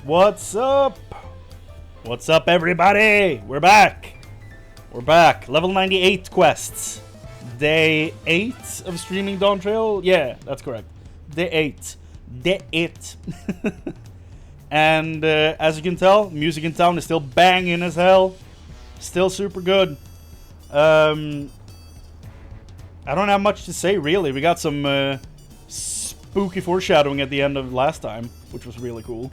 What's up? What's up, everybody? We're back. We're back. Level 98 quests. Day 8 of streaming Dawntrail. Yeah, that's correct. Day 8. Day 8. And as you can tell, music in town is still banging as hell. Still super good. I don't have much to say, really. We got some spooky foreshadowing at the end of last time, which was really cool.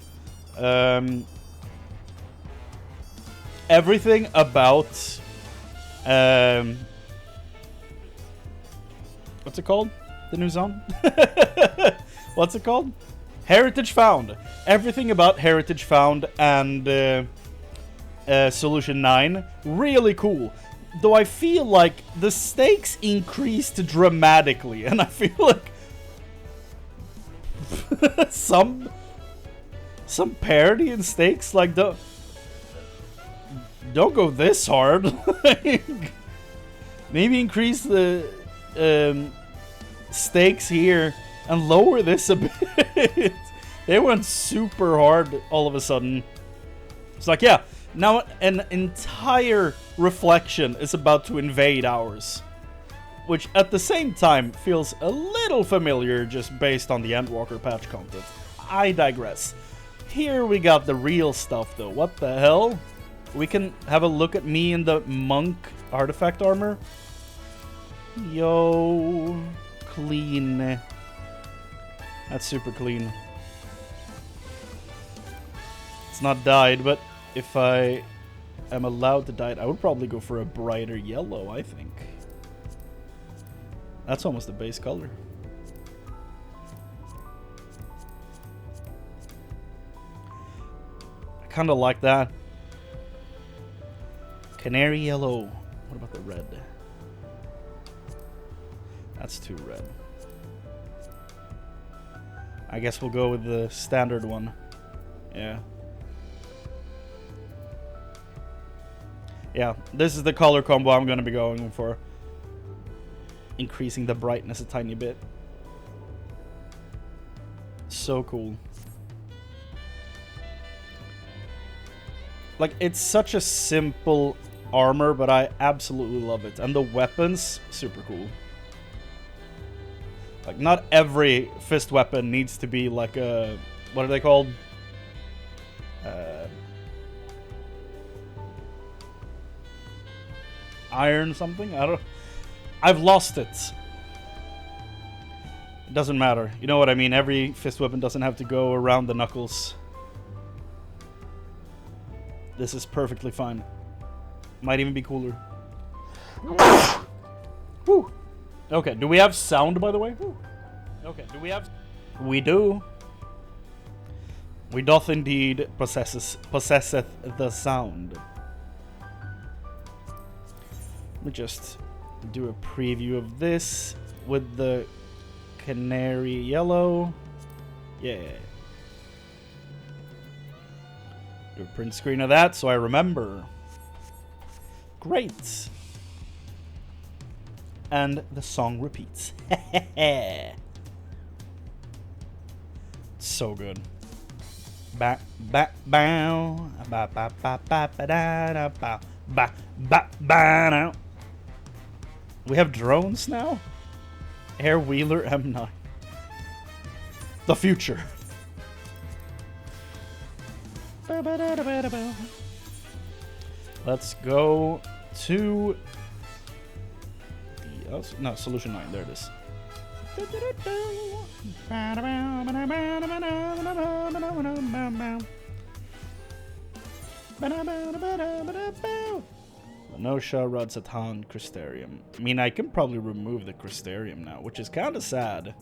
Everything about what's it called? The new zone? What's it called? Heritage Found. Everything about Heritage Found and Solution 9 really cool. Though I feel like the stakes increased dramatically, and I feel like some parity in stakes, like, don't go this hard. Maybe increase the stakes here and lower this a bit. They went super hard all of a sudden. It's like, yeah, now an entire reflection is about to invade ours, which at the same time feels a little familiar just based on the Endwalker patch content. I digress. Here we got the real stuff though. What the hell? We can have a look at me in the monk artifact armor. Yo, clean. That's super clean. It's not dyed, but if I am allowed to dye it, I would probably go for a brighter yellow, I think. That's almost the base color. I kind of like that. Canary yellow. What about the red? That's too red. I guess we'll go with the standard one. Yeah. Yeah, this is the color combo I'm going to be going for. Increasing the brightness a tiny bit. So cool. Like, it's such a simple armor, but I absolutely love it. And the weapons, super cool. Like, not every fist weapon needs to be like a... What are they called? Iron something? I've lost it. It doesn't matter. You know what I mean? Every fist weapon doesn't have to go around the knuckles. This is perfectly fine. Might even be cooler. Woo. Okay, do we have sound, by the way? Woo. Okay, do we have... We do. We doth indeed possesseth the sound. Let me just do a preview of this with the canary yellow. Yeah. Do a print screen of that so I remember. Great. And the song repeats. So good. Ba ba bow ba ba ba ba ba da da ba ba ba ba now. We have drones now? Air Wheeler M9. The future. Let's go to the... Oh, no, Solution 9. There it is. Lenosha, Rodsatan, Crystarium. I mean, I can probably remove the Crystarium now, which is kind of sad.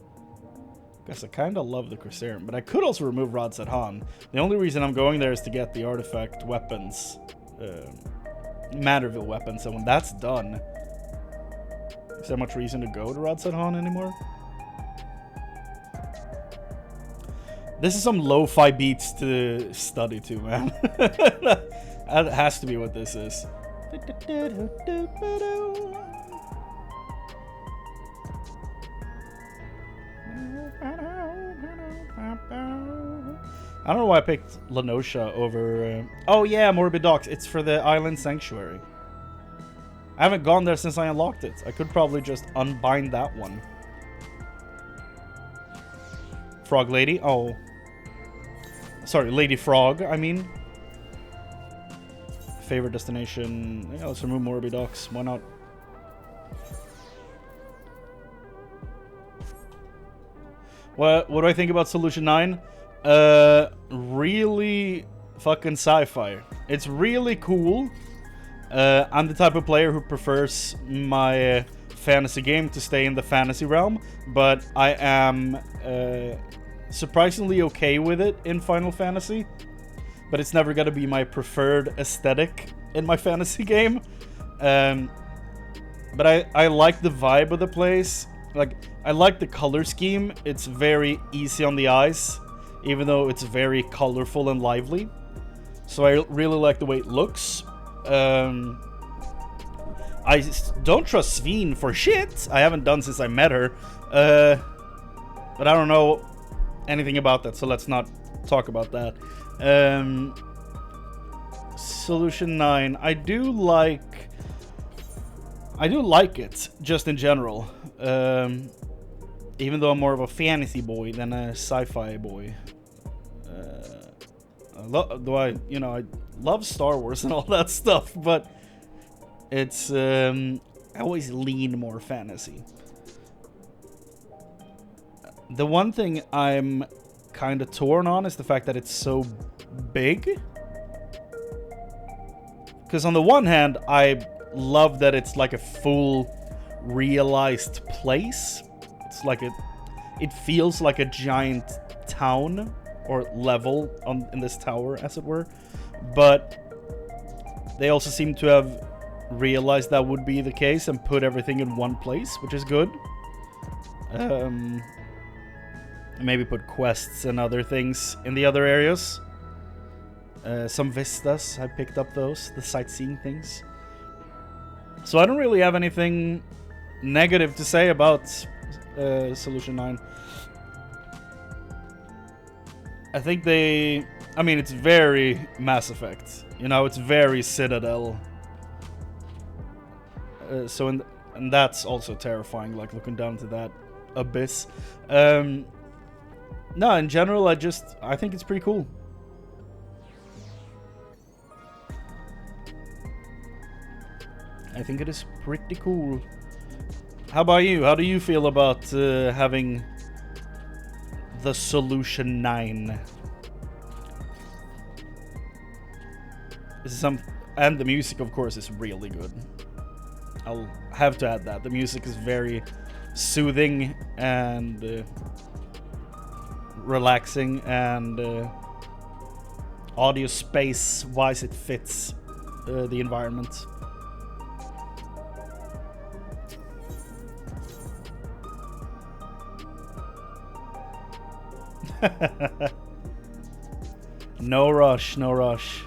Guess I kind of love the Crystarium, but I could also remove Rodsatan. The only reason I'm going there is to get the artifact weapons, Matterville weapons, and when that's done, is there much reason to go to Rodsatan anymore? This is some lo-fi beats to study to, man. That has to be what this is. I don't know why I picked Lenosha over... Oh yeah, Morbid Docks. It's for the Island Sanctuary. I haven't gone there since I unlocked it. I could probably just unbind that one. Frog Lady? Oh. Sorry, Lady Frog, I mean. Favorite destination? Yeah, let's remove Morbid Docks. Why not? What do I think about Solution 9? Really fucking sci-fi. It's really cool. I'm the type of player who prefers my fantasy game to stay in the fantasy realm, but I am surprisingly okay with it in Final Fantasy. But it's never gonna be my preferred aesthetic in my fantasy game. But I like the vibe of the place. Like, I like the color scheme. It's very easy on the eyes, even though it's very colorful and lively. So I really like the way it looks. I don't trust Sveen for shit. I haven't done since I met her. But I don't know anything about that, so let's not talk about that. Solution 9. I do like it, just in general. Even though I'm more of a fantasy boy than a sci-fi boy. I love Star Wars and all that stuff, but it's I always lean more fantasy. The one thing I'm kind of torn on is the fact that it's so big. Because on the one hand, I love that it's like a full realized place. It's like it feels like a giant town or level in this tower, as it were. But they also seem to have realized that would be the case and put everything in one place, which is good. Maybe put quests and other things in the other areas. Some vistas, I picked up those, the sightseeing things. So I don't really have anything negative to say about Solution 9. I think it's very Mass Effect. You know, it's very Citadel. And that's also terrifying, like looking down to that abyss. No, in general, I think it's pretty cool. I think it is pretty cool. How about you? How do you feel about having the Solution 9? And the music, of course, is really good. I'll have to add that. The music is very soothing and relaxing, and audio space-wise, it fits the environment. No rush, no rush.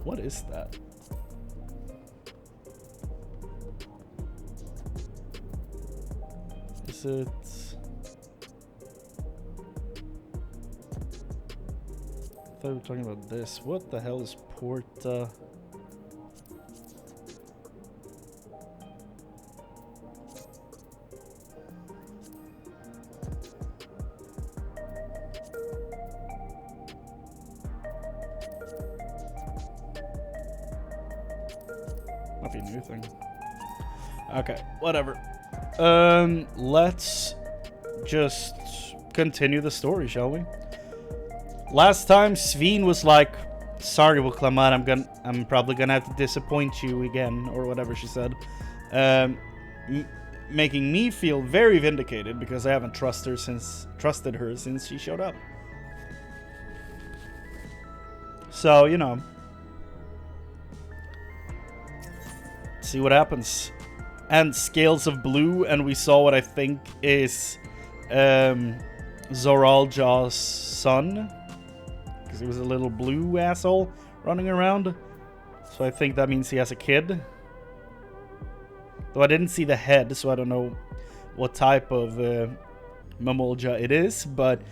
What is that? Is it... I thought we were talking about this. What the hell is Porta? Might be a new thing. Okay, whatever. Let's just continue the story, shall we? Last time, Sveen was like, "Sorry, Wuklamad, I'm probably gonna have to disappoint you again," or whatever she said, making me feel very vindicated because I haven't trusted her since she showed up. So, you know, see what happens. And Scales of Blue, and we saw what I think is Zoral Jaw's son, because he was a little blue asshole running around. So I think that means he has a kid. Though I didn't see the head, so I don't know. what type of Mamulja it is, but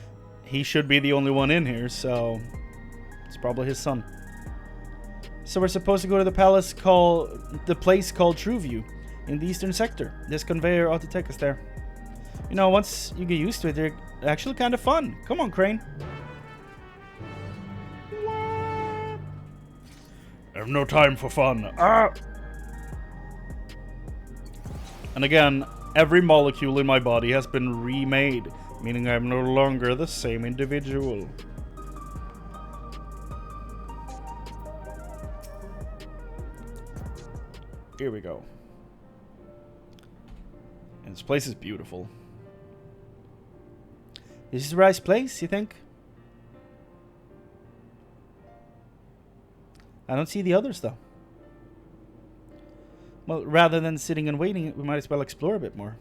he should be the only one in here, so it's probably his son. So we're supposed to go to the place called Trueview in the eastern sector. This conveyor ought to take us there. You know, once you get used to it, they're actually kind of fun. Come on, Chrane. I have no time for fun. Ah! And again, every molecule in my body has been remade, meaning I'm no longer the same individual. Here we go. And this place is beautiful. This is the right place, you think? I don't see the others, though. Well, rather than sitting and waiting, we might as well explore a bit more.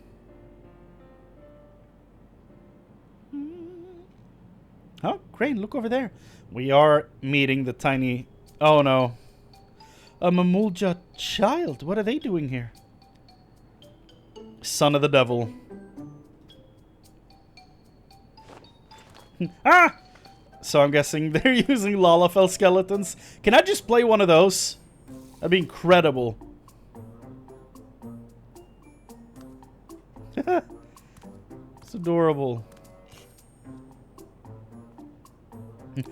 Oh, Chrane, look over there. We are meeting the tiny... Oh, no. A Mamulja child. What are they doing here? Son of the devil. Ah! So I'm guessing they're using Lalafell skeletons. Can I just play one of those? That'd be incredible. It's adorable.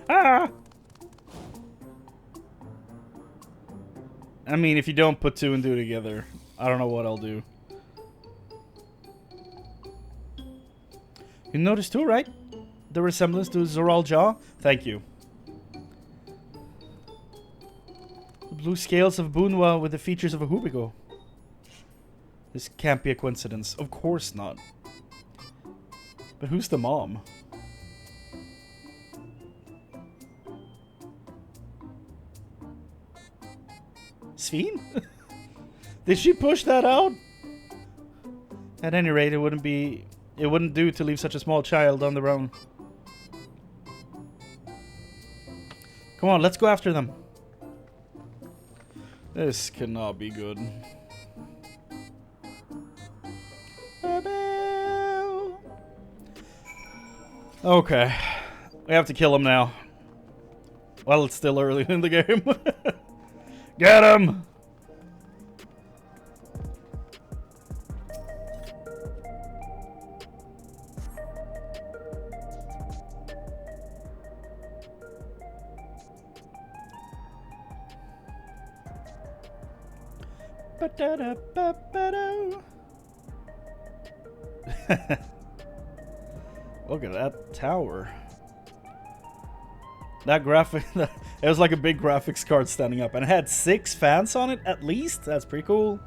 Ah! I mean, if you don't put 2 and 2 together, I don't know what I'll do. You noticed too, right? The resemblance to Zoral Jaw? Thank you. The blue scales of Bunwa with the features of a Hubigo. This can't be a coincidence. Of course not. But who's the mom? Sveen? Did she push that out? At any rate, it wouldn't do to leave such a small child on their own. Come on, let's go after them. This cannot be good. Okay. We have to kill him now. Well, it's still early in the game. Get him! Look at that tower. That graphic, it was like a big graphics card standing up, and it had 6 fans on it at least. That's pretty cool.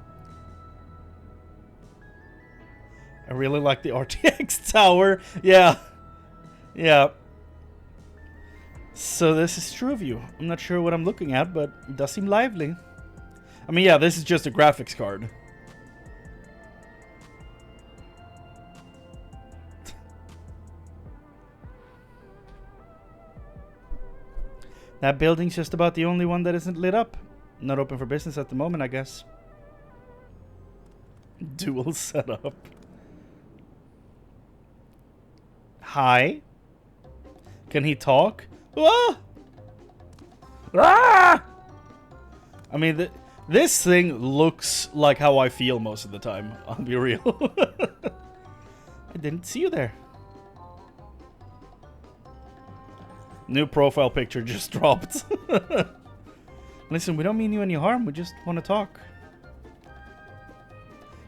I really like the RTX tower. Yeah. Yeah. So this is Trueview. I'm not sure what I'm looking at, but it does seem lively. I mean, yeah, this is just a graphics card. That building's just about the only one that isn't lit up. Not open for business at the moment, I guess. Dual setup. Hi. Can he talk? Ah! Ah! I mean, this thing looks like how I feel most of the time. I'll be real. I didn't see you there. New profile picture just dropped. Listen, we don't mean you any harm. We just want to talk.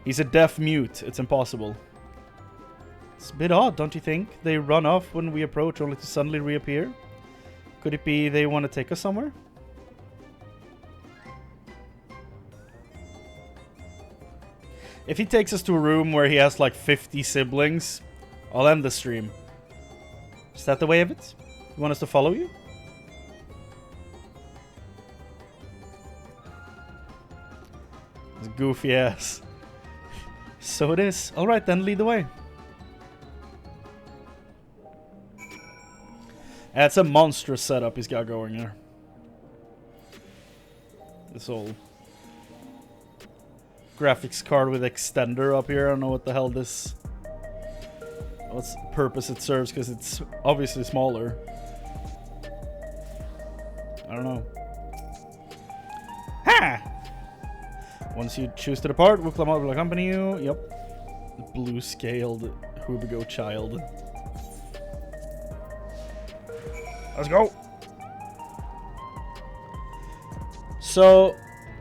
He's a deaf mute. It's impossible. It's a bit odd, don't you think? They run off when we approach only to suddenly reappear. Could it be they want to take us somewhere? If he takes us to a room where he has like 50 siblings, I'll end the stream. Is that the way of it? You want us to follow you? This goofy ass. So it is. Alright then, lead the way. That's a monstrous setup he's got going here. This old graphics card with extender up here. I don't know what the hell this what's purpose it serves, because it's obviously smaller. I don't know. Ha! Once you choose to depart, Wuklamot will accompany you. Yep. Blue-scaled Hubigo child. Let's go! So,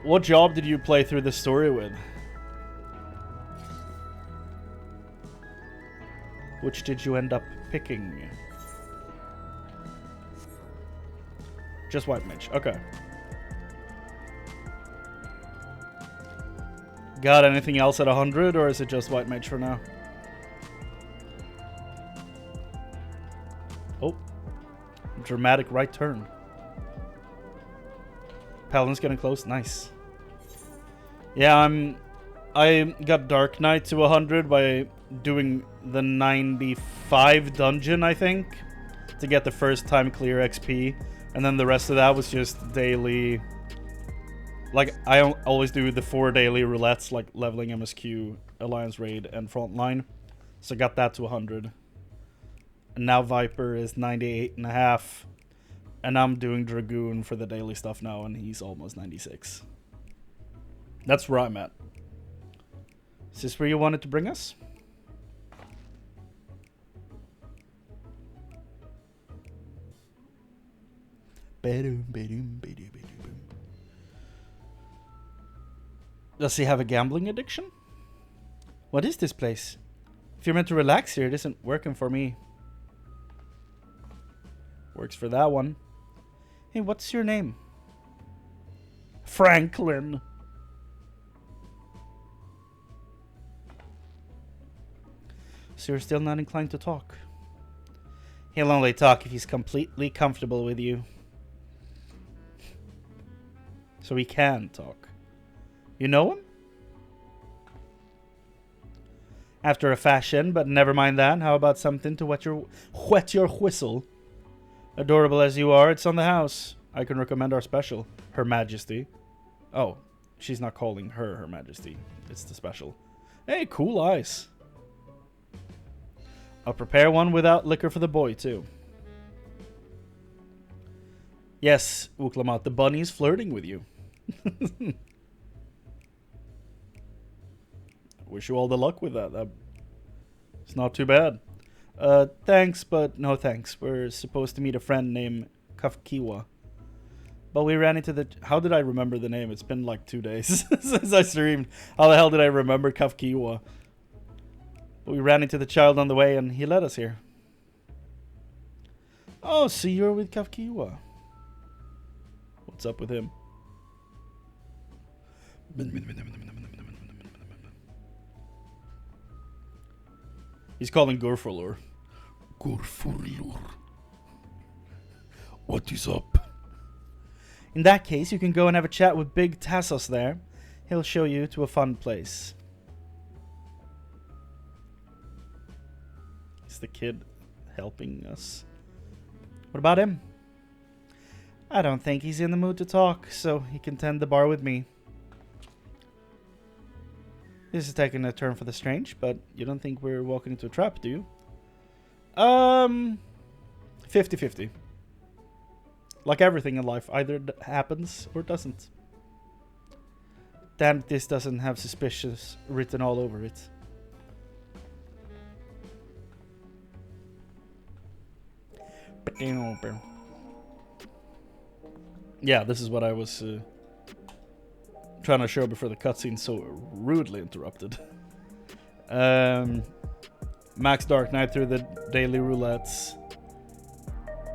what job did you play through the story with? Which did you end up picking? Just White Mage. Okay. Got anything else at 100, or is it just White Mage for now? Oh. Dramatic right turn. Paladin's getting close. Nice. Yeah, I got Dark Knight to 100 by doing the 95 dungeon, I think, to get the first time clear XP. And then the rest of that was just daily. Like, I always do the 4 daily roulettes, like leveling MSQ, Alliance Raid, and Frontline. So I got that to 100. And now Viper is 98.5. And I'm doing Dragoon for the daily stuff now, and he's almost 96. That's where I'm at. Is this where you wanted to bring us? Does he have a gambling addiction? What is this place? If you're meant to relax here, it isn't working for me. Works for that one. Hey, what's your name? Franklin. So you're still not inclined to talk? He'll only talk if he's completely comfortable with you. So he can talk. You know him? After a fashion, but never mind that. How about something to whet your whistle? Adorable as you are, it's on the house. I can recommend our special. Her Majesty. Oh, she's not calling her Her Majesty. It's the special. Hey, cool eyes. I'll prepare one without liquor for the boy, too. Yes, Uklamat, the bunny's flirting with you. Wish you all the luck with that. It's not too bad. Thanks, but no thanks. We're supposed to meet a friend named Kafkiwa. But we ran into the... How did I remember the name? It's been like 2 days since I streamed. How the hell did I remember Kafkiwa? But we ran into the child on the way and he led us here. Oh, so you're with Kafkiwa. What's up with him? He's calling Gurfurlur. Gurfurlur. What is up? In that case, you can go and have a chat with Big Tassos there. He'll show you to a fun place. Is the kid helping us? What about him? I don't think he's in the mood to talk, so he can tend the bar with me. This is taking a turn for the strange, but you don't think we're walking into a trap, do you? 50-50. Like everything in life, either it happens or doesn't. Damn, this doesn't have suspicious written all over it. Yeah, this is what I was trying to show before the cutscene so rudely interrupted. Max Dark Knight through the daily roulettes.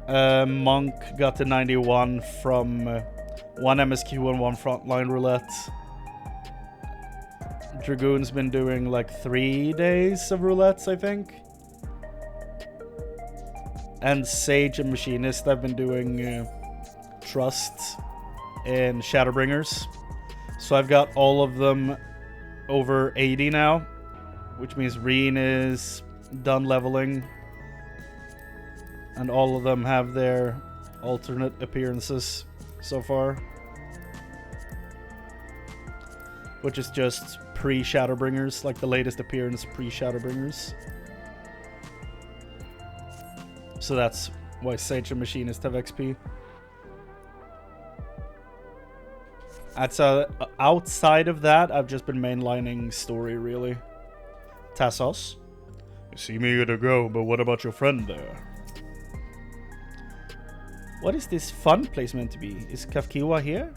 Monk got to 91 from 1 MSQ and 1 frontline roulette. Dragoon's been doing like 3 days of roulettes, I think. And Sage and Machinist have been doing Trust and Shadowbringers. So I've got all of them over 80 now, which means Reen is done leveling. And all of them have their alternate appearances so far. Which is just pre-Shadowbringers, like the latest appearance pre-Shadowbringers. So that's why Sage and Machinist have XP. Outside of that, I've just been mainlining story, really. Tassos. You seem eager to go, but what about your friend there? What is this fun place meant to be? Is Kafkiwa here?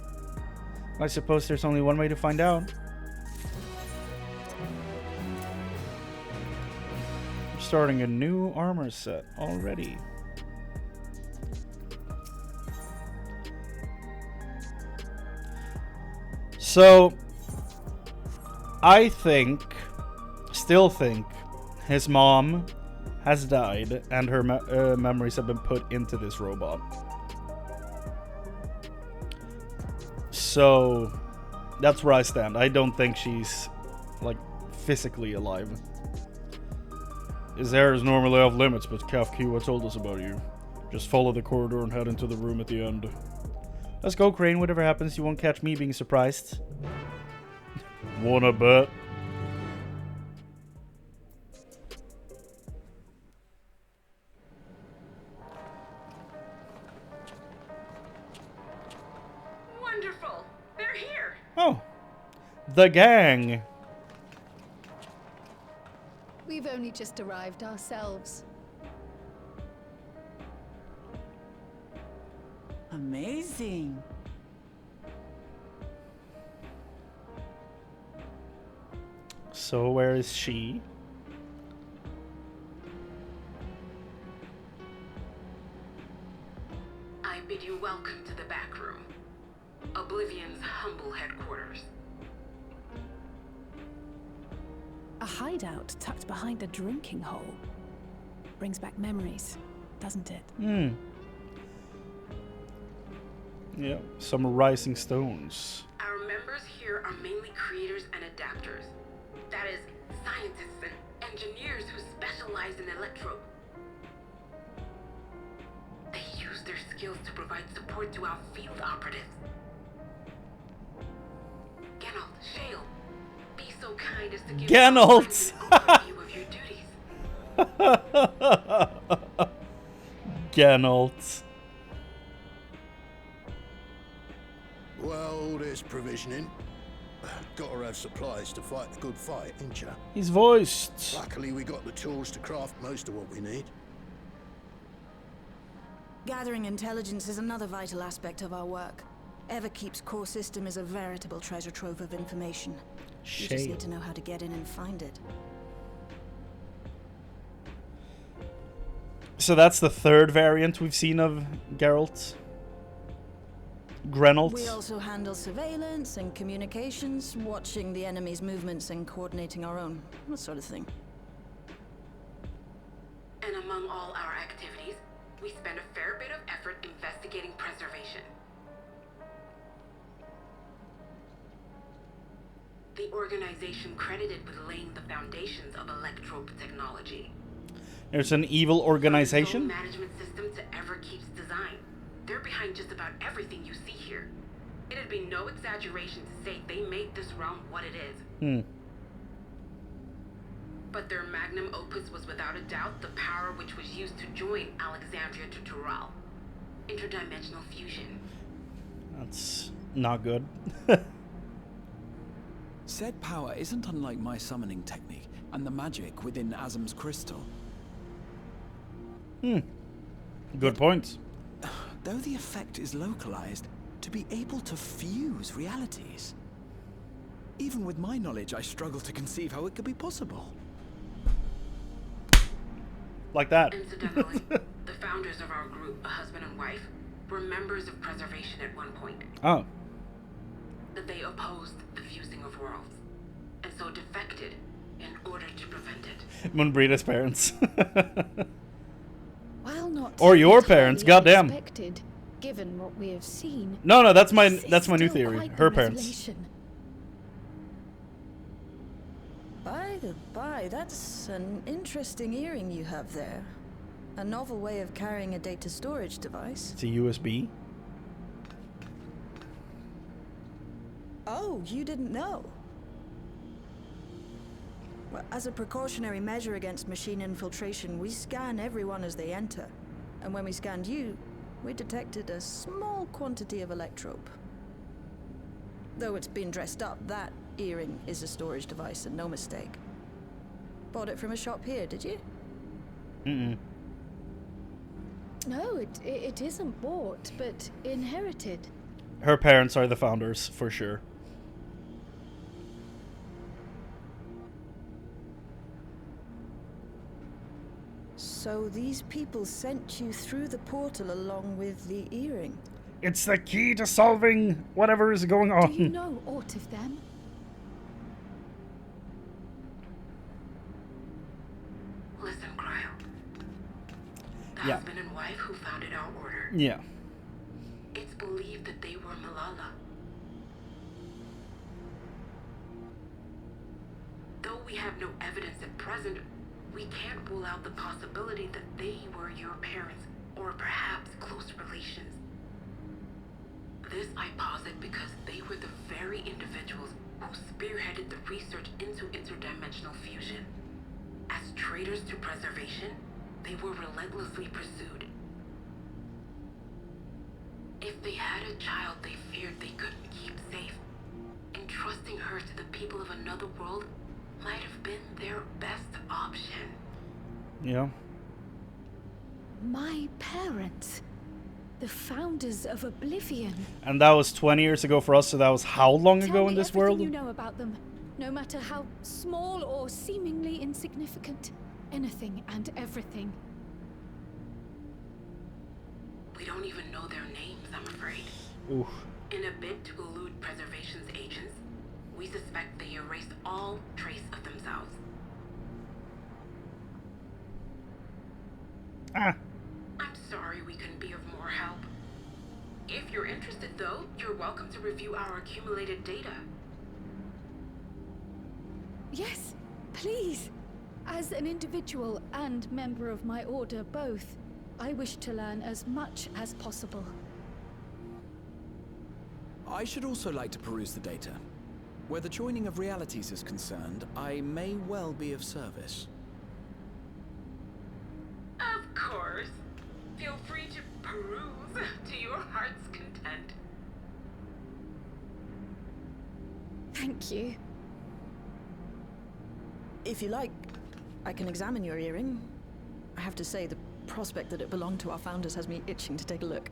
I suppose there's only one way to find out. I'm starting a new armor set already. So, I still think, his mom has died and her memories have been put into this robot. So, that's where I stand. I don't think she's, like, physically alive. His hair is normally off limits, but Kafkiwa told us about you. Just follow the corridor and head into the room at the end. Let's go, Chrane. Whatever happens, you won't catch me being surprised. Wanna bet? Wonderful! They're here! Oh. The gang. We've only just arrived ourselves. Amazing. So where is she? I bid you welcome to the back room. Oblivion's humble headquarters. A hideout tucked behind a drinking hole. Brings back memories, doesn't it? Hmm. Yeah, some rising stones. Our members here are mainly creators and adapters. That is, scientists and engineers who specialize in electro. They use their skills to provide support to our field operatives. Geralt, Shale, be so kind as to give Geralt! an overview of your duties. Geralt. Well, there's provisioning. Gotta have supplies to fight the good fight, ain't ya? He's voiced. Luckily, we got the tools to craft most of what we need. Gathering intelligence is another vital aspect of our work. Everkeep's core system is a veritable treasure trove of information. You just need to know how to get in and find it. So that's the third variant we've seen of Geralt. Grenalt. We also handle surveillance and communications, watching the enemy's movements and coordinating our own. That sort of thing. And among all our activities, we spend a fair bit of effort investigating preservation. The organization credited with laying the foundations of electrope technology. There's an evil organization? Management system to Everkeep's design. They're behind just about everything you see here. It'd be no exaggeration to say they made this realm what it is. But their magnum opus was without a doubt the power which was used to join Alexandria to Tural. Interdimensional fusion. That's not good. Said power isn't unlike my summoning technique and the magic within Azam's crystal. Good point. Though the effect is localized, to be able to fuse realities. Even with my knowledge, I struggle to conceive how it could be possible. Like that. Incidentally, the founders of our group, a husband and wife, were members of preservation at one point. Oh. They opposed the fusing of worlds, and so defected in order to prevent it. Moonbreeder's parents. While not Or your parents, entirely goddamn. unexpected, given what we have seen. No, that's my this is new still theory. quite Her the parents. revelation. By the by, that's an interesting earring you have there. A novel way of carrying a data storage device. It's a USB. Oh, you didn't know? Well, as a precautionary measure against machine infiltration, we scan everyone as they enter. And when we scanned you, we detected a small quantity of electrope. Though it's been dressed up, that earring is a storage device and no mistake. Bought it from a shop here, did you? Mm-mm. No, it isn't bought, but inherited. Her parents are the founders, for sure. So these people sent you through the portal along with the earring? It's the key to solving whatever is going on. Do you know aught of them? Listen, Cryo. The Yeah. husband and wife who founded our order. Yeah. It's believed that they were Malala. Though we have no evidence at present, we can't rule out the possibility that they were your parents, or perhaps close relations. This I posit because they were the very individuals who spearheaded the research into interdimensional fusion. As traitors to preservation, they were relentlessly pursued. If they had a child they feared they couldn't keep safe, entrusting her to the people of another world might have been their best option. Yeah. My parents. The founders of Oblivion. And that was 20 years ago for us, so that was how long Tell ago me in this everything world? you know about them, no matter how small or seemingly insignificant. Anything and everything. We don't even know their names, I'm afraid. Oof. In a bid to elude preservation's agents, we suspect they erased all trace of themselves. Ah. I'm sorry we couldn't be of more help. If you're interested, though, you're welcome to review our accumulated data. Yes, please. As an individual and member of my order both, I wish to learn as much as possible. I should also like to peruse the data. Where the joining of realities is concerned, I may well be of service. Of course. Feel free to peruse to your heart's content. Thank you. If you like, I can examine your earring. I have to say, the prospect that it belonged to our founders has me itching to take a look.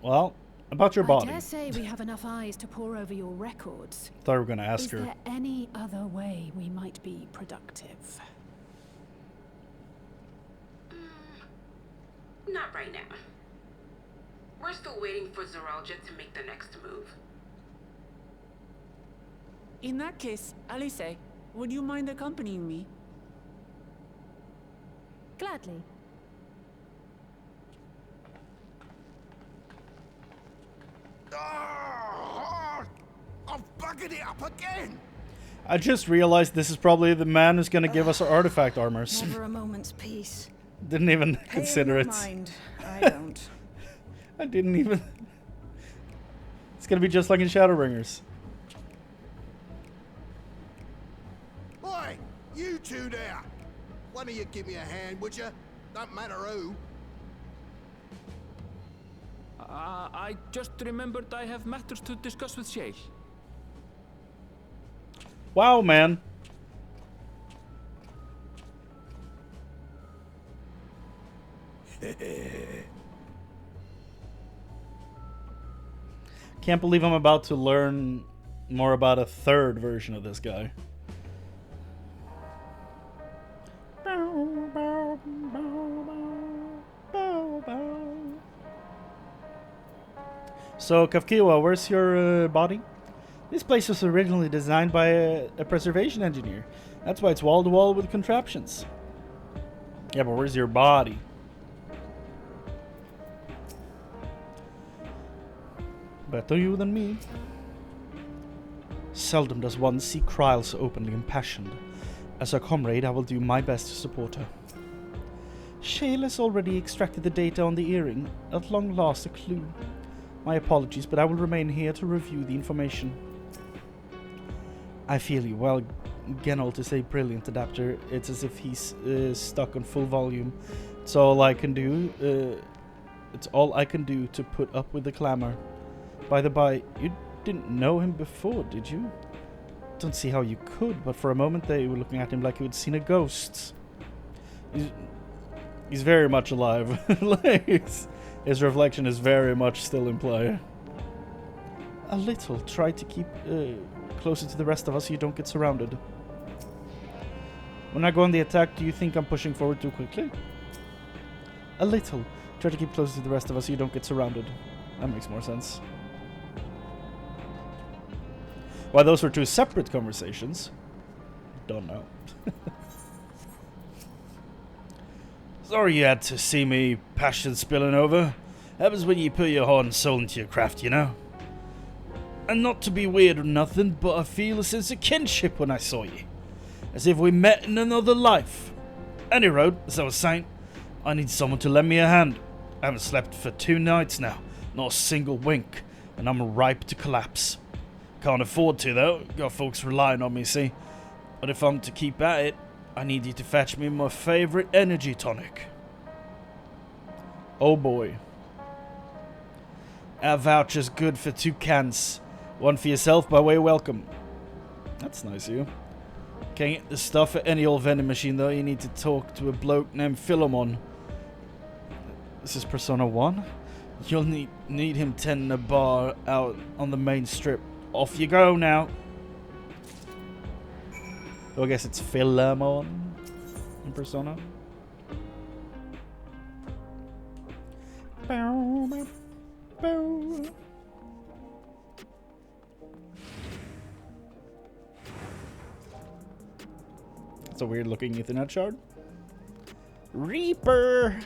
Well, about your I body. dare say we have enough eyes to pore over your records. Thought we were gonna ask Is her. there any other way we might be productive? Not right now. We're still waiting for Zoralja to make the next move. In that case, Alice, would you mind accompanying me? Gladly. Oh, I've buggered it up again. I just realized this is probably the man who's gonna give us our artifact armors. Never a moment's peace. Didn't even Pay consider no it. mind. I don't. I didn't even. It's gonna be just like in Shadowbringers. Oi, you two there. One of you give me a hand, would you? Don't matter who. I just remembered I have matters to discuss with Shay. Wow, man. Can't believe I'm about to learn more about a third version of this guy. So, Kafkiwa, where's your body? This place was originally designed by a preservation engineer. That's why it's wall-to-wall with contraptions. Yeah, but where's your body? Better you than me. Seldom does one see Kryle so openly impassioned. As her comrade, I will do my best to support her. Shale has already extracted the data on the earring. At long last, a clue. My apologies, but I will remain here to review the information. I feel you. Well, Geralt is a brilliant adapter. It's as if he's stuck on full volume. It's all I can do. It's all I can do to put up with the clamor. By the by, you didn't know him before, did you? Don't see how you could, but for a moment there you were looking at him like you had seen a ghost. He's very much alive. His reflection is very much still in play. A little. Try to keep closer to the rest of us so you don't get surrounded. When I go on the attack, do you think I'm pushing forward too quickly? A little. Try to keep closer to the rest of us so you don't get surrounded. That makes more sense. Why those were two separate conversations, don't know. Sorry you had to see me passion spilling over. Happens when you put your heart and soul into your craft, you know? And not to be weird or nothing, but I feel a sense of kinship when I saw you. As if we met in another life. Any road, as I was saying, I need someone to lend me a hand. I haven't slept for 2 nights now, not a single wink, and I'm ripe to collapse. Can't afford to though, got folks relying on me, see? But if I'm to keep at it, I need you to fetch me my favourite energy tonic. Oh boy. Our voucher's good for 2 cans. 1 for yourself by way of welcome. That's nice of you. Can't get the stuff at any old vending machine though, you need to talk to a bloke named Philemon. This is Persona 1? You'll need him tending a bar out on the main strip. Off you go now. So I guess it's Philemon in Persona. Bow, bow, bow. That's a weird looking Ethernet shard. Reaper!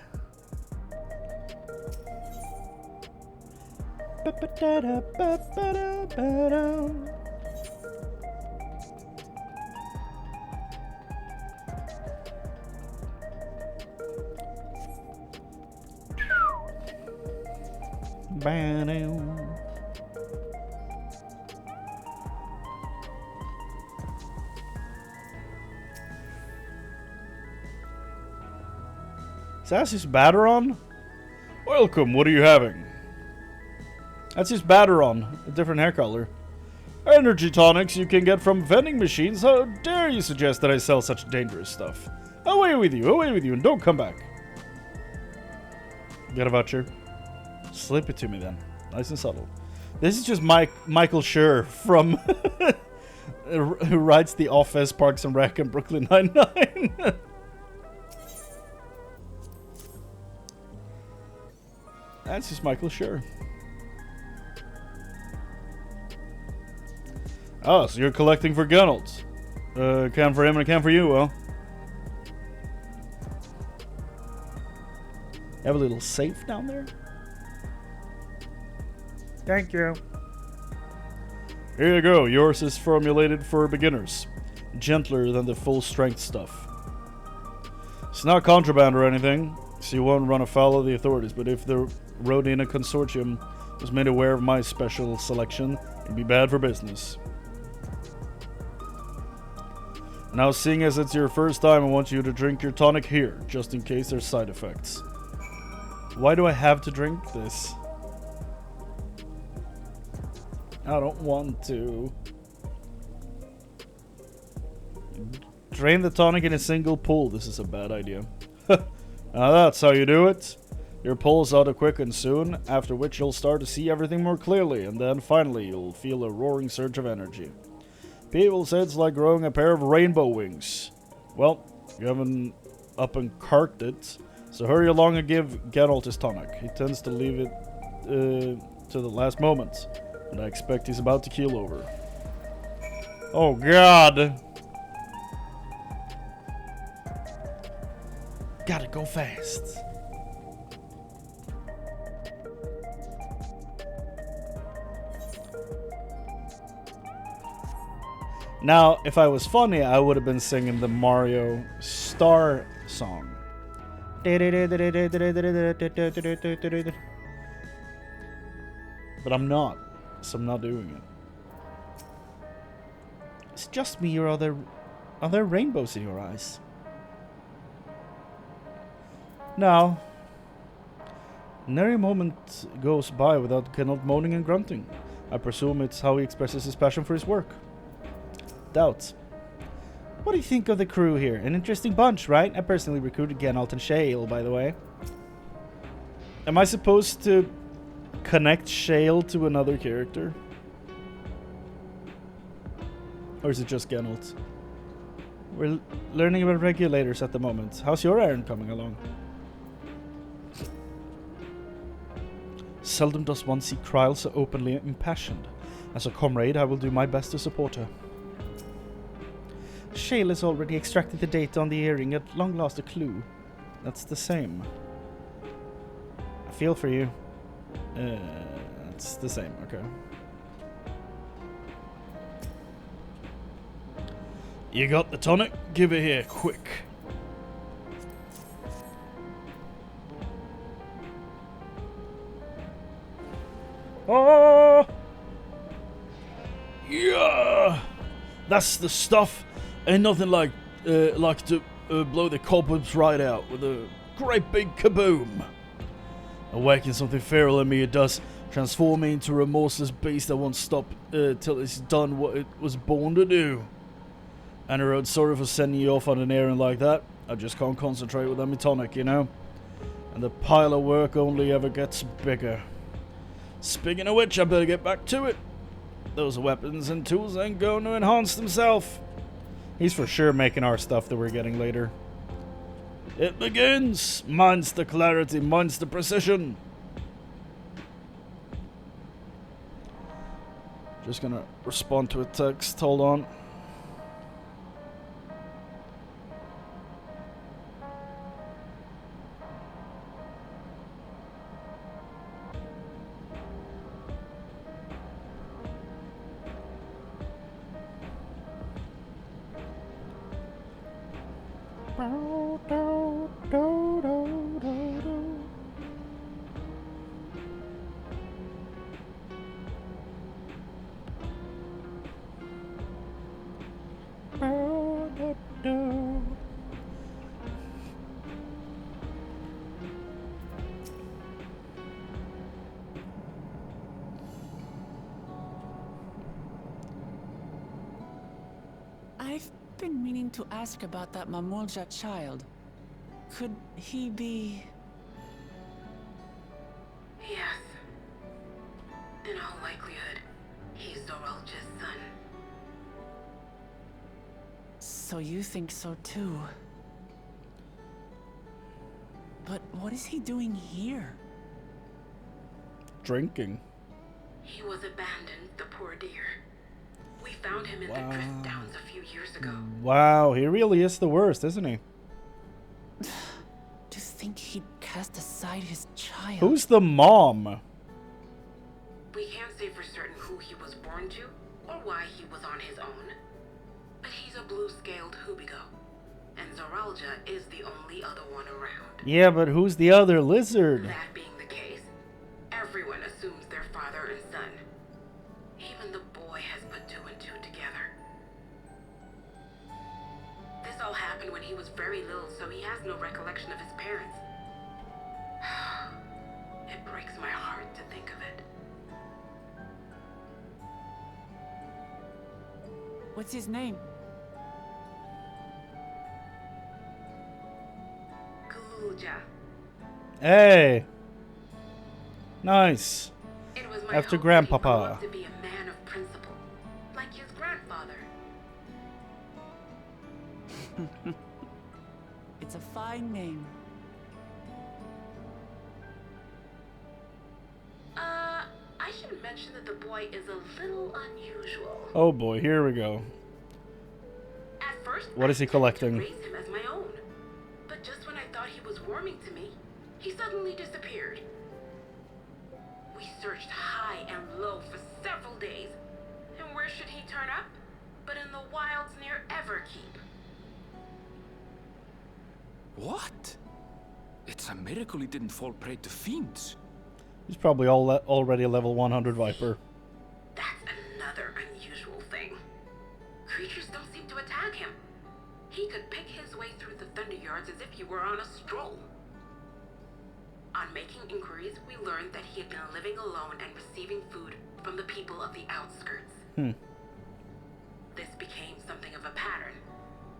So that's just Baderon? Welcome, what are you having? That's just Baderon, a different hair color. Energy tonics you can get from vending machines. How dare you suggest that I sell such dangerous stuff? Away with you, and don't come back. Got a voucher? Slip it to me then. Nice and subtle. This is just Michael Schur from who writes The Office, Parks and Rec, and Brooklyn Nine-Nine. That's just Michael Schur. Oh, so you're collecting for Geralt. A can for him and a can for you, well. You have a little safe down there? Thank you. Here you go. Yours is formulated for beginners. Gentler than the full-strength stuff. It's not contraband or anything, so you won't run afoul of the authorities, but if the Rodina Consortium was made aware of my special selection, it'd be bad for business. Now, seeing as it's your first time, I want you to drink your tonic here, just in case there's side effects. Why do I have to drink this? I don't want to. Drain the tonic in a single pull. This is a bad idea. Now that's how you do it. Your pulls ought to quicken soon, after which you'll start to see everything more clearly, and then finally you'll feel a roaring surge of energy. People say it's like growing a pair of rainbow wings. Well, you haven't up and carked it, so hurry along and give Geralt his tonic. He tends to leave it to the last moment, and I expect he's about to keel over. Oh God! Gotta go fast. Now, if I was funny, I would have been singing the Mario Star song. But I'm not, so I'm not doing it. It's just me, or are there rainbows in your eyes? No. Nary moment goes by without Kenneth moaning and grunting. I presume it's how he expresses his passion for his work. Doubts. What do you think of the crew here? An interesting bunch, right? I personally recruited Gennalt and Shale, by the way. Am I supposed to connect Shale to another character? Or is it just Gennalt? We're learning about regulators at the moment. How's your errand coming along? Seldom does one see Kryl so openly impassioned. As a comrade, I will do my best to support her. Shale has already extracted the data on the earring, at long last a clue. That's the same. I feel for you. It's the same, okay. You got the tonic? Give it here, quick. Oh! Yeah! That's the stuff. Ain't nothing like to blow the cobwebs right out with a great big kaboom. Awaken something feral in me, it does. Transform me into a remorseless beast that won't stop till it's done what it was born to do. And I wrote, sorry for sending you off on an errand like that. I just can't concentrate without my tonic, you know? And the pile of work only ever gets bigger. Speaking of which, I better get back to it. Those weapons and tools ain't going to enhance themselves. He's for sure making our stuff that we're getting later. It begins! Mine's the clarity, mine's the precision. Just gonna respond to a text, hold on. I've been meaning to ask about that Mamulja child. Could he be... Yes. In all likelihood, he's Zoralja's son. So you think so too? But what is he doing here? Drinking. He was abandoned, the poor dear. We found him in the Drift Downs a few years ago. Wow, he really is the worst, isn't he? To think he'd cast aside his child. Who's the mom? We can't say for certain who he was born to, or why he was on his own. But he's a blue-scaled Hubigo, and Zoralja is the only other one around. Yeah, but who's the other lizard? That being the case, everyone assumes they're father and son. Even the boy has put two and two together. This all happened when he was very little, so he has no recollection of his parents. It breaks my heart to think of it. What's his name? Gulja. Hey! Nice. It was my After hope Grandpapa. that he grew up to be a man of principle, like his grandfather. It's a fine name. I should mention that the boy is a little unusual. Oh boy, here we go. At first, What is he collecting? I raised him as my own. But just when I thought he was warming to me, he suddenly disappeared. We searched high and low for several days. And where should he turn up? But in the wilds near Everkeep. What? It's a miracle he didn't fall prey to fiends. He's probably already a level 100 Viper. That's another unusual thing. Creatures nephew were on a stroll. On making inquiries, we learned that he had been living alone and receiving food from the people of the outskirts. This became something of a pattern.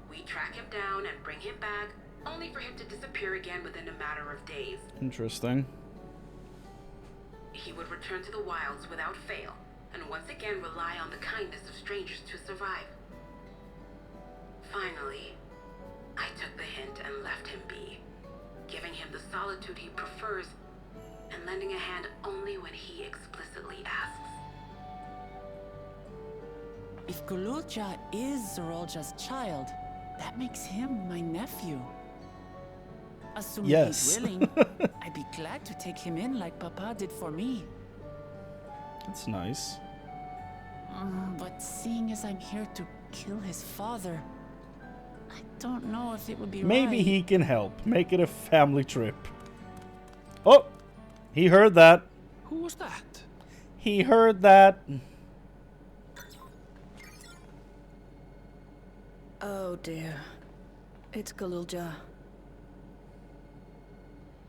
We track him down and bring him back, only for him to disappear again within a matter of days. Interesting. He would return to the wilds without fail, and once again rely on the kindness of strangers to survive. Finally, I took the hint and left him be, giving him the solitude he prefers, and lending a hand only when he explicitly asks. If Gululja is Zorolja's child, that makes him my nephew. Assuming Yes. he's willing, I'd be glad to take him in like Papa did for me. That's nice. But seeing as I'm here to kill his father, I don't know if it would be Maybe right. he can help. Make it a family trip. Oh! He heard that. Who was that? He heard that. Oh dear. It's Gululja.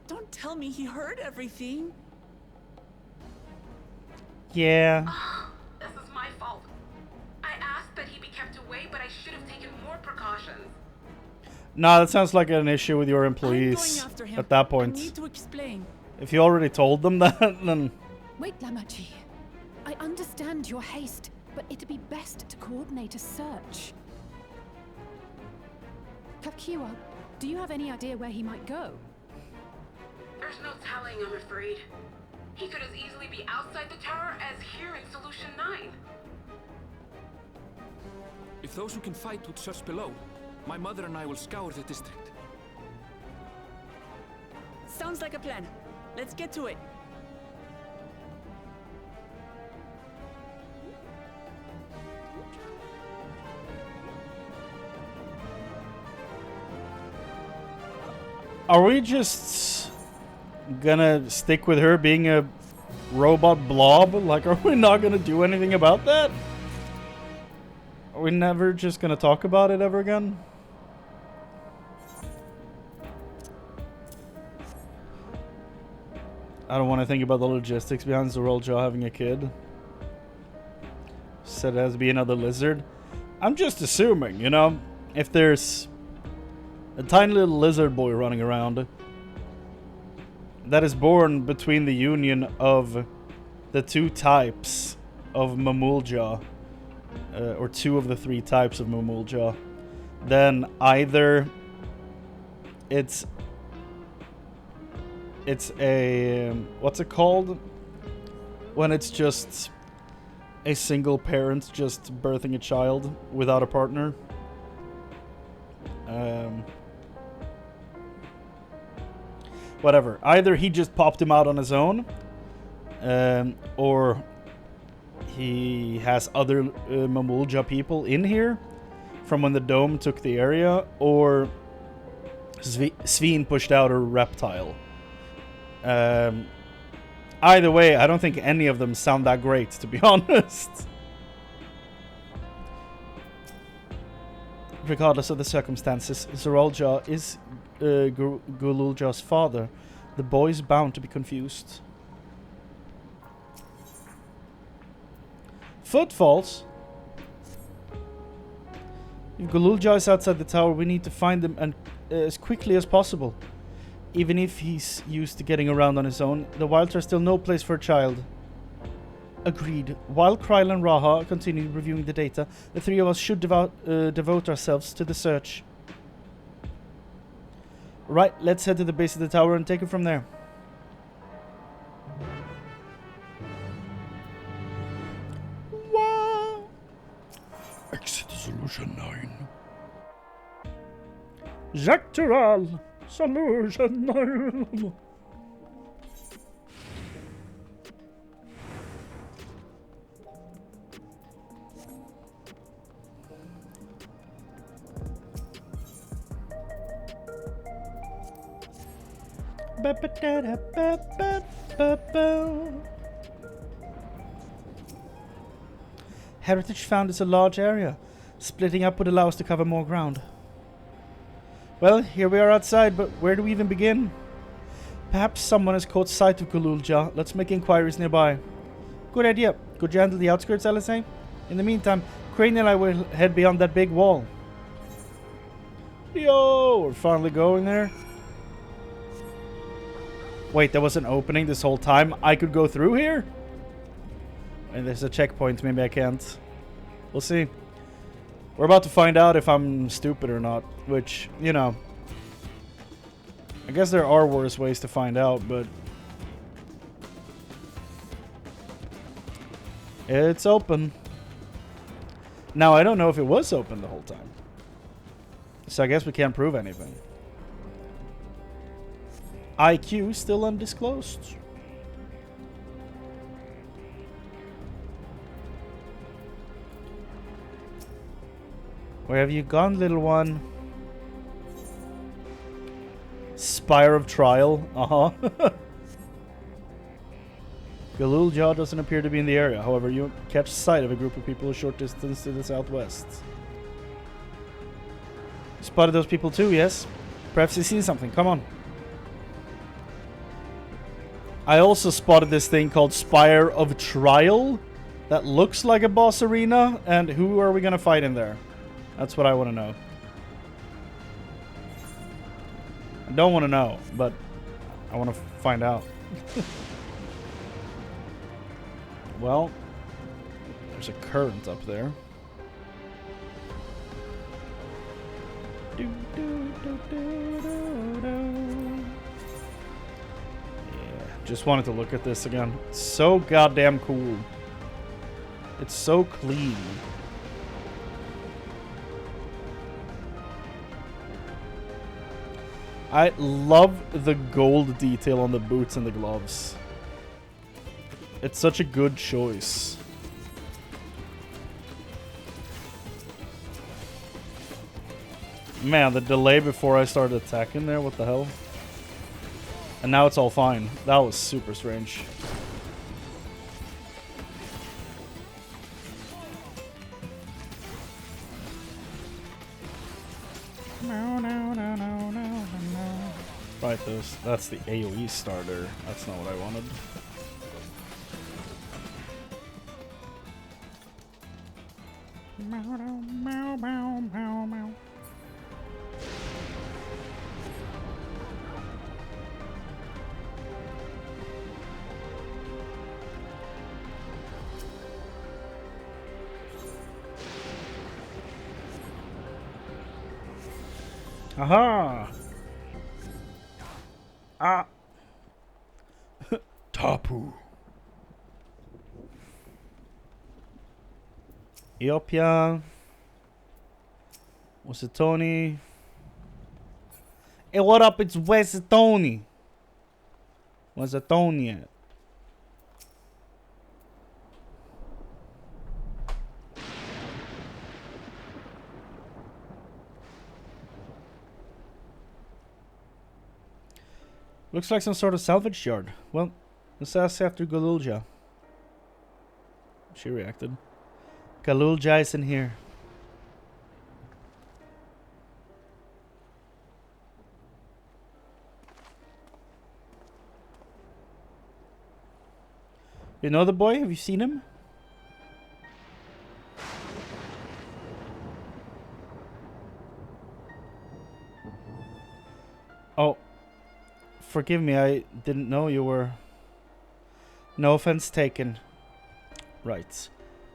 Don't tell me he heard everything. Yeah. This is my fault. I asked that he be kept away, but I should have taken more precautions. Nah, that sounds like an issue with your I'm going employees after him. at that I point. need to explain. If you already told them that, then... Wait, Lamachi. I understand your haste, but it'd be best to coordinate a search. Kapkiwa, do you have any idea where he might go? There's no telling, I'm afraid. He could as easily be outside the tower as here in Solution 9. If those who can fight would search below, my mother and I will scour the district. Sounds like a plan. Let's get to it. Are we just gonna stick with her being a robot blob? Like, are we not gonna do anything about that? Are we never just gonna talk about it ever again? I don't want to think about the logistics behind Zorolja having a kid. Said it has to be another lizard. I'm just assuming, you know, if there's a tiny little lizard boy running around that is born between the union of the two types of Mamulja, or two of the three types of Mamulja, then either it's a, what's it called? When it's just a single parent just birthing a child without a partner. Whatever. Either he just popped him out on his own, or he has other Mamulja people in here from when the dome took the area, or Sveen pushed out a reptile. Either way, I don't think any of them sound that great, to be honest. Regardless of the circumstances, Zorolja is Gululja's father. The boy's bound to be confused. Footfalls? If Gululja is outside the tower, we need to find him and as quickly as possible. Even if he's used to getting around on his own, the wilds are still no place for a child. Agreed. While Kryl and Raha continue reviewing the data, the three of us should devote ourselves to the search. Right, let's head to the base of the tower and take it from there. Wow! Exit Solution 9. Jacques Tural! Solution 9! Heritage found is a large area. Splitting up would allow us to cover more ground. Well, here we are outside, but where do we even begin? Perhaps someone has caught sight of Galulja. Let's make inquiries nearby. Good idea. Could you handle the outskirts, LSA? In the meantime, Chrane and I will head beyond that big wall. Yo, we're finally going there. Wait, there was an opening this whole time? I could go through here? And there's a checkpoint, maybe I can't. We'll see. We're about to find out if I'm stupid or not, which, you know, I guess there are worse ways to find out, but it's open. Now, I don't know if it was open the whole time, so I guess we can't prove anything. IQ still undisclosed. Where have you gone, little one? Spire of Trial. Uh-huh. Galulja doesn't appear to be in the area. However, you catch sight of a group of people a short distance to the southwest. Spotted those people too, yes? Perhaps you've seen something. Come on. I also spotted this thing called Spire of Trial that looks like a boss arena. And who are we going to fight in there? That's what I want to know. I don't want to know, but I want to find out. Well, there's a current up there. Yeah, just wanted to look at this again. It's so goddamn cool. It's so clean. I love the gold detail on the boots and the gloves. It's such a good choice. Man, the delay before I started attacking there, what the hell? And now it's all fine. That was super strange. Right, that's the AoE starter. That's not what I wanted. Aha! Ah! Tapu. Ethiopia. What's it, Tony? Hey, what up? It's Where's Tony? Where's the Tony at? Looks like some sort of salvage yard. Well, let's ask after Galulja. She reacted. Galulja is in here. You know the boy? Have you seen him? Oh. Forgive me, I didn't know you were... No offense taken. Right.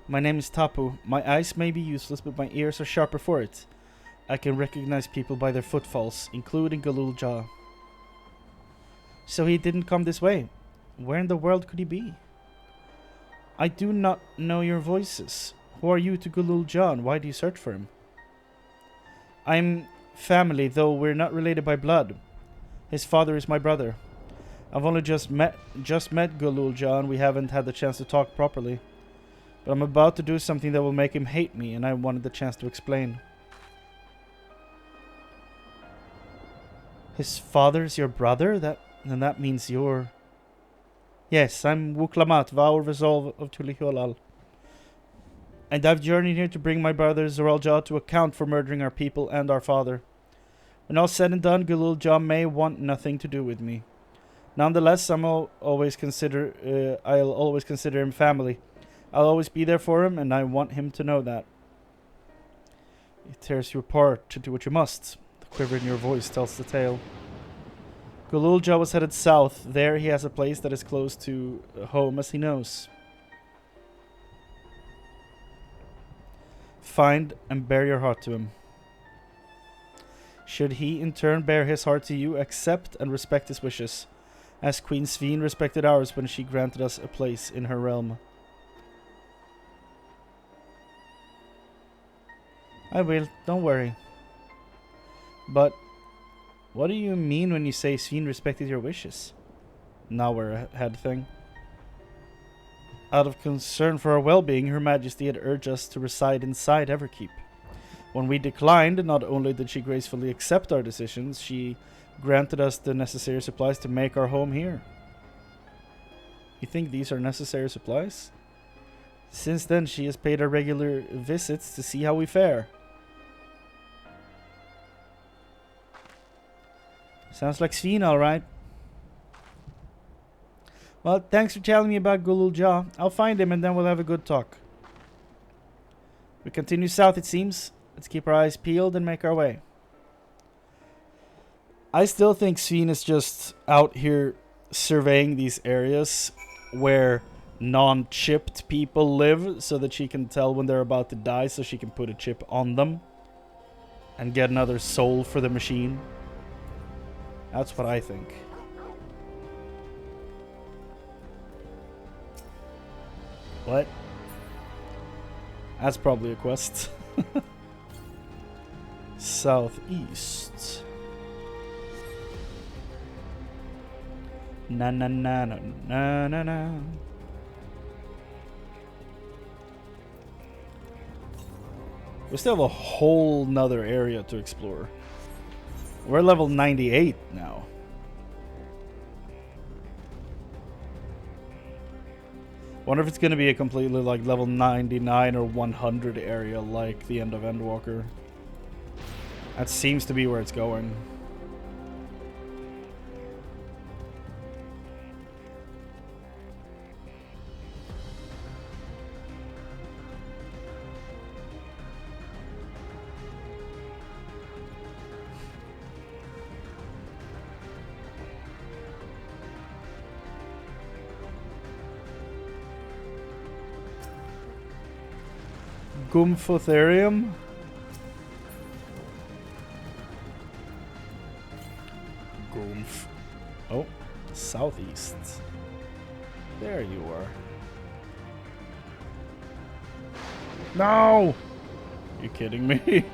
My name is Tapu. My eyes may be useless, but my ears are sharper for it. I can recognize people by their footfalls, including Galulja. So he didn't come this way. Where in the world could he be? I do not know your voices. Who are you to Galulja, and why do you search for him? I'm family, though we're not related by blood. His father is my brother. I've only just met Galulja, and we haven't had the chance to talk properly. But I'm about to do something that will make him hate me, and I wanted the chance to explain. His father is your brother? Then that means you're... Yes, I'm Wuklamat, Vow Resolve of Tuliholal. And I've journeyed here to bring my brother Zoralja to account for murdering our people and our father. When all said and done, Galul Jah may want nothing to do with me. Nonetheless, I'll always consider him family. I'll always be there for him, and I want him to know that. It tears you apart to do what you must. The quiver in your voice tells the tale. Galul Jah was headed south. There he has a place that is close to home as he knows. Find and bear your heart to him. Should he in turn bear his heart to you, accept and respect his wishes, as Queen Sveen respected ours when she granted us a place in her realm. I will, don't worry. But what do you mean when you say Sveen respected your wishes? Now we're ahead thing. Out of concern for our well-being, Her Majesty had urged us to reside inside Everkeep. When we declined, not only did she gracefully accept our decisions, she granted us the necessary supplies to make our home here. You think these are necessary supplies? Since then, she has paid our regular visits to see how we fare. Sounds like Sveen, alright. Well, thanks for telling me about Galul Jah. I'll find him and then we'll have a good talk. We continue south, it seems. Let's keep our eyes peeled and make our way. I still think Sveen is just out here surveying these areas where non-chipped people live so that she can tell when they're about to die so she can put a chip on them and get another soul for the machine. That's what I think. What? That's probably a quest. Southeast. Na na na na na na na. We still have a whole nother area to explore. We're level 98 now. Wonder if it's gonna be a completely like level 99 or 100 area like the end of Endwalker. That seems to be where it's going. Gumfotherium? Gumph. Oh, southeast. There you are. No! You kidding me?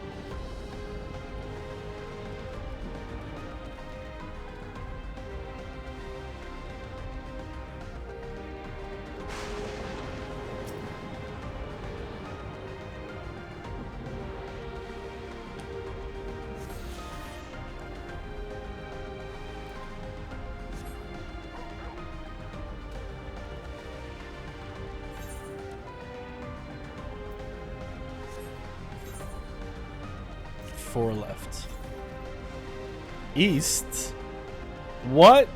Four left. East? What?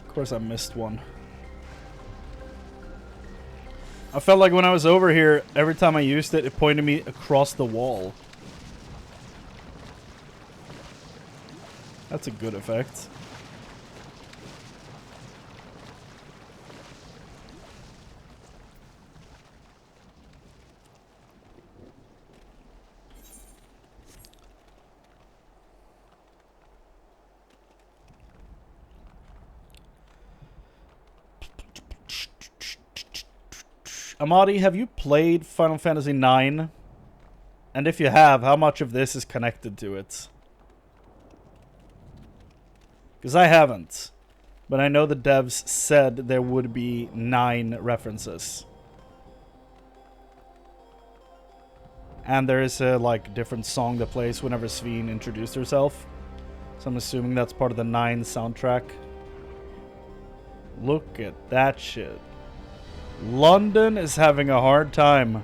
Of course I missed one. I felt like when I was over here, every time I used it, it pointed me across the wall. That's a good effect. Amadi, have you played Final Fantasy IX? And if you have, how much of this is connected to it? Because I haven't. But I know the devs said there would be 9 references. And there is a like different song that plays whenever Sveen introduced herself. So I'm assuming that's part of the 9 soundtrack. Look at that shit. London is having a hard time.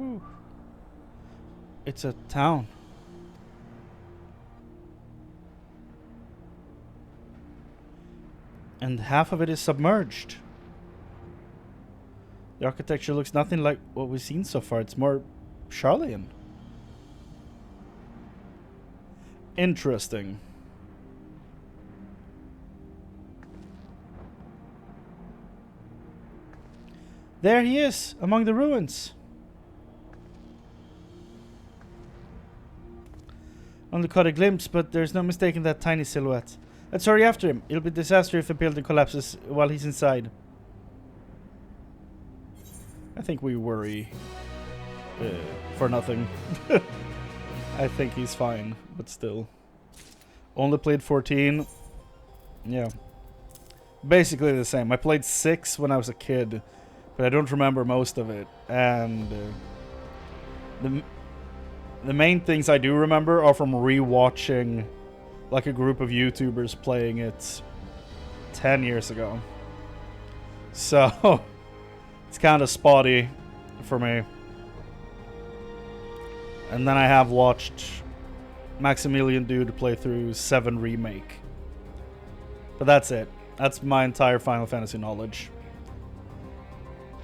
Whew. It's a town. And half of it is submerged. The architecture looks nothing like what we've seen so far. It's more Charlian. Interesting. There he is, among the ruins. Only caught a glimpse, but there's no mistaking that tiny silhouette. Let's hurry after him. It'll be a disaster if the building collapses while he's inside. I think we worry for nothing. I think he's fine, but still. Only played 14. Yeah. Basically the same. I played 6 when I was a kid, but I don't remember most of it. And the main things I do remember are from rewatching like a group of YouTubers playing it 10 years ago. So it's kind of spotty for me. And then I have watched Maximilian Dude play through 7 Remake. But that's it. That's my entire Final Fantasy knowledge.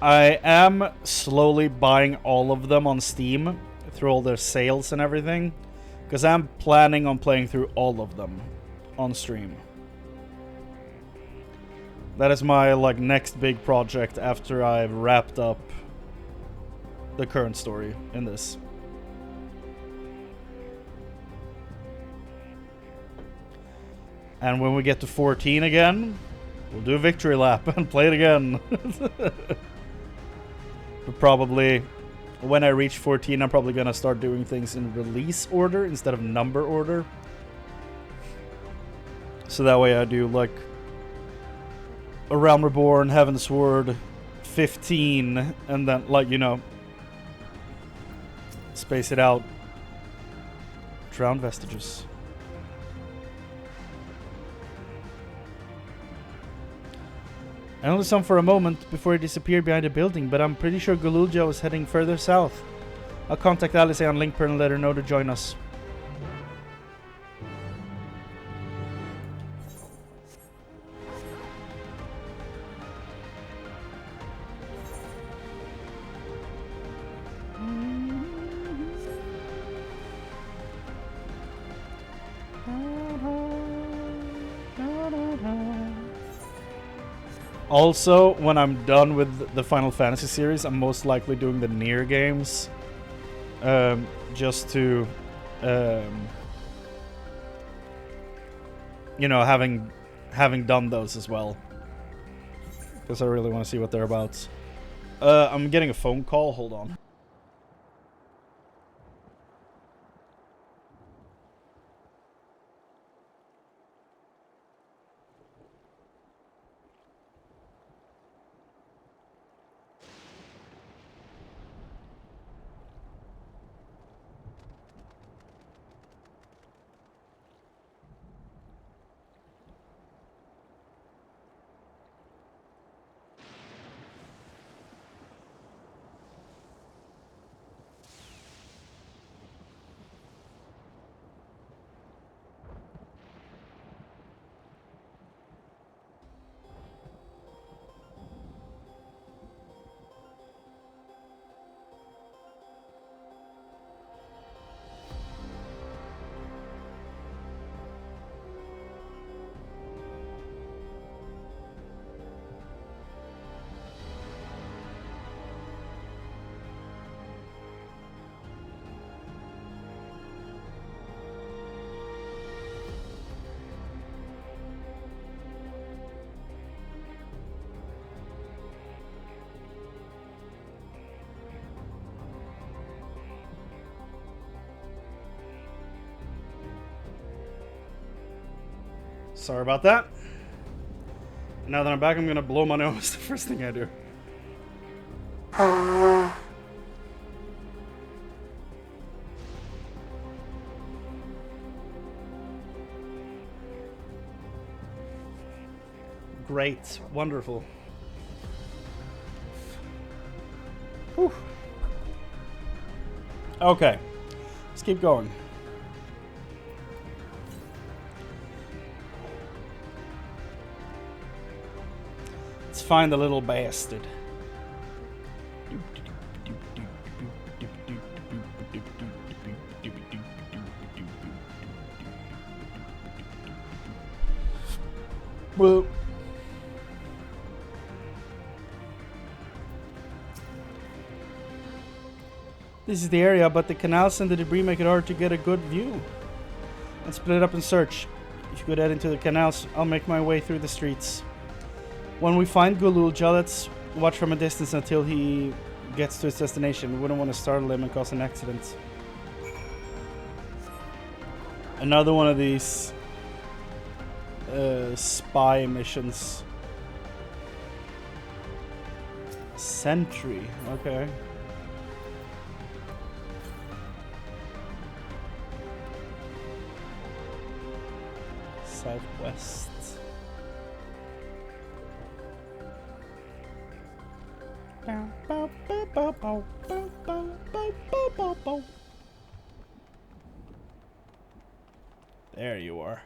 I am slowly buying all of them on Steam through all their sales and everything, because I'm planning on playing through all of them on stream. That is my like next big project after I've wrapped up the current story in this. And when we get to 14 again, we'll do a victory lap and play it again. But probably when I reach 14, I'm probably gonna start doing things in release order instead of number order. So that way I do like A Realm Reborn, Heaven's Sword, 15, and then like, you know, space it out. Drowned Vestiges. I only saw him for a moment before he disappeared behind a building, but I'm pretty sure Gululja was heading further south. I'll contact Alice on Linkper and let her know to join us. Also, when I'm done with the Final Fantasy series, I'm most likely doing the Nier games. Just to, you know, having done those as well. Because I really want to see what they're about. I'm getting a phone call, hold on. Sorry about that. Now that I'm back, I'm gonna blow my nose. The first thing I do. Great. Wonderful. Whew. Okay. Let's keep going. Let's find the little bastard. Well, this is the area, but the canals and the debris make it hard to get a good view. Let's split it up and search. If you could head into the canals, I'll make my way through the streets. When we find Gululja, let's watch from a distance until he gets to his destination. We wouldn't want to startle him and cause an accident. Another one of these spy missions. Sentry, okay. Southwest. There you are.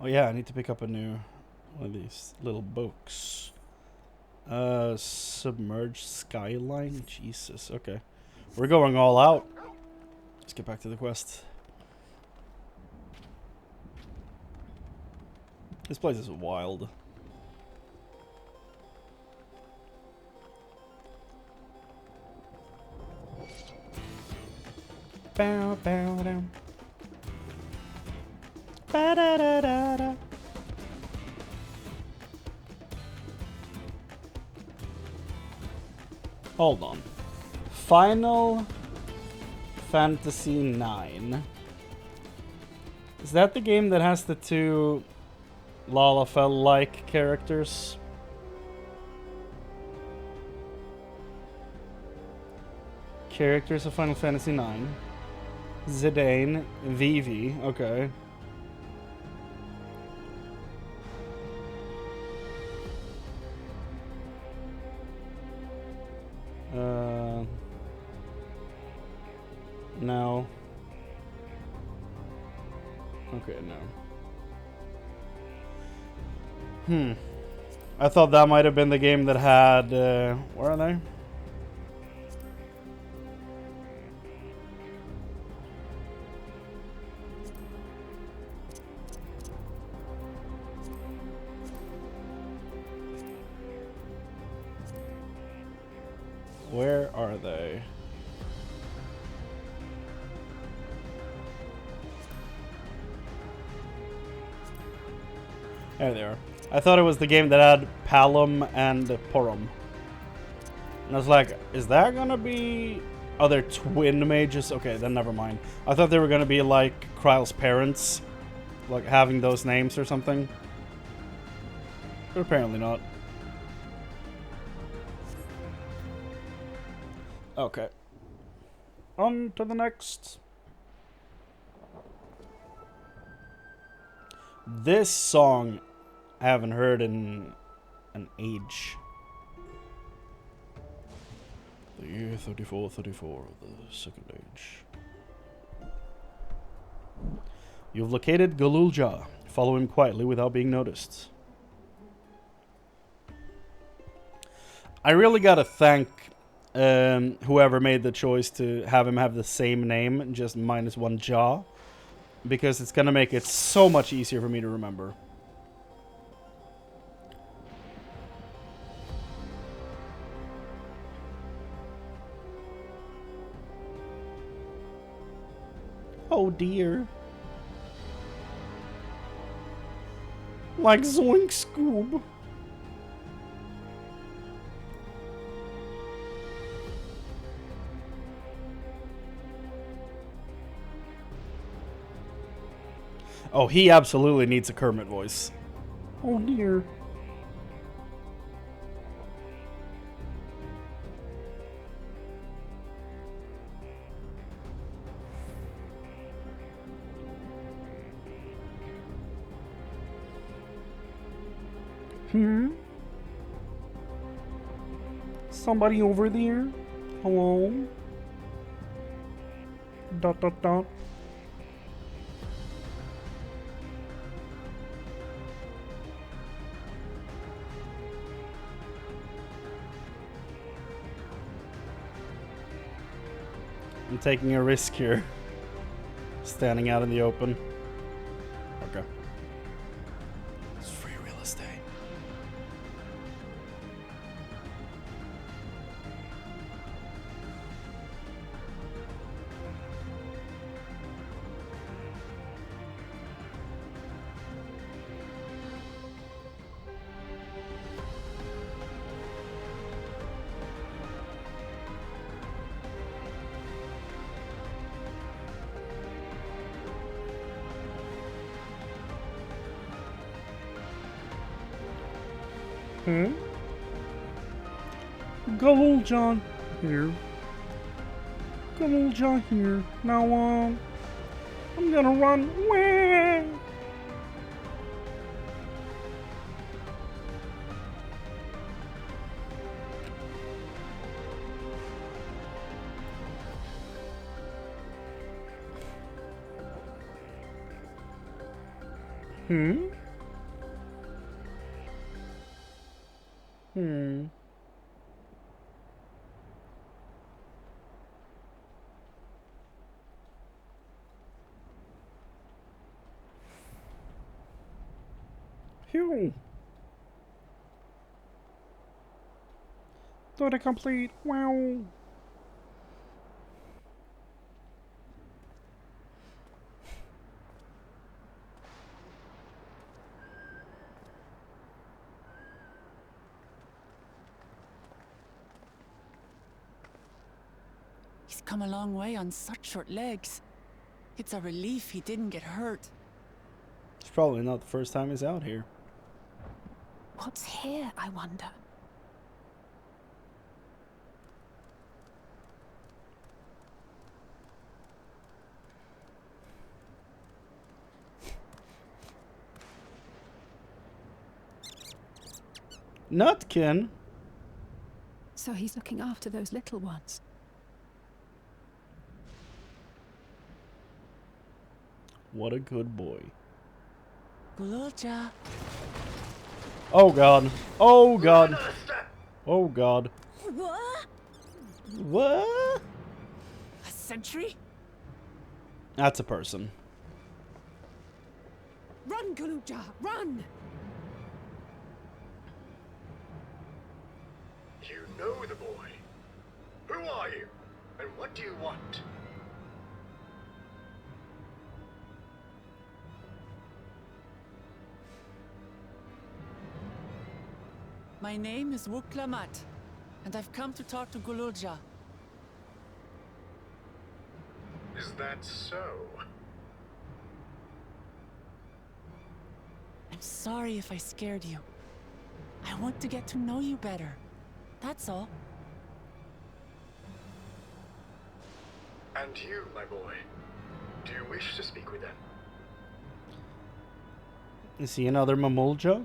Oh yeah, I need to pick up a new one of these little books. Submerged Skyline? Jesus, okay. We're going all out. Let's get back to the quest. This place is wild. Bow, bow, down. Ba-da-da-da-da. Hold on. Final Fantasy IX. Is that the game that has the two Lalafell-like characters? Characters of Final Fantasy IX. Zidane, Vivi, okay. No. Okay, no. I thought that might have been the game that had, where are they? Where are they? There they are. I thought it was the game that had Palom and Porom. And I was like, is that gonna be... Oh, they're twin mages? Okay, then never mind. I thought they were gonna be like Kryle's parents. Like having those names or something. But apparently not. Okay. On to the next. This song I haven't heard in an age. The year 3434 of the Second Age. You've located Gululja. Follow him quietly without being noticed. I really gotta thank whoever made the choice to have him have the same name, just minus one jaw. Because it's gonna make it so much easier for me to remember. Oh dear. Like Zoink Scoob. Oh, he absolutely needs a Kermit voice. Oh dear. Somebody over there? Hello? Dot dot dot. I'm taking a risk here. Standing out in the open. Okay. It's free real estate. Good old John here. Good old John here. Now, I'm gonna run. Wah! Phew. Story complete. Wow. He's come a long way on such short legs. It's a relief he didn't get hurt. It's probably not the first time he's out here. What's here, I wonder? Nutkin? So he's looking after those little ones. What a good boy. Gululja. Oh god. Oh god. Oh god. What? What? A sentry? That's a person. Run, Gululja, run! You know the boy. Who are you? And what do you want? My name is Wuklamat, and I've come to talk to Gululja. Is that so? I'm sorry if I scared you. I want to get to know you better. That's all. And you, my boy, do you wish to speak with them? Is he another Mamulja?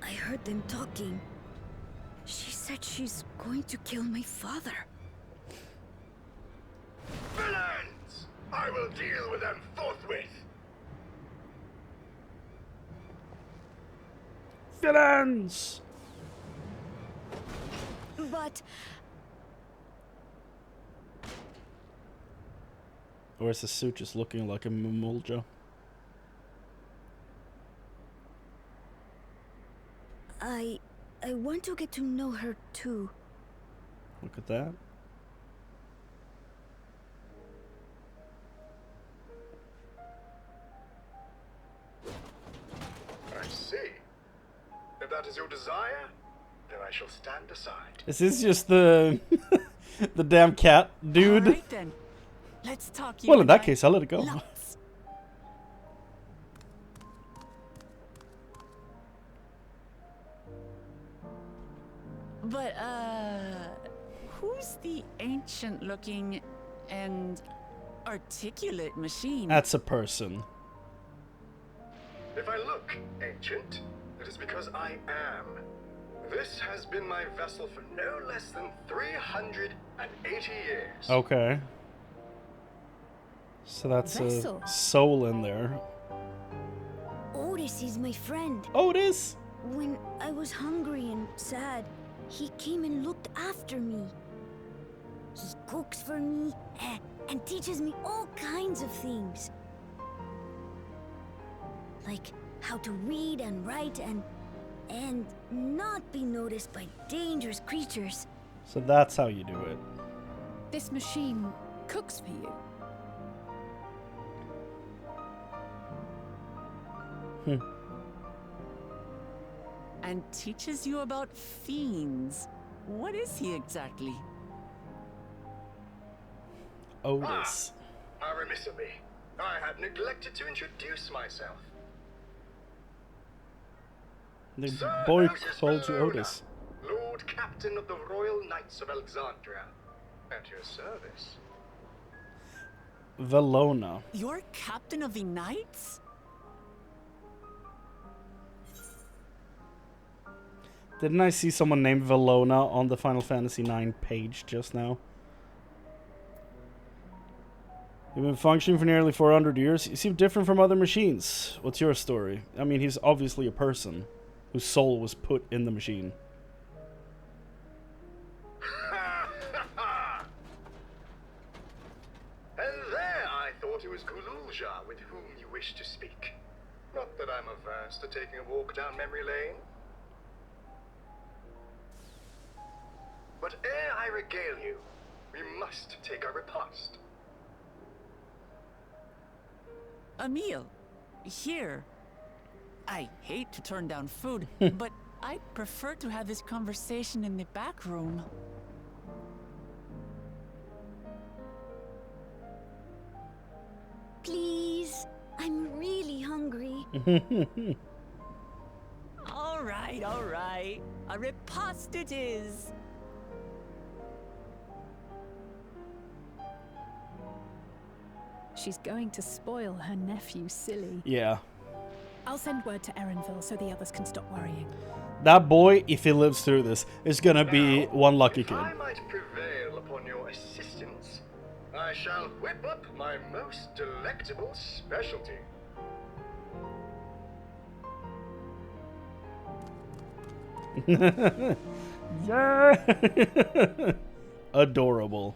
I heard them talking. She said she's going to kill my father. Villains! I will deal with them forthwith. Villains! But Or is the suit just looking like a Mamulja? I want to get to know her too. Look at that. I see. If that is your desire, then I shall stand aside. Is this just the the damn cat dude? All right then. Let's talk. Well, in that case, I'll let it go. Lots. But, who's the ancient-looking and articulate machine? That's a person. If I look ancient, It is because I am. This has been my vessel for no less than 380 years. Okay. So that's Vessel. a soul in there. Otis is my friend. Otis? When I was hungry and sad, he came and looked after me. He cooks for me and teaches me all kinds of things. Like how to read and write and not be noticed by dangerous creatures. So that's how you do it. This machine cooks for you. And teaches you about fiends. What is he exactly? Otis. How remiss of me. I had neglected to introduce myself. The Sir boy Otis called you Bellona, Otis. Lord Captain of the Royal Knights of Alexandria. At your service. Velona. You're captain of the knights? Didn't I see someone named Velona on the Final Fantasy IX page just now? You've been functioning for nearly 400 years. You seem different from other machines. What's your story? I mean, he's obviously a person whose soul was put in the machine. And there I thought it was Kululja with whom you wish to speak. Not that I'm averse to taking a walk down memory lane. But ere I regale you, we must take our repast. A meal. Here. I hate to turn down food, but I prefer to have this conversation in the back room. Please, I'm really hungry. All right. A repast it is. She's going to spoil her nephew silly. Yeah. I'll send word to Erenville so the others can stop worrying. That boy, if he lives through this, is gonna be one lucky kid. If I might prevail upon your assistance, I shall whip up my most delectable specialty. Yeah. Adorable.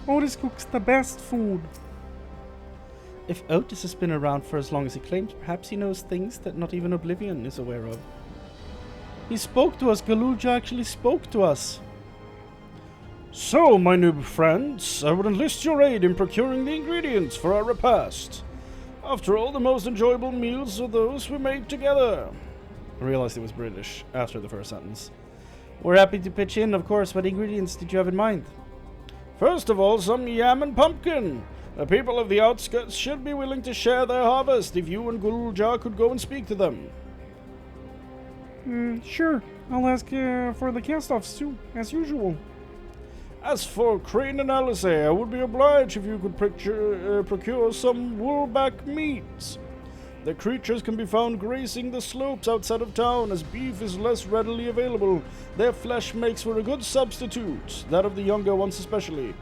Otis cooks the best food. If Otis has been around for as long as he claims, perhaps he knows things that not even Oblivion is aware of. He spoke to us. Galulja actually spoke to us. So, my new friends, I would enlist your aid in procuring the ingredients for our repast. After all, the most enjoyable meals are those we make together. I realized it was British after the first sentence. We're happy to pitch in, of course. What ingredients did you have in mind? First of all, some yam and pumpkin. The people of the outskirts should be willing to share their harvest if you and Gululja could go and speak to them. Sure. I'll ask for the cast-offs too, as usual. As for Chrane and Alice, I would be obliged if you could procure some woolback meat. The creatures can be found grazing the slopes outside of town, as beef is less readily available. Their flesh makes for a good substitute, that of the younger ones especially,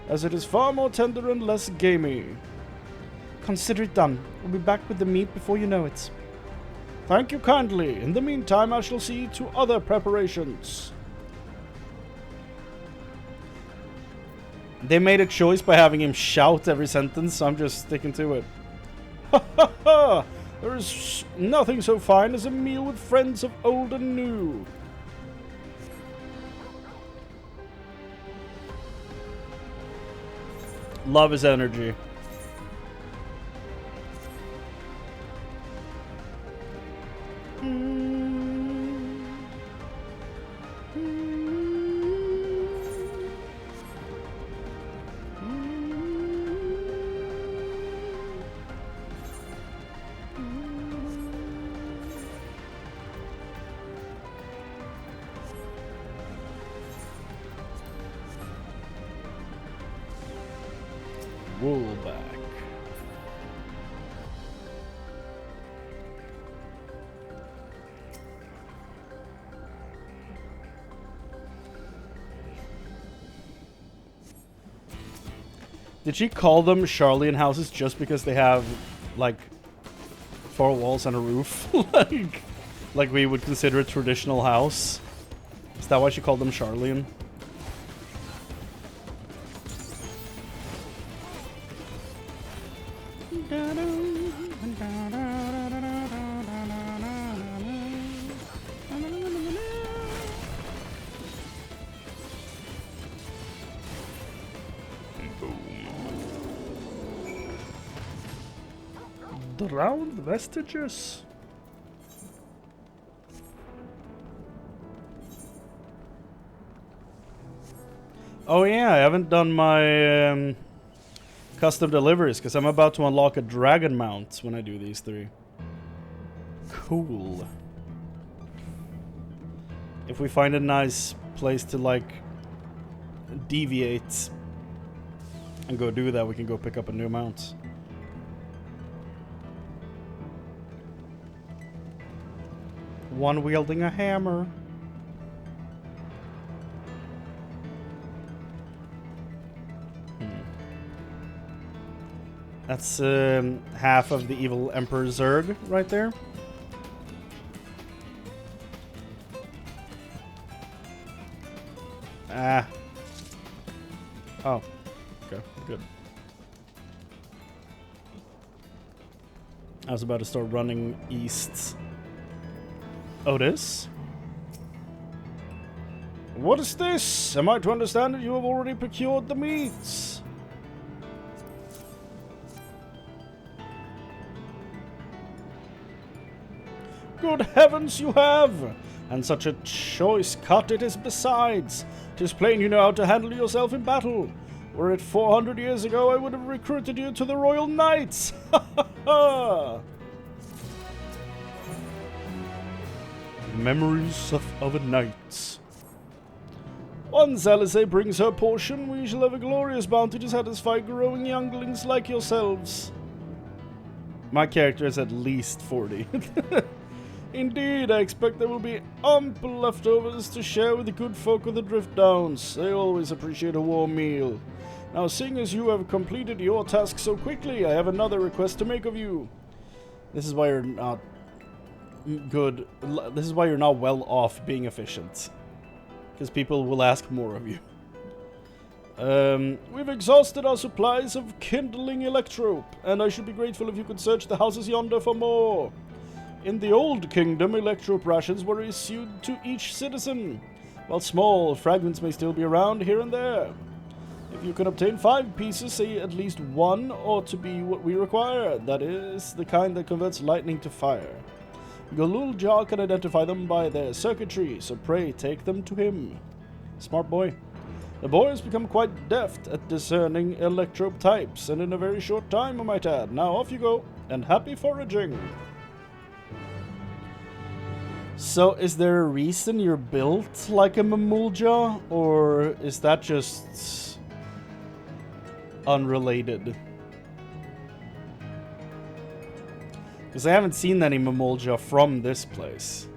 as it is far more tender and less gamey. Consider it done. We'll be back with the meat before you know it. Thank you kindly. In the meantime, I shall see to other preparations. They made a choice by having him shout every sentence, so I'm just sticking to it. Ha ha ha! There is nothing so fine as a meal with friends of old and new. Love his energy. wool back. Did she call them Charlian houses just because they have, like, 4 walls and a roof? like we would consider a traditional house? Is that why she called them Charlian? Drowned vestiges. Oh yeah, I haven't done my custom deliveries because I'm about to unlock a dragon mount when I do these 3. Cool. If we find a nice place to like deviate and go do that, we can go pick up a new mount. One wielding a hammer. That's half of the evil Emperor Zerg right there. Ah. Oh. Okay, good. I was about to start running east. Otis? What is this? Am I to understand that you have already procured the meats? Good heavens, you have! And such a choice cut it is besides. 'Tis plain you know how to handle yourself in battle. Were it 400 years ago, I would have recruited you to the Royal Knights. Ha ha ha! Memories of a night. Once Alice brings her portion, we shall have a glorious bounty to satisfy growing younglings like yourselves. My character is at least 40. Indeed, I expect there will be ample leftovers to share with the good folk of the Drift Downs. They always appreciate a warm meal. Now, seeing as you have completed your task so quickly, I have another request to make of you. This is why you're not good. This is why you're not well off being efficient. Because people will ask more of you. We've exhausted our supplies of kindling electrope, and I should be grateful if you could search the houses yonder for more. In the Old Kingdom, electrope rations were issued to each citizen, while small fragments may still be around here and there. If you can obtain 5 pieces, say at least 1 ought to be what we require. That is, the kind that converts lightning to fire. Galul-Jar can identify them by their circuitry, so pray take them to him. Smart boy. The boy has become quite deft at discerning electrope types, and in a very short time, I might add. Now off you go, and happy foraging. So, is there a reason you're built like a Mamulja, or is that just unrelated? Because I haven't seen any Mamulja from this place.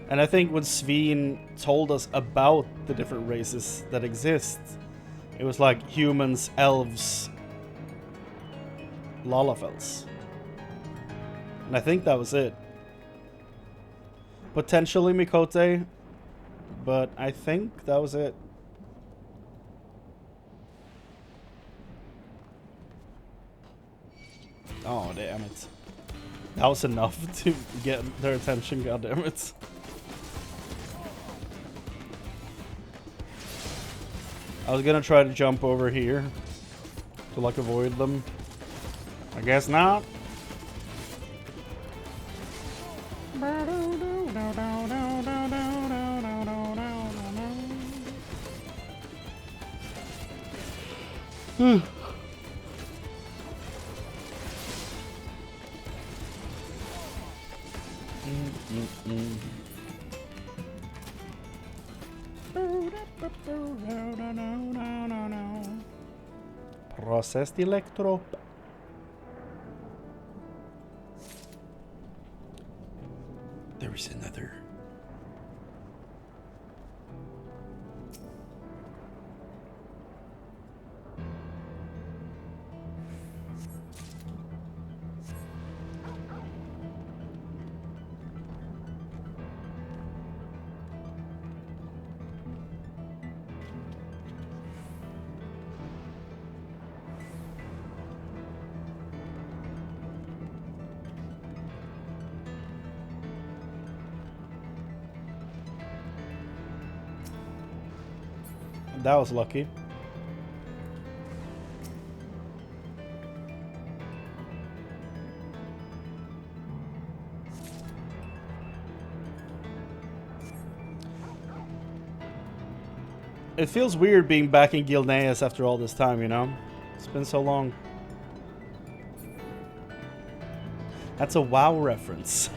And I think when Sveen told us about the different races that exist, it was like humans, elves, Lalafels. And I think that was it. Potentially Mikote, but I think that was it. Oh, damn it. That was enough to get their attention, goddammit. I was gonna try to jump over here to like avoid them. I guess not. Processed electrope. There is another. That was lucky. It feels weird being back in Gilneas after all this time, you know? It's been so long. That's a WoW reference.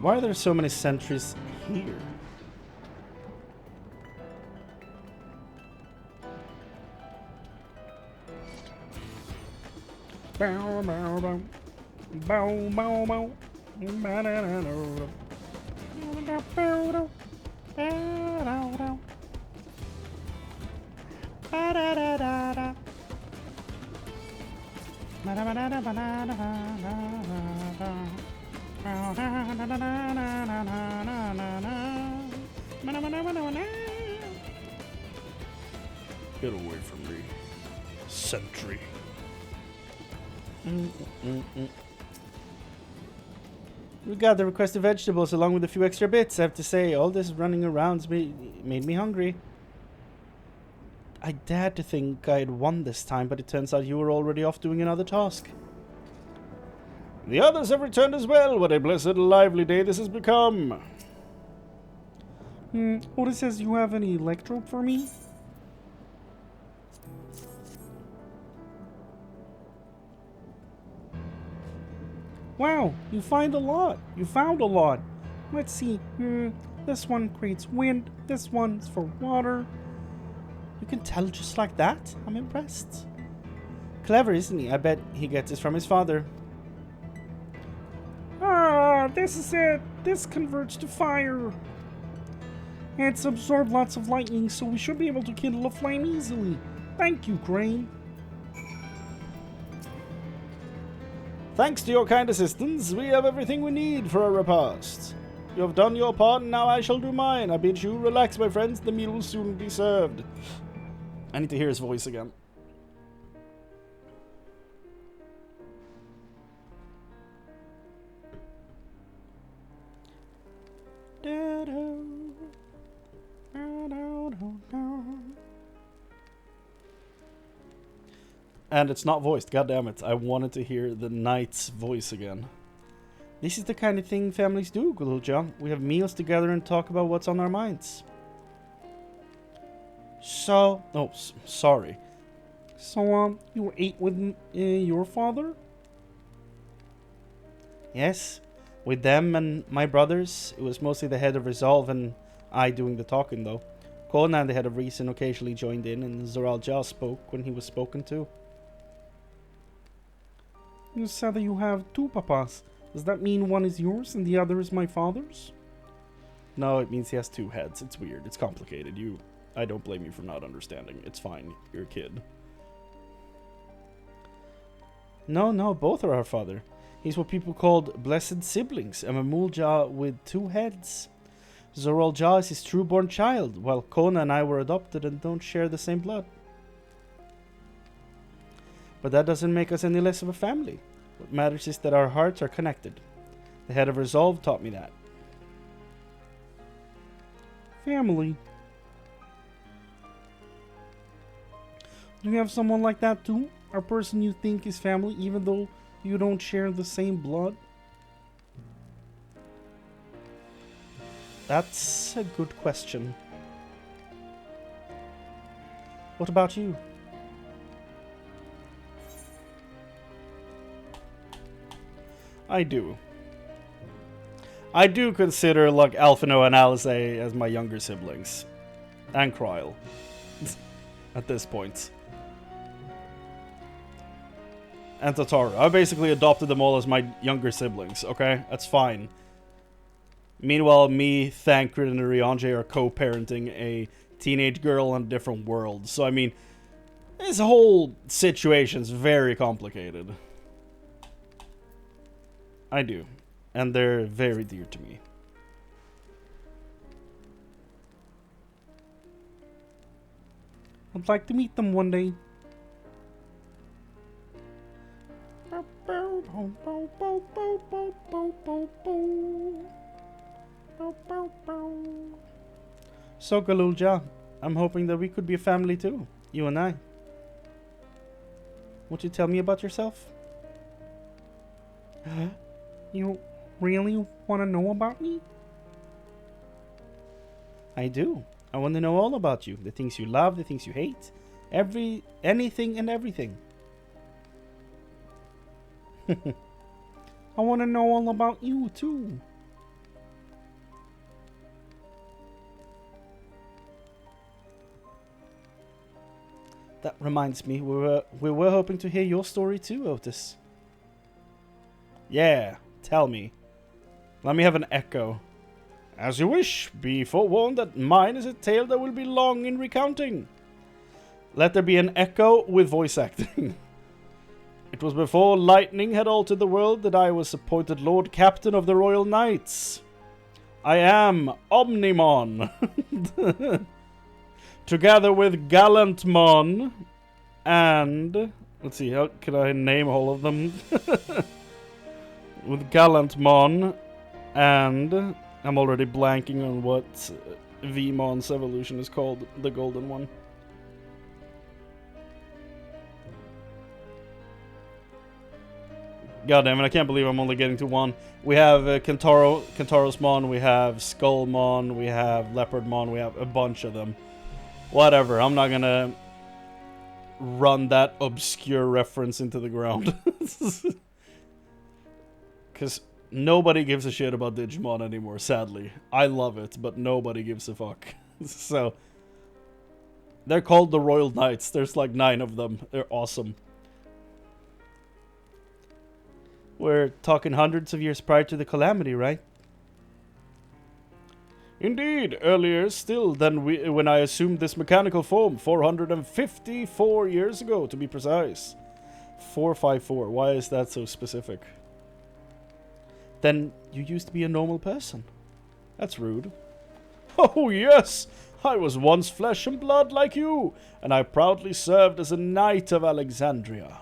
Why are there so many sentries here? Bow, bow, bow. Bow, bow, bow. Ba-da-da-da-da. Ba-da-da-da-da. Ba-da-da-da. Ba-da-da-da-da. Ba-da-da-da-da-da-da-da-da-da. Get away from me, sentry. We got the requested vegetables along with a few extra bits. I have to say, all this running around made me hungry. I dared to think I had won this time, but it turns out you were already off doing another task. The others have returned as well. What a blessed lively day this has become. Oda says you have any electrope for me? Wow, you found a lot. Let's see. This one creates wind. This one's for water. You can tell just like that? I'm impressed. Clever, isn't he? I bet he gets this from his father. Ah, this is it. This converts to fire. It's absorbed lots of lightning, so we should be able to kindle a flame easily. Thank you, Chrane. Thanks to your kind assistance, we have everything we need for a repast. You have done your part, and now I shall do mine. I bid you relax, my friends. The meal will soon be served. I need to hear his voice again. And it's not voiced, goddammit. I wanted to hear the knight's voice again. This is the kind of thing families do, good old John. We have meals together and talk about what's on our minds. So... Oh, sorry. So, you ate with your father? Yes. With them and my brothers. It was mostly the head of Resolve and I doing the talking, though. Conan, the head of Reason, occasionally joined in, and Zoral Jah spoke when he was spoken to. You said that you have two papas. Does that mean one is yours and the other is my father's? No, it means he has two heads. It's weird. It's complicated. I don't blame you for not understanding. It's fine. You're a kid. No, both are our father. He's what people called blessed siblings, a Mamul Jah with two heads. Zoral Jah is his true-born child, while Kona and I were adopted and don't share the same blood. But that doesn't make us any less of a family. What matters is that our hearts are connected. The head of Resolve taught me that. Family. Do you have someone like that too? A person you think is family even though you don't share the same blood? That's a good question. What about you? I do. I do consider like Alphino and Alice as my younger siblings. And Kryl. At this point. And Tataru. I basically adopted them all as my younger siblings, okay? That's fine. Meanwhile, me, Thancred, and Ryanje are co-parenting a teenage girl in a different world. So, I mean, this whole situation's very complicated. I do. And they're very dear to me. I'd like to meet them one day. So, Galulja, I'm hoping that we could be a family too, you and I. Won't you tell me about yourself? You really want to know about me? I do. I want to know all about you. The things you love, the things you hate. Anything and everything. I want to know all about you too. That reminds me, we were hoping to hear your story too, Otis. Yeah, tell me. Let me have an echo. As you wish, be forewarned that mine is a tale that will be long in recounting. Let there be an echo with voice acting. It was before lightning had altered the world that I was appointed Lord Captain of the Royal Knights. I am Omnimon. Together with Gallantmon and... Let's see, how can I name all of them? With Gallantmon and... I'm already blanking on what Vmon's evolution is called, the golden one. God damn it, I can't believe I'm only getting to one. We have Kentaros Mon, we have Skullmon, we have Leopardmon, we have a bunch of them. Whatever, I'm not gonna run that obscure reference into the ground. Because nobody gives a shit about Digimon anymore, sadly. I love it, but nobody gives a fuck. So, they're called the Royal Knights. There's like 9 of them. They're awesome. We're talking hundreds of years prior to the calamity, right? Indeed, earlier still than when I assumed this mechanical form, 454 years ago, to be precise. 454, why is that so specific? Then you used to be a normal person. That's rude. Oh yes, I was once flesh and blood like you, and I proudly served as a knight of Alexandria.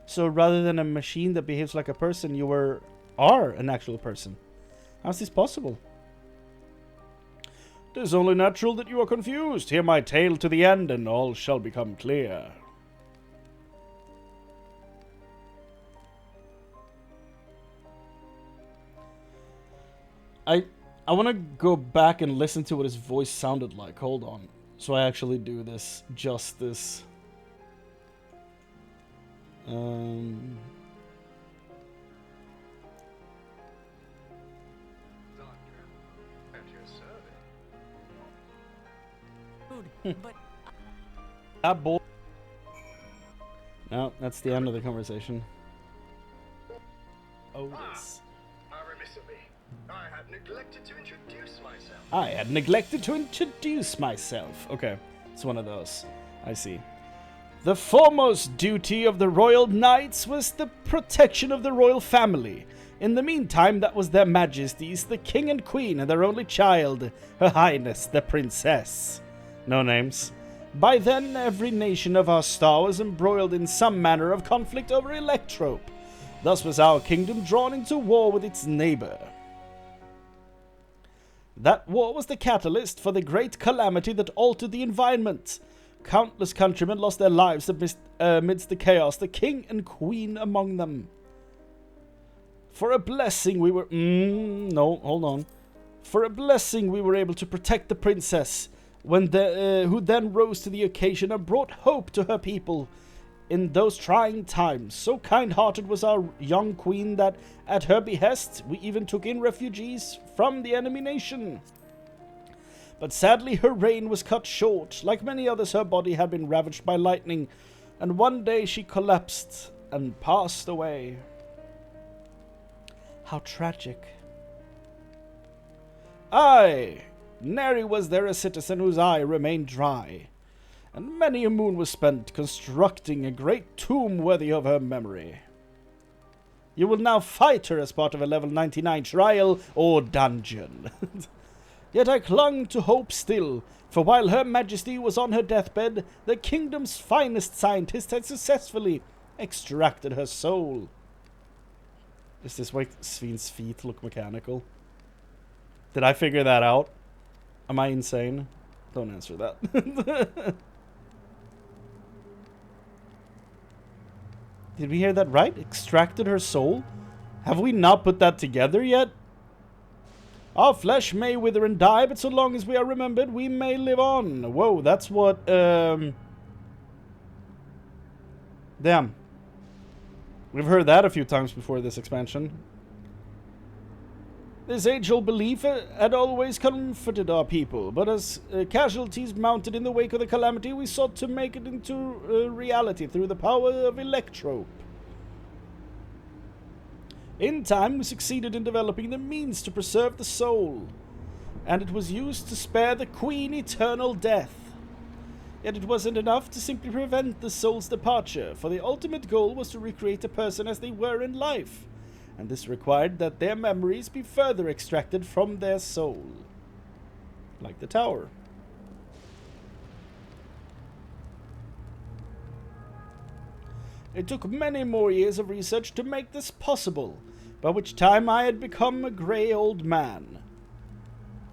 So rather than a machine that behaves like a person, you are an actual person. How's this possible? It is only natural that you are confused. Hear my tale to the end, and all shall become clear. I want to go back and listen to what his voice sounded like. Hold on. So I actually do this justice. That boy. No, that's the end of the conversation. Otis. Remiss of me. I had neglected to introduce myself. I had neglected to introduce myself. Okay, it's one of those. I see. The foremost duty of the Royal Knights was the protection of the royal family. In the meantime, that was their majesties, the king and queen, and their only child, her highness, the princess. No names. By then, every nation of our star was embroiled in some manner of conflict over Electrope. Thus was our kingdom drawn into war with its neighbor. That war was the catalyst for the great calamity that altered the environment. Countless countrymen lost their lives amidst the chaos, the king and queen among them. For a blessing we were... no, hold on. For a blessing we were able to protect the princess, who then rose to the occasion and brought hope to her people in those trying times. So kind-hearted was our young queen that, at her behest, we even took in refugees from the enemy nation. But sadly her reign was cut short. Like many others, her body had been ravaged by lightning, and one day she collapsed and passed away. How tragic. Aye, nary was there a citizen whose eye remained dry, and many a moon was spent constructing a great tomb worthy of her memory. You will now fight her as part of a level 99 trial or dungeon. Yet I clung to hope still, for while Her Majesty was on her deathbed, the kingdom's finest scientist had successfully extracted her soul. Is this why Sven's feet look mechanical? Did I figure that out? Am I insane? Don't answer that. Did we hear that right? Extracted her soul? Have we not put that together yet? Our flesh may wither and die, but so long as we are remembered, we may live on. Whoa, that's what, Damn. We've heard that a few times before this expansion. This age-old belief had always comforted our people, but as casualties mounted in the wake of the calamity, we sought to make it into reality through the power of Electrope. In time, we succeeded in developing the means to preserve the soul, and it was used to spare the Queen eternal death. Yet it wasn't enough to simply prevent the soul's departure, for the ultimate goal was to recreate a person as they were in life, and this required that their memories be further extracted from their soul. Like the tower. It took many more years of research to make this possible, by which time I had become a grey old man.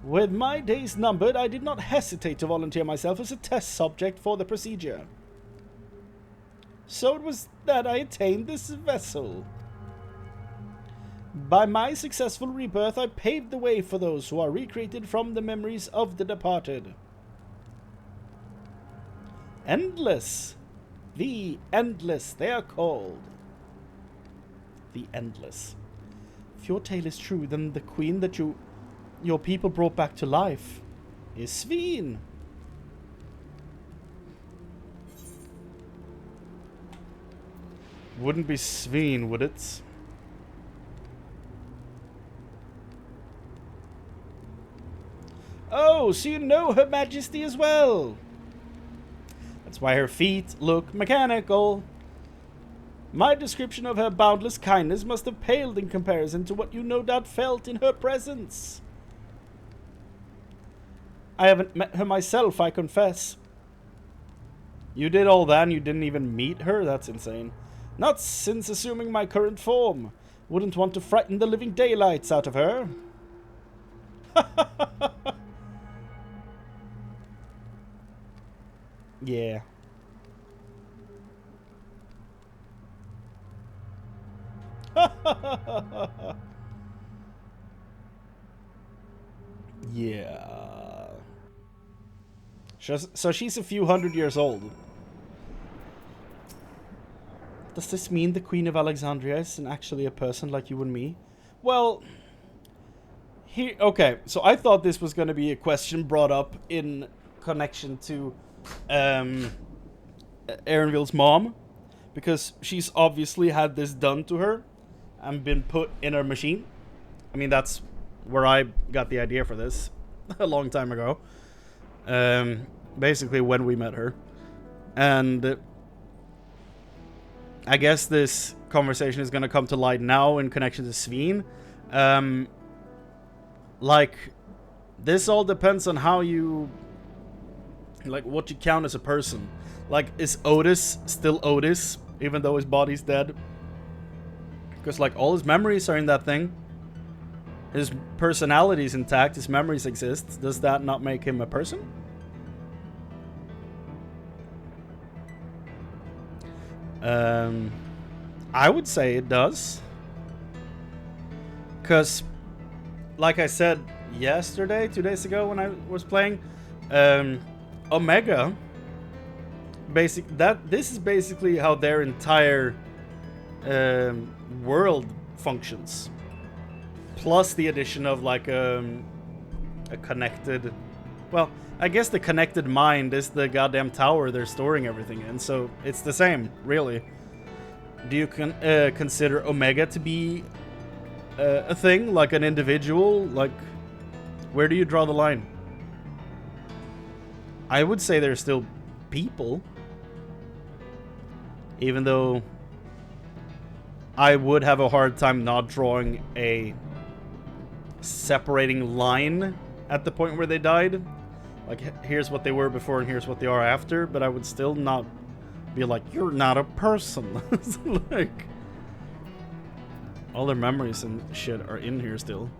With my days numbered, I did not hesitate to volunteer myself as a test subject for the procedure. So it was that I attained this vessel. By my successful rebirth, I paved the way for those who are recreated from the memories of the departed. Endless. The Endless, they are called. The Endless. If your tale is true, then the queen that your people brought back to life is Sven. Wouldn't be Sven, would it? Oh, so you know Her Majesty as well. That's why her feet look mechanical. My description of her boundless kindness must have paled in comparison to what you no doubt felt in her presence. I haven't met her myself, I confess. You did all that and you didn't even meet her? That's insane. Not since assuming my current form. Wouldn't want to frighten the living daylights out of her. Yeah. Yeah. So she's a few hundred years old. Does this mean the Queen of Alexandria isn't actually a person like you and me? Well, here. Okay, so I thought this was going to be a question brought up in connection to Erenville's mom, because she's obviously had this done to her and been put in her machine. I mean, that's where I got the idea for this a long time ago. Basically when we met her. And I guess this conversation is going to come to light now in connection to Sven. Like, this all depends on how you... like, what you count as a person. Like, is Otis still Otis, even though his body's dead? Because, like, all his memories are in that thing. His personality is intact, his memories exist. Does that not make him a person? I would say it does. Because, like I said yesterday, 2 days ago when I was playing, Omega, this is basically how their entire world functions. Plus the addition of like a connected, well, I guess the connected mind is the goddamn tower they're storing everything in, so it's the same, really. Do you consider Omega to be a thing, like an individual? Like, where do you draw the line? I would say they're still people, even though I would have a hard time not drawing a separating line at the point where they died. Like, here's what they were before and here's what they are after, but I would still not be like, you're not a person. Like, all their memories and shit are in here still.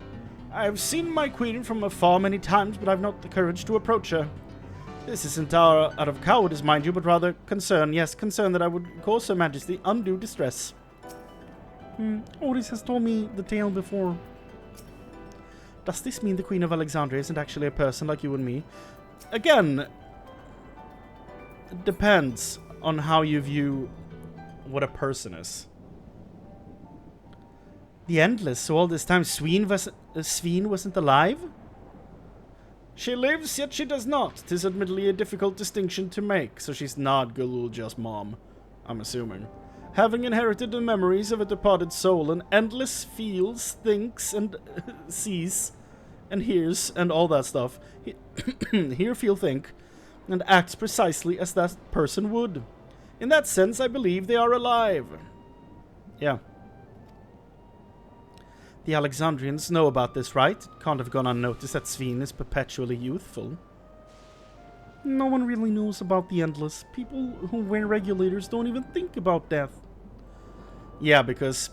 I've seen my queen from afar many times, but I've not the courage to approach her. This isn't out of cowardice, mind you, but rather concern. Yes, concern that I would cause Her Majesty undue distress. Oris has told me the tale before. Does this mean the Queen of Alexandria isn't actually a person like you and me? Again, it depends on how you view what a person is. The Endless, so all this time Sween wasn't alive? She lives, yet she does not. 'Tis admittedly a difficult distinction to make, so she's not Galulja's mom, I'm assuming. Having inherited the memories of a departed soul, an Endless feels, thinks, and sees, and hears, and all that stuff. Hear, feel, think, and acts precisely as that person would. In that sense, I believe they are alive. Yeah. The Alexandrians know about this, right? It can't have gone unnoticed that Sveen is perpetually youthful. No one really knows about the Endless. People who wear regulators don't even think about death. Yeah, because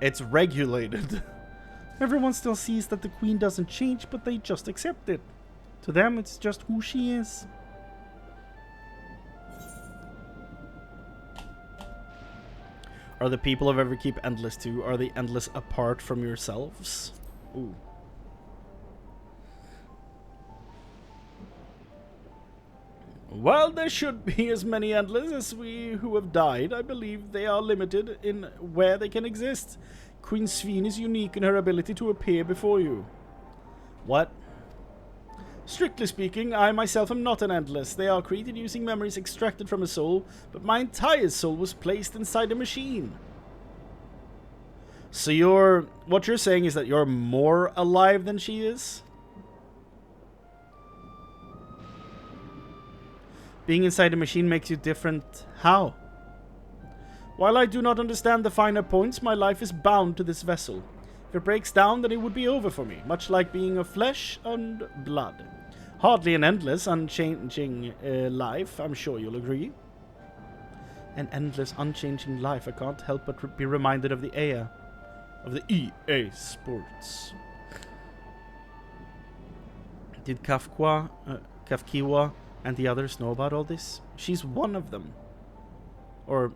it's regulated. Everyone still sees that the Queen doesn't change, but they just accept it. To them, it's just who she is. Are the people of Everkeep endless too? Are they endless apart from yourselves? Ooh. While there should be as many endless as we who have died, I believe they are limited in where they can exist. Queen Sveen is unique in her ability to appear before you. What? Strictly speaking, I myself am not an endless. They are created using memories extracted from a soul, but my entire soul was placed inside a machine. So what you're saying is that you're more alive than she is? Being inside a machine makes you different. How? While I do not understand the finer points, my life is bound to this vessel. If it breaks down, then it would be over for me, much like being of flesh and blood. Hardly an endless, unchanging life, I'm sure you'll agree. An endless, unchanging life. I can't help but be reminded of the EA. Of the EA Sports. Did Kafkiwa and the others know about all this? She's one of them. Or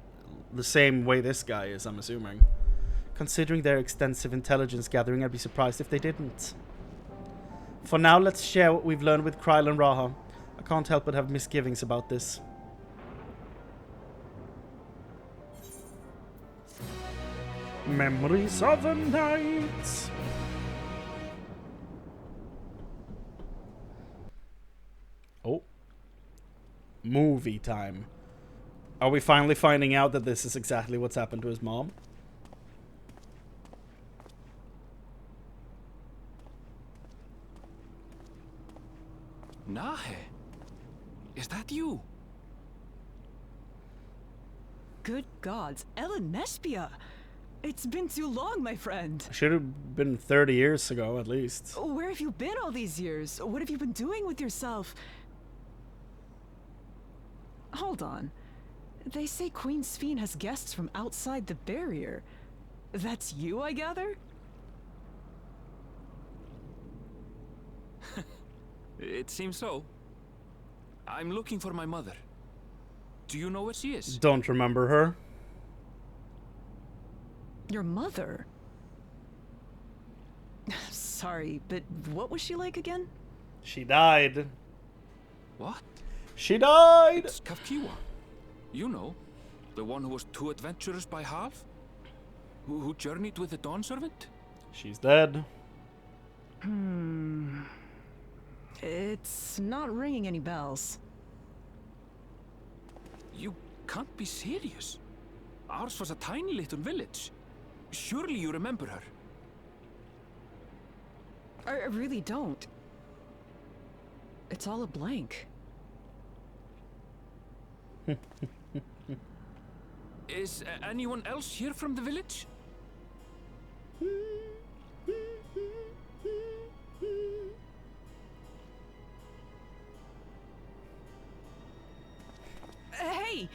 the same way this guy is, I'm assuming. Considering their extensive intelligence gathering, I'd be surprised if they didn't. For now, let's share what we've learned with Kryl and Raha. I can't help but have misgivings about this. Memories of a night. Oh. Movie time. Are we finally finding out that this is exactly what's happened to his mom? Nahe, is that you? Good gods, Ellen Nespia! It's been too long, my friend. Should have been 30 years ago, at least. Where have you been all these years? What have you been doing with yourself? Hold on. They say Queen Sveen has guests from outside the barrier. That's you, I gather? It seems so. I'm looking for my mother. Do you know where she is? Don't remember her. Your mother? Sorry, but what was she like again? She died. What? She died! It's Kafkiwa. You know, the one who was too adventurous by half? Who journeyed with the Dawn Servant? She's dead. It's not ringing any bells. You can't be serious. Ours was a tiny little village. Surely you remember her. I really don't. It's all a blank. Is anyone else here from the village? Hey!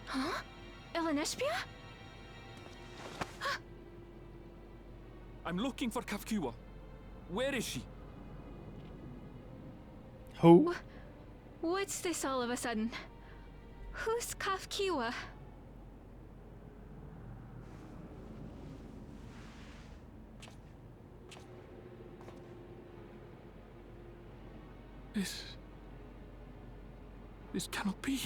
Huh? Elenespia? I'm looking for Kafkiwa. Where is she? Who? What's this all of a sudden? Who's Kafkiwa? This cannot be.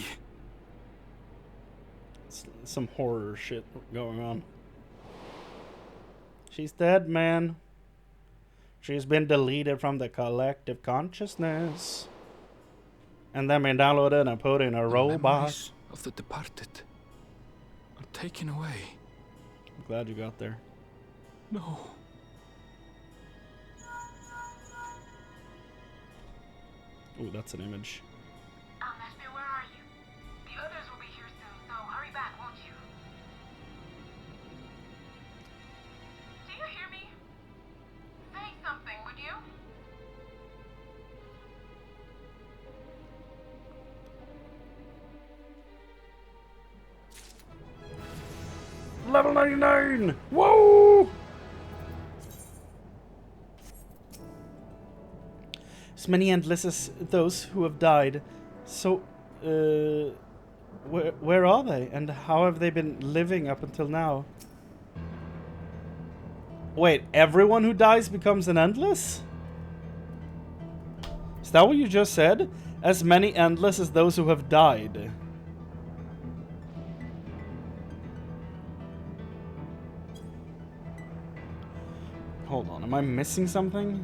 Some horror shit going on. She's dead, man. She's been deleted from the collective consciousness. And then been downloaded and put in a robot. Memories of the departed are taken away. I'm glad you got there. No. Ooh, that's an image. Nespia, where are you? The others will be here soon, so hurry back, won't you? Do you hear me? Say something, would you? Level 99! Whoa! As many endless as those who have died. So, where are they? And how have they been living up until now? Wait, everyone who dies becomes an endless? Is that what you just said? As many endless as those who have died. Hold on, am I missing something?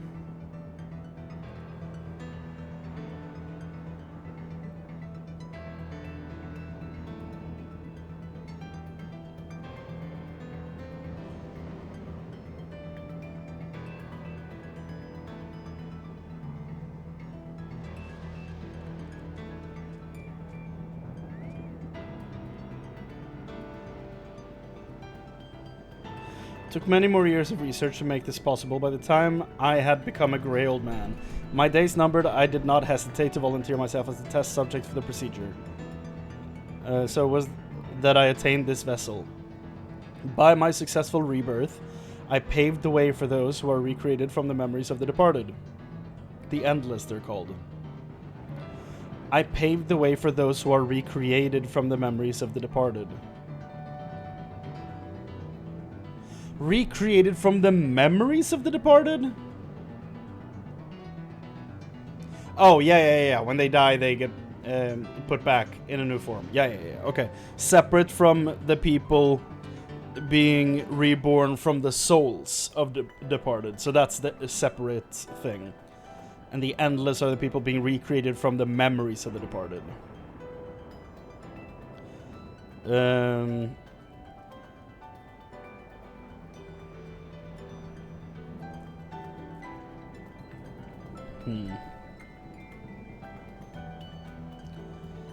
Took many more years of research to make this possible. By the time I had become a grey old man, my days numbered, I did not hesitate to volunteer myself as the test subject for the procedure. So it was that I attained this vessel. By my successful rebirth, I paved the way for those who are recreated from the memories of the departed. The Endless, they're called. I paved the way for those who are recreated from the memories of the departed. Recreated from the memories of the departed? Oh, yeah. When they die, they get put back in a new form. Yeah. Okay. Separate from the people being reborn from the souls of the departed. So that's the separate thing. And the Endless are the people being recreated from the memories of the departed.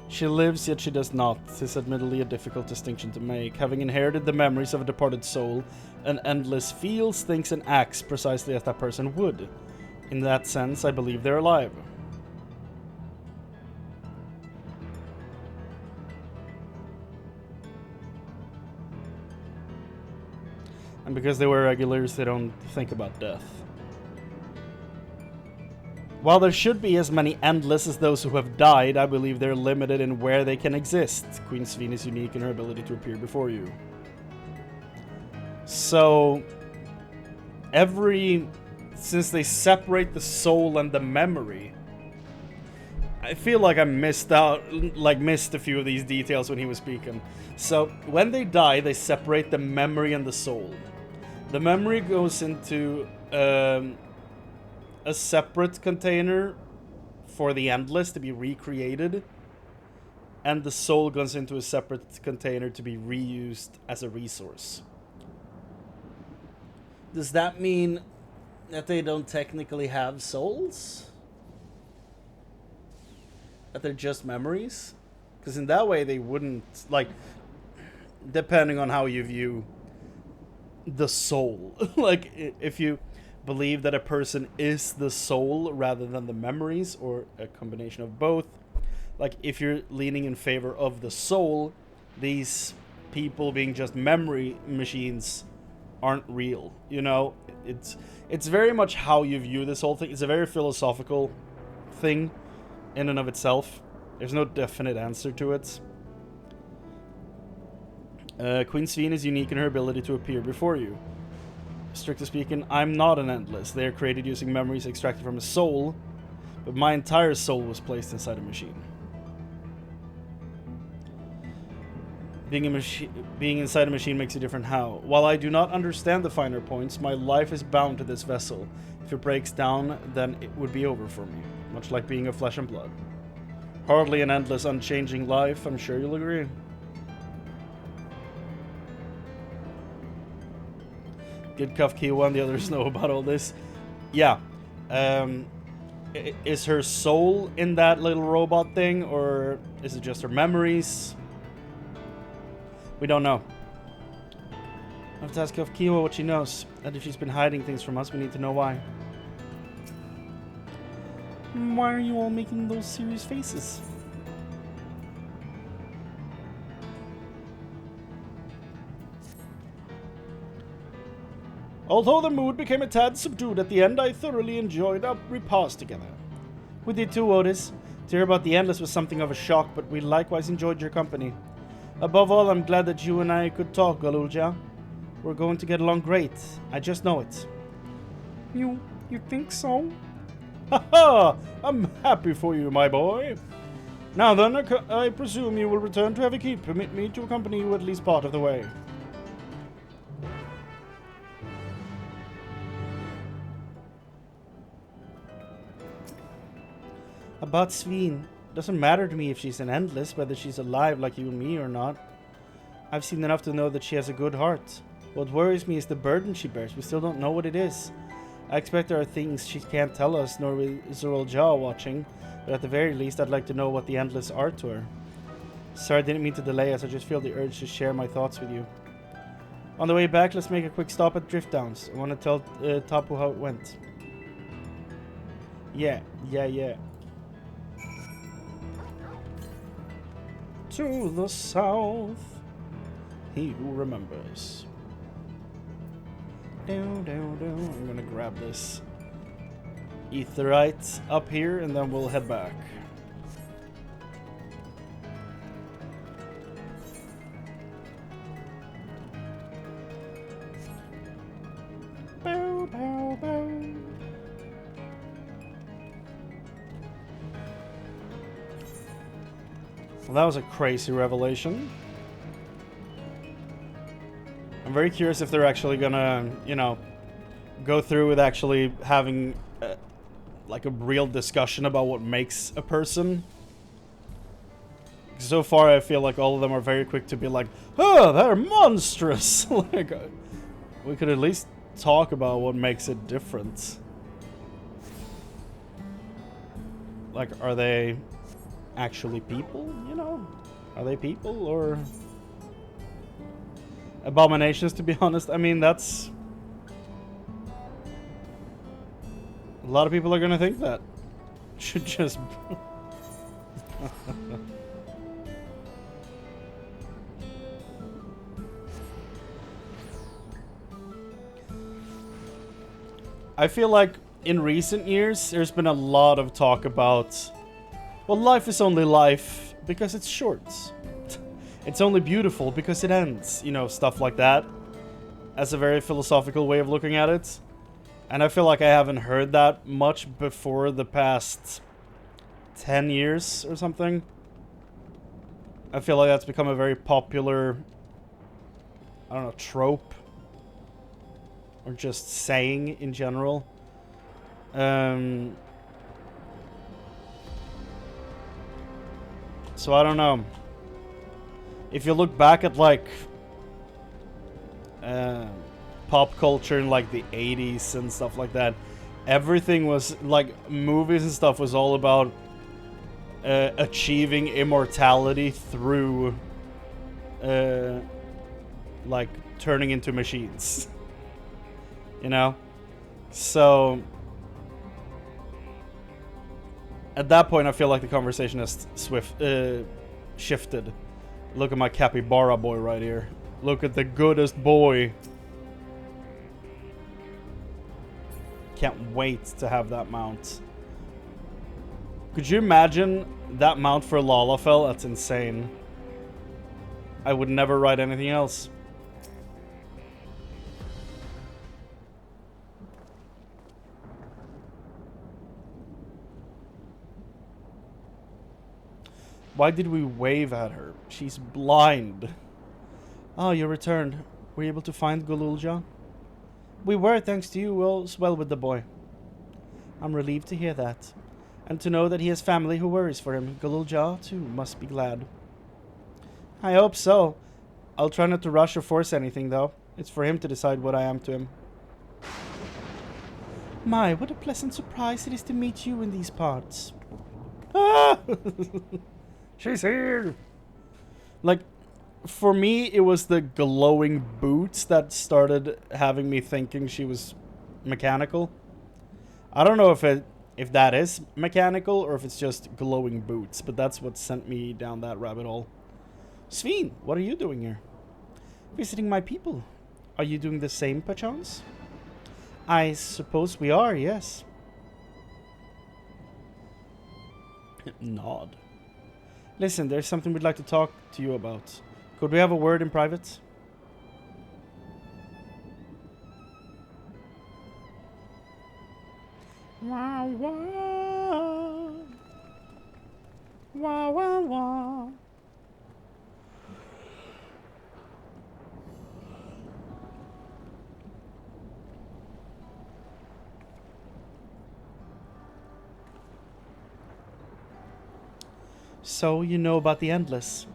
She lives, yet she does not. It's admittedly a difficult distinction to make. Having inherited the memories of a departed soul, an Endless feels, thinks, and acts precisely as that person would. In that sense, I believe they're alive. And because they were regulars, they don't think about death. While there should be as many endless as those who have died, I believe they're limited in where they can exist. Queen Sveen is unique in her ability to appear before you. So, since they separate the soul and the memory, I feel like I missed a few of these details when he was speaking. So, when they die, they separate the memory and the soul. The memory goes into a separate container for the endless to be recreated, and the soul goes into a separate container to be reused as a resource. Does that mean that they don't technically have souls? That they're just memories? Because in that way they wouldn't, like, depending on how you view the soul. Like, if you believe that a person is the soul rather than the memories, or a combination of both. Like, if you're leaning in favor of the soul, these people being just memory machines aren't real, you know? It's very much how you view this whole thing. It's a very philosophical thing in and of itself. There's no definite answer to it. Queen Sveen is unique in her ability to appear before you. Strictly speaking, I'm not an endless. They are created using memories extracted from a soul, but my entire soul was placed inside a machine. Being inside a machine makes you different how. While I do not understand the finer points, my life is bound to this vessel. If it breaks down, then it would be over for me, much like being of flesh and blood. Hardly an endless, unchanging life, I'm sure you'll agree. Did Cuff Kiwa and the others know about all this? Yeah. Is her soul in that little robot thing, or is it just her memories? We don't know. I have to ask Cuff Kiwa what she knows. And if she's been hiding things from us, we need to know why. Why are you all making those serious faces? Although the mood became a tad subdued at the end, I thoroughly enjoyed our repast together. We did too, Otis. To hear about the Endless was something of a shock, but we likewise enjoyed your company. Above all, I'm glad that you and I could talk, Galulja. We're going to get along great. I just know it. You think so? Haha! I'm happy for you, my boy. Now then, I presume you will return to Heavykeep. Permit me to accompany you at least part of the way. About Sveen. Doesn't matter to me if she's an Endless, whether she's alive like you and me or not. I've seen enough to know that she has a good heart. What worries me is the burden she bears. We still don't know what it is. I expect there are things she can't tell us, nor is Zerul Jah watching, but at the very least I'd like to know what the Endless are to her. Sorry, I didn't mean to delay us. I just feel the urge to share my thoughts with you. On the way back, let's make a quick stop at Drift Downs. I want to tell Tapu how it went. Yeah. To the south, he who remembers. I'm gonna grab this Aetheryte up here and then we'll head back. Bow, bow, bow. Well, that was a crazy revelation. I'm very curious if they're actually gonna, you know, go through with actually having like a real discussion about what makes a person. So far, I feel like all of them are very quick to be like, "Oh, they're monstrous." Like, we could at least talk about what makes it different. Like, are they actually people, you know? Are they people or abominations, to be honest? I mean, that's... a lot of people are gonna think that. Should just... I feel like in recent years, there's been a lot of talk about, well, life is only life because it's short. It's only beautiful because it ends. You know, stuff like that. As a very philosophical way of looking at it. And I feel like I haven't heard that much before the past 10 years or something. I feel like that's become a very popular, I don't know, trope. Or just saying in general. So I don't know. If you look back at like pop culture in like the 80s and stuff like that, everything was like, movies and stuff was all about achieving immortality through like turning into machines. You know? So at that point I feel like the conversation has shifted. Look at my capybara boy right here. Look at the goodest boy. Can't wait to have that mount. Could you imagine that mount for Lalafell? That's insane. I would never ride anything else. Why did we wave at her? She's blind. Oh, you returned. Were you able to find Gululja? We were, thanks to you. All's well with the boy. I'm relieved to hear that. And to know that he has family who worries for him. Gululja, too, must be glad. I hope so. I'll try not to rush or force anything, though. It's for him to decide what I am to him. My, what a pleasant surprise it is to meet you in these parts. Ah! She's here! Like, for me, it was the glowing boots that started having me thinking she was mechanical. I don't know if that is mechanical or if it's just glowing boots, but that's what sent me down that rabbit hole. Sveen, what are you doing here? Visiting my people. Are you doing the same, perchance? I suppose we are, yes. Nod. Listen, there's something we'd like to talk to you about. Could we have a word in private? Wow, wow. Wow, wow, wow. So, you know about the Endless.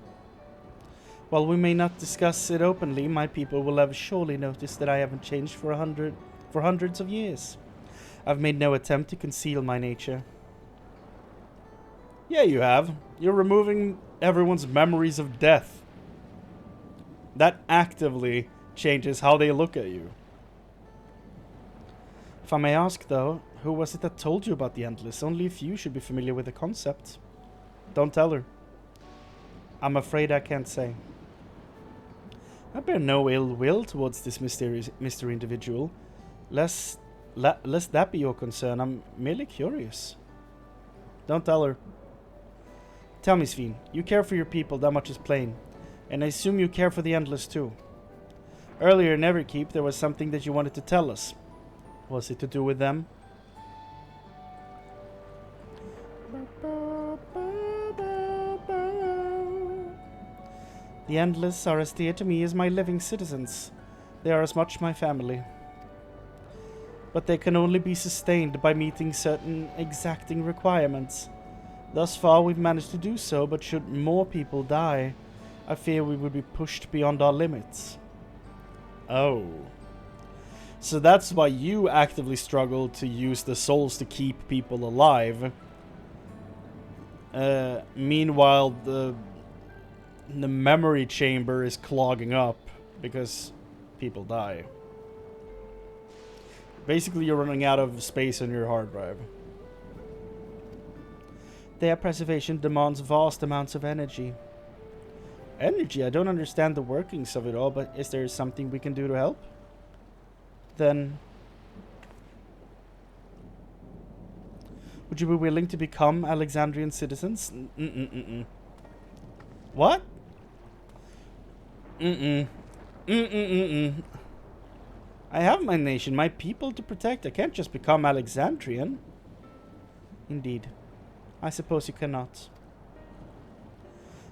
While we may not discuss it openly, my people will have surely noticed that I haven't changed for hundreds of years. I've made no attempt to conceal my nature. Yeah, you have. You're removing everyone's memories of death. That actively changes how they look at you. If I may ask, though, who was it that told you about the Endless? Only a few should be familiar with the concept. Don't tell her. I'm afraid I can't say. I bear no ill will towards this mystery individual. Lest that be your concern, I'm merely curious. Don't tell her. Tell me, Sveen, you care for your people, that much is plain. And I assume you care for the Endless too. Earlier in Everkeep, there was something that you wanted to tell us. Was it to do with them? The Endless are as dear to me as my living citizens. They are as much my family. But they can only be sustained by meeting certain exacting requirements. Thus far we've managed to do so, but should more people die, I fear we would be pushed beyond our limits. Oh. So that's why you actively struggle to use the souls to keep people alive. Meanwhile, the memory chamber is clogging up because people die. Basically, you're running out of space on your hard drive. Their preservation demands vast amounts of energy. Energy? I don't understand the workings of it all, but is there something we can do to help? Then Would you be willing to become Alexandrian citizens? What? I have my nation, my people to protect. I can't just become Alexandrian. Indeed. I suppose you cannot.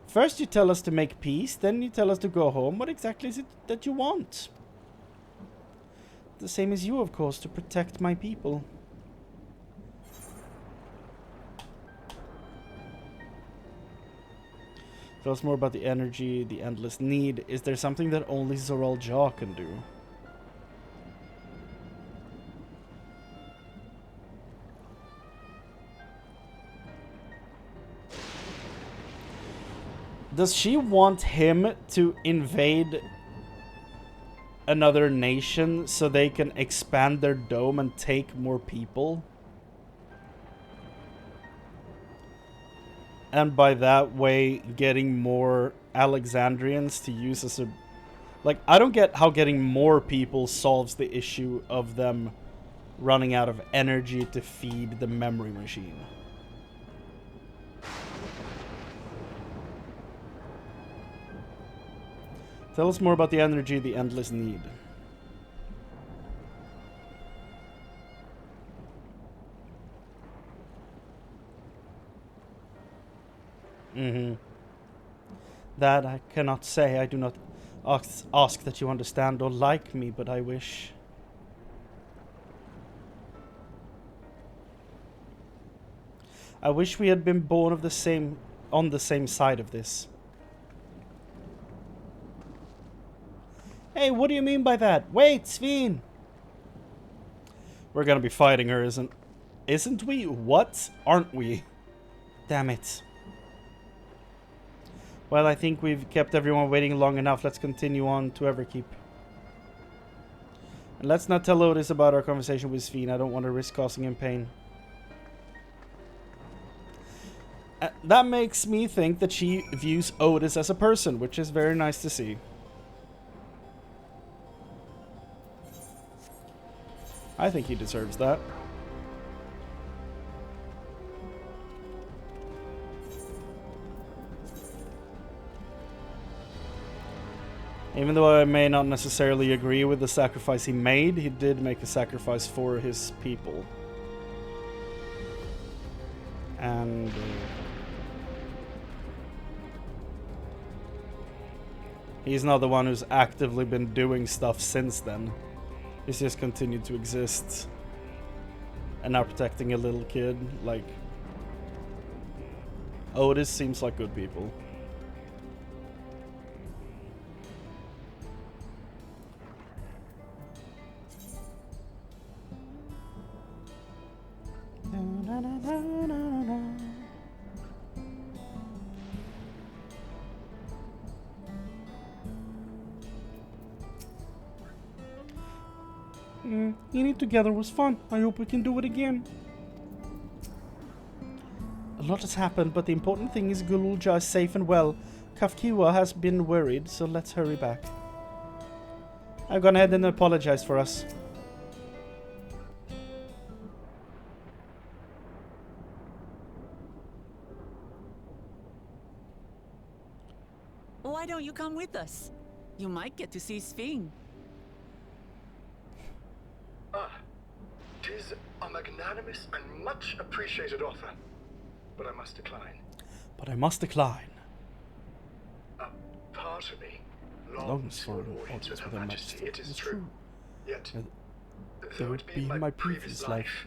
First you tell us to make peace, then you tell us to go home. What exactly is it that you want? The same as you, of course, to protect my people. Tell us more about the energy, the endless need. Is there something that only Zoral Jaw can do? Does she want him to invade another nation so they can expand their dome and take more people? And by that way, getting more Alexandrians to use as a... Like, I don't get how getting more people solves the issue of them running out of energy to feed the memory machine. Tell us more about the energy, the endless need. That I cannot say. I do not ask that you understand or like me, but I wish. I wish we had been born of the same, on the same side of this. Hey, what do you mean by that? Wait, Sveen! We're gonna be fighting her, isn't we? What? Aren't we? Damn it. Well, I think we've kept everyone waiting long enough. Let's continue on to Everkeep. And let's not tell Otis about our conversation with Sveen. I don't want to risk causing him pain. That makes me think that she views Otis as a person, which is very nice to see. I think he deserves that. Even though I may not necessarily agree with the sacrifice he made, he did make a sacrifice for his people. And... he's not the one who's actively been doing stuff since then. He's just continued to exist. And now protecting a little kid, like... Otis seems like good people. Eating together was fun. I hope we can do it again. A lot has happened, but the important thing is Gululja is safe and well. Kafkiwa has been worried, so let's hurry back. I've gone ahead and apologized for us. Why don't you come with us? You might get to see Sveen. Tis a magnanimous and much appreciated offer, but I must decline. But I must decline. A part of me longs for an audience with Her Majesty, it is true. Yet, though it be my previous life,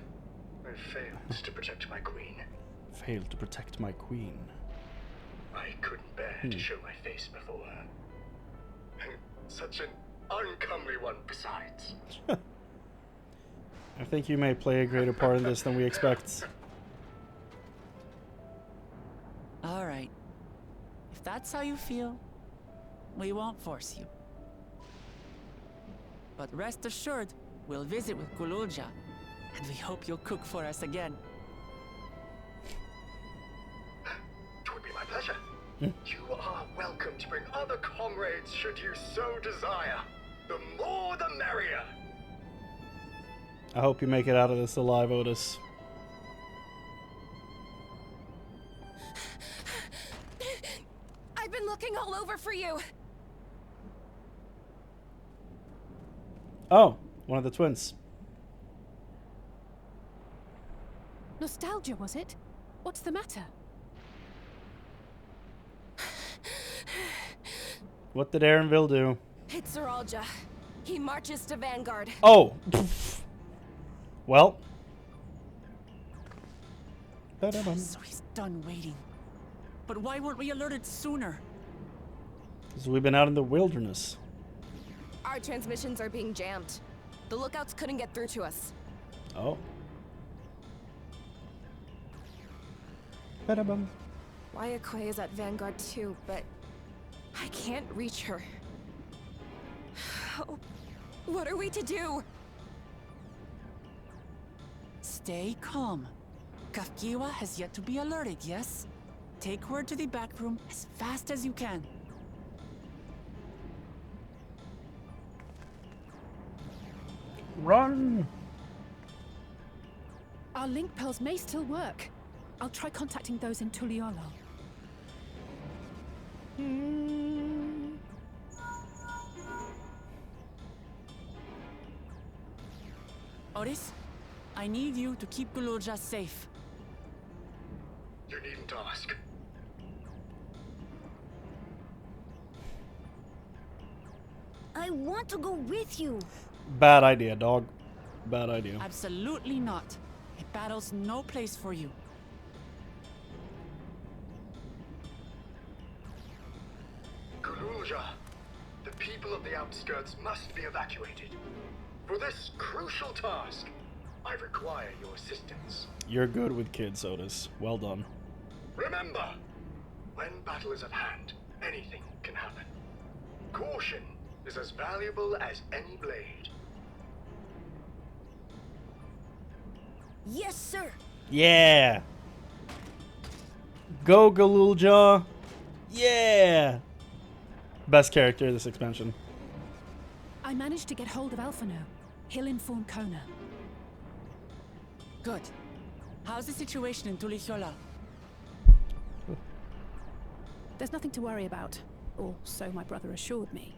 I failed to protect my queen. Failed to protect my queen. I couldn't bear to show my face before her. And such an uncomely one besides. I think you may play a greater part in this than we expect. All right. If that's how you feel, we won't force you. But rest assured, we'll visit with Gululja, and we hope you'll cook for us again. It would be my pleasure. You are welcome to bring other comrades should you so desire. The more the merrier. I hope you make it out of this alive, Otis. been looking all over for you. Oh, one of the twins. Nostalgia, was it? What's the matter? What did Aaronville do? It's Zoralja. He marches to Vanguard. Oh. Well. So he's done waiting. But why weren't we alerted sooner? Because we've been out in the wilderness. Our transmissions are being jammed. The lookouts couldn't get through to us. Oh. Wayakwe is at Vanguard too, but I can't reach her. Oh, what are we to do? Stay calm. Kafkiwa has yet to be alerted, yes? Take her to the back room as fast as you can. Run! Our link pearls may still work. I'll try contacting those in Tuliolo. Otis, I need you to keep Gulurja safe. You needn't ask. I want to go with you. Bad idea, dog. Bad idea. Absolutely not. A battle's no place for you. Gululja, the people of the outskirts must be evacuated. For this crucial task, I require your assistance. You're good with kids, Otis. Well done. Remember, when battle is at hand, anything can happen. Caution is as valuable as any blade. Yes, sir. Yeah! Go, Galulja! Yeah! Best character of this expansion. I managed to get hold of Alphano. He'll inform Kona. Good. How's the situation in Tulihiola? There's nothing to worry about, or so my brother assured me.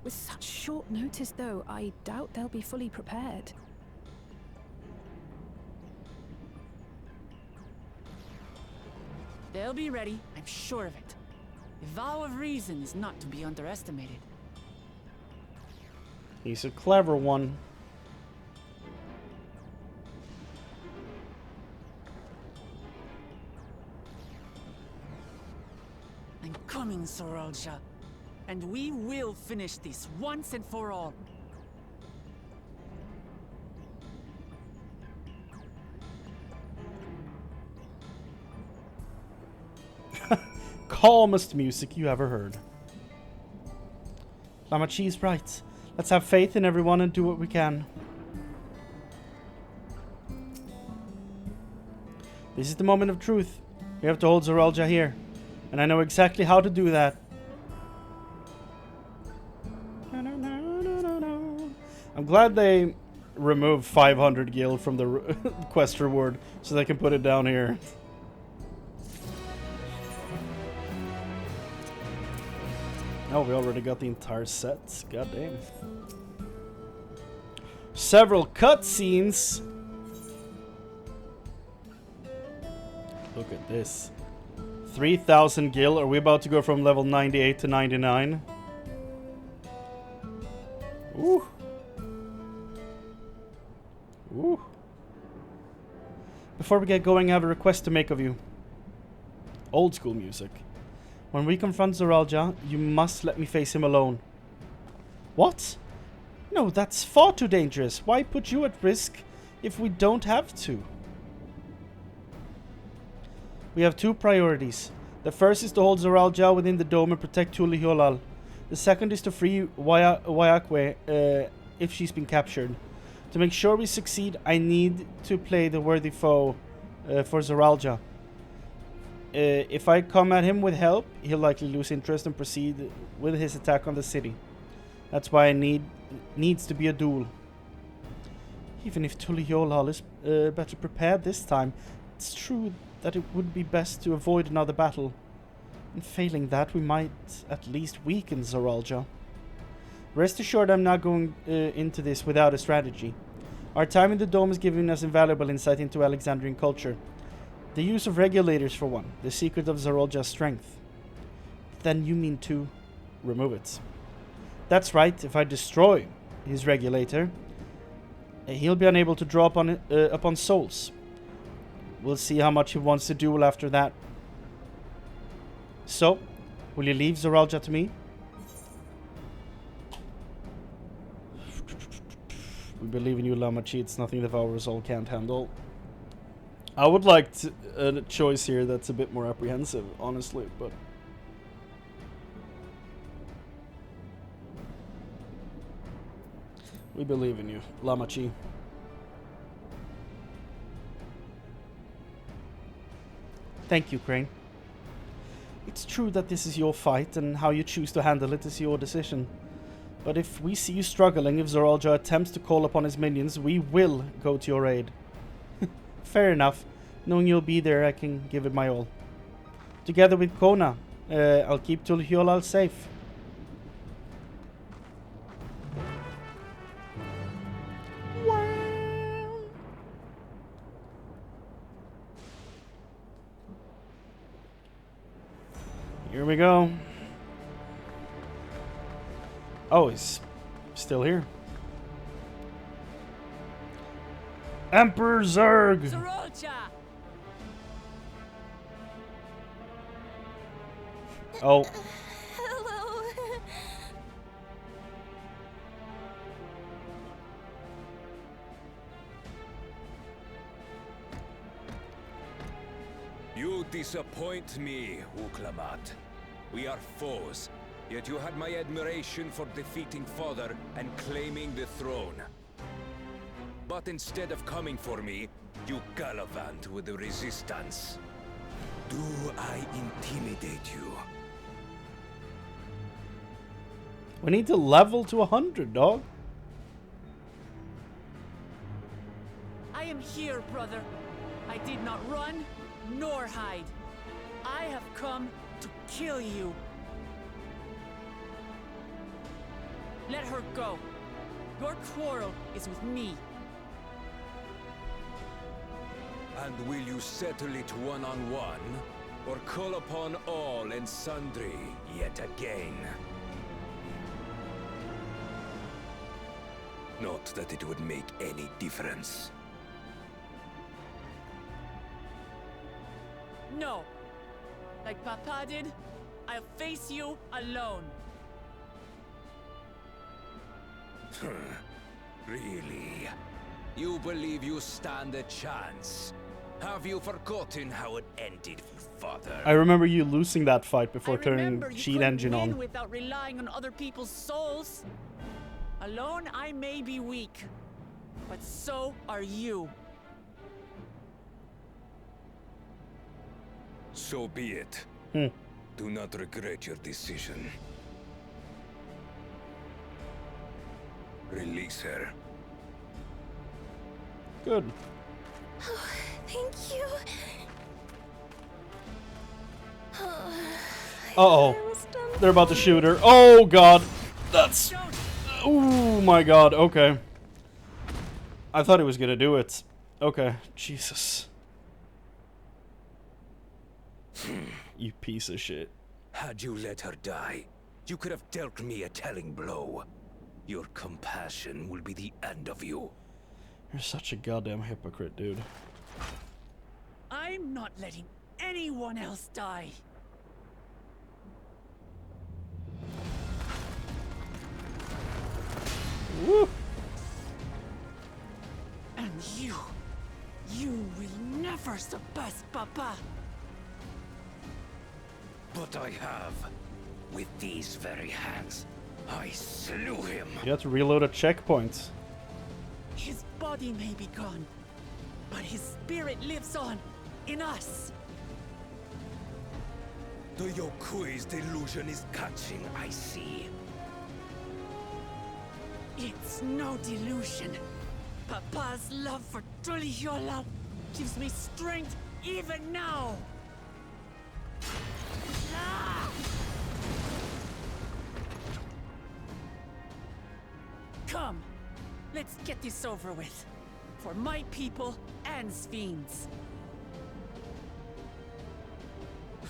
With such short notice, though, I doubt they'll be fully prepared. They'll be ready, I'm sure of it. The vow of reason is not to be underestimated. He's a clever one. I'm coming, Zoralja. And we will finish this once and for all. Calmest music you ever heard. Lamachi's right. Let's have faith in everyone and do what we can. This is the moment of truth. We have to hold Zoralja here. And I know exactly how to do that. I'm glad they removed 500 gil from the quest reward so they can put it down here. Oh, we already got the entire set. God damn. Several cutscenes. Look at this. 3,000 gil. Are we about to go from level 98 to 99? Ooh. Ooh. Before we get going, I have a request to make of you. Old school music. When we confront Zoralja, you must let me face him alone. What? No, that's far too dangerous. Why put you at risk if we don't have to? We have two priorities. The first is to hold Zoralja within the dome and protect Tuliholal. The second is to free Wayakwe if she's been captured. To make sure we succeed, I need to play the worthy foe for Zoralja. If I come at him with help, he'll likely lose interest and proceed with his attack on the city. That's why I needs to be a duel. Even if Tuliholal is better prepared this time, it's true that it would be best to avoid another battle. And failing that, we might at least weaken Zoralja. Rest assured I'm not going into this without a strategy. Our time in the Dome has given us invaluable insight into Alexandrian culture. The use of regulators for one, the secret of Zoralja's strength. Then you mean to remove it. That's right, if I destroy his regulator, he'll be unable to draw upon souls. We'll see how much he wants to duel after that. So, will you leave Zoralja to me? We believe in you, Lamachi. It's nothing that our soul can't handle. I would like a choice here that's a bit more apprehensive, honestly, but... we believe in you, Lamachi. Thank you, Chrane. It's true that this is your fight, and how you choose to handle it is your decision. But if we see you struggling, if Zoralja attempts to call upon his minions, we will go to your aid. Fair enough. Knowing you'll be there, I can give it my all. Together with Kona, I'll keep Tulhiolal safe. Here we go. Oh, he's still here. Emperor Zerg! Zoralja! Oh. Hello. You disappoint me, Uklamat. We are foes, yet you had my admiration for defeating Father and claiming the throne. But instead of coming for me, you gallivant with the resistance. Do I intimidate you? We need to level to 100, dog. I am here, brother. I did not run, nor hide. I have come to kill you. Let her go. Your quarrel is with me. And will you settle it one-on-one, or call upon all and sundry yet again? Not that it would make any difference. No. Like Papa did, I'll face you alone. Really? You believe you stand a chance? Have you forgotten how it ended for Father? I remember you losing that fight before turning Remember, you cheat couldn't engine win on. without relying on other people's souls. Alone, I may be weak, but so are you. So be it. Do not regret your decision. Release her. Good. Oh, thank you. Uh-oh. They're about to shoot her. Oh, God. That's... oh, my God. Okay. I thought he was going to do it. Okay. Jesus. You piece of shit. Had you let her die, you could have dealt me a telling blow. Your compassion will be the end of you. You're such a goddamn hypocrite, dude. I'm not letting anyone else die. Woo. And you will never surpass Papa. But I have. With these very hands, I slew him. You have to reload a checkpoint. His body may be gone, but his spirit lives on in us. The Yokui's delusion is catching, I see. It's no delusion. Papa's love for Tulihiola gives me strength even now. Ah! Come, let's get this over with. For my people and Sven's.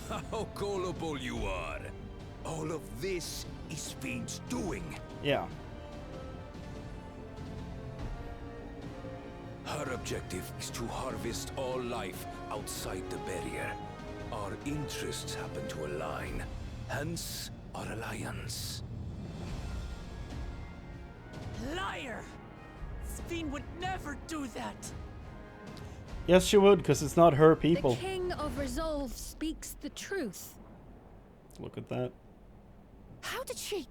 How gullible you are. All of this is Sven's doing. Yeah. Her objective is to harvest all life outside the barrier. Our interests happen to align, hence our alliance. Liar! Sven would never do that. Yes, she would, because it's not her people. The King of Resolve speaks the truth. Look at that. How did she...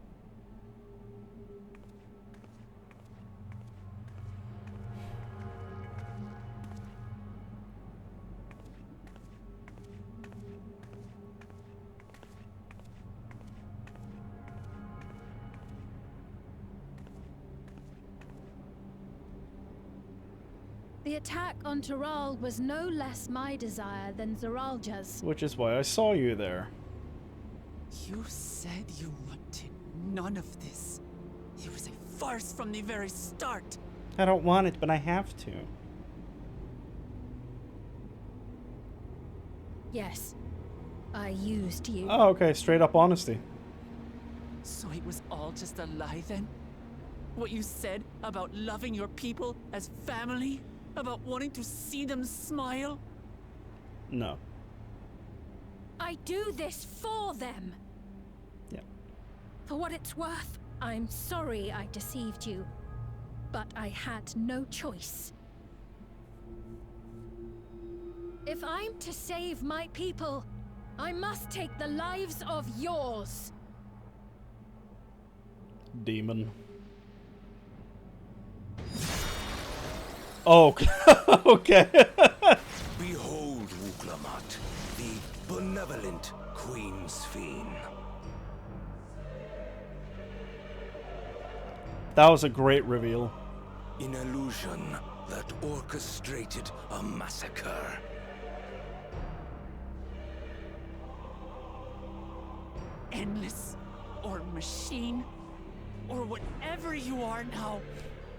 The attack on Taral was no less my desire than Zaralja's. Which is why I saw you there. You said you wanted none of this. It was a farce from the very start. I don't want it, but I have to. Yes, I used you. Oh, okay. Straight up honesty. So it was all just a lie then? What you said about loving your people as family? About wanting to see them smile? No. I do this for them. Yeah. For what it's worth, I'm sorry I deceived you. But I had no choice. If I'm to save my people, I must take the lives of yours. Demon. Oh, okay. Behold, Wuklamat, the benevolent Queen Sven. That was a great reveal. An illusion that orchestrated a massacre. Endless, or machine, or whatever you are now,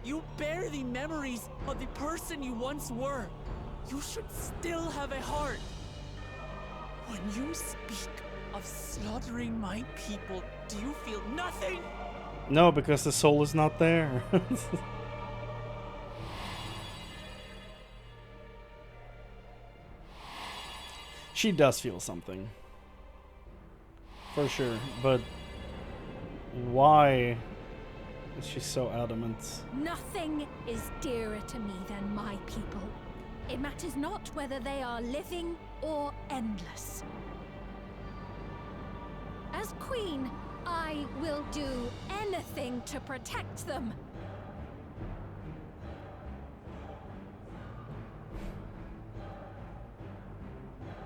you bear the memories of the person you once were. You should still have a heart. When you speak of slaughtering my people, do you feel nothing? No, because the soul is not there. She does feel something. For sure, but why is she so adamant? Nothing is dearer to me than my people. It matters not whether they are living or endless. As queen, I will do anything to protect them.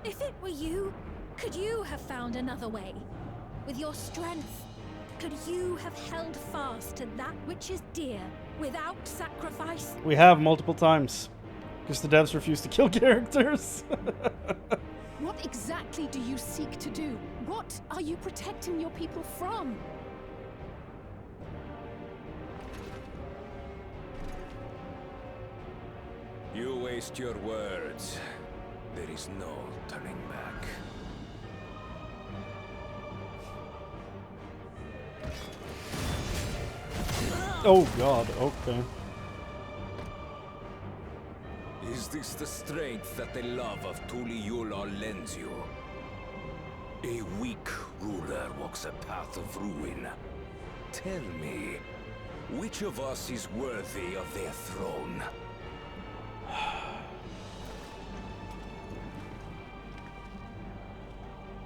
If it were you, could you have found another way? With your strength, could you have held fast to that which is dear without sacrifice? We have multiple times. Because the devs refuse to kill characters. What exactly do you seek to do? What are you protecting your people from? You waste your words. There is no turning back. Oh god, okay. Is this the strength that the love of Tuliyola lends you? A weak ruler walks a path of ruin. Tell me, which of us is worthy of their throne?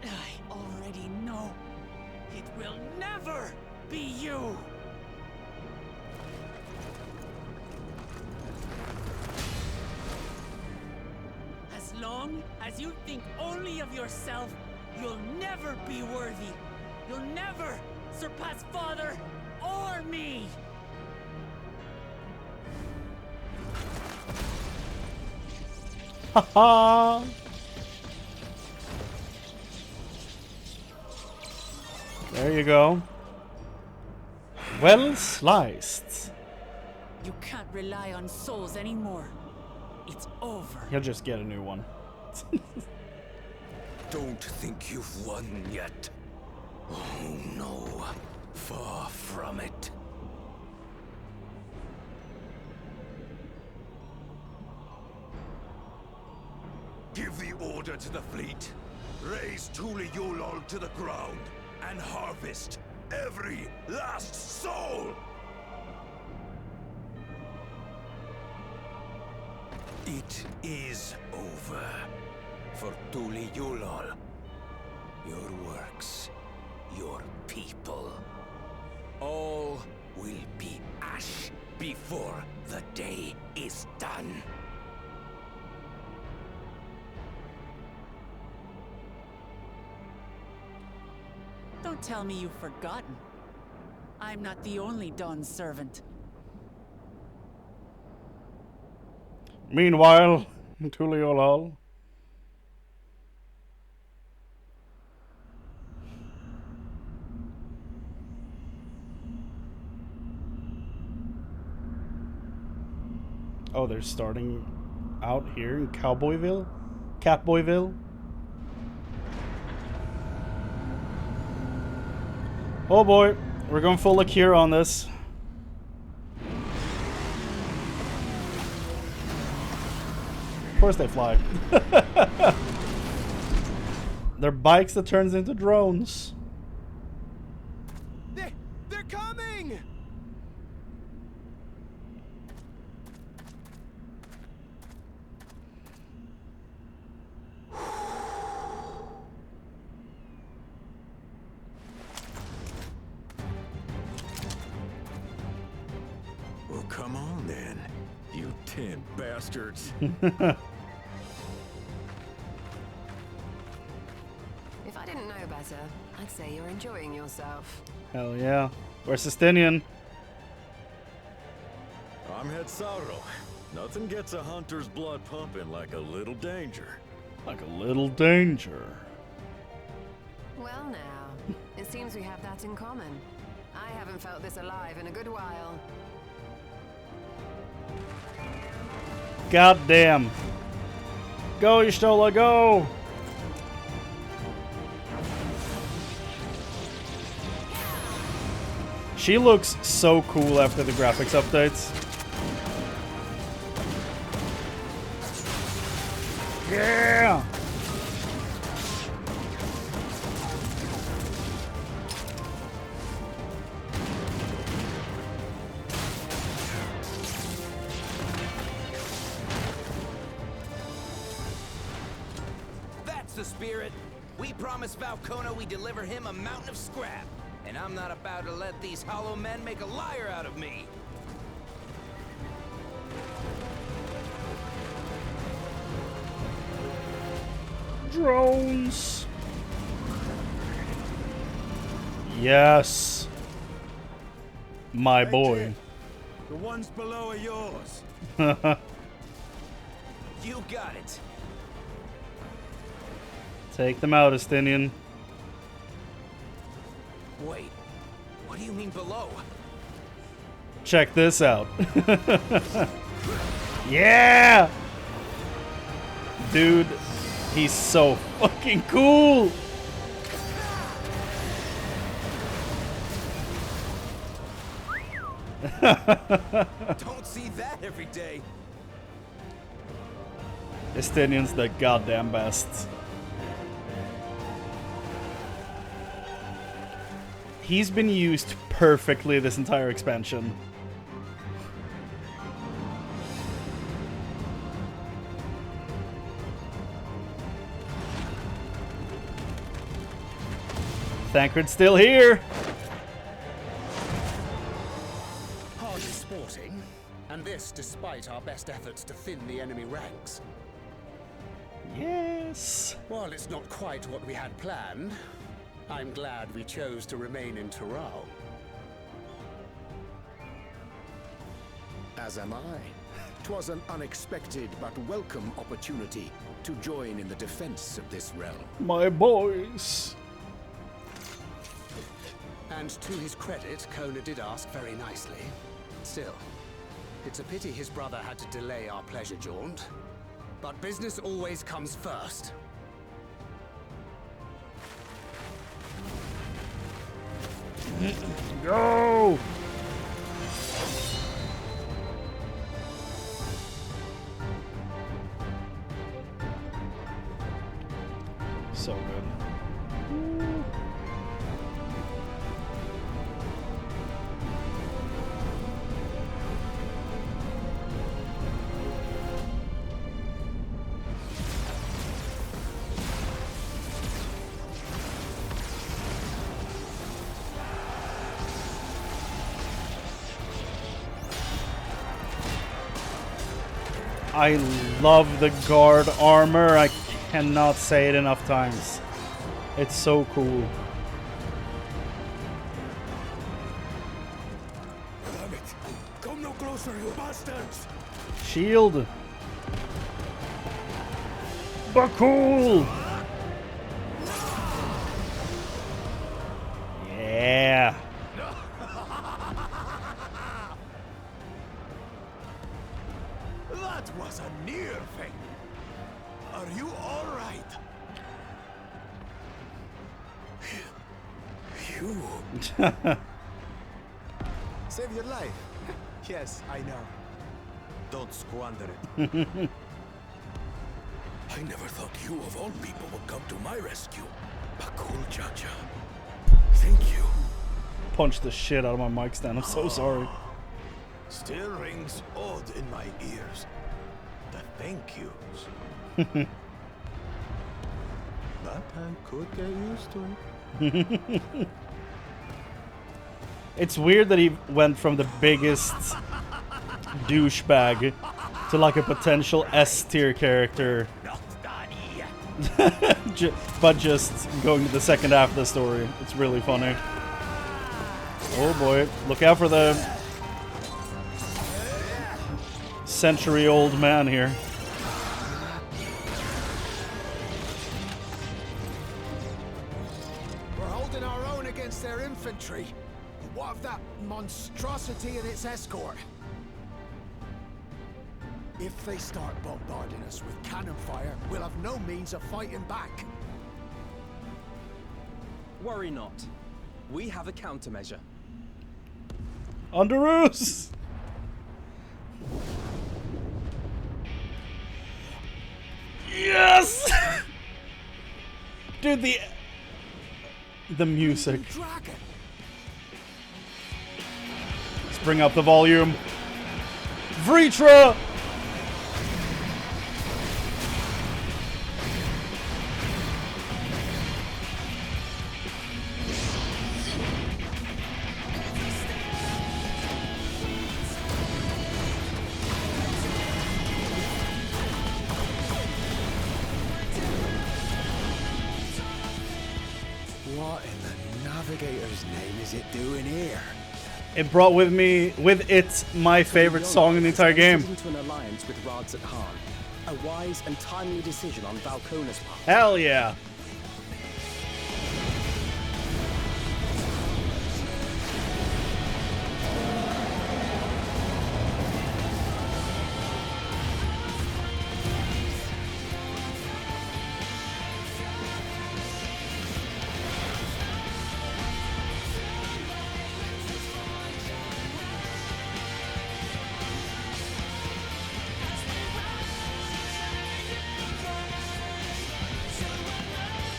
I already know. It will never be you! As long as you think only of yourself, you'll never be worthy. You'll never surpass Father or me! Haha! There you go. Well sliced. You can't rely on souls anymore. It's over. He'll just get a new one. Don't think you've won yet. Oh no, far from it. Give the order to the fleet. Raise Tuliulol to the ground and harvest every last soul! It is over for Tuliulol. Your works, your people. All will be ash before the day is done. Don't tell me you've forgotten. I'm not the only Dawn's servant. Meanwhile, Tuliolol. Oh, they're starting out here in Cowboyville? Catboyville? Oh boy, we're going full Akira on this. Of course they fly. They're bikes that turns into drones. They're coming! Well, come on then, you 10 bastards. If I didn't know better, I'd say you're enjoying yourself. Hell yeah. Where's Sistinian? I'm Het Sauro. Nothing gets a hunter's blood pumping like a little danger. Like a little danger. Well now, it seems we have that in common. I haven't felt this alive in a good while. God damn. Go, Y'shtola, go! She looks so cool after the graphics updates. Yeah! That's the spirit. We promised Valcona we'd deliver him a mountain of scrap. And I'm not about to let these hollow men make a liar out of me. Drones. Yes. My boy. The ones below are yours. You got it. Take them out, Estinian. Wait, what do you mean below? Check this out. Yeah! Dude, he's so fucking cool! Don't see that every day. Estinian's the goddamn best. He's been used perfectly this entire expansion. Thancred's still here. Hardly sporting, and this despite our best efforts to thin the enemy ranks. Yes. While it's not quite what we had planned, I'm glad we chose to remain in Taral. As am I. 'Twas an unexpected but welcome opportunity to join in the defense of this realm. My boys. And to his credit, Kona did ask very nicely. Still, It's a pity his brother had to delay our pleasure jaunt. But business always comes first. Go! So good. I love the guard armor. I cannot say it enough times. It's so cool. Damn it! Come no closer, you bastards! Shield. But cool. Yeah. That was a near thing. Are you all right? You Save your life. Yes, I know. Don't squander it. I never thought you of all people would come to my rescue. Bakul Chacha. Thank you. Punched the shit out of my mic stand. I'm so sorry. Still rings odd in my ears. The thank yous. That I could get used to it. It's weird that he went from the biggest douchebag to like a potential S-tier character. But just going to the second half of the story. It's really funny. Oh boy, look out for the century-old man here. We're holding our own against their infantry. But what of that monstrosity and its escort? If they start bombarding us with cannon fire, we'll have no means of fighting back. Worry not. We have a countermeasure. Underoos! Yes! Dude, the music. Let's bring up the volume. Vritra! What in the Navigator's name is it doing here? It brought with it my favorite song in the entire game. Into an alliance with Vods at Han. A wise and timely decision on Valkona's part. Hell yeah.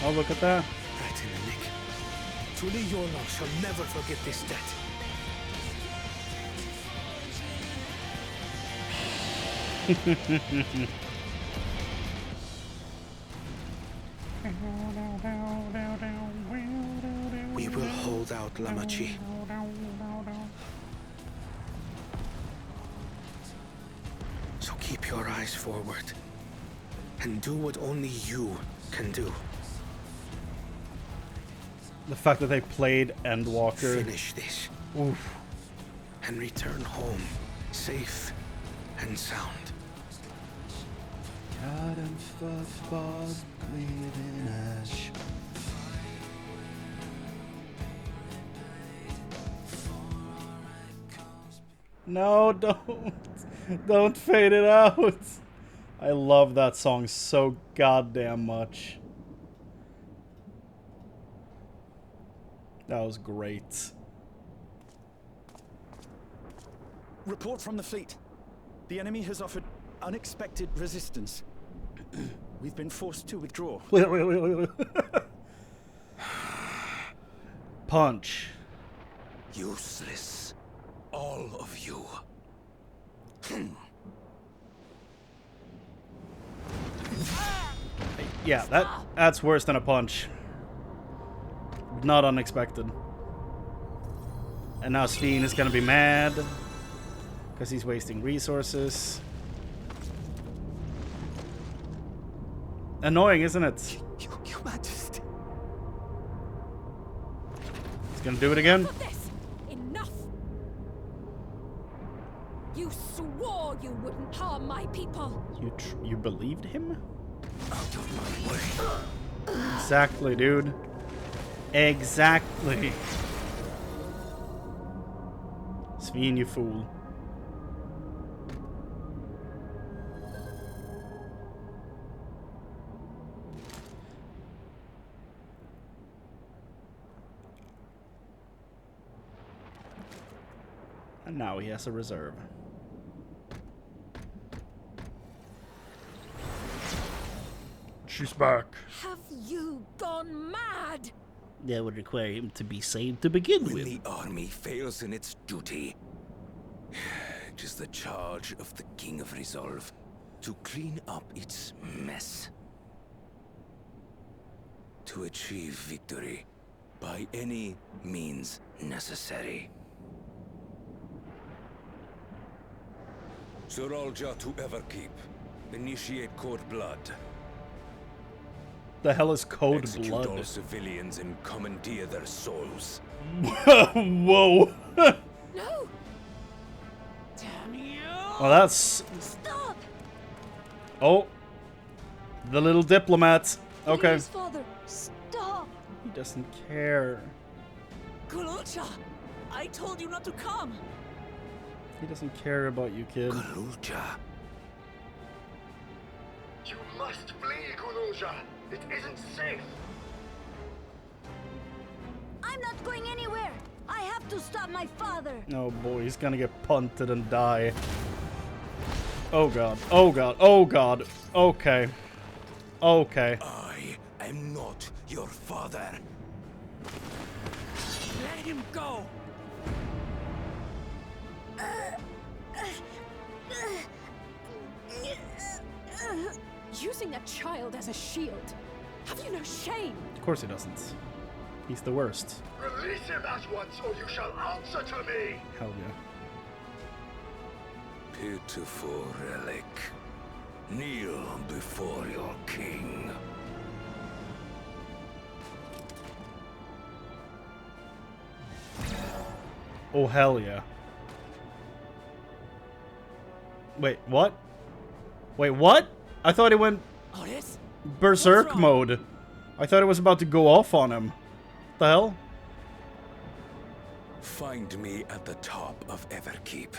Oh, look at that. Right in the nick. Truly Yorla shall never forget this debt. We will hold out, Lamachi. So keep your eyes forward and do what only you can do. The fact that they played Endwalker. Finish this. Oof. And return home safe and sound. No, don't. Don't fade it out. I love that song so goddamn much. That was great. Report from the fleet. The enemy has offered unexpected resistance. We've been forced to withdraw. Punch. Useless. All of you. Yeah, that's worse than a punch. Not unexpected. And now Steen is gonna be mad because he's wasting resources. Annoying, isn't it? Your Majesty. He's gonna do it again. Enough! You swore you wouldn't harm my people. You believed him? Out of my way. Exactly, dude. Exactly. Sveen, you fool. And now he has a reserve. She's back. Have you gone mad? That would require him to be saved to begin When with. the army fails in its duty, it is the charge of the King of Resolve to clean up its mess. To achieve victory by any means necessary. Zeralja to Everkeep. Initiate Code Blood. The hell is Code Execute Blood? all civilians and commandeer their souls. Whoa. No! Damn you! Well, that's... Stop! Oh. The little diplomat. Okay. Please, Father, stop! He doesn't care. Kululcha! I told you not to come! He doesn't care about you, kid. Kululcha. You must flee, Kululja. It isn't safe. I'm not going anywhere. I have to stop my father. Oh boy, he's gonna get punted and die. Oh god. Oh god. Oh god. Okay. Okay. I am not your father. Let him go! Using a child as a shield. Have you no shame? Of course he doesn't. He's the worst. Release him at once, or you shall answer to me. Hell yeah. Pitiful relic. Kneel before your king. Oh hell yeah. Wait, what? Wait, what? I thought it went berserk mode. I thought it was about to go off on him. What the hell? Find me at the top of Everkeep.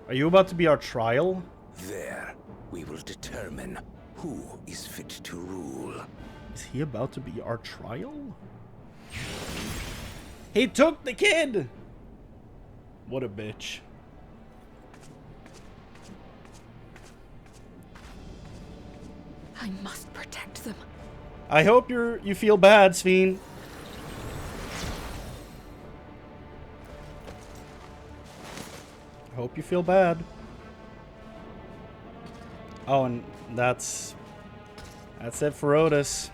Are you about to be our trial? There, we will determine who is fit to rule. Is he about to be our trial? He took the kid! What a bitch. I must protect them. I hope you feel bad, Sveen. I hope you feel bad. Oh, and that's it for Otis.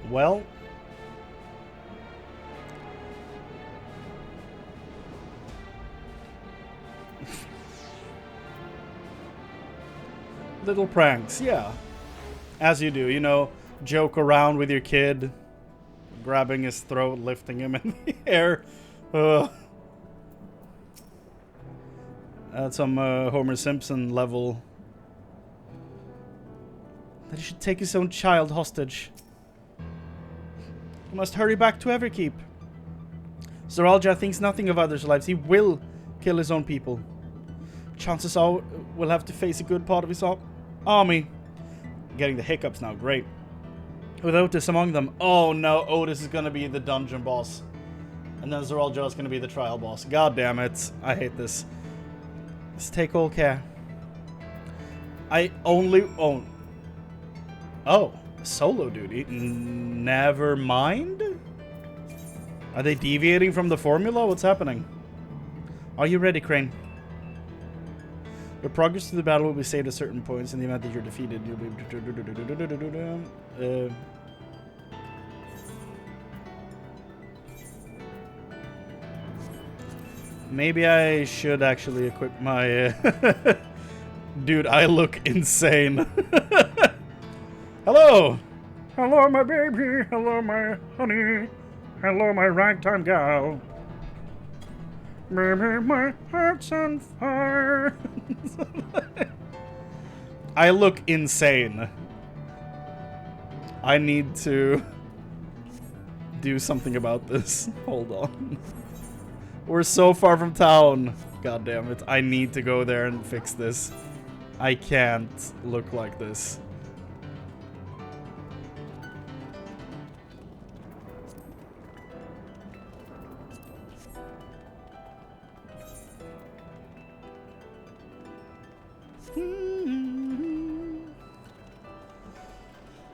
Well, little pranks, yeah. As you do, you know, joke around with your kid, grabbing his throat, lifting him in the air. That's some Homer Simpson level. That he should take his own child hostage. He must hurry back to Everkeep. Zoralja thinks nothing of others' lives. He will kill his own people. Chances are we'll have to face a good part of his army. Getting the hiccups now, great. With Otis among them. Oh no, Otis is gonna be the dungeon boss. And then Zoralja is gonna be the trial boss. God damn it. I hate this. Let's take all care. I only own... Oh, solo duty. Never mind? Are they deviating from the formula? What's happening? Are you ready, Chrane? Your progress through the battle will be saved at certain points. In the event that you're defeated, you'll be... Maybe I should actually equip my... Dude, I look insane. Hello! Hello, my baby. Hello, my honey. Hello, my ragtime gal. Baby, my heart's on fire. I look insane. I need to do something about this. Hold on. We're so far from town. God damn it. I need to go there and fix this. I can't look like this.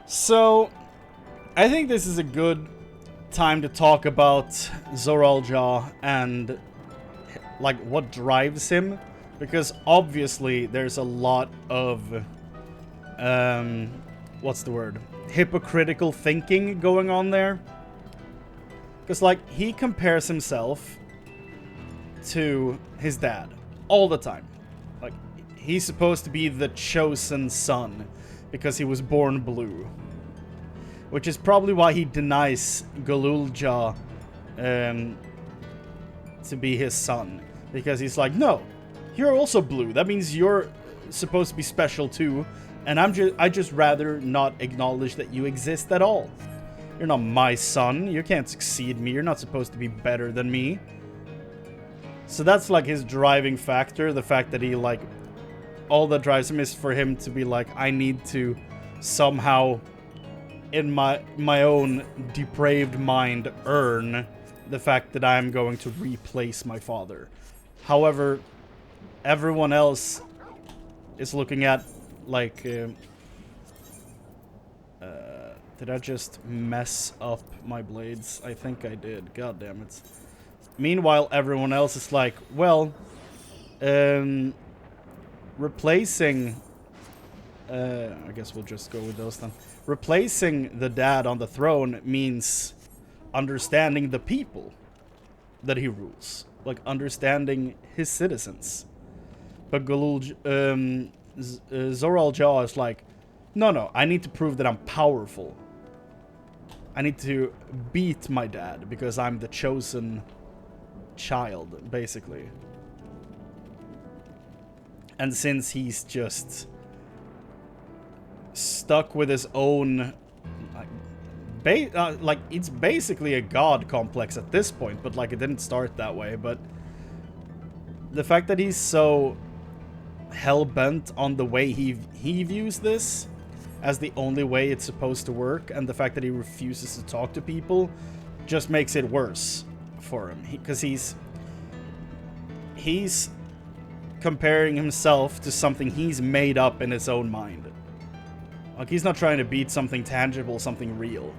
So, I think this is a good time to talk about Zoralja and like what drives him, because obviously there's a lot of what's the word? Hypocritical thinking going on there. Because like he compares himself to his dad all the time. Like he's supposed to be the chosen son because he was born blue. Which is probably why he denies Galulja to be his son. Because he's like, no, you're also blue. That means you're supposed to be special too. And I just rather not acknowledge that you exist at all. You're not my son. You can't succeed me. You're not supposed to be better than me. So that's like his driving factor. The fact that he like, all that drives him is for him to be like, I need to somehow, in my own depraved mind, earn the fact that I'm going to replace my father. However, everyone else is looking at, like... did I just mess up my blades? I think I did. God damn it. Meanwhile, everyone else is like, well, replacing... I guess we'll just go with those then. Replacing the dad on the throne means understanding the people that he rules. Like, understanding his citizens. But Zoralja is like, no, I need to prove that I'm powerful. I need to beat my dad because I'm the chosen child, basically. And since he's just stuck with his own, like it's basically a god complex at this point, but like it didn't start that way. But the fact that he's so hell-bent on the way he views this as the only way it's supposed to work, and the fact that he refuses to talk to people just makes it worse for him, because he's comparing himself to something he's made up in his own mind. Like, he's not trying to beat something tangible, something real.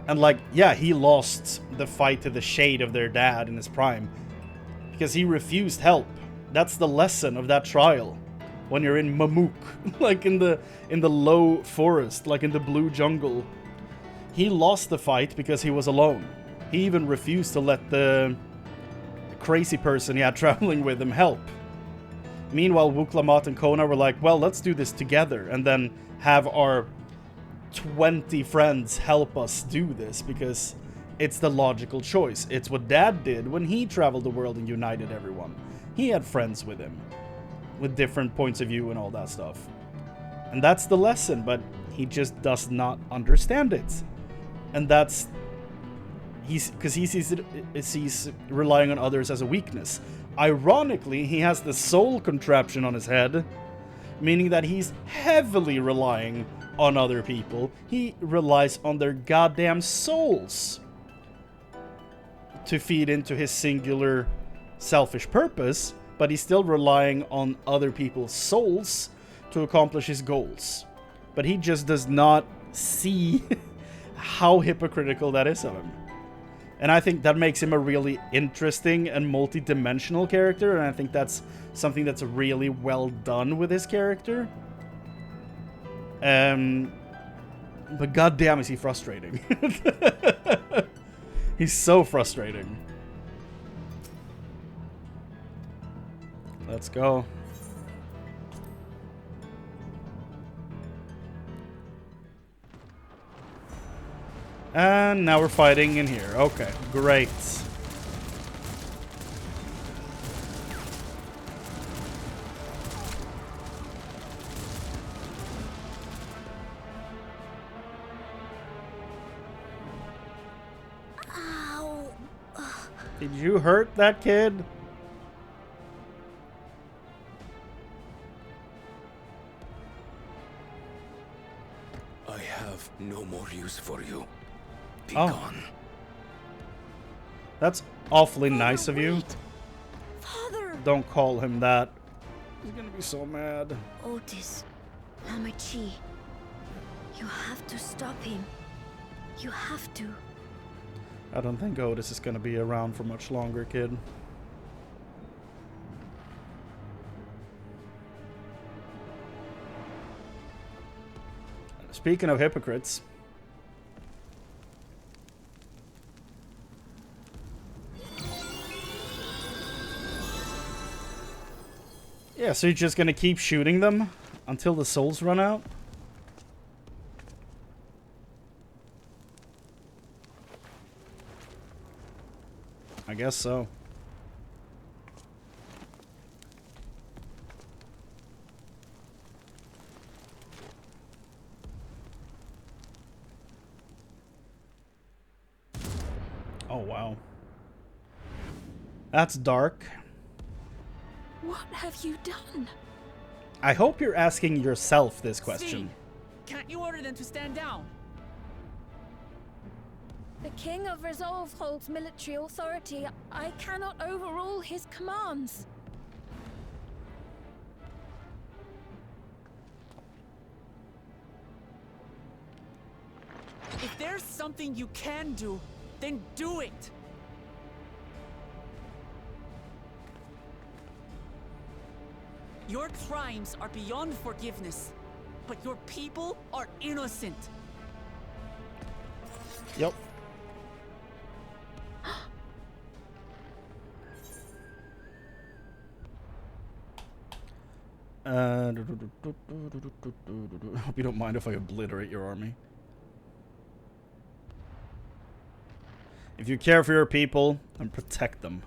And, like, yeah, he lost the fight to the shade of their dad in his prime because he refused help. That's the lesson of that trial. When you're in Mamuk, like in the low forest, like in the blue jungle. He lost the fight because he was alone. He even refused to let the crazy person he had traveling with him help. Meanwhile, Wuklamat and Kona were like, well, let's do this together and then have our 20 friends help us do this because it's the logical choice. It's what Dad did when he traveled the world and united everyone. He had friends with him with different points of view and all that stuff. And that's the lesson, but he just does not understand it. And that's... he sees relying on others as a weakness. Ironically, he has the soul contraption on his head, meaning that he's heavily relying on other people. He relies on their goddamn souls to feed into his singular selfish purpose, but he's still relying on other people's souls to accomplish his goals. But he just does not see how hypocritical that is of him. And I think that makes him a really interesting and multi-dimensional character, and I think that's something that's really well done with his character. But goddamn is he frustrating. He's so frustrating. Let's go. And now we're fighting in here. Okay, great. Ow. Did you hurt that kid? I have no more use for you. Be Oh. gone. That's awfully nice of you. Father! Don't call him that. He's gonna be so mad. Otis, Hamachi, you have to stop him. You have to. I don't think Otis is gonna be around for much longer, kid. Speaking of hypocrites. Yeah, so you're just gonna keep shooting them until the souls run out? I guess so. Oh, wow. That's dark. What have you done? I hope you're asking yourself this question. Can't you order them to stand down? The King of Resolve holds military authority. I cannot overrule his commands. If there's something you can do, then do it! Your crimes are beyond forgiveness, but your people are innocent. Yep. Hope you don't mind if I obliterate your army. If you care for your people, then protect them.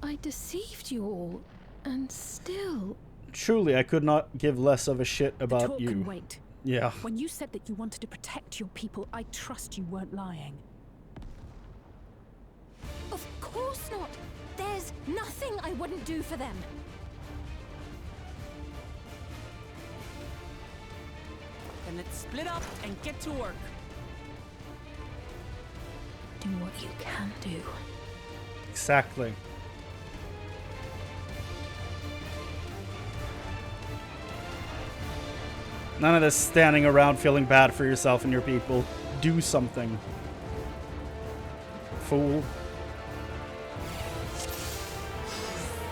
I deceived you all, and still... Truly, I could not give less of a shit The about talk you. can wait. Yeah. When you said that you wanted to protect your people, I trust you weren't lying. Of course not. There's nothing I wouldn't do for them. Then let's split up and get to work. Do what you can do. Exactly. None of this standing around feeling bad for yourself and your people. Do something. Fool.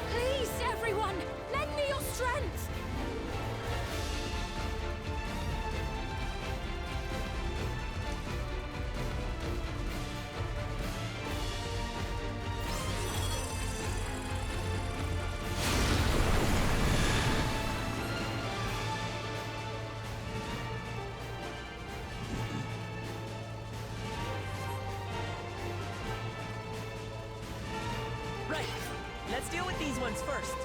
Please, everyone, lend me your strength. Right. Let's deal with these ones first.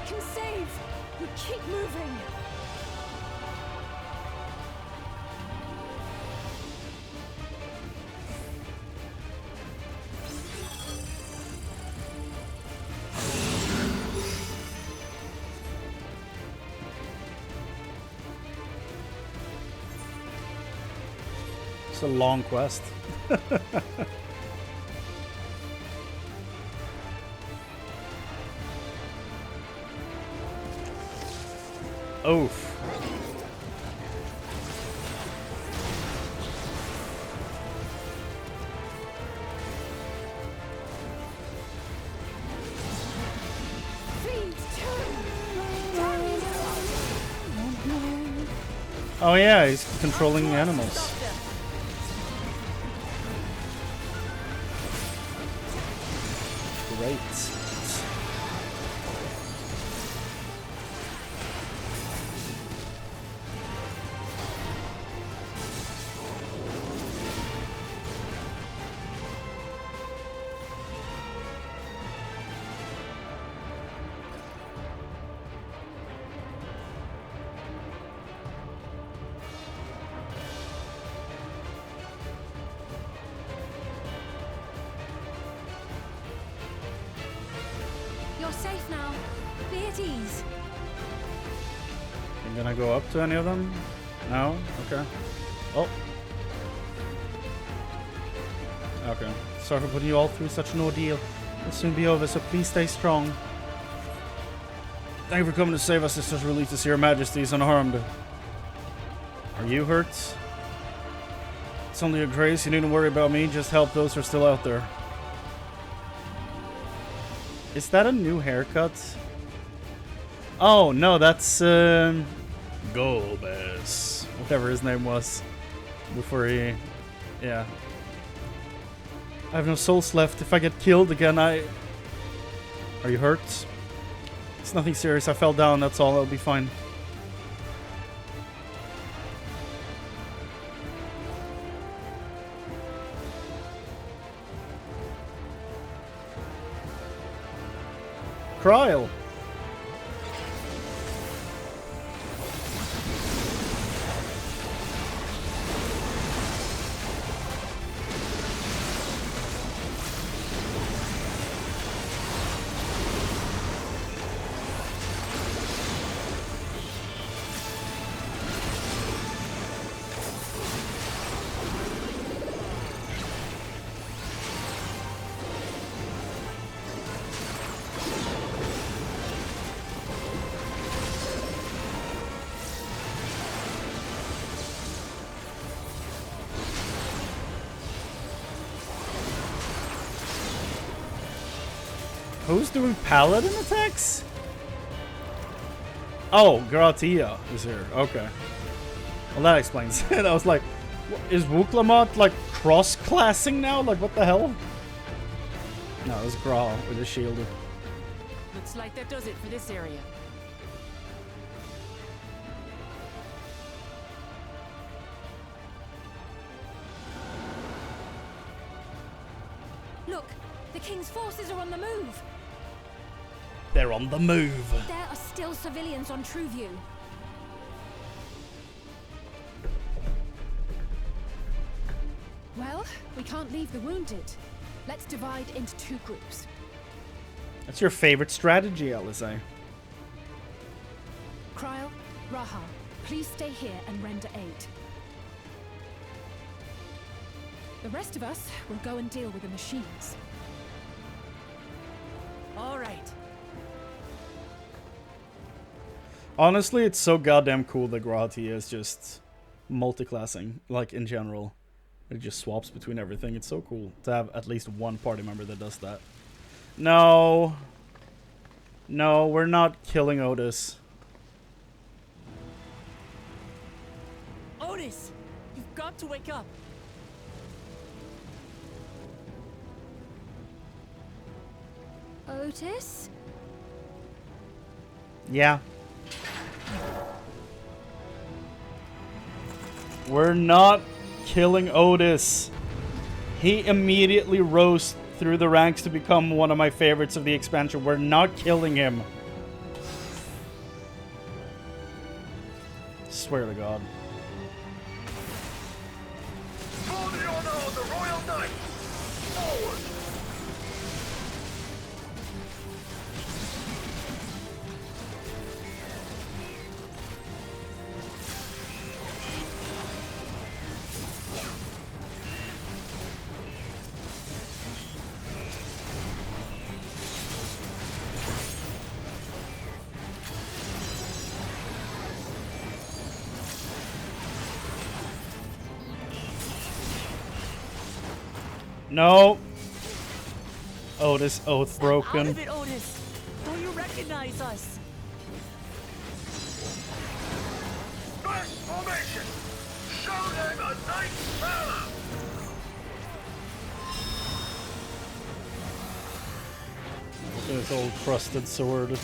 can save. We keep moving. It's a long quest. Oof. Oh yeah, he's controlling the animals. Great. You're safe now. Be at ease. You gonna go up to any of them? No? Okay. Oh. Okay. Sorry for putting you all through such an ordeal. It'll soon be over, so please stay strong. Thank you for coming to save us. It's such a relief to see your majesties unharmed. Are you hurt? It's only a grace. You needn't worry about me. Just help those who are still out there. Is that a new haircut? Oh, no, that's, Golbez. Whatever his name was. Before he... Yeah. I have no souls left. If I get killed again, Are you hurt? It's nothing serious. I fell down, that's all. I'll be fine. Chryle. Who's doing paladin attacks? Oh, Gratia is here. Okay. Well, that explains it. I was like, is Wuklamat like cross-classing now? Like, what the hell? No, it was Gra with a shield. Looks like that does it for this area. Look, the king's forces are on the move. They're on the move. There are still civilians on Trueview. Well, we can't leave the wounded. Let's divide into two groups. That's your favorite strategy, Alizé. Chryle, Raha, please stay here and render aid. The rest of us will go and deal with the machines. All right. Honestly, it's so goddamn cool that Gratia is just multi-classing, like in general. It just swaps between everything. It's so cool to have at least one party member that does that. No. No, we're not killing Otis. Otis, you've got to wake up. Otis? Yeah. We're not killing Otis. He immediately rose through the ranks to become one of my favorites of the expansion. We're not killing him. Swear to God. For the honor of the Royal Knight! Forward! No. Otis, oath broken. Out of it, Otis. Don't you recognize us? First formation! Show them a knight's valor! Look at his old crusted sword.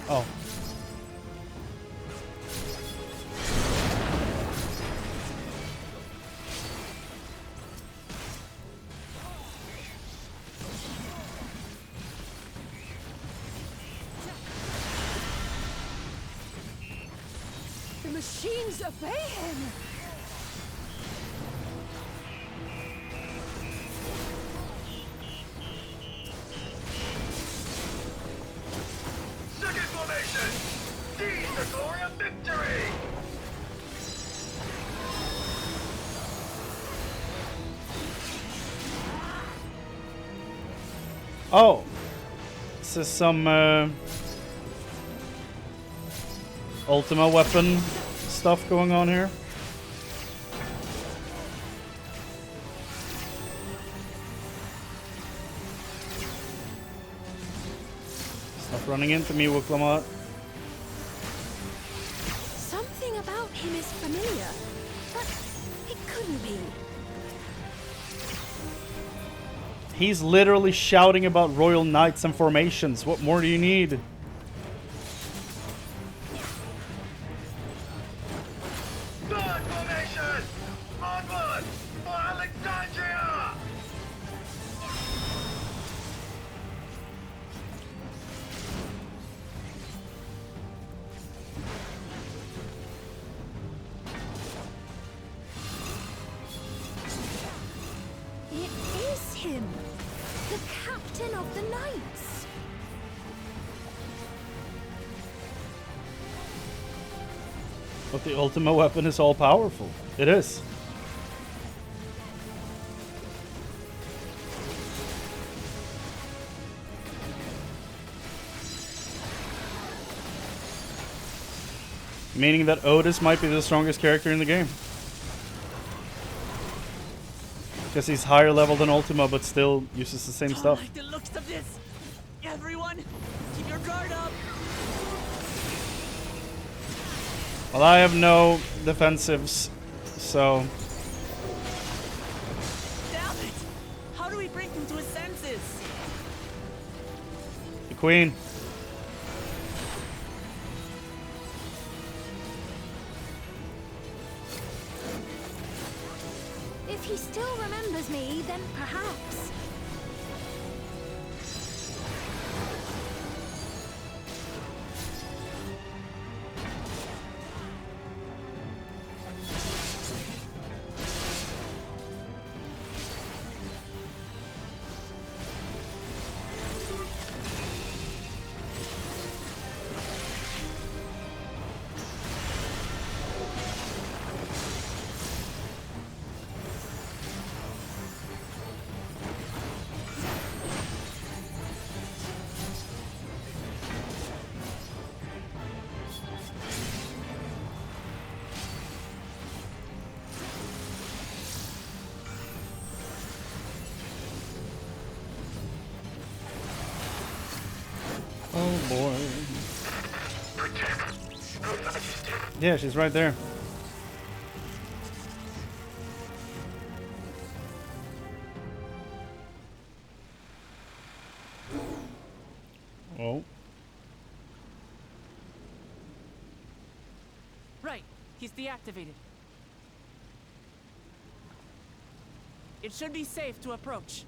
Oh. The machines obey him! Second formation! Seize the glory of victory! Oh. This is some Ultima weapon stuff going on here. Stop running into me, Wooklamat. Something about him is familiar, but it couldn't be. He's literally shouting about royal knights and formations. What more do you need? Third formation! Onward! For Alexandria! It is him! The captain of the knights! But the Ultima weapon is all powerful. It is. Meaning that Otis might be the strongest character in the game. Because he's higher level than Ultima, but still uses the same Don't stuff. like the looks of this. Everyone, keep your guard up. Well, I have no defensives, so... Damn it! How do we bring him to his senses? The Queen. If he still remembers me, then perhaps. Oh boy. Yeah, she's right there. Oh. Right, he's deactivated. It should be safe to approach.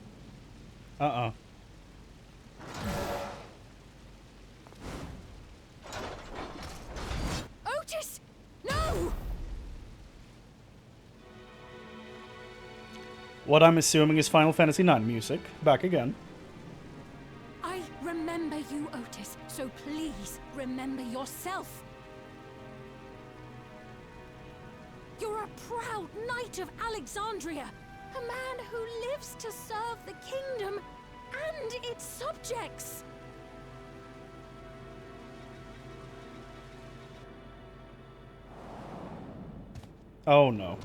What I'm assuming is Final Fantasy IX music. Back again. I remember you, Otis, so please remember yourself. You're a proud knight of Alexandria, a man who lives to serve the kingdom and its subjects. Oh no.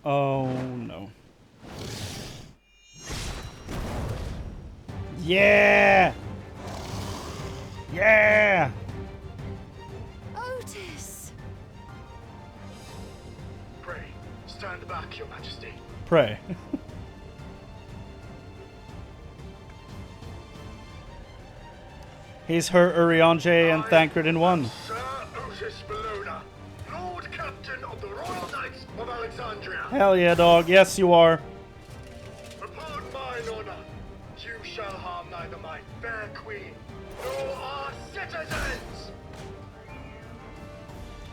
Oh no. Yeah! Yeah! Otis! Pray, stand back, Your Majesty. Pray. He's her Urianger and Thancred in one. Sir Otis Bologna, Lord Captain of the Royal Knights of Alexandria. Hell yeah, dog. Yes, you are. Upon mine honor, you shall harm neither my fair queen nor our citizens.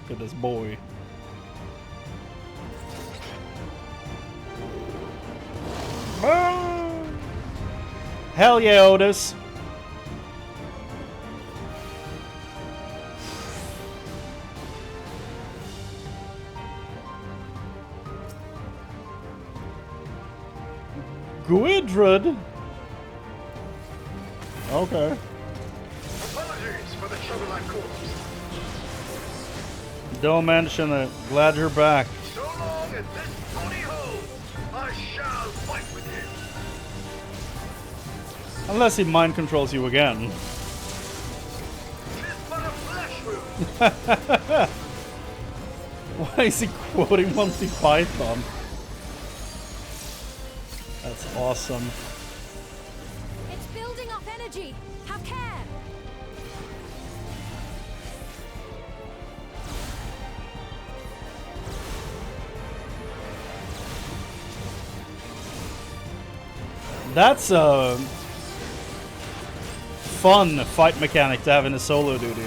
Look at this boy. Hell yeah, Otis. Guidred? Okay. Apologies for the trouble I've caused. Don't mention it. Glad you're back. So long as this body holds, I shall fight with you. Unless he mind controls you again. Tis but a flesh wound. Why is he quoting Monty Python? That's awesome. It's building up energy. Have care. That's a fun fight mechanic to have in a solo duty.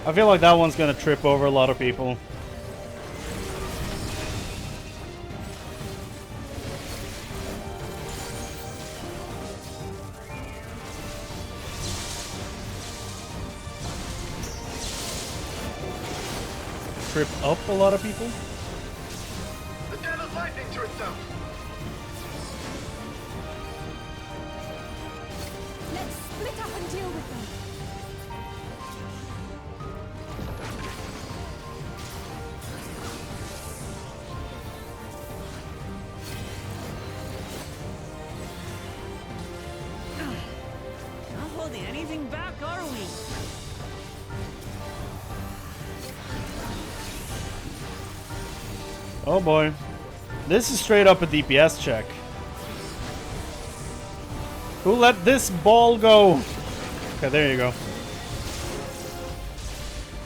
I feel like that one's gonna trip over a lot of people. Trip up a lot of people? The devil's lightning to itself. Let's split up and deal with them. Not holding anything back, are we? Oh boy. This is straight up a DPS check. Who let this ball go? Okay, there you go.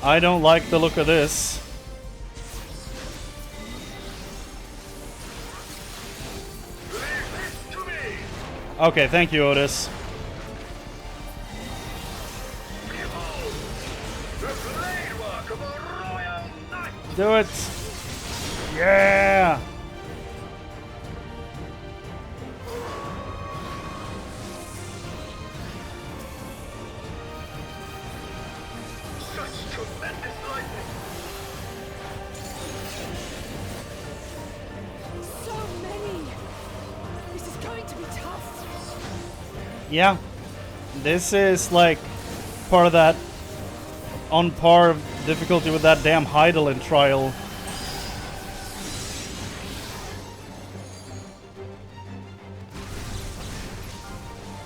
I don't like the look of this. Okay, thank you, Otis. Do it. Yeah. Such tremendous lightning. So many. This is going to be tough. Yeah. This is like part of that on par of difficulty with that damn Heidelin trial.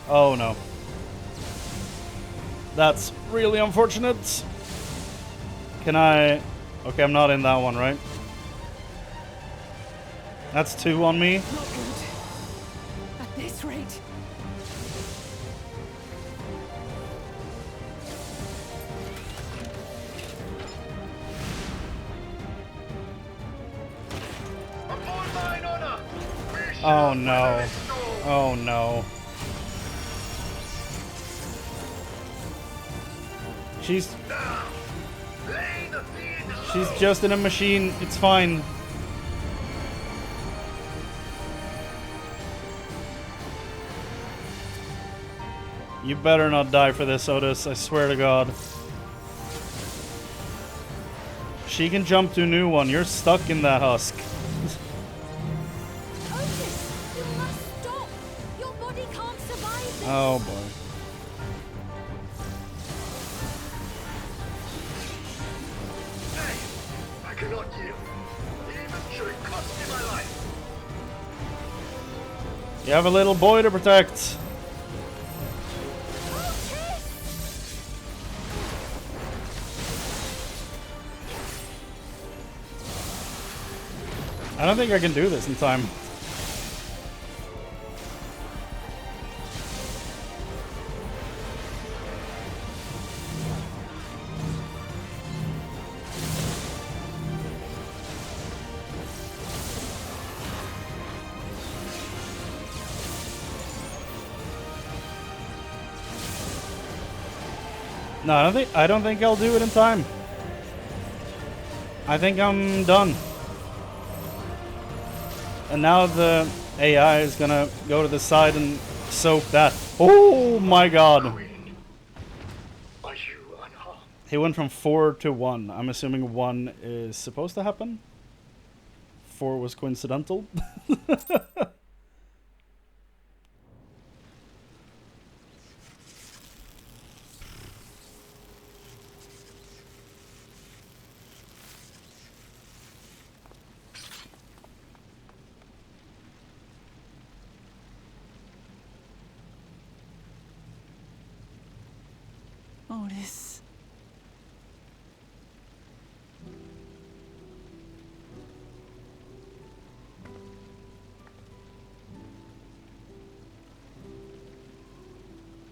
Oh no. That's really unfortunate. Can I... Okay, I'm not in that one, right? That's 2 on me. Not good. At this rate. Oh no. Oh no. She's just in a machine. It's fine. You better not die for this, Otis. I swear to God. She can jump to a new one. You're stuck in that husk. Otis, you must stop. Your body can't survive this. Oh boy. I cannot yield, even should it cost me my life. You have a little boy to protect. I don't think I can do this in time. No, I don't think I'll do it in time. I think I'm done. And now the AI is gonna go to the side and soak that. Oh my God! He went from 4 to 1. I'm assuming 1 is supposed to happen. 4 was coincidental. Otis.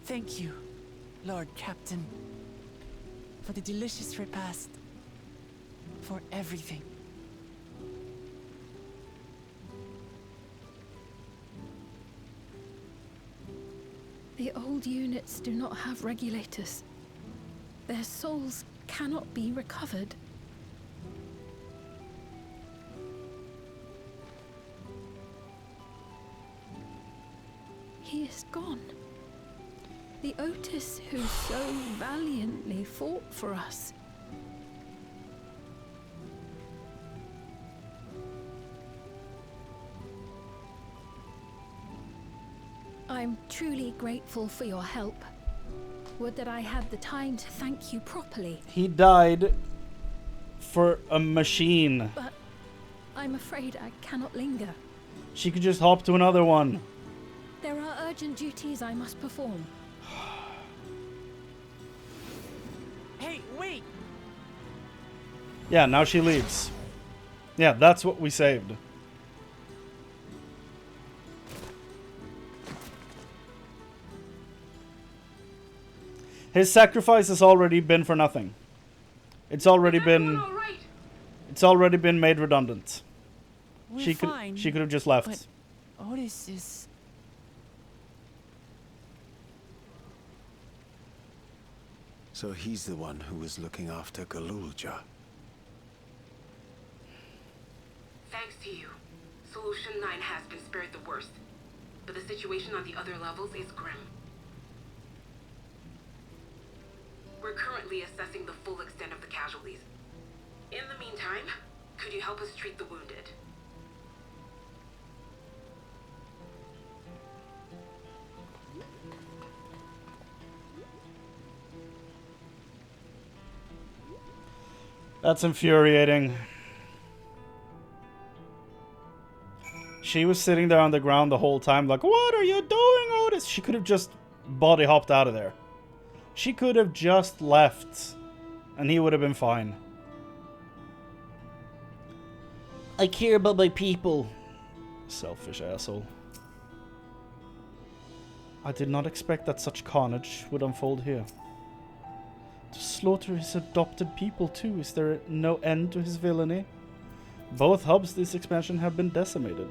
Thank you, Lord Captain, for the delicious repast, for everything. The old units do not have regulators. Their souls cannot be recovered. He is gone. The Otis who so valiantly fought for us. I'm truly grateful for your help. Would that I had the time to thank you properly. He died for a machine. But I'm afraid I cannot linger. She could just hop to another one. There are urgent duties I must perform. Hey, wait! Yeah, now she leaves. Yeah, that's what we saved. His sacrifice has already been for nothing. It's already been... It's already been made redundant. She could have just left. But Otis is... So he's the one who was looking after Galulja. Thanks to you, Solution 9 has been spared the worst. But the situation on the other levels is grim. We're currently assessing the full extent of the casualties. In the meantime, could you help us treat the wounded? That's infuriating. She was sitting there on the ground the whole time like, what are you doing, Otis? She could have just body hopped out of there. She could have just left, and he would have been fine. I care about my people. Selfish asshole. I did not expect that such carnage would unfold here. To slaughter his adopted people too, is there no end to his villainy? Both hubs this expansion have been decimated.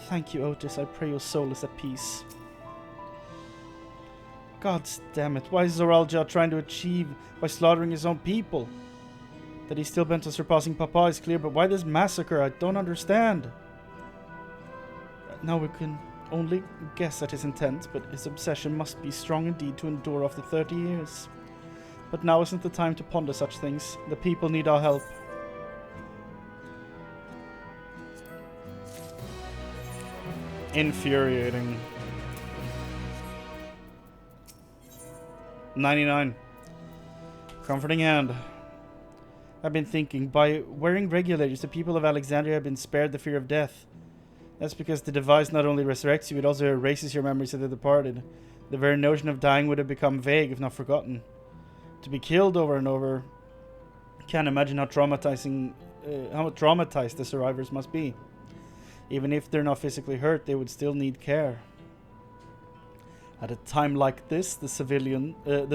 Thank you, Otis, I pray your soul is at peace. God damn it, why is Zoralja trying to achieve by slaughtering his own people? That he's still bent on surpassing Papa is clear, but why this massacre? I don't understand. Now we can only guess at his intent, but his obsession must be strong indeed to endure after 30 years. But now isn't the time to ponder such things. The people need our help. Infuriating. 99. Comforting hand. I've been thinking, by wearing regulators, the people of Alexandria have been spared the fear of death. That's because the device not only resurrects you, it also erases your memories of the departed. The very notion of dying would have become vague, if not forgotten. To be killed over and over, can't imagine how traumatized the survivors must be. Even if they're not physically hurt, they would still need care. At a time like this, the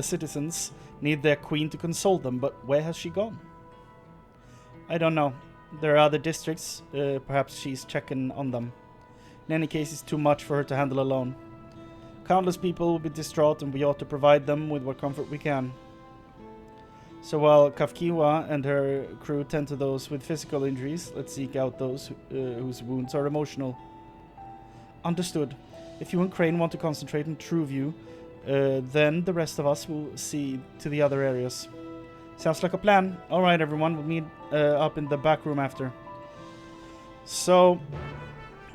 citizens need their queen to console them, but where has she gone? I don't know. There are other districts, perhaps she's checking on them. In any case, it's too much for her to handle alone. Countless people will be distraught, and we ought to provide them with what comfort we can. So while Kafkiwa and her crew tend to those with physical injuries, let's seek out those whose wounds are emotional. Understood. If you and Chrane want to concentrate on Trueview, then the rest of us will see to the other areas. Sounds like a plan. Alright everyone, we'll meet up in the back room after. So,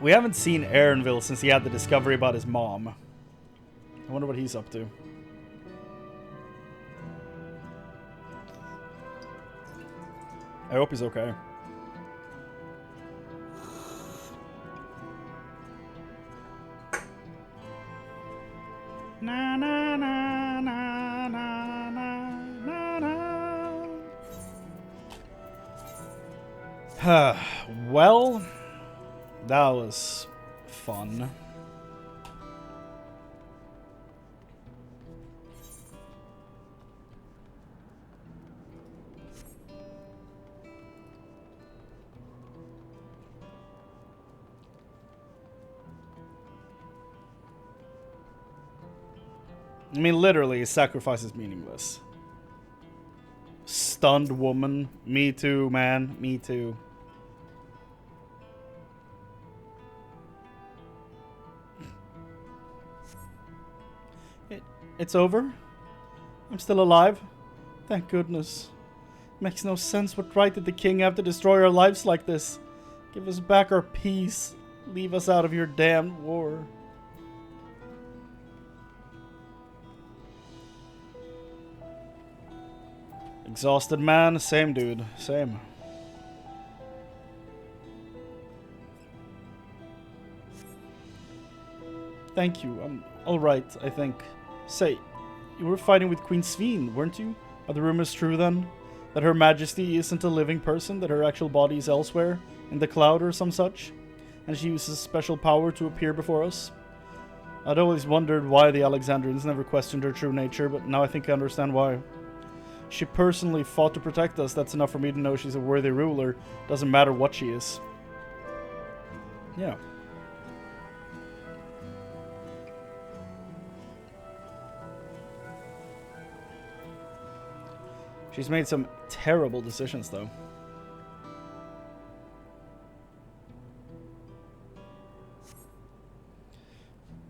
we haven't seen Aaronville since he had the discovery about his mom. I wonder what he's up to. I hope he's okay. Na na na na na na na. Well, that was fun. I mean, literally, sacrifice is meaningless. Stunned woman. Me too, man. Me too. It's over? I'm still alive? Thank goodness. Makes no sense. What right did the king have to destroy our lives like this? Give us back our peace. Leave us out of your damned war. Exhausted man, same dude, same. Thank you, I'm alright, I think. Say, you were fighting with Queen Sveen, weren't you? Are the rumors true then? That Her Majesty isn't a living person, that her actual body is elsewhere, in the cloud or some such? And she uses special power to appear before us? I'd always wondered why the Alexandrians never questioned her true nature, but now I think I understand why. She personally fought to protect us. That's enough for me to know she's a worthy ruler. Doesn't matter what she is. Yeah. She's made some terrible decisions, though.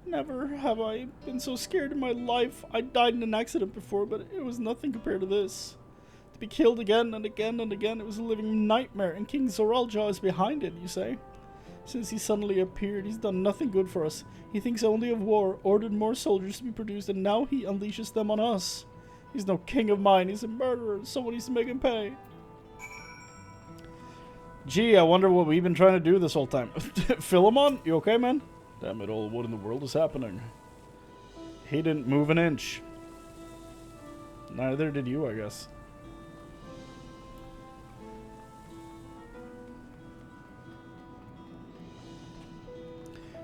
Never have I been so scared in my life. I died in an accident before, but it was nothing compared to this. To be killed again and again and again, it was a living nightmare, and King Zoralja is behind it, you say? Since he suddenly appeared, he's done nothing good for us. He thinks only of war, ordered more soldiers to be produced, and now he unleashes them on us. He's no king of mine, he's a murderer, and someone needs to make him pay. Gee, I wonder what we've been trying to do this whole time. Philemon, you okay, man? Damn it all, what in the world is happening? He didn't move an inch. Neither did you, I guess.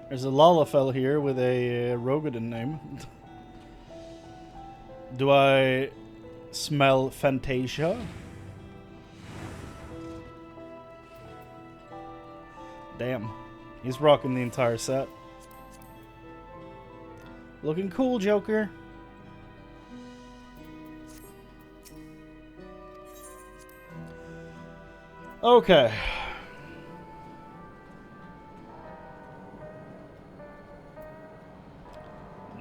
There's a Lalafell here with a Rogadin name. Do I smell Fantasia? Damn. He's rocking the entire set. Looking cool, Joker. Okay.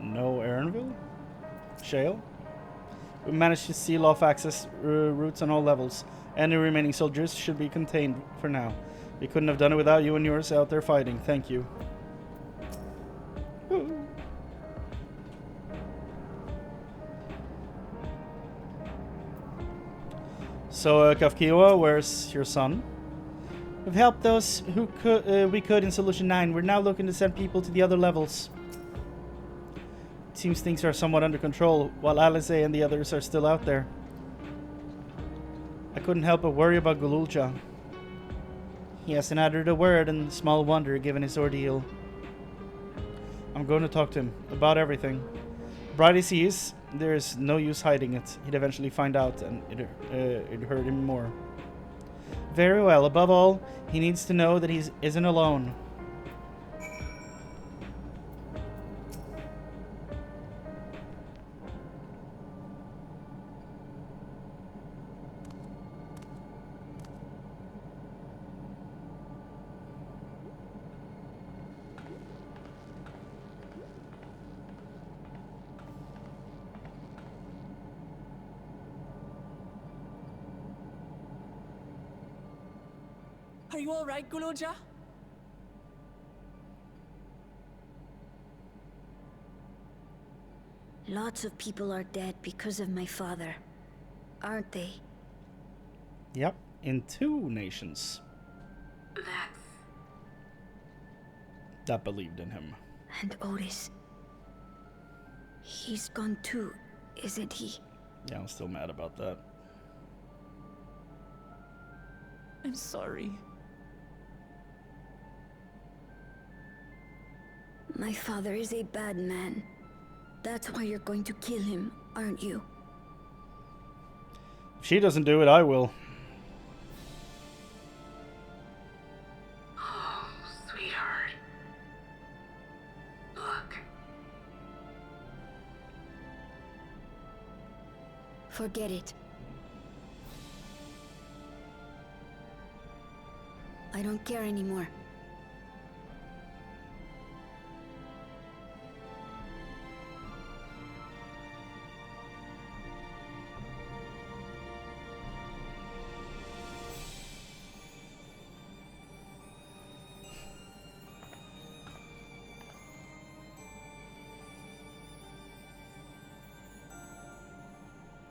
No Aaronville? Shale? We managed to seal off access routes on all levels. Any remaining soldiers should be contained for now. We couldn't have done it without you and yours out there fighting. Thank you. So, Kafkiwa, where's your son? We've helped those who we could in Solution 9. We're now looking to send people to the other levels. It seems things are somewhat under control, while Alice and the others are still out there. I couldn't help but worry about Gululcha. He hasn't uttered a word, and small wonder given his ordeal. I'm going to talk to him about everything. Bright as he is, there's no use hiding it. He'd eventually find out, and it'd hurt him more. Very well. Above all, he needs to know that he isn't alone. Are you all right, Gululcha? Lots of people are dead because of my father, aren't they? Yep, in 2 nations. That believed in him. And Otis. He's gone too, isn't he? Yeah, I'm still mad about that. I'm sorry. My father is a bad man. That's why you're going to kill him, aren't you? If she doesn't do it, I will. Oh, sweetheart. Look. Forget it. I don't care anymore.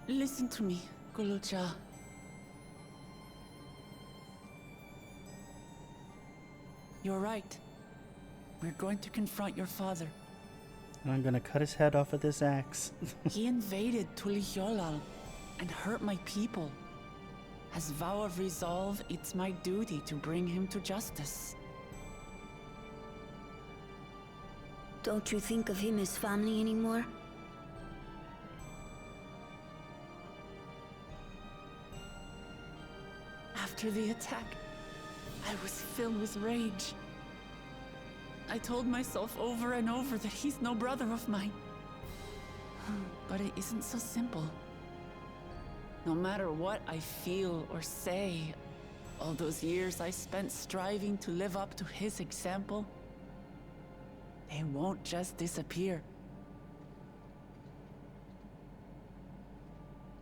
Listen to me, Gululcha. You're right. We're going to confront your father. And I'm gonna cut his head off with this axe. He invaded Tulihyolal and hurt my people. As vow of resolve, it's my duty to bring him to justice. Don't you think of him as family anymore? After the attack, I was filled with rage. I told myself over and over that he's no brother of mine. But it isn't so simple. No matter what I feel or say, all those years I spent striving to live up to his example, they won't just disappear.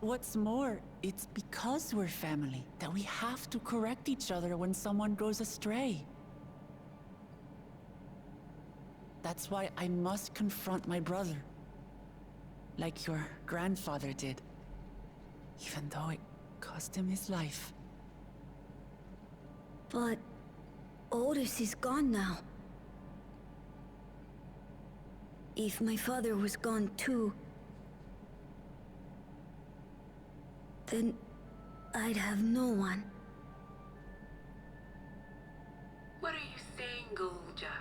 What's more, it's because we're family that we have to correct each other when someone goes astray. That's why I must confront my brother, like your grandfather did, even though it cost him his life. But Otis is gone now. If my father was gone too, then I'd have no one. What are you saying, Golja?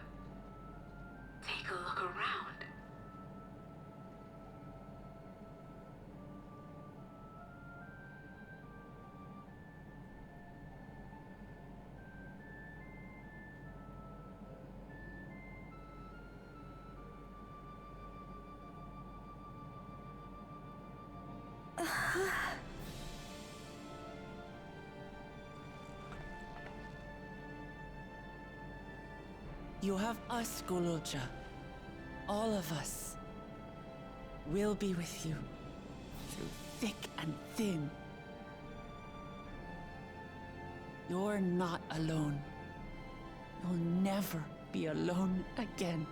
Take a look around. You have us, Golja. All of us. We'll be with you. Through thick and thin. You're not alone. You'll never be alone again.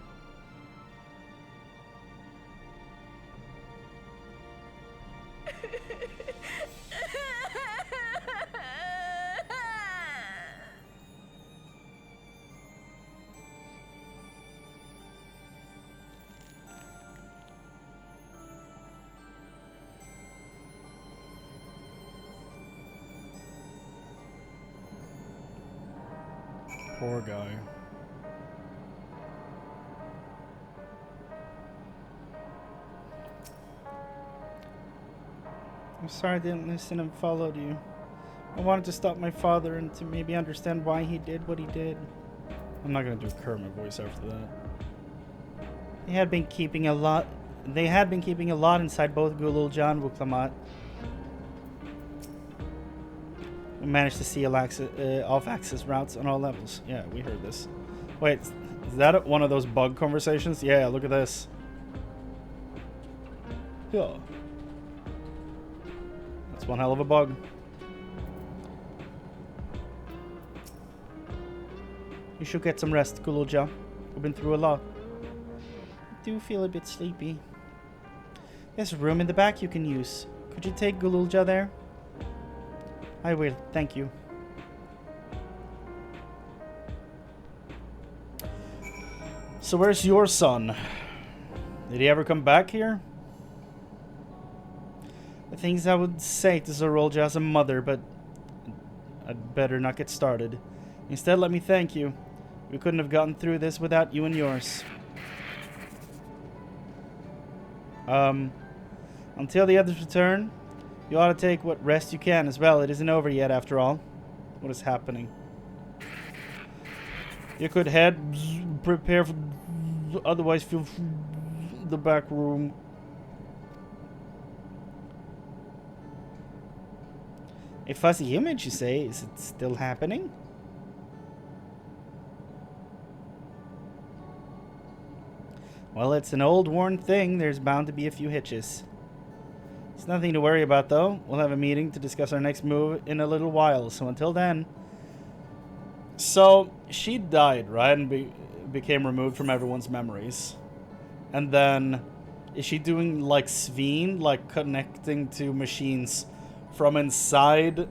Poor guy. I'm sorry I didn't listen and followed you. I wanted to stop my father and to maybe understand why he did what he did. I'm not gonna do a Kermit voice after that. They had been keeping a lot inside both Gululja and Wuklamat. We managed to see off-axis routes on all levels. Yeah, we heard this. Wait, is that one of those bug conversations? Yeah, look at this. Yeah. That's one hell of a bug. You should get some rest, Gululja. We've been through a lot. I do feel a bit sleepy. There's a room in the back you can use. Could you take Gululja there? I will, thank you. So where's your son? Did he ever come back here? The things I would say to Zorolja as a mother, but I'd better not get started. Instead, let me thank you. We couldn't have gotten through this without you and yours. Until the others return, you ought to take what rest you can as well. It isn't over yet, after all. What is happening? You could head, prepare for, otherwise feel the back room. A fuzzy image, you say? Is it still happening? Well, it's an old worn thing. There's bound to be a few hitches. It's nothing to worry about, though. We'll have a meeting to discuss our next move in a little while, so until then... So, she died, right? And became removed from everyone's memories. And then, is she doing like Sveen? Like connecting to machines from inside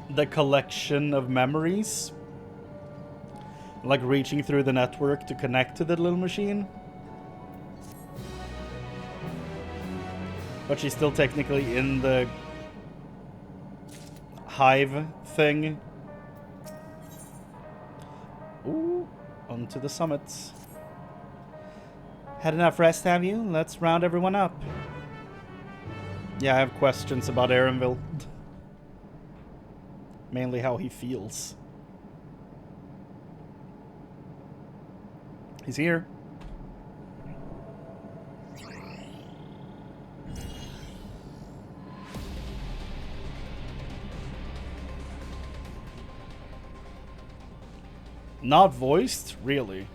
the collection of memories? Like reaching through the network to connect to the little machine? But she's still technically in the hive thing. Ooh, onto the summits. Had enough rest, have you? Let's round everyone up. Yeah, I have questions about Erenville. Mainly how he feels. He's here. Not voiced? Really?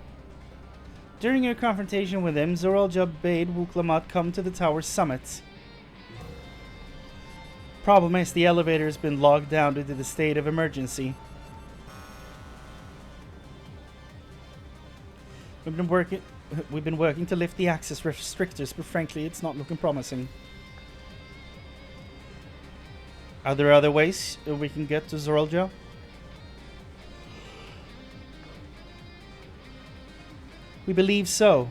During your confrontation with him, Zorolja bade Wuklamat come to the tower's summit. Problem is, the elevator has been locked down due to the state of emergency. We've been working to lift the access restrictors, but frankly, it's not looking promising. Are there other ways we can get to Zorolja? We believe so.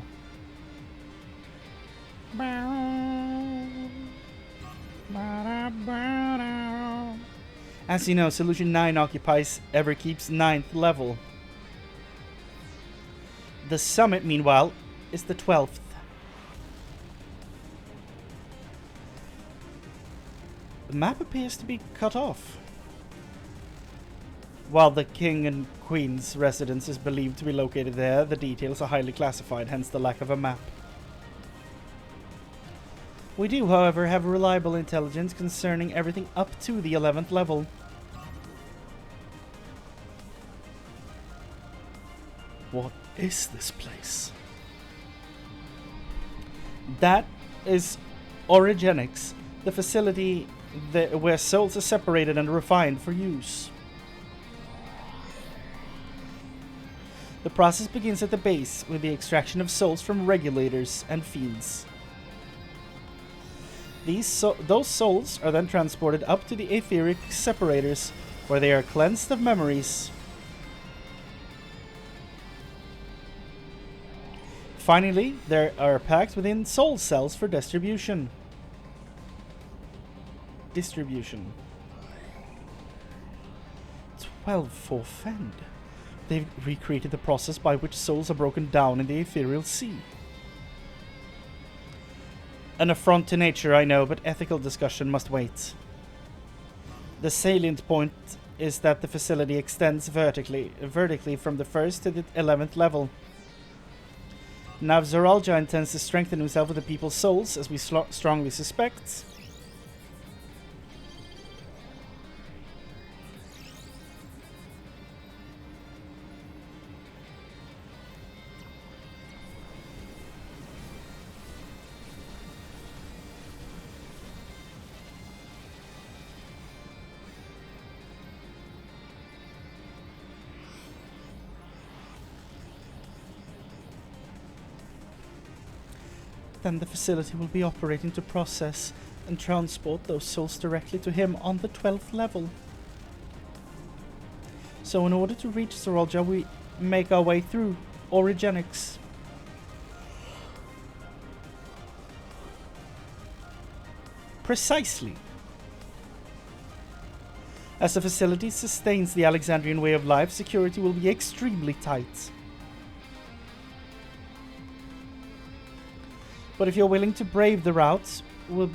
As you know, Solution 9 occupies Everkeep's 9th level. The summit, meanwhile, is the 12th. The map appears to be cut off. While the King and Queen's residence is believed to be located there, the details are highly classified, hence the lack of a map. We do, however, have reliable intelligence concerning everything up to the 11th level. What is this place? That is Origenics, the facility where souls are separated and refined for use. The process begins at the base with the extraction of souls from regulators and fiends. Those souls are then transported up to the etheric separators, where they are cleansed of memories. Finally, they are packed within soul cells for distribution. 12 for Fend. They've recreated the process by which souls are broken down in the ethereal sea. An affront to nature, I know, but ethical discussion must wait. The salient point is that the facility extends vertically from the 1st to the 11th level. Now, if Zoralja intends to strengthen himself with the people's souls, as we strongly suspect, then the facility will be operating to process and transport those souls directly to him on the 12th level. So in order to reach Zoralja, we make our way through Origenics. Precisely. As the facility sustains the Alexandrian way of life, security will be extremely tight. But if you're willing to brave the route, we'll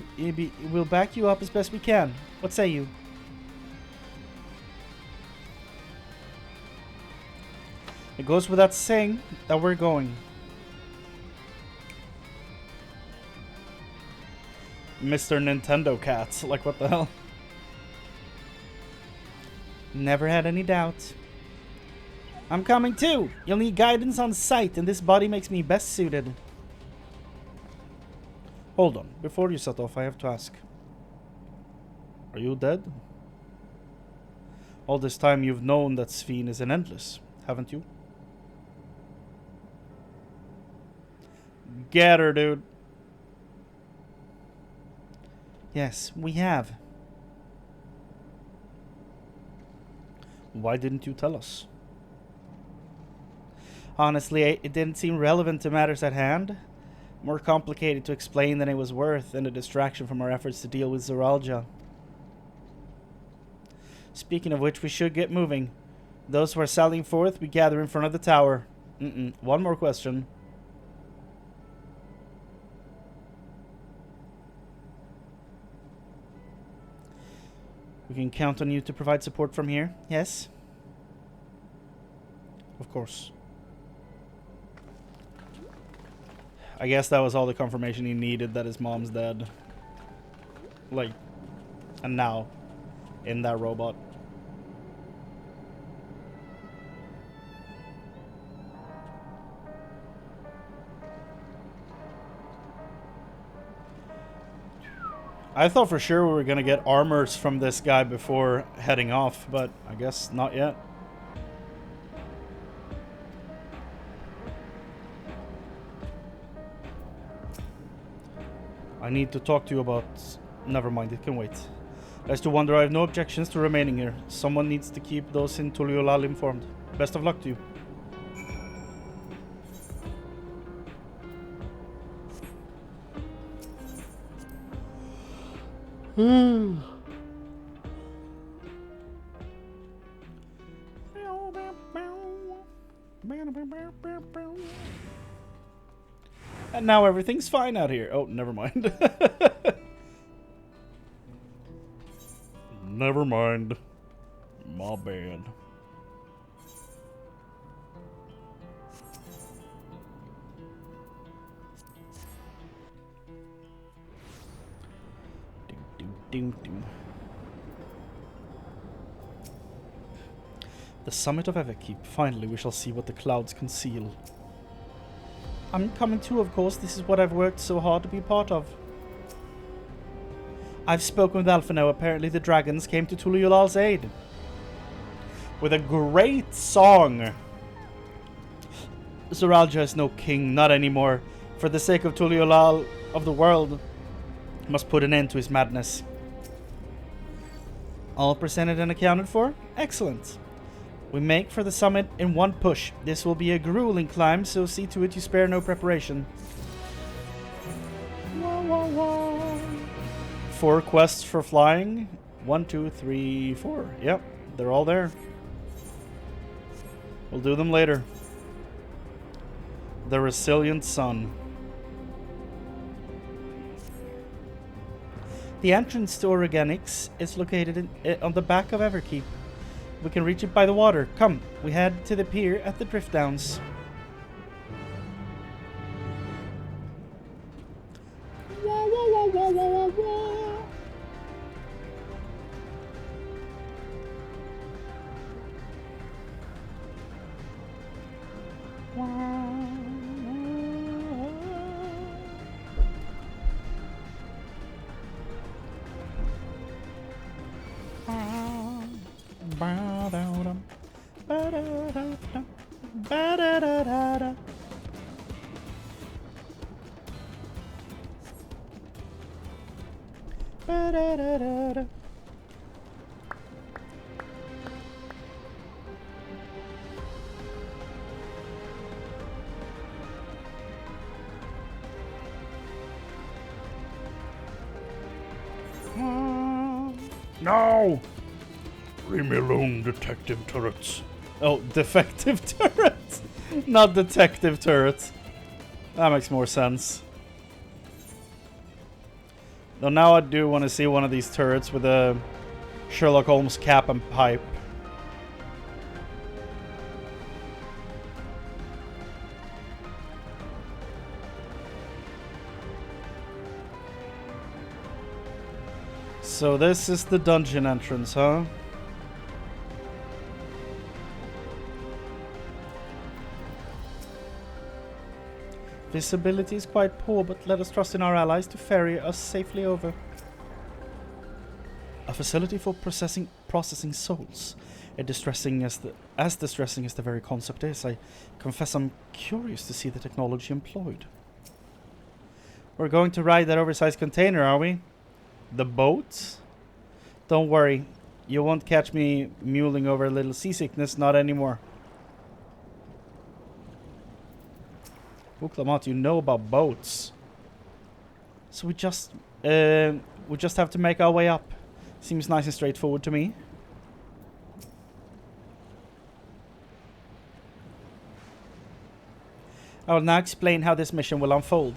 back you up as best we can. What say you? It goes without saying that we're going. Mr. Nintendo Cat. Like, what the hell? Never had any doubt. I'm coming too! You'll need guidance on sight, and this body makes me best suited. Hold on, before you set off, I have to ask. Are you dead? All this time you've known that Sphene is an Endless, haven't you? Get her, dude. Yes, we have. Why didn't you tell us? Honestly, it didn't seem relevant to matters at hand. More complicated to explain than it was worth, and a distraction from our efforts to deal with Zoralja. Speaking of which, we should get moving. Those who are sallying forth, we gather in front of the tower. One more question. We can count on you to provide support from here, yes? Of course. I guess that was all the confirmation he needed that his mom's dead. Like, and now, in that robot. I thought for sure we were gonna get armors from this guy before heading off, but I guess not yet. I need to talk to you about... Never mind, it can wait. As to Wonder, I have no objections to remaining here. Someone needs to keep those in Tuliolal informed. Best of luck to you. And now everything's fine out here. Oh, never mind. Never mind. My bad. The summit of Everkeep. Finally, we shall see what the clouds conceal. I'm coming too, of course. This is what I've worked so hard to be part of. I've spoken with Alphino. Apparently the dragons came to Tuliulal's aid. With a great song. Zoralja is no king, not anymore. For the sake of Tuliulal of the world, must put an end to his madness. All presented and accounted for? Excellent. We make for the summit in one push. This will be a grueling climb, so see to it you spare no preparation. Wah, wah, wah. 4 quests for flying. 1, 2, 3, 4. Yep, they're all there. We'll do them later. The Resilient Sun. The entrance to Organics is located on the back of Everkeep. We can reach it by the water. Come, we head to the pier at the Drift Downs. Wah, wah, wah, wah, wah, wah. No! Leave me alone, detective turrets. Oh, defective turrets! Not detective turrets. That makes more sense. Though now I do want to see one of these turrets with a Sherlock Holmes cap and pipe. So this is the dungeon entrance, huh? Visibility is quite poor, but let us trust in our allies to ferry us safely over. A facility for processing souls. As distressing as the very concept is, I confess I'm curious to see the technology employed. We're going to ride that oversized container, are we? The boat? Don't worry, you won't catch me mulling over a little seasickness, not anymore. Uklamat, you know about boats. So we just have to make our way up. Seems nice and straightforward to me. I will now explain how this mission will unfold.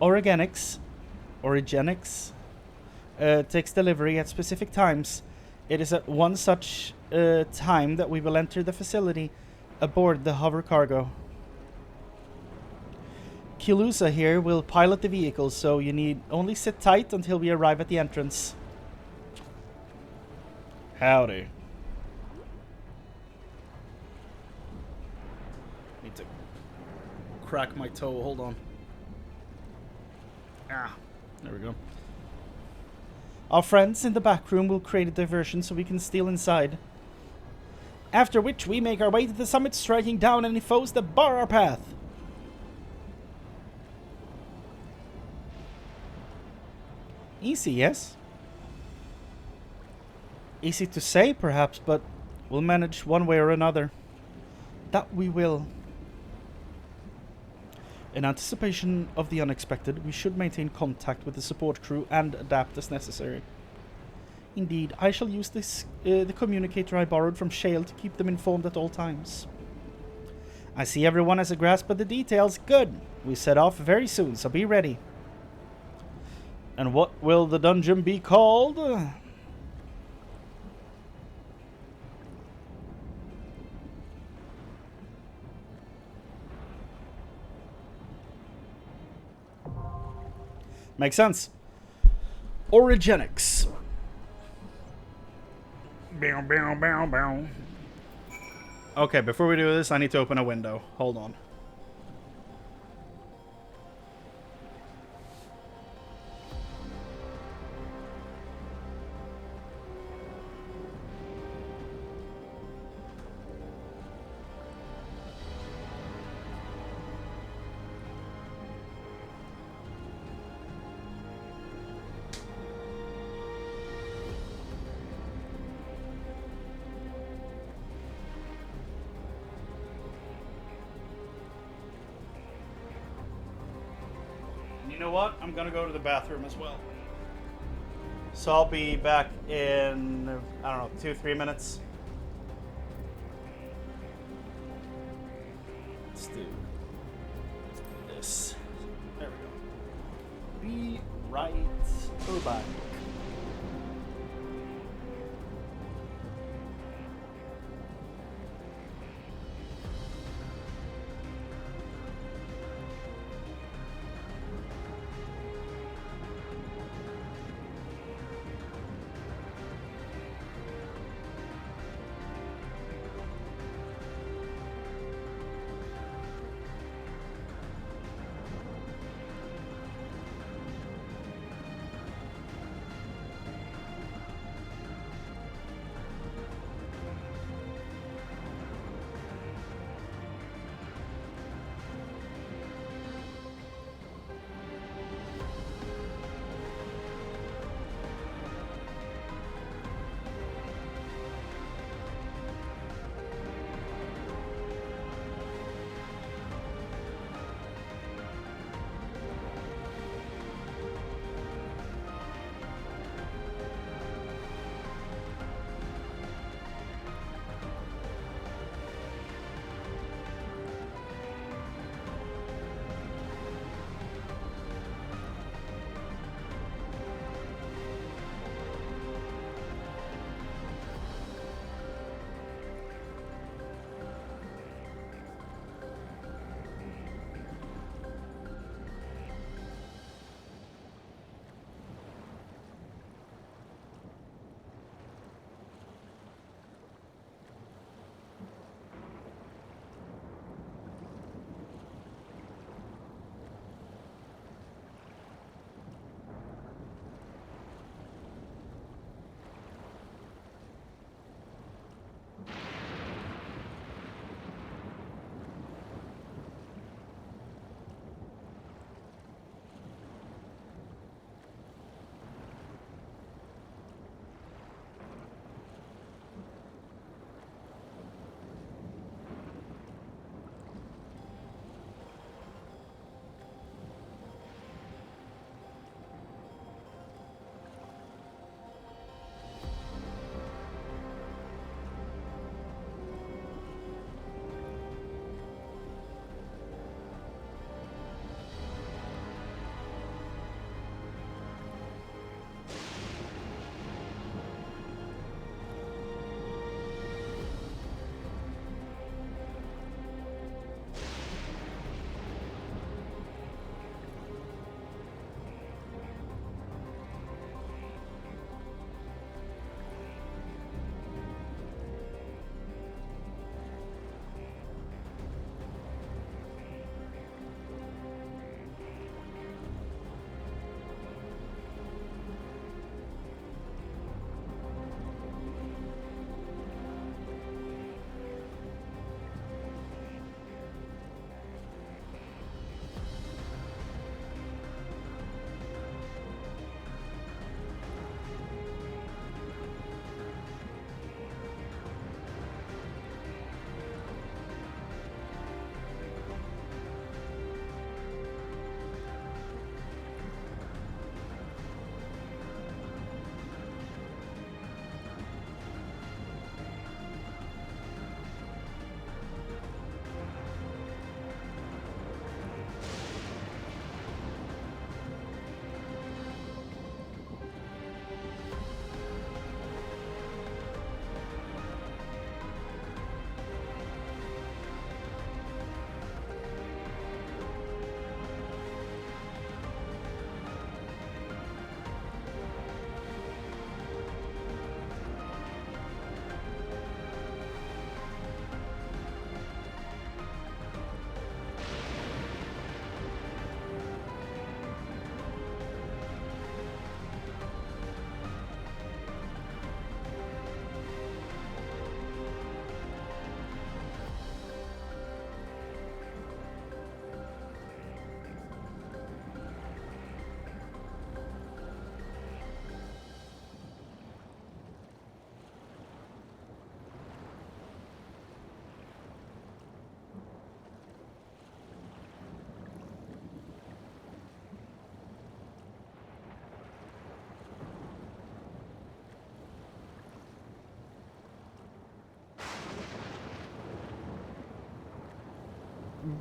Origenics takes delivery at specific times. It is at one such time that we will enter the facility aboard the hover cargo. Kilusa here will pilot the vehicle, so you need only sit tight until we arrive at the entrance. Howdy. Need to crack my toe, hold on. Ah, there we go. Our friends in the back room will create a diversion so we can steal inside. After which we make our way to the summit, striking down any foes that bar our path. Easy, yes? Easy to say, perhaps, but we'll manage one way or another. That we will. In anticipation of the unexpected, we should maintain contact with the support crew and adapt as necessary. Indeed, I shall use the communicator I borrowed from Shale to keep them informed at all times. I see everyone has a grasp of the details. Good. We set off very soon, so be ready. And what will the dungeon be called? Makes sense. Origenics. Bow, bow, bow, bow. Okay, before we do this, I need to open a window. Hold on. You know what? I'm gonna go to the bathroom as well. So I'll be back in, I don't know, 2-3 minutes. Let's do this. There we go. Be right back.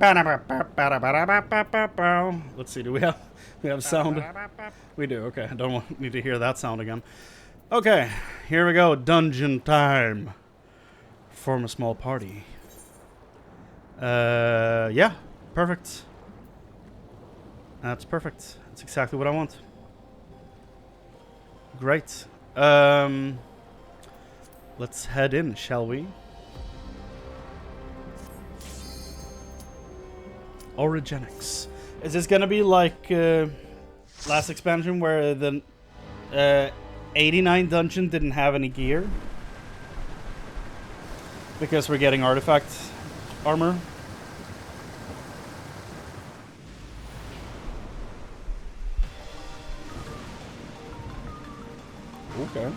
Let's see, do we have sound? We do, okay. I don't need to hear that sound again. Okay, here we go. Dungeon time. Form a small party. Yeah, perfect. That's perfect. That's exactly what I want. Great. Let's head in, shall we? Origenics. Is this gonna be like last expansion where the 89 dungeon didn't have any gear? Because we're getting artifact armor? Okay.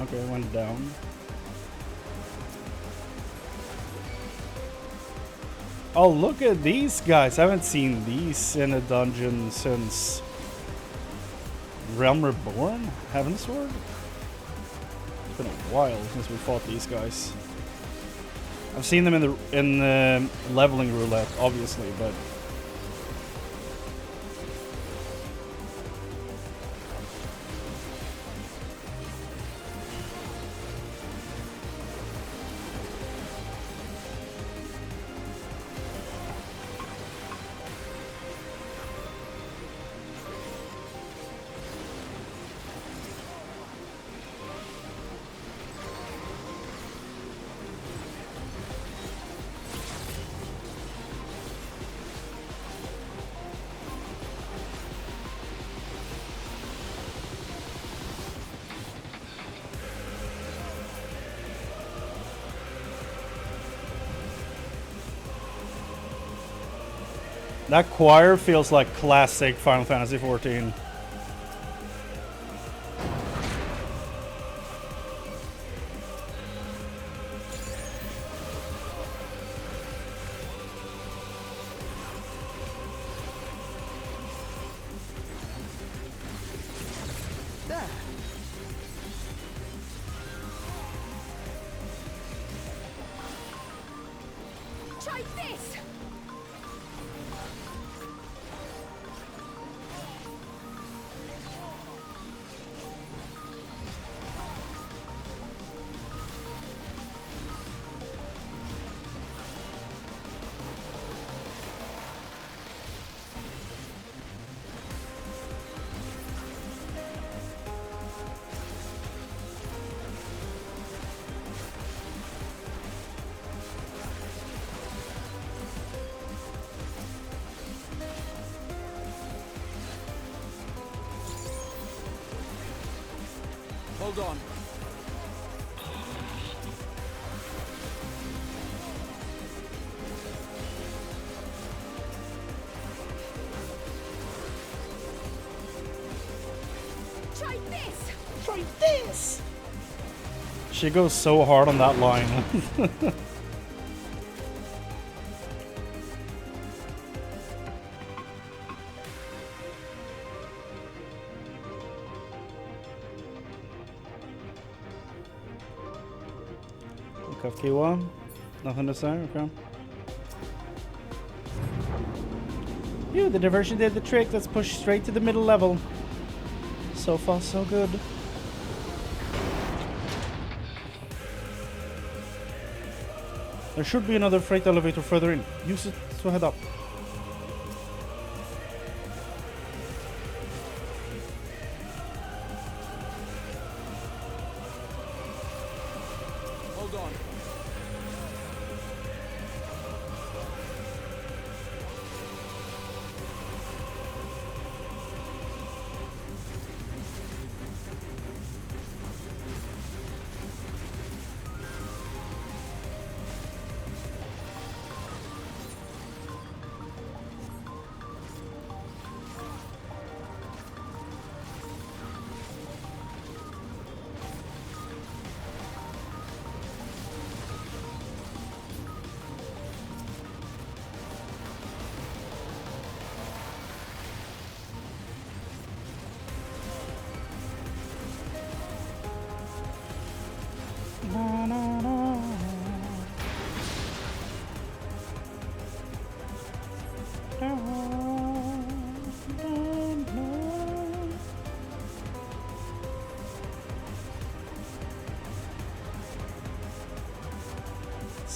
Okay, it went down. Oh, look at these guys. I haven't seen these in a dungeon since Realm Reborn? Heaven's Sword? It's been a while since we fought these guys. I've seen them in the leveling roulette, obviously, but that choir feels like classic Final Fantasy XIV. Try this! Hold on. Try this! Try this! She goes so hard on that line. Kafkiwa? Nothing to say? Okay. Phew, the diversion did the trick. Let's push straight to the middle level. So far, so good. There should be another freight elevator further in. Use it to head up. Hold on.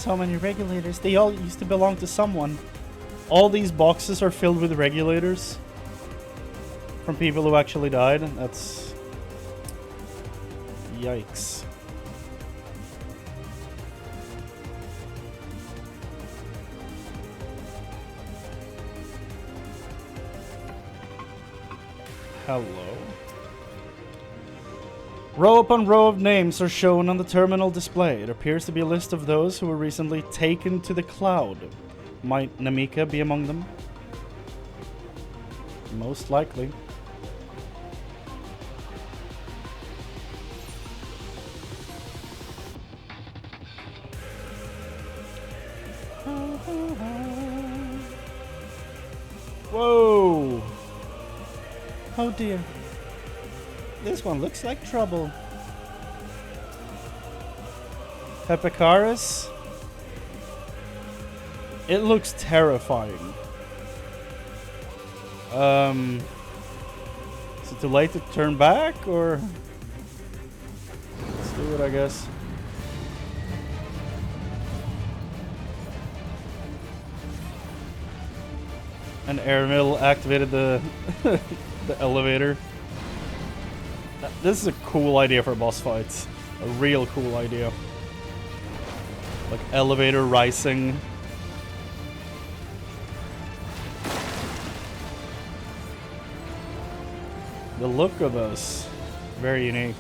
so many regulators. They all used to belong to someone. All these boxes are filled with regulators from people who actually died. That's... yikes. Hello. Row upon row of names are shown on the terminal display. It appears to be a list of those who were recently taken to the cloud. Might Namika be among them? Most likely. Whoa! Oh dear. This one looks like trouble. FFXIV? It looks terrifying. Is it too late to turn back, or? Let's do it, I guess. And Airmill activated the the elevator. This is a cool idea for boss fights. A real cool idea. Like elevator rising. The look of this, very unique.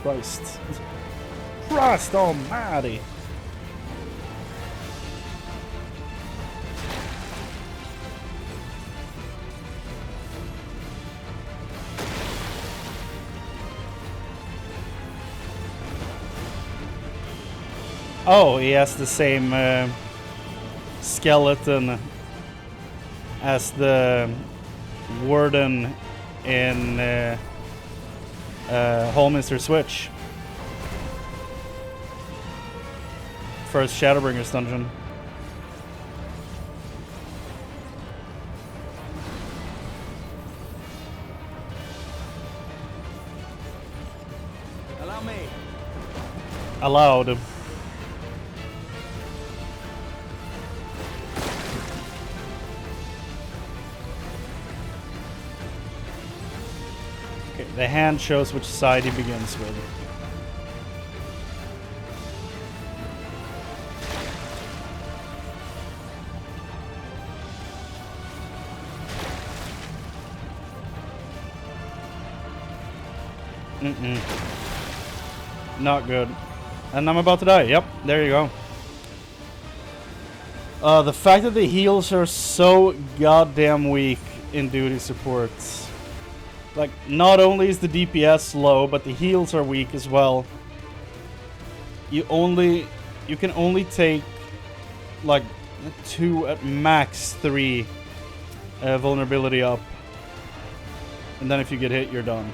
Christ. Christ almighty. Oh, he has the same skeleton as the warden in Holminster Switch. First Shadowbringers dungeon. Allow me. Allowed. The hand shows which side he begins with. Not good. And I'm about to die. Yep, there you go. The fact that the heals are so goddamn weak in duty supports. Like, not only is the DPS low, but the heals are weak as well. You can only take like 2 at max 3 vulnerability up. And then if you get hit, you're done.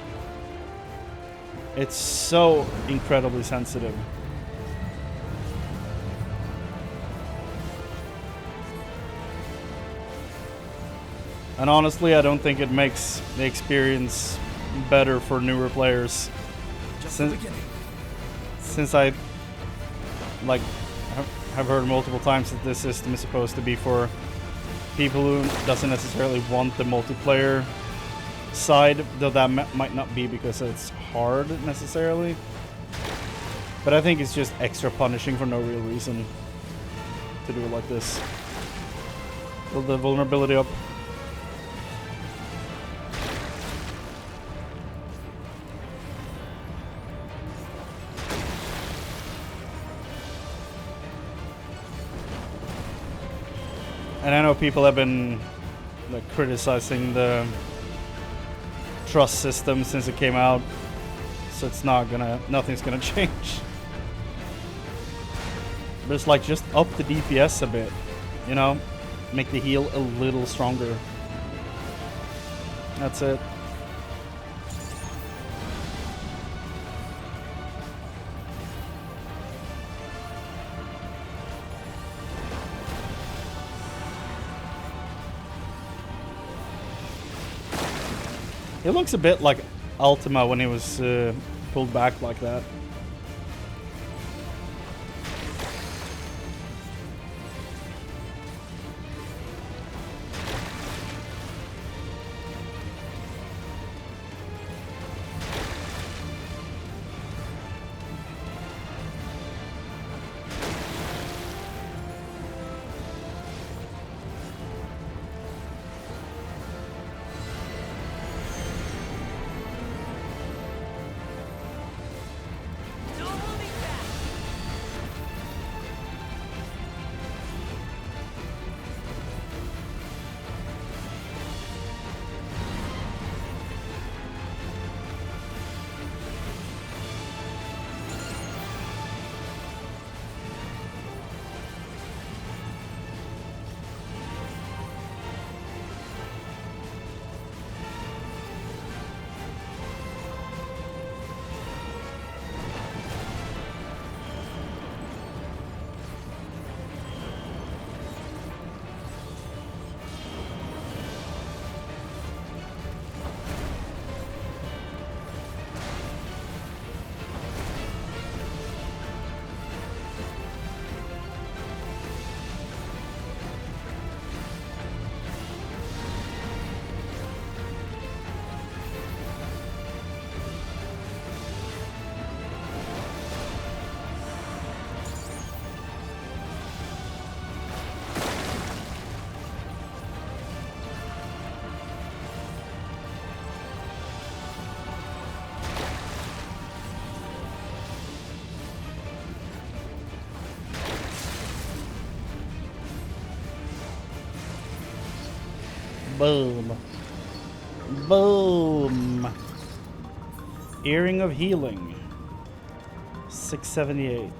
It's so incredibly sensitive. And honestly, I don't think it makes the experience better for newer players. Since I like have heard multiple times that this system is supposed to be for people who doesn't necessarily want the multiplayer side, though that might not be because it's hard necessarily. But I think it's just extra punishing for no real reason to do it like this. Build the vulnerability up. And I know people have been like criticizing the trust system since it came out, so it's nothing's gonna change. But it's like, just up the DPS a bit, you know, make the heal a little stronger. That's it. It looks a bit like Ultima when he was pulled back like that. Boom. Boom. Earring of Healing. 678.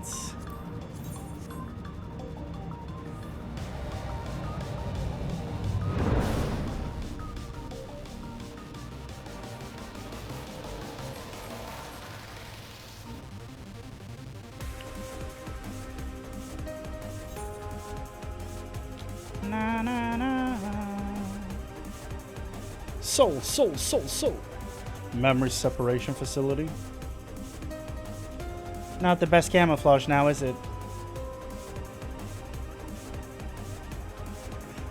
Na na na. Soul. Memory separation facility. Not the best camouflage now, is it?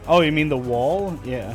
Oh, you mean the wall? Yeah.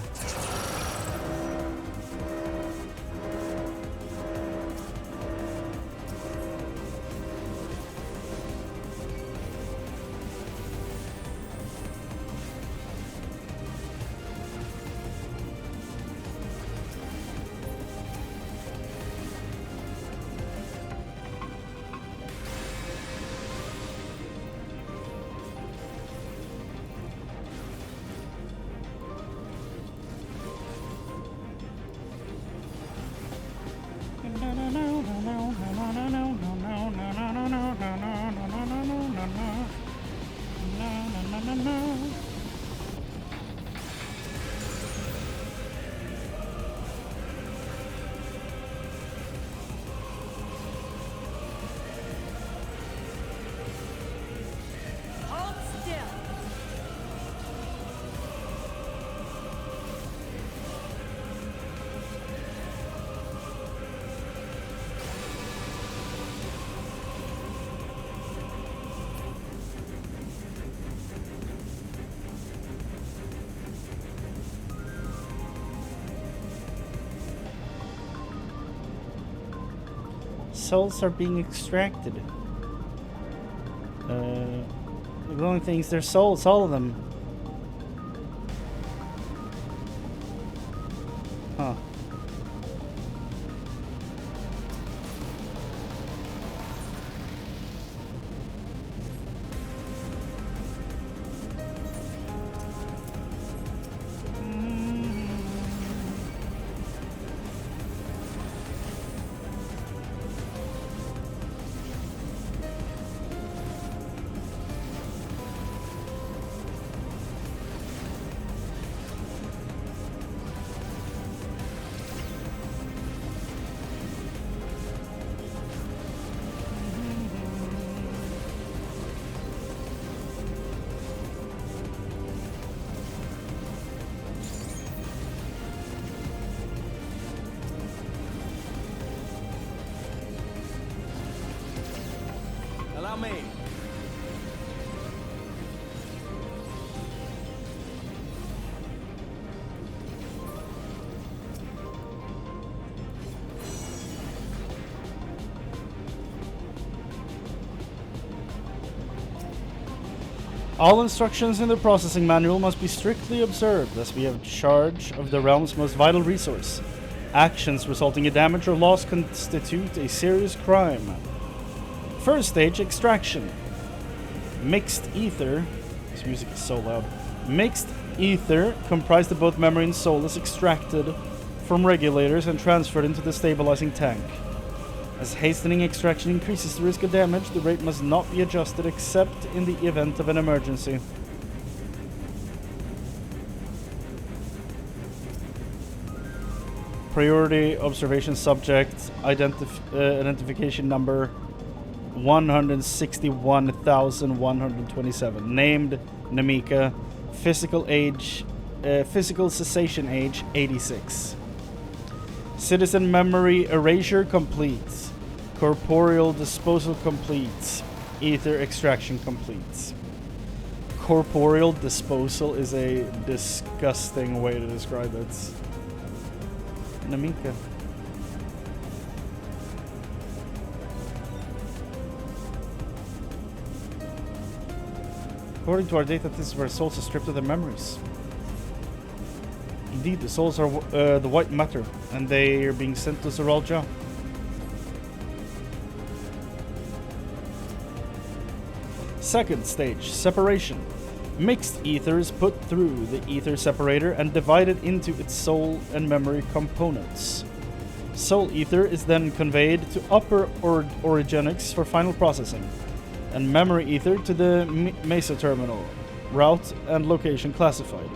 Souls are being extracted. The glowing things, they're souls, all of them. Huh. me. All instructions in the processing manual must be strictly observed, as we have charge of the realm's most vital resource. Actions resulting in damage or loss constitute a serious crime. First stage, extraction. Mixed ether. This music is so loud. Mixed ether, comprised of both memory and soul, is extracted from regulators and transferred into the stabilizing tank. As hastening extraction increases the risk of damage, the rate must not be adjusted except in the event of an emergency. Priority observation subject, identification number 161,127. Named Namika. Physical cessation age 86. Citizen memory erasure complete. Corporeal disposal complete. Ether extraction complete. Corporeal disposal is a disgusting way to describe it. Namika. According to our data, this is where souls are stripped of their memories. Indeed, the souls are the white matter, and they are being sent to Zoralja. Second stage, separation. Mixed ether is put through the ether separator and divided into its soul and memory components. Soul ether is then conveyed to upper orogenics for final processing, and memory ether to the Mesa terminal, route and location classified.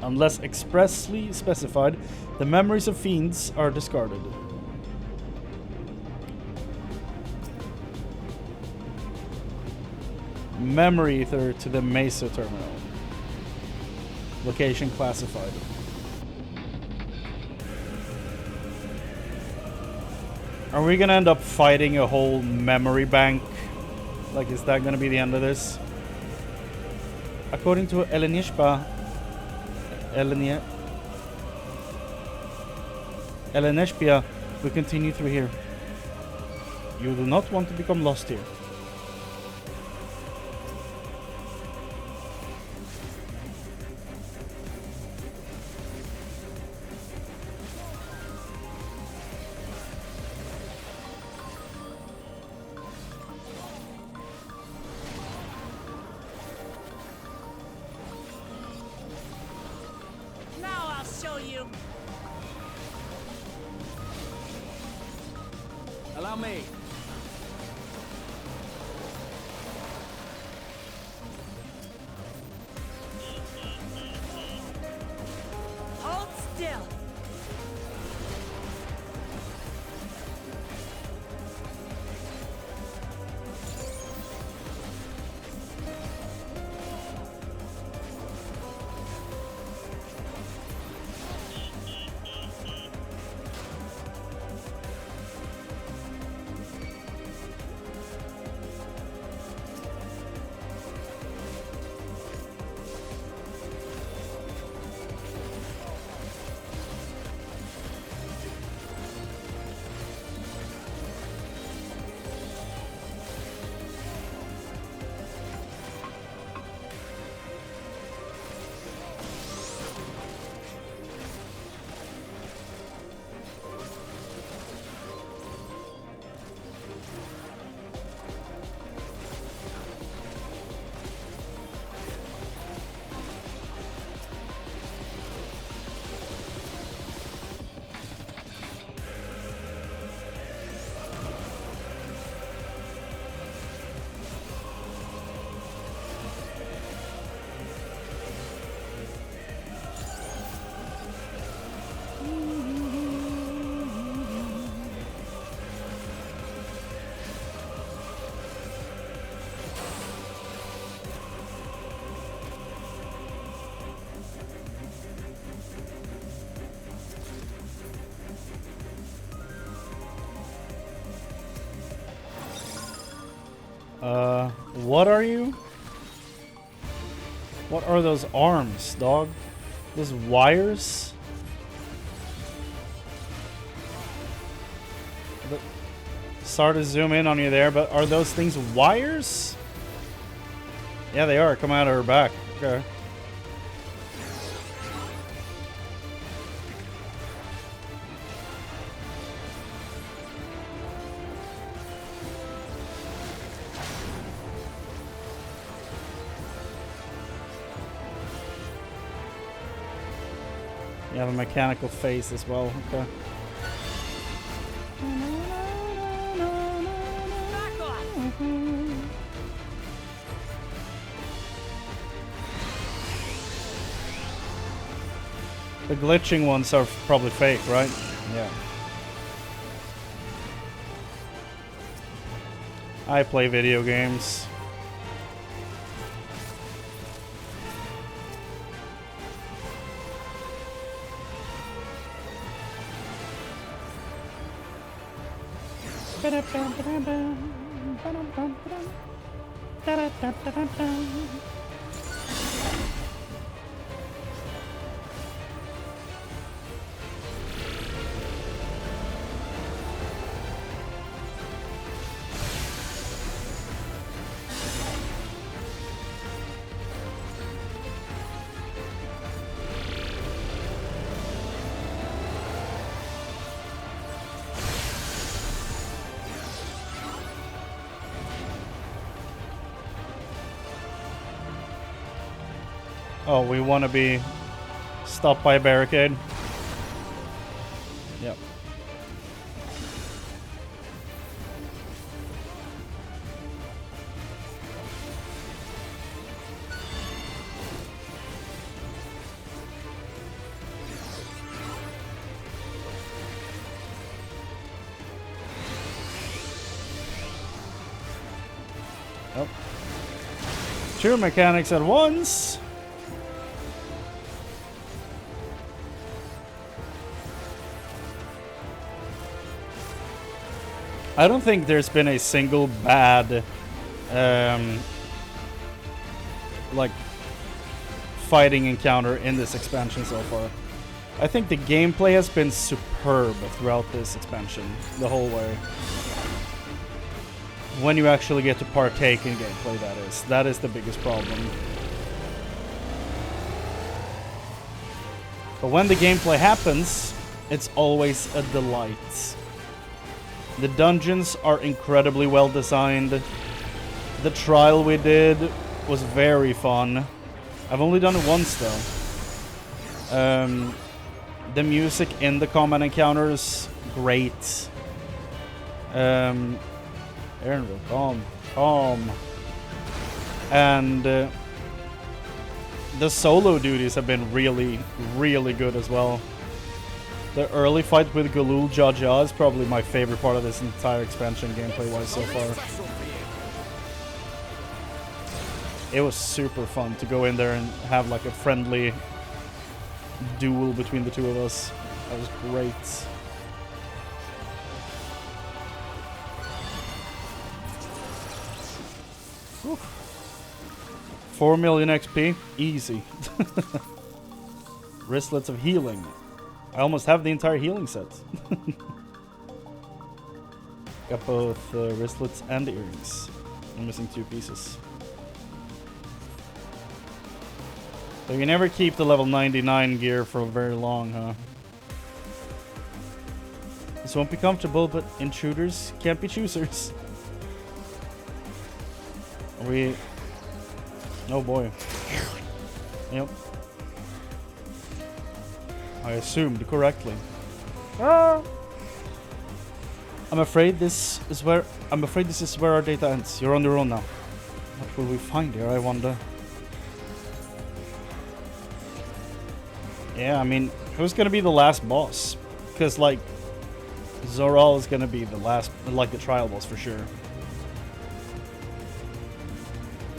Unless expressly specified, the memories of fiends are discarded. Memory ether to the Mesa terminal. Location classified. Are we gonna end up fighting a whole memory bank? Like, is that gonna be the end of this? According to Elenishpa, Eleneshpia, we continue through here. You do not want to become lost here. Allow me. Hold still. What are you? What are those arms, dog? Those wires? Sorry to zoom in on you there, but are those things wires? Yeah, they are. Coming out of her back. Okay. You have a mechanical face as well. Okay. The glitching ones are probably fake, right? Yeah. I play video games. Oh, we want to be stopped by a barricade? Yep. Oh. Two mechanics at once. I don't think there's been a single bad, like, fighting encounter in this expansion so far. I think the gameplay has been superb throughout this expansion, the whole way. When you actually get to partake in gameplay, that is the biggest problem. But when the gameplay happens, it's always a delight. The dungeons are incredibly well designed. The trial we did was very fun. I've only done it once though. The music in the combat encounters, great. Aaron, calm. And the solo duties have been really, really good as well. The early fight with Galul Jaja is probably my favorite part of this entire expansion gameplay-wise so far. It was super fun to go in there and have like a friendly duel between the two of us. That was great. Whew. 4 million XP, easy. Wristlets of healing. I almost have the entire healing set. Got both wristlets and earrings. I'm missing 2 pieces. So you never keep the level 99 gear for very long, huh? This won't be comfortable, but intruders can't be choosers. Are we... Oh boy. Yep. I assumed correctly. Ah! I'm afraid this is where our data ends. You're on your own now. What will we find here, I wonder? Yeah, I mean, who's gonna be the last boss? Because like Zoral is gonna be the last, like the trial boss for sure.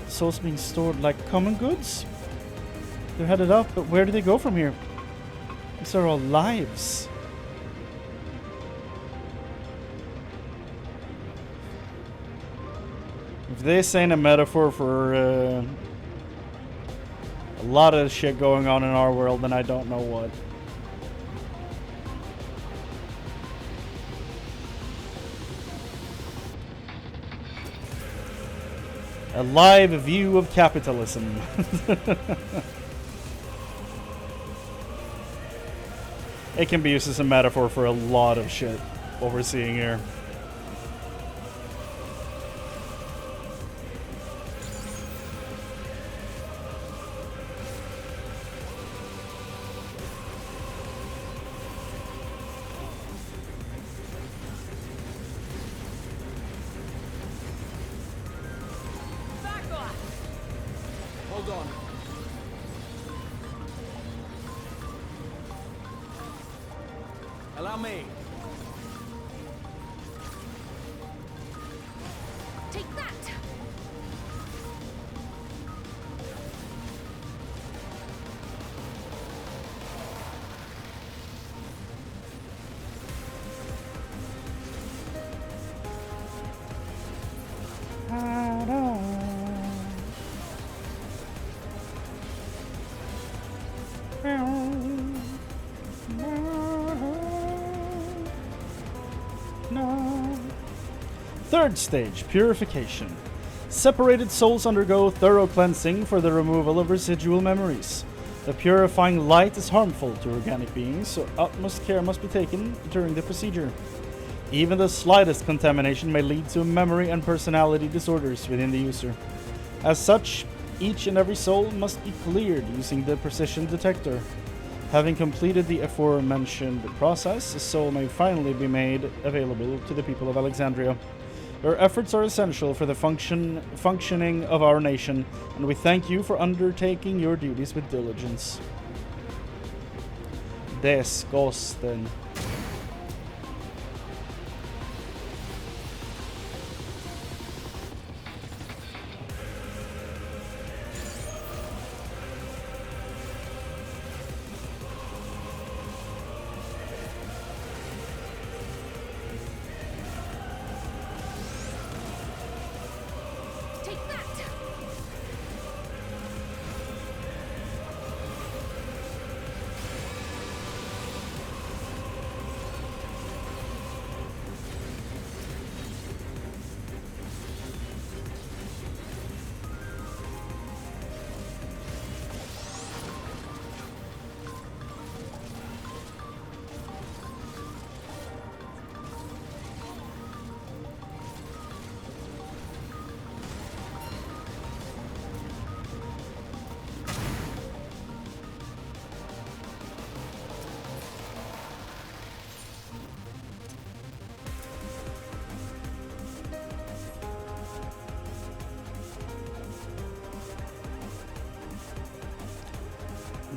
Souls being stored like common goods? They're headed up, but where do they go from here? These are all lives. If this ain't a metaphor for a lot of shit going on in our world, then I don't know what. A live view of capitalism. It can be used as a metaphor for a lot of shit, what we're seeing here. Hold on. Allow me. Take that! Third stage, purification. Separated souls undergo thorough cleansing for the removal of residual memories. The purifying light is harmful to organic beings, so utmost care must be taken during the procedure. Even the slightest contamination may lead to memory and personality disorders within the user. As such, each and every soul must be cleared using the precision detector. Having completed the aforementioned process, a soul may finally be made available to the people of Alexandria. Your efforts are essential for the functioning of our nation, and we thank you for undertaking your duties with diligence. Disgusting.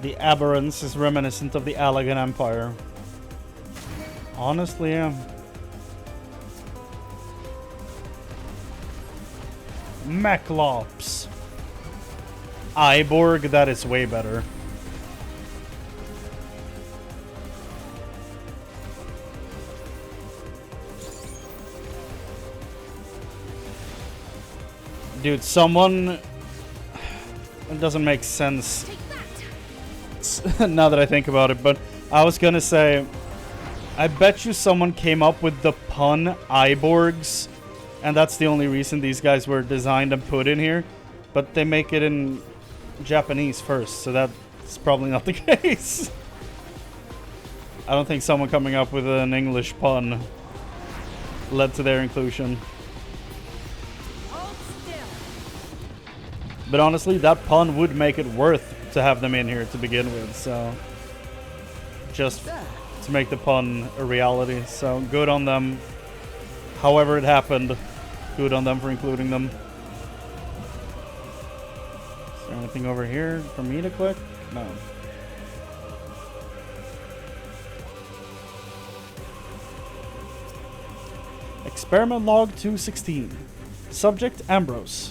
The aberrance is reminiscent of the Allegan Empire. Honestly, yeah. Mechlops. Iborg, that is way better. Dude, someone... It doesn't make sense now that I think about it, but I was gonna say, I bet you someone came up with the pun Iborgs, and that's the only reason these guys were designed and put in here, but they make it in Japanese first, so that's probably not the case. I don't think someone coming up with an English pun led to their inclusion. But honestly, that pun would make it worth to have them in here to begin with, so just to make the pun a reality. So good on them. However it happened, good on them for including them. Is there anything over here for me to click? No. Experiment log 216. Subject Ambrose.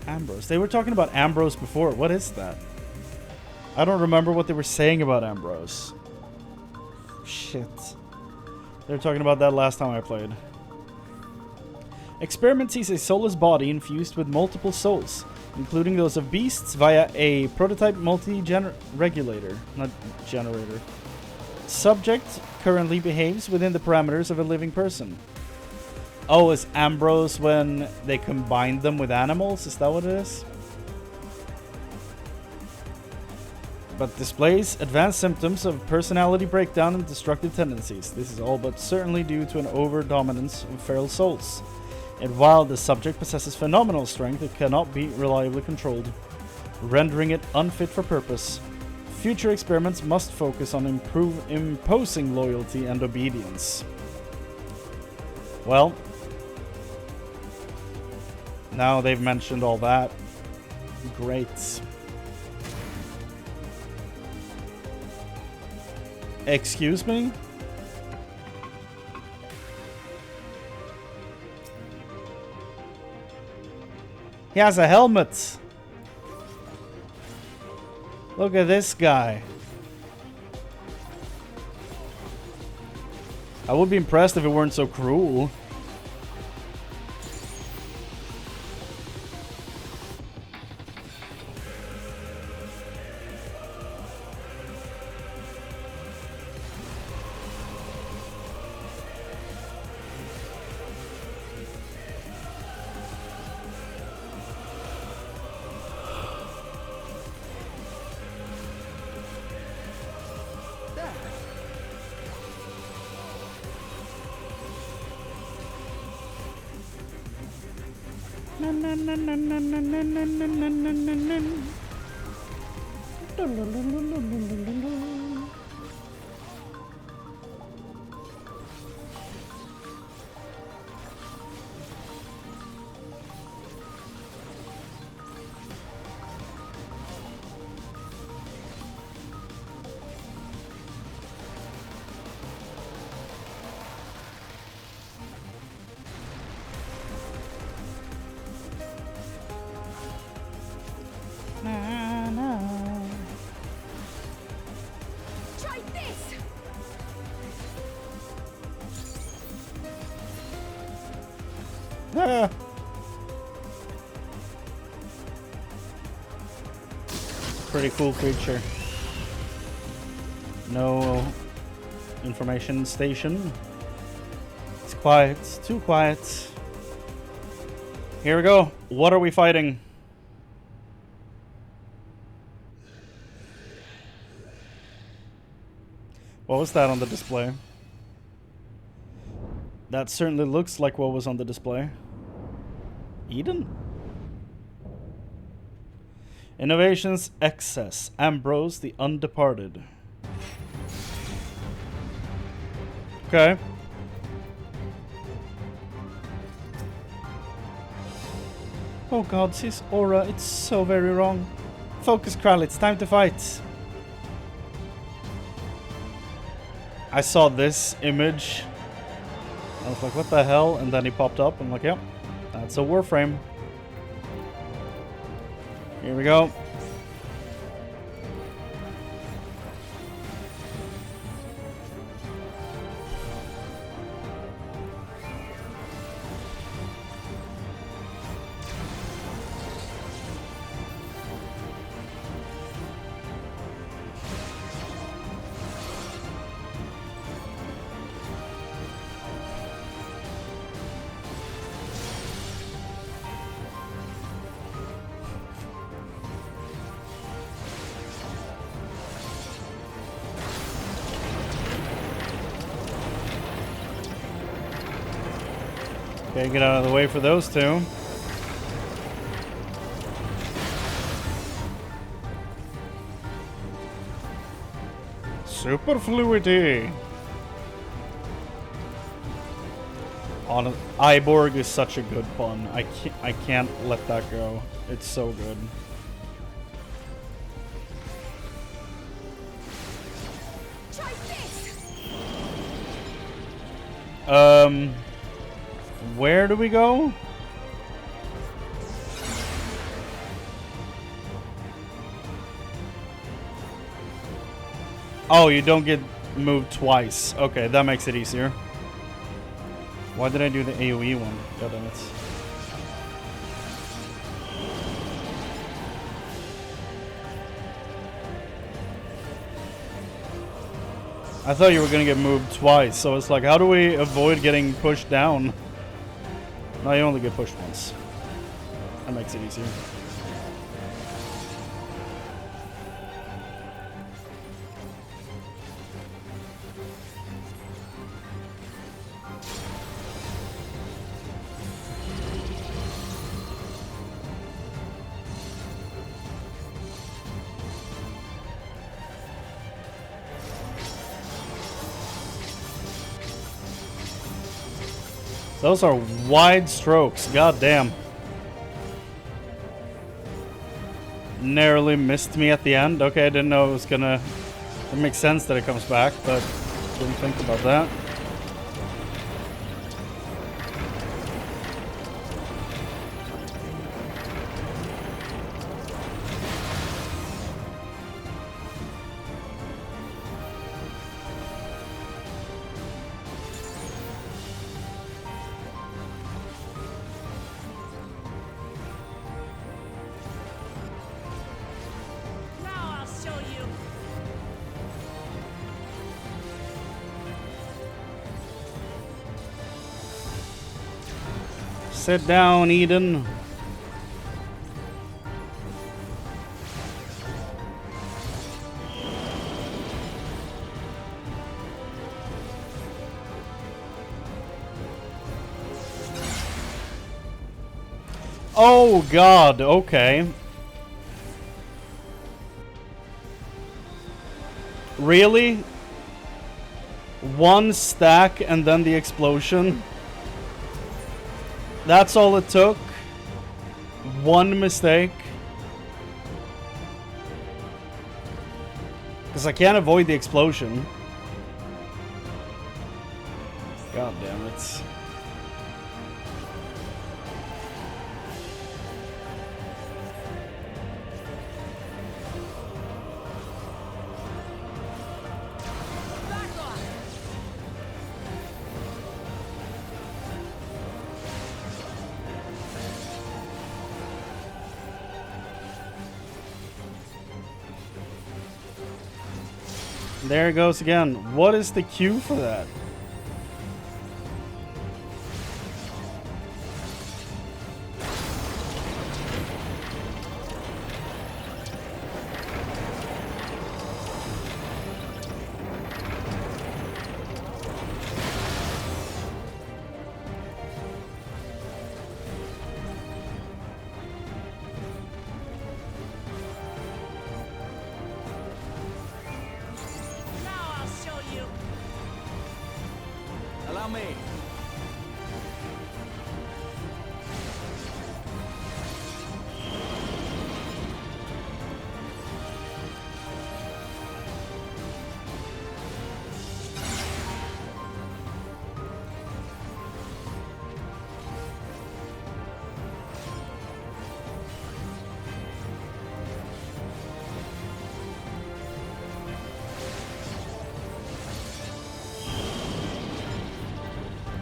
Ambrose. They were talking about Ambrose before. What is that? I don't remember what they were saying about Ambrose. Shit. They were talking about that last time I played. Experiment sees a soulless body infused with multiple souls, including those of beasts via a prototype multi-regulator, not generator. Subject currently behaves within the parameters of a living person. Oh, is Ambrose when they combine them with animals? Is that what it is? But displays advanced symptoms of personality breakdown and destructive tendencies. This is all but certainly due to an over-dominance of feral souls. And while the subject possesses phenomenal strength, it cannot be reliably controlled, rendering it unfit for purpose. Future experiments must focus on imposing loyalty and obedience. Well, now they've mentioned all that. Great. Excuse me? He has a helmet. Look at this guy. I would be impressed if it weren't so cruel. Try this. Ah. Pretty cool creature. No information station. It's quiet. It's too quiet. Here we go. What are we fighting? What was that on the display? That certainly looks like what was on the display. Eden? Innovations Excess. Ambrose the Undeparted. Okay. Oh god, his aura, it's so very wrong. Focus, Kral, it's time to fight. I saw this image. I was like, what the hell? And then he popped up. I'm like, yep, that's a Warframe. Here we go. Okay, get out of the way for those two. Superfluity. On Iborg is such a good pun. I can't let that go. It's so good. Try this. Where do we go? Oh, you don't get moved twice. Okay, that makes it easier. Why did I do the AoE one? God damn it. I thought you were gonna get moved twice, so it's like, how do we avoid getting pushed down? No, you only get pushed once. That makes it easier. Those are wide strokes, god damn. Narrowly missed me at the end. Okay, I didn't know it was gonna... It makes sense that it comes back, but didn't think about that. Sit down, Eden. Oh god, okay. Really? One stack and then the explosion? That's all it took? One mistake? Because I can't avoid the explosion. God damn it. There it goes again. What is the cue for that?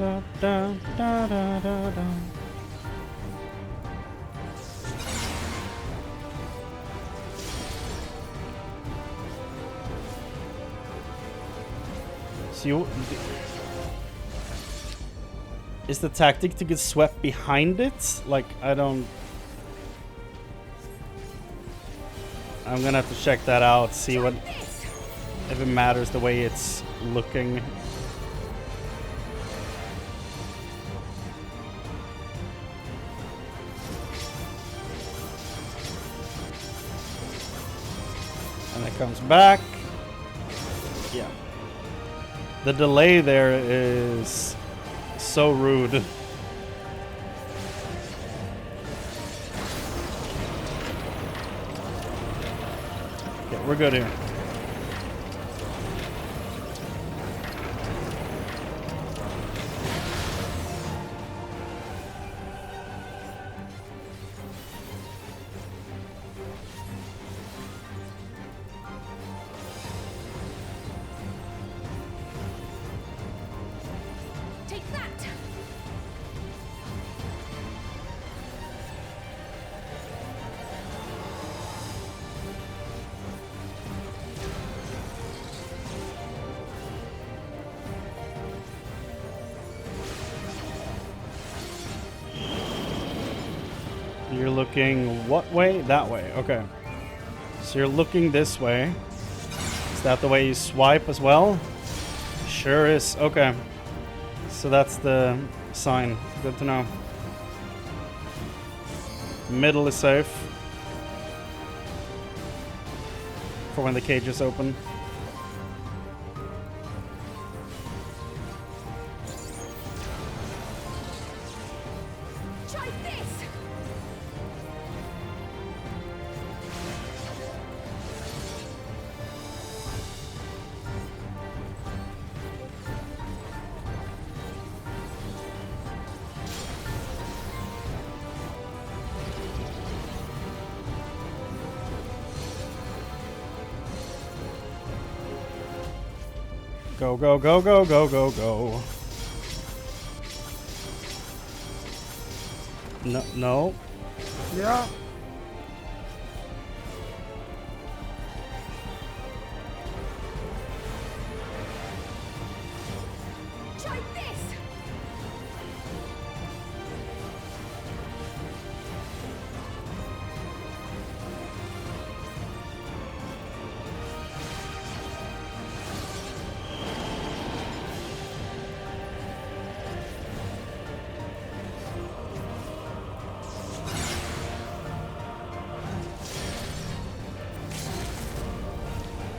Da, da, da, da, da, da. So is the tactic to get swept behind it? Like, I don't... I'm gonna have to check that out, see what... if it matters the way it's looking. And it comes back. Yeah. The delay there is so rude. Okay, we're good here. You're looking what way? That way. Okay. So you're looking this way. Is that the way you swipe as well? Sure is. Okay. So that's the sign. Good to know. Middle is safe. For when the cage is open. Try this! Go, go, go, go, go, go, go. No, no. Yeah. Try this!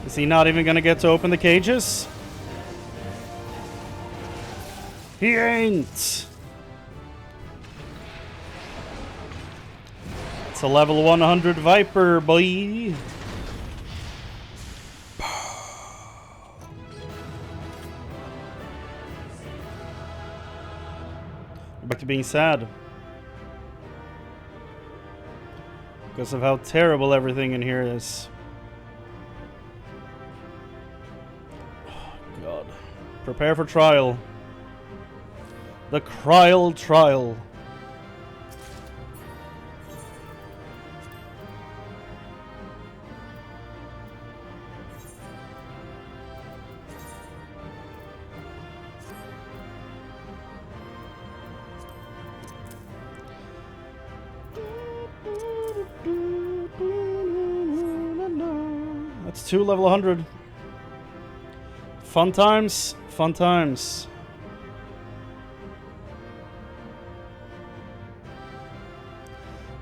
Is he not even gonna get to open the cages? He ain't! It's a level 100 Viper, boy! Back to being sad. Because of how terrible everything in here is. God. Prepare for trial. The Cryal Trial. That's 2 level 100. Fun times, fun times.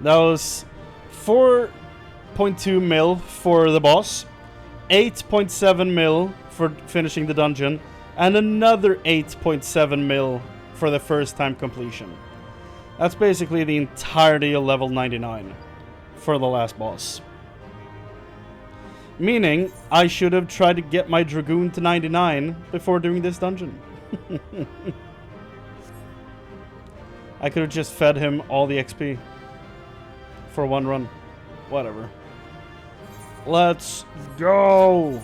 That was 4.2 mil for the boss, 8.7 mil for finishing the dungeon, and another 8.7 mil for the first time completion. That's basically the entirety of level 99 for the last boss. Meaning, I should have tried to get my Dragoon to 99 before doing this dungeon. I could have just fed him all the XP for one run. Whatever. Let's go!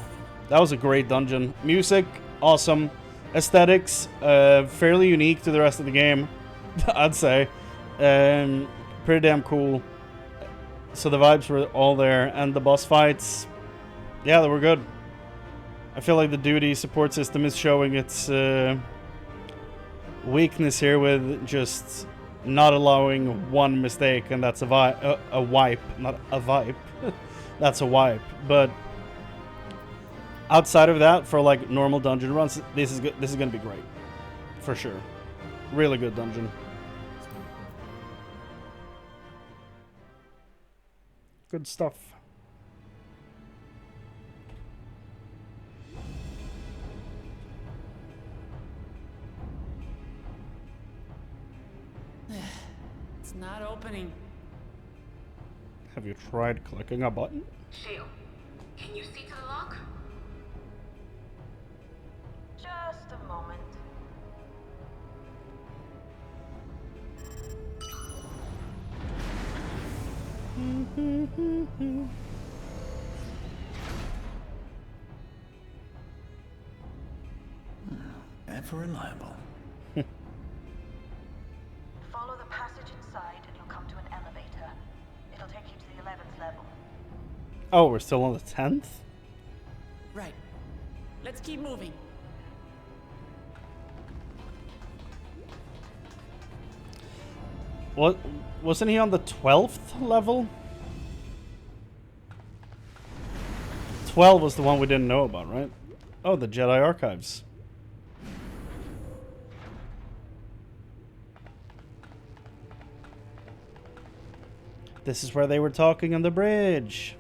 That was a great dungeon. Music, awesome. Aesthetics, fairly unique to the rest of the game, I'd say. Pretty damn cool. So the vibes were all there, and the boss fights... yeah, they were good. I feel like the duty support system is showing its weakness here with just not allowing one mistake, and that's a wipe, not a vibe. That's a wipe. But outside of that, for like normal dungeon runs, this is good. This is gonna be great, for sure. Really good dungeon. Good stuff. It's not opening. Have you tried clicking a button? Shale, can you see to the lock? Just a moment. Ever reliable. Follow the passage inside and you'll come to an elevator. It'll take you to the 11th level. Oh, we're still on the 10th? Right. Let's keep moving. What? Wasn't he on the 12th level? 12 was the one we didn't know about, right? Oh, the Jedi Archives. This is where they were talking on the bridge.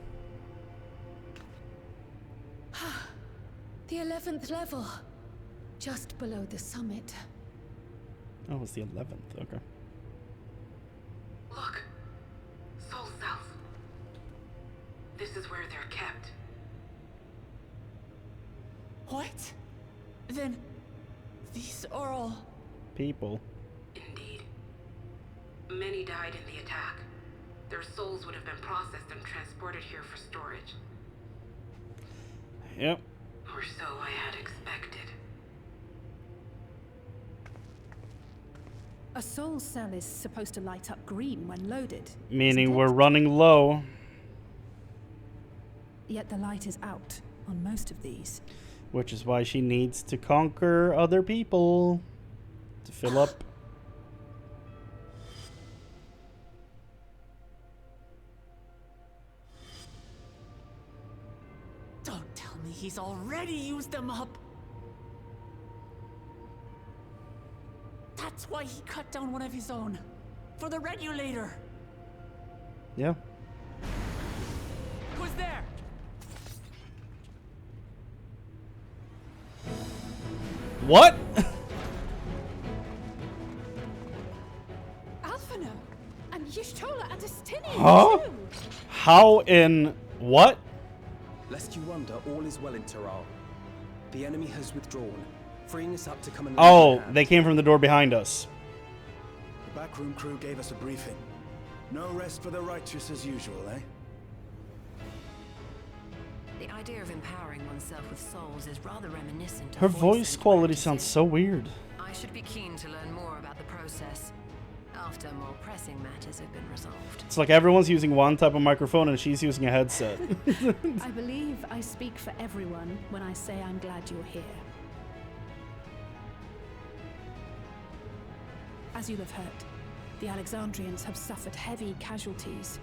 The 11th level. Just below the summit. Oh, it was the 11th. Okay. Look. Soul cells. This is where they're kept. What? Then these are all people. Indeed. Many died in the attack. Their souls would have been processed and transported here for storage. Yep. Or so I had expected. A soul cell is supposed to light up green when loaded. Meaning we're running low. Yet the light is out on most of these. Which is why she needs to conquer other people to fill up. Don't tell me he's already used them up. That's why he cut down one of his own. For the regulator. Yeah. Who's there? What? Alphana and Y'shtola and Astinian Huh? too. How in what? Lest you wonder, all is well in Taral. The enemy has withdrawn, freeing us up to come and Oh, they came from the door behind us. The backroom crew gave us a briefing. No rest for the righteous as usual, eh? The idea of empowering oneself with souls is rather reminiscent of Her voice quality sounds so weird. I should be keen to learn more about the process after more pressing matters have been resolved. It's like everyone's using one type of microphone and she's using a headset. I believe I speak for everyone when I say I'm glad you're here. As you have heard, the Alexandrians have suffered heavy casualties.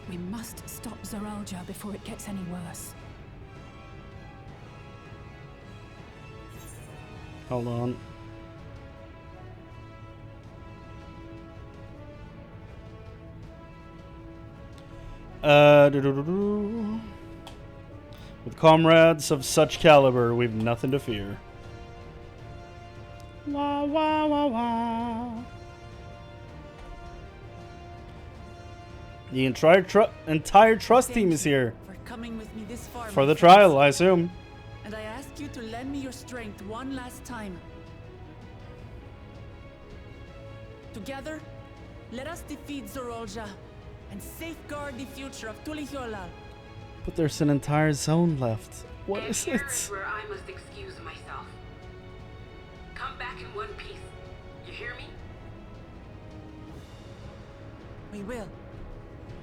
We must stop Zoralja before it gets any worse. Hold on. With comrades of such caliber, we've nothing to fear. Wah, wah, wah, wah. The entire trust team is here. For coming with me this far, For my the friends. trial, I assume. And I ask you to lend me your strength one last time. Together, let us defeat Zoralja and safeguard the future of Tuliyola. But there's an entire zone left. What And is here it? is where I must excuse myself. Come back in one piece. You hear me? We will.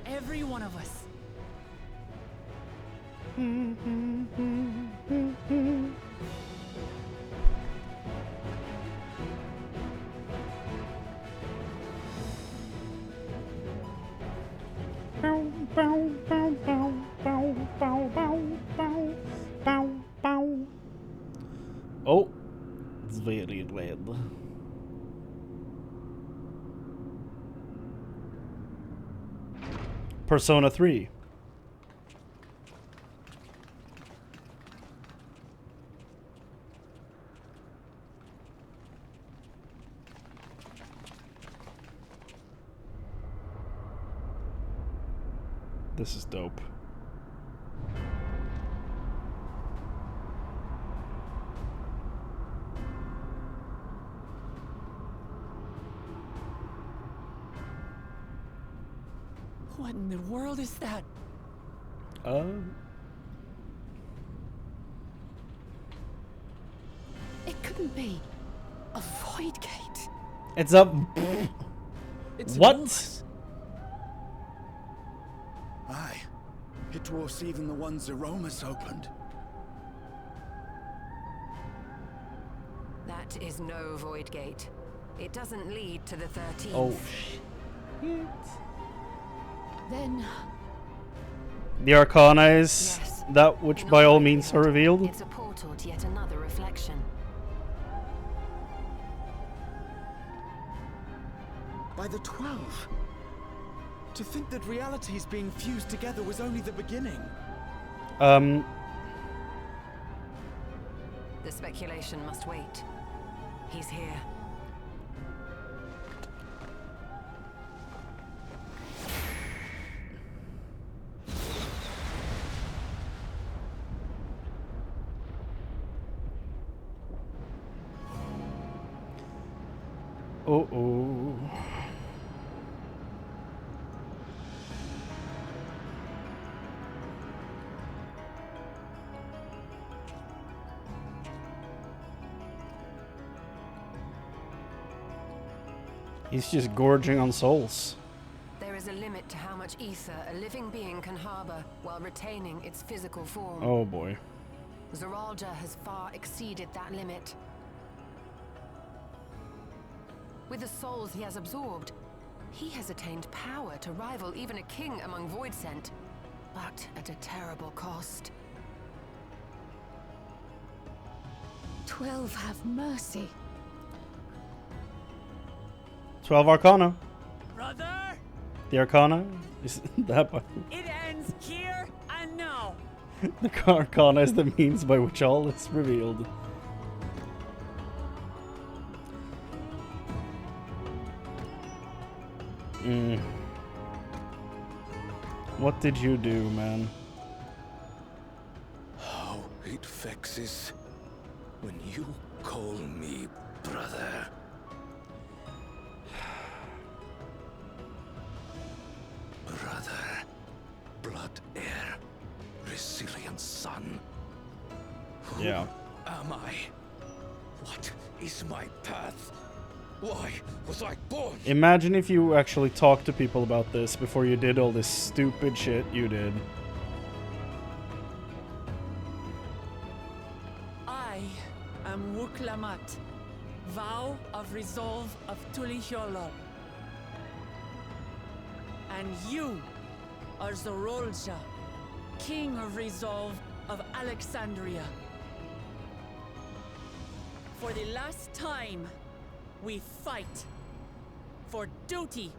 Every one of us. Oh, it's very red. Persona 3. This is dope. What in the world is that? It couldn't be. A void gate. It's up. It's What? enormous. Aye. It dwarfs even the one Zeromus opened. That is no void gate. It doesn't lead to the 13th. Oh, it. Then The Arcana is that which by all means are revealed. It's a portal to yet another reflection. By the 12. To think that realities being fused together was only the beginning. The speculation must wait. He's here. Uh-oh. He's just gorging on souls. There is a limit to how much ether a living being can harbor while retaining its physical form. Oh boy. Zoralja has far exceeded that limit. With the souls he has absorbed, he has attained power to rival even a king among Voidsent, but at a terrible cost. 12 have mercy. 12 Arcana. Brother, The Arcana is that one. it ends here and now. The Arcana is the means by which all is revealed. What did you do, man? How it vexes when you call me brother. Brother, blood heir, resilient son. Who Yeah. am I? What is my path? Why was I born? Imagine if you actually talked to people about this before you did all this stupid shit you did. I am Wuklamat, vow of resolve of Tulihyolol. And you are Zorolja, king of resolve of Alexandria. For the last time, we fight. For duty.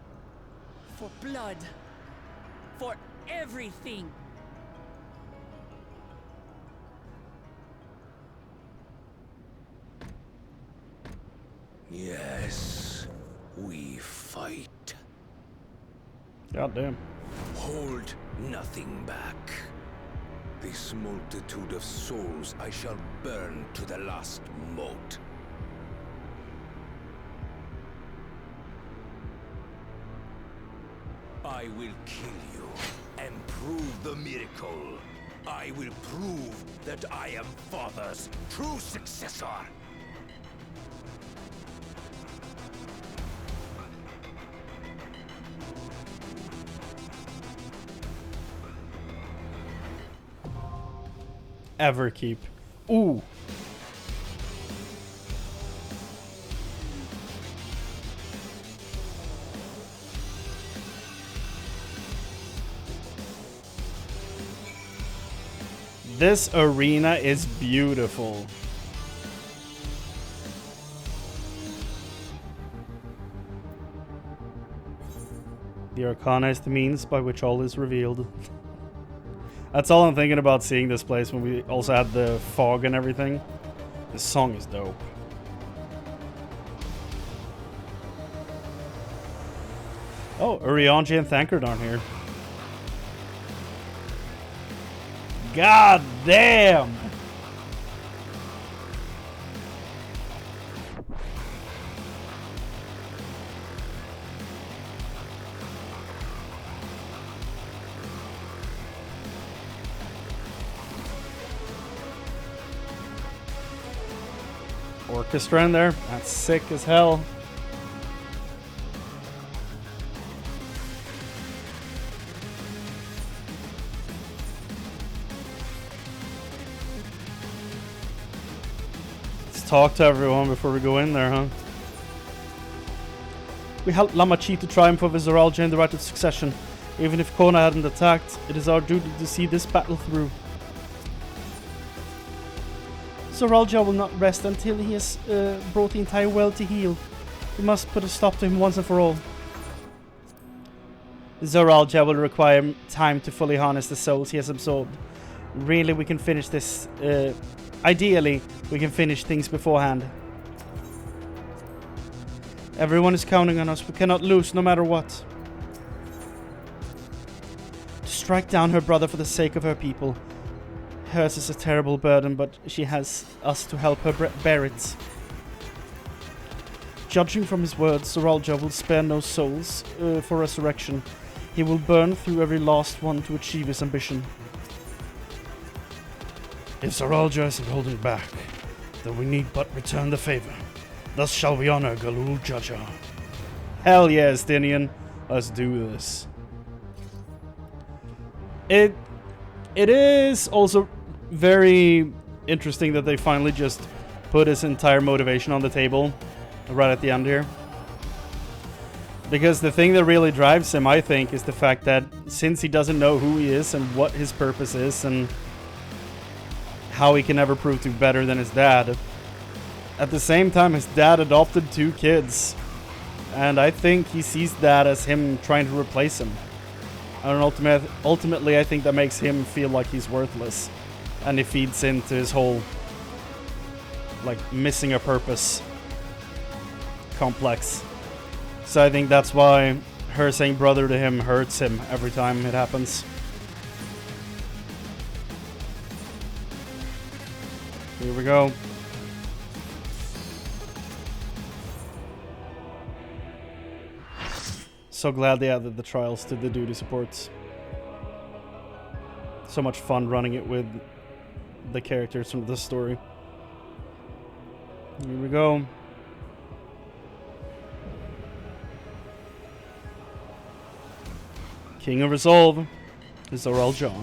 For blood. For everything. Yes, we fight. God damn. Hold nothing back. This multitude of souls I shall burn to the last mote. I will kill you and prove the miracle. I will prove that I am Father's true successor. Everkeep. Ooh. This arena is beautiful. The Arcana is the means by which all is revealed. That's all I'm thinking about seeing this place when we also had the fog and everything. This song is dope. Oh, Urianger and Thancred aren't here. God damn! Orchestra in there. That's sick as hell. Let's talk to everyone before we go in there, huh? We helped Lamachi to triumph over Zoralja in the right of succession. Even if Kona hadn't attacked, it is our duty to see this battle through. Zoralja will not rest until he has brought the entire world to heel. We must put a stop to him once and for all. Zoralja will require time to fully harness the souls he has absorbed. Really, we can finish this. Ideally, we can finish things beforehand. Everyone is counting on us. We cannot lose, no matter what. To strike down her brother for the sake of her people. Hers is a terrible burden, but she has us to help her bear it. Judging from his words, Zoralja will spare no souls for resurrection. He will burn through every last one to achieve his ambition. If Zoralja isn't holding back, then we need but return the favor. Thus shall we honor Galul Jaja. Hell yeah, Estinian. Let's do this. It is also very interesting that they finally just put his entire motivation on the table right at the end here. Because the thing that really drives him, I think, is the fact that since he doesn't know who he is and what his purpose is and how he can ever prove to be better than his dad, at the same time his dad adopted 2 kids, and I think he sees that as him trying to replace him. And ultimately I think that makes him feel like he's worthless, and it feeds into his whole like missing a purpose complex. So I think that's why her saying brother to him hurts him every time it happens. Here we go. So glad they added the trials to the duty supports. So much fun running it with the characters from the story. Here we go. King of Resolve is Zoralja.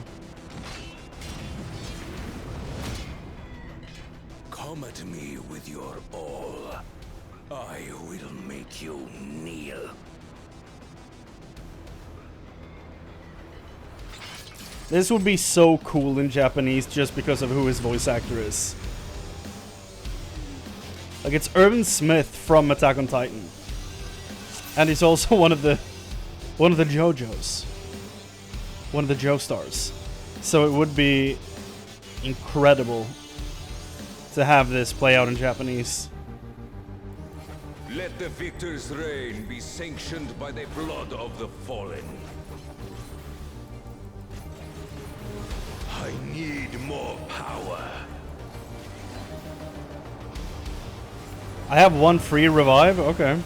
Come at me with your all. I will make you kneel. This would be so cool in Japanese just because of who his voice actor is. Like, it's Irvin Smith from Attack on Titan. And he's also one of the JoJos. One of the Joestars. So it would be incredible to have this play out in Japanese. Let the victor's reign be sanctioned by the blood of the fallen. I need more power. I have 1 free revive? Okay.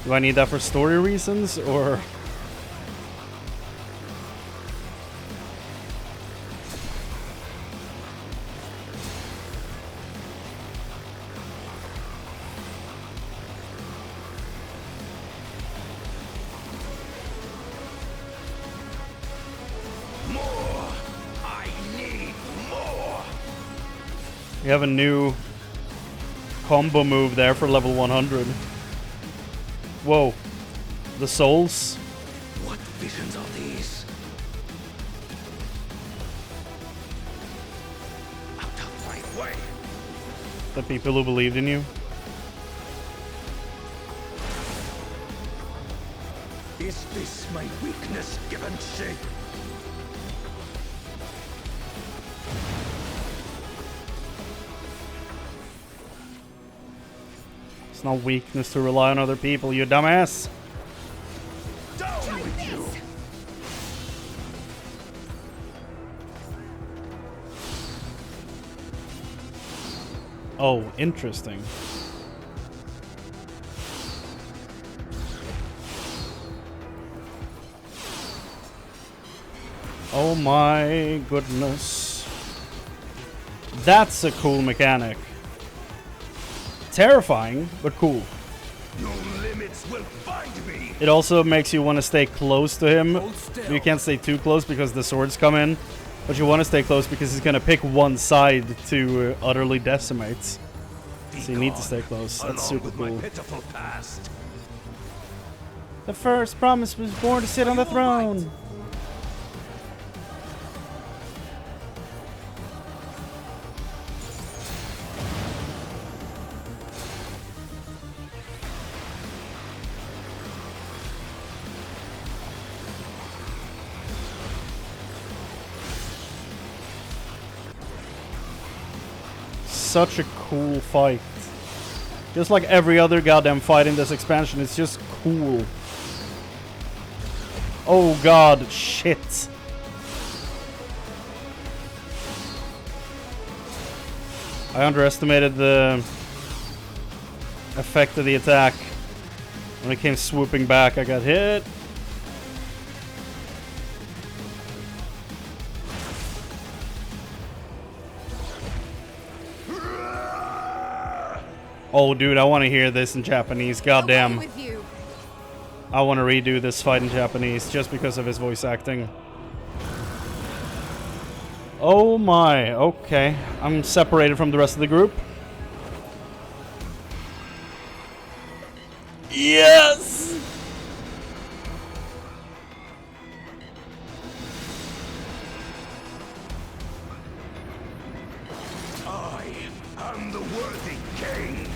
Do I need that for story reasons, or...? We have a new combo move there for level 100. Whoa. The souls? What visions are these? Out of my way! The people who believed in you? Is this my weakness given shape? It's not weakness to rely on other people, you dumbass. Down with you! Oh, interesting. Oh my goodness. That's a cool mechanic. Terrifying, but cool. No limits will find me. It also makes you want to stay close to him. You can't stay too close because the swords come in, but you want to stay close because he's going to pick one side to utterly decimate. So you need to stay close. That's along super with my cool. pitiful past. The first promise was born to sit on the throne. Such a cool fight. Just like every other goddamn fight in this expansion, it's just cool. Oh god, shit. I underestimated the effect of the attack. When it came swooping back, I got hit. Oh, dude, I want to hear this in Japanese. Goddamn. I want to redo this fight in Japanese just because of his voice acting. Oh my, okay. I'm separated from the rest of the group. Yes! I am the worthy king.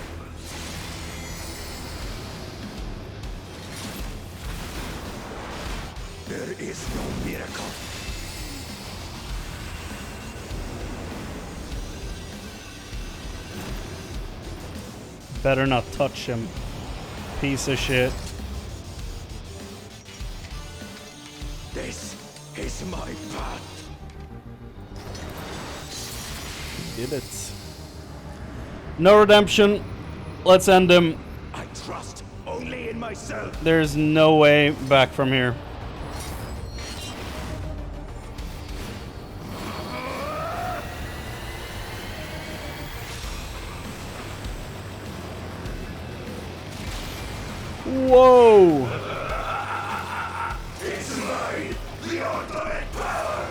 There is no miracle. Better not touch him. Piece of shit. This is my path. Did it. No redemption. Let's end him. I trust only in myself. There's no way back from here. Whoa! It's mine, the ultimate power.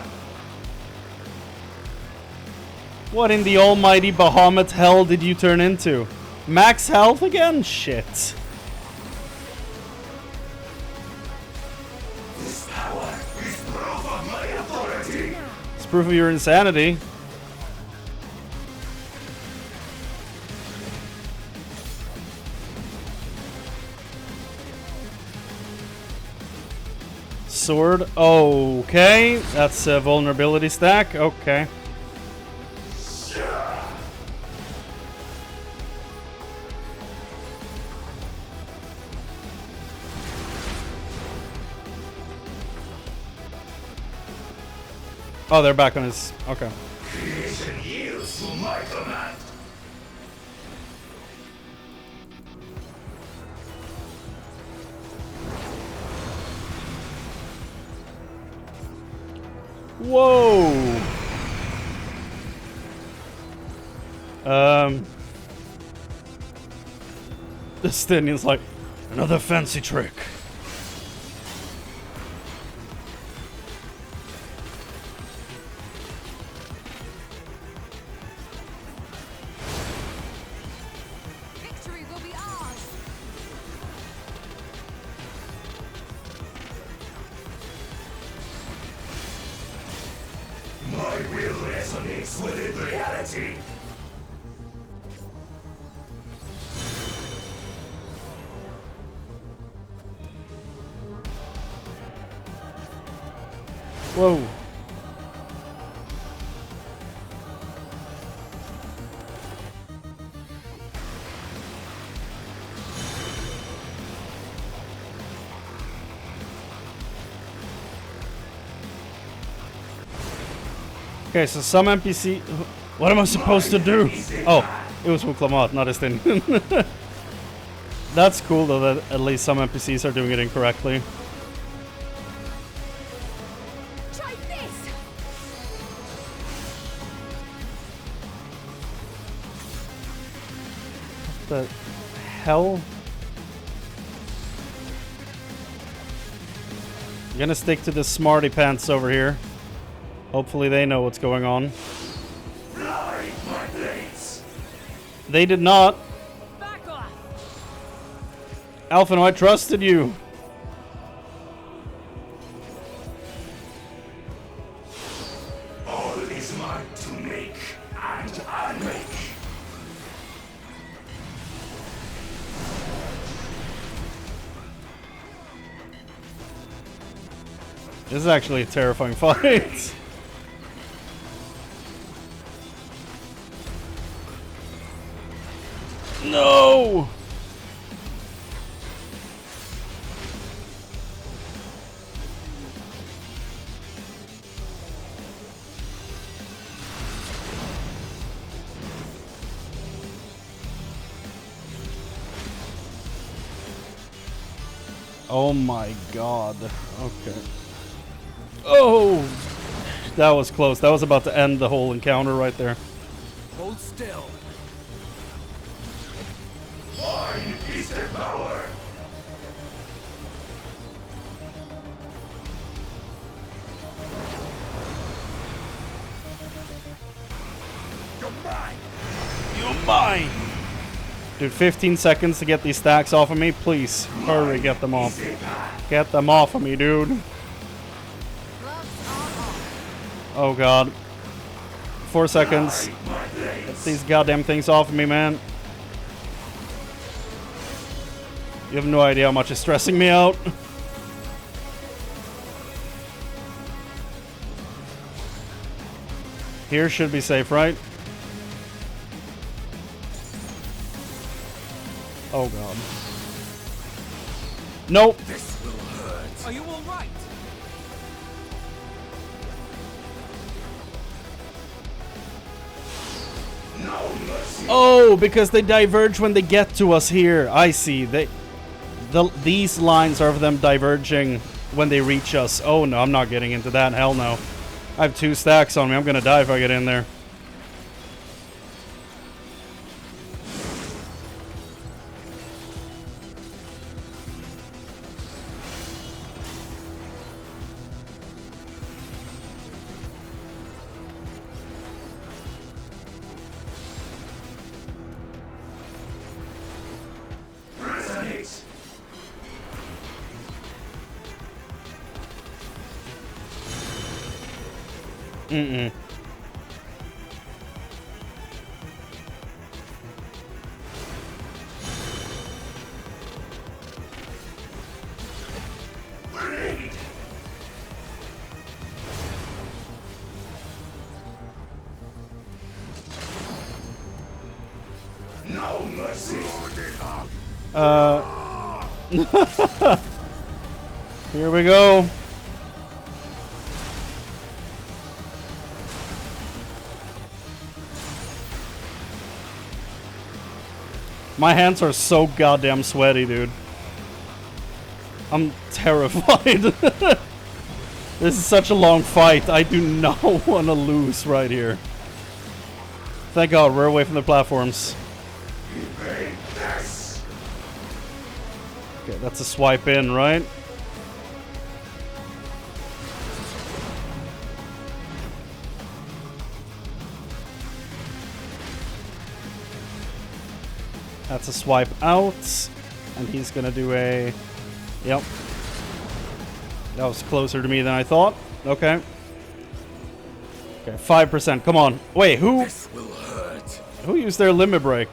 What in the almighty Bahamut hell did you turn into? Max health again? Shit. This power is proof of my authority. It's proof of your insanity. Sword. Okay. That's a vulnerability stack. Okay. Oh, they're back on his... Okay. Creation yields to my command. Whoa! The Stinian's like, another fancy trick. Victory will be ours. My will resonates within reality. Whoa. Okay, so some NPC... What am I supposed to do? Oh, it was Wuklamat, not his thing. That's cool though that at least some NPCs are doing it incorrectly. Try this. The hell? I'm gonna stick to the smarty pants over here. Hopefully they know what's going on. Fly, my blades. They did not. Back off. Alphino, I trusted you. All is mine to make and unmake. This is actually a terrifying fight. No! Oh my god. Okay. Oh! That was close. That was about to end the whole encounter right there. Hold still. Mine is the power. You're mine. You're mine! Dude, 15 seconds to get these stacks off of me. Please, hurry, get them off. Get them off of me, dude. Oh god. 4 seconds. Get these goddamn things off of me, man. You have no idea how much it's stressing me out. Here should be safe, right? Oh god. Nope. This will hurt. Are you all right? Oh, because they diverge when they get to us here. I see. These lines are of them diverging when they reach us. Oh no, I'm not getting into that. Hell no. I have 2 stacks on me. I'm gonna die if I get in there. Mm-mm. No mercy. Here we go. My hands are so goddamn sweaty, dude. I'm terrified. This is such a long fight. I do not want to lose right here. Thank God we're away from the platforms. Okay, that's a swipe in, right? That's a swipe out. And he's gonna do a... Yep. That was closer to me than I thought. Okay. Okay, 5%. Come on. Wait, who... This will hurt. Who used their limit break?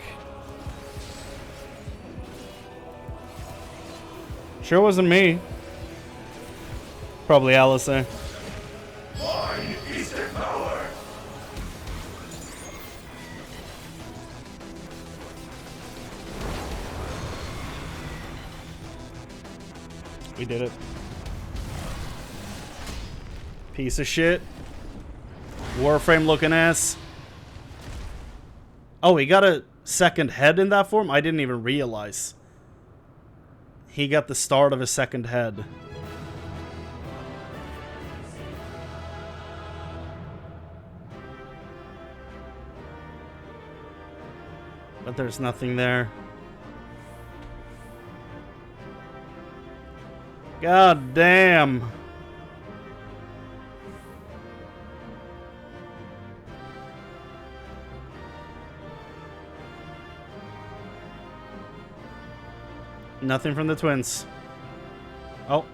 Sure wasn't me. Probably Alice, eh? Mine is the power. We did it. Piece of shit. Warframe looking ass. Oh, he got a second head in that form? I didn't even realize. He got the start of a second head. But there's nothing there. God damn. Nothing from the twins. Oh.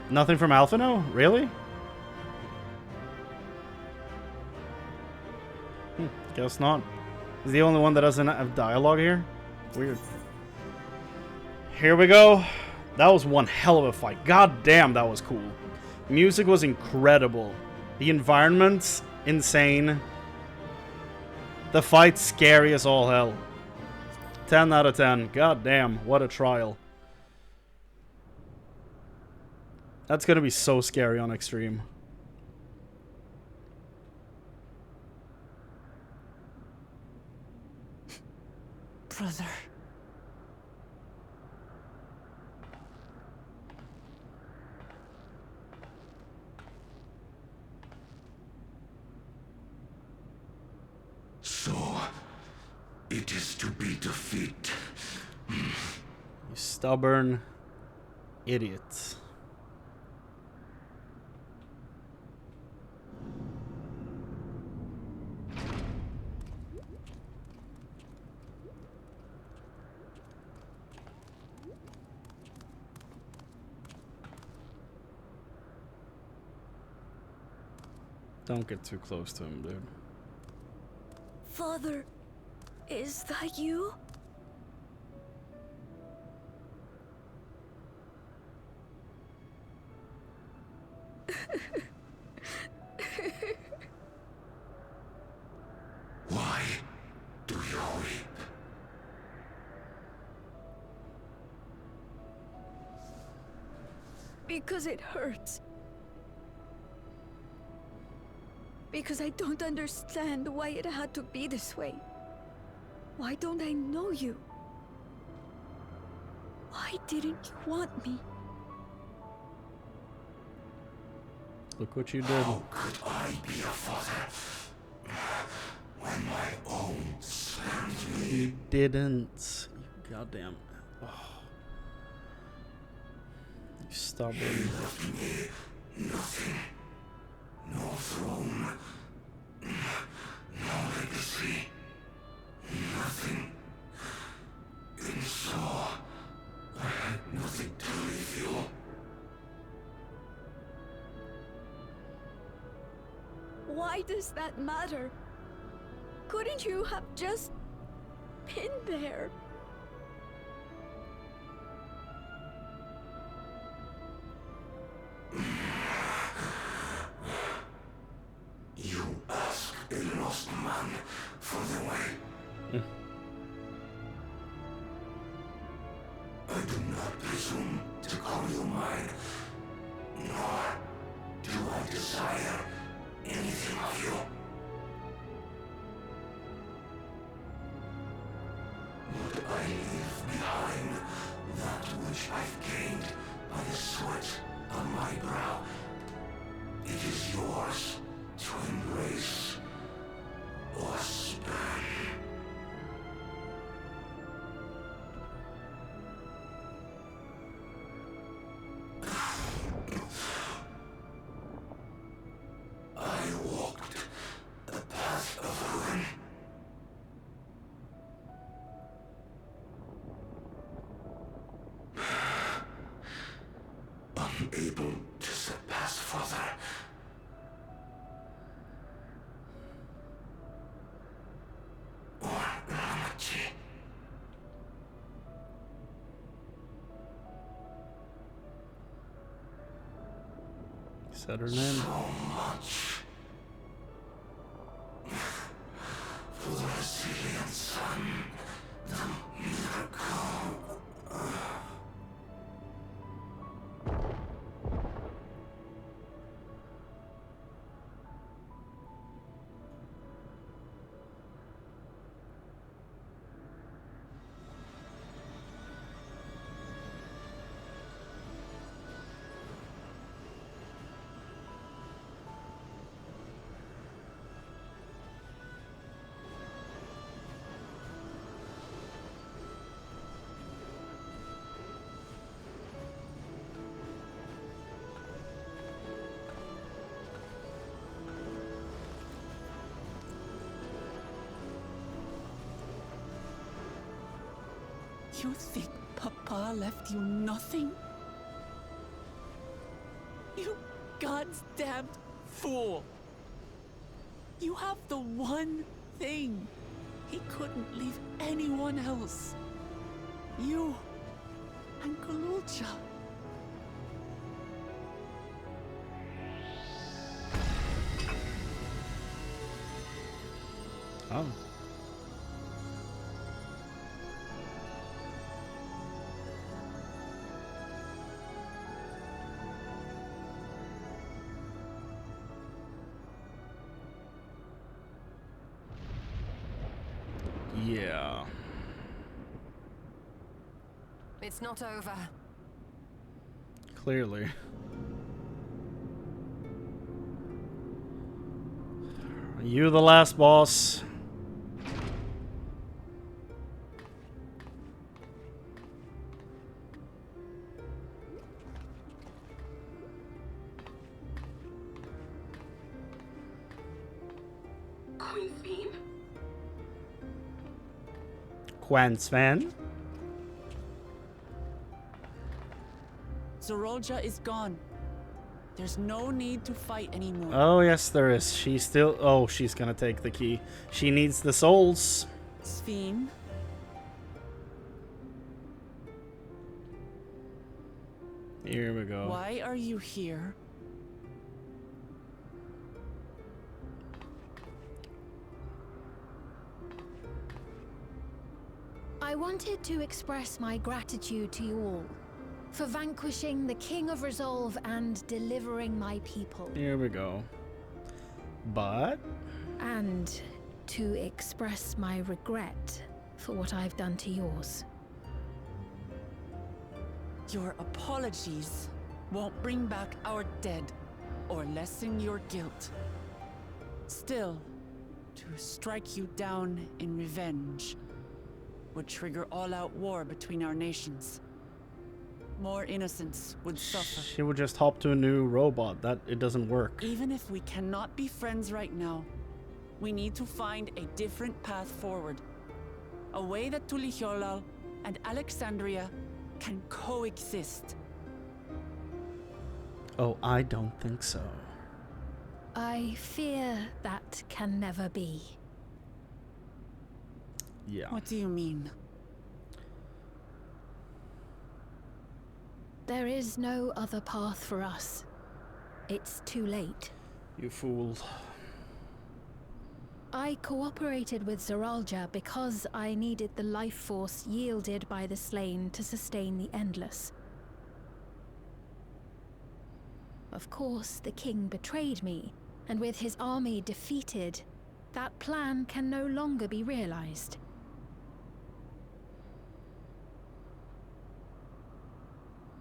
Nothing from Alphino? Really? Guess not. He's the only one that doesn't have dialogue here? Weird. Here we go. That was one hell of a fight. God damn, that was cool. Music was incredible. The environment's insane. The fight's scary as all hell. 10 out of 10. God damn, what a trial. That's gonna be so scary on Extreme. Brother. So, it is to be defeat. You stubborn idiots. Don't get too close to him, dude. Father, is that you? Why do you weep? Because it hurts. Because I don't understand why it had to be this way. Why don't I know you? Why didn't you want me? Look what you did. How could I be a father when my own slammed me? You didn't. You goddamn. Oh. You stubborn. He left me nothing. No throne. No legacy. Nothing. And so, I had nothing to leave you. Why does that matter? Couldn't you have just been there? You ask a lost man for the way. I do not presume to call you mine, nor do I desire anything of you. Would I leave behind that which I've gained by the sweat on my brow? It is yours to embrace or spurn. I walked the path of ruin. Unable to surpass Father. Or Ramachi. Said her name. So much for the resilient son, the miracle. You think Papa left you nothing? You God's damned fool! You have the one thing he couldn't leave anyone else. You and Galulcha. Oh. Yeah. It's not over. Clearly. Are you the last boss? Queen Sven? Quan Sven? Zorolja is gone. There's no need to fight anymore. Oh, yes, there is. She's still... Oh, she's gonna take the key. She needs the souls. Sven? Here we go. Why are you here? I wanted to express my gratitude to you all for vanquishing the King of Resolve and delivering my people. Here we go. But... And to express my regret for what I've done to yours. Your apologies won't bring back our dead or lessen your guilt. Still, to strike you down in revenge would trigger all-out war between our nations. More innocents would suffer. She would just hop to a new robot. That it doesn't work. Even if we cannot be friends right now, we need to find a different path forward. A way that Tuliholal and Alexandria can coexist. Oh, I don't think so. I fear that can never be. Yeah. What do you mean? There is no other path for us. It's too late. You fool. I cooperated with Zoralja because I needed the life force yielded by the slain to sustain the Endless. Of course, the king betrayed me, and with his army defeated, that plan can no longer be realized.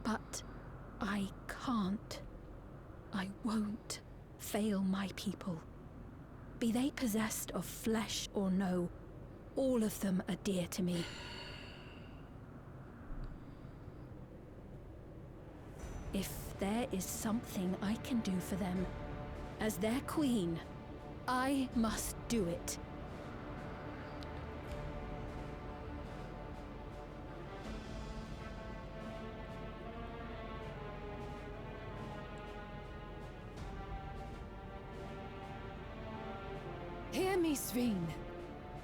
But I can't. I won't fail my people. Be they possessed of flesh or no, all of them are dear to me. If there is something I can do for them, as their queen, I must do it. Hear me, Sven.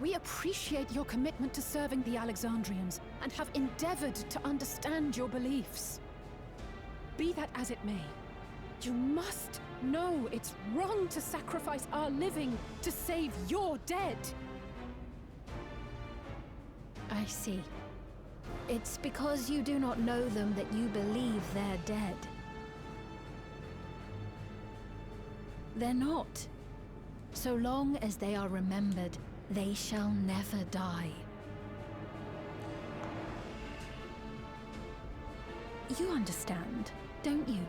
We appreciate your commitment to serving the Alexandrians and have endeavored to understand your beliefs. Be that as it may, you must know it's wrong to sacrifice our living to save your dead. I see. It's because you do not know them that you believe they're dead. They're not. So long as they are remembered, they shall never die. You understand, don't you?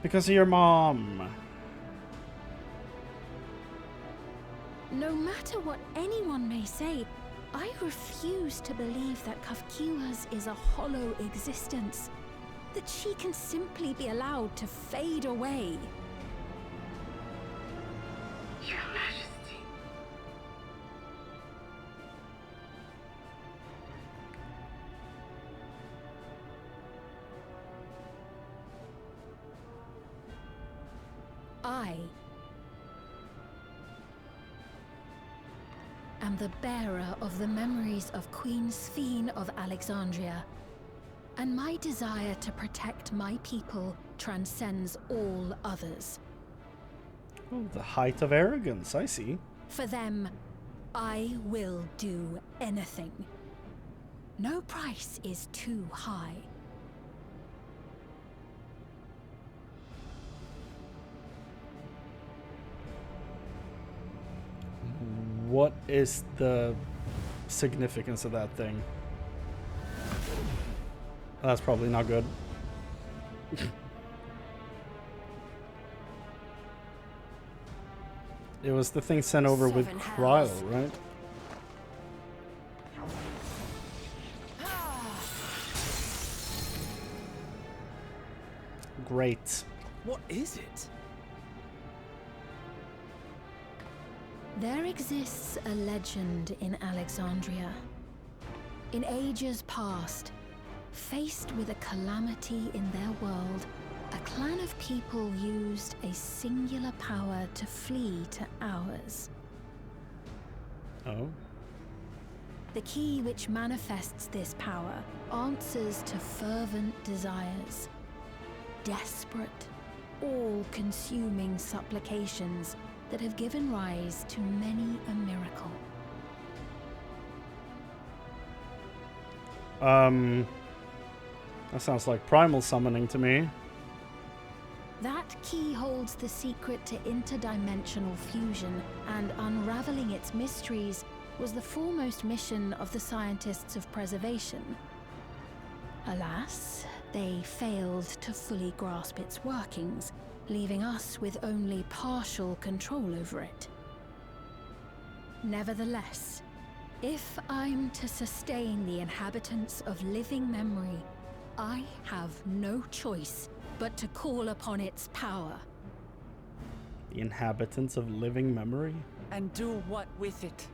Because of your mom. No matter what anyone may say, I refuse to believe that Kafkiwas is a hollow existence. That she can simply be allowed to fade away. Your Majesty. am the bearer of the memories of Queen Sphene of Alexandria, and my desire to protect my people transcends all others. Oh, the height of arrogance, I see. For them, I will do anything. No price is too high. What is the significance of that thing? That's probably not good. It was the thing sent over with Cryle, right? Great. What is it? There exists a legend in Alexandria. In ages past, faced with a calamity in their world, a clan of people used a singular power to flee to ours. Oh. The key which manifests this power answers to fervent desires. Desperate, all-consuming supplications that have given rise to many a miracle. That sounds like primal summoning to me. That key holds the secret to interdimensional fusion, and unraveling its mysteries was the foremost mission of the scientists of preservation. Alas, they failed to fully grasp its workings, leaving us with only partial control over it. Nevertheless, if I'm to sustain the inhabitants of living memory, I have no choice but to call upon its power. The inhabitants of living memory? And do what with it?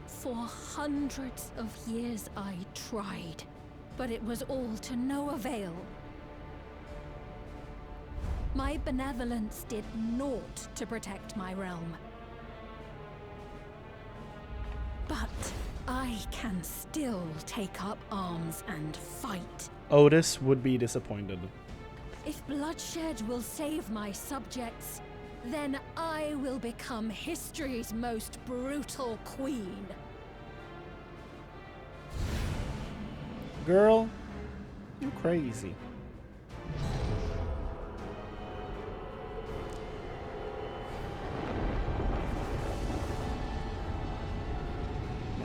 For hundreds of years I tried, but it was all to no avail. My benevolence did naught to protect my realm. But I can still take up arms and fight. Otis would be disappointed. If bloodshed will save my subjects, then I will become history's most brutal queen. Girl, you're crazy.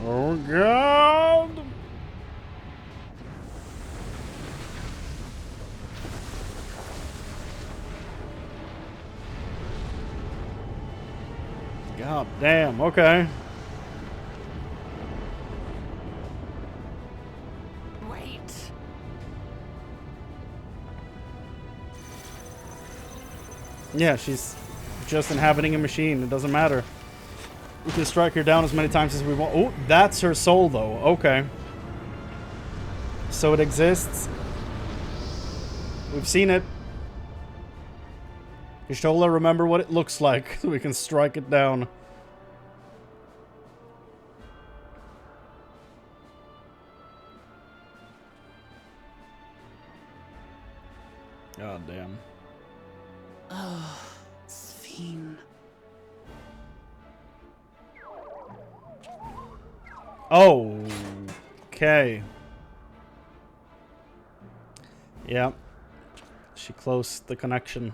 Oh God! God damn, okay. Wait. Yeah, she's just inhabiting a machine. It doesn't matter. We can strike her down as many times as we want. Oh, that's her soul, though. Okay. So it exists. We've seen it. Y'shtola, remember what it looks like so we can strike it down. God damn. Oh, Sphene. Oh, okay. Yeah. She closed the connection.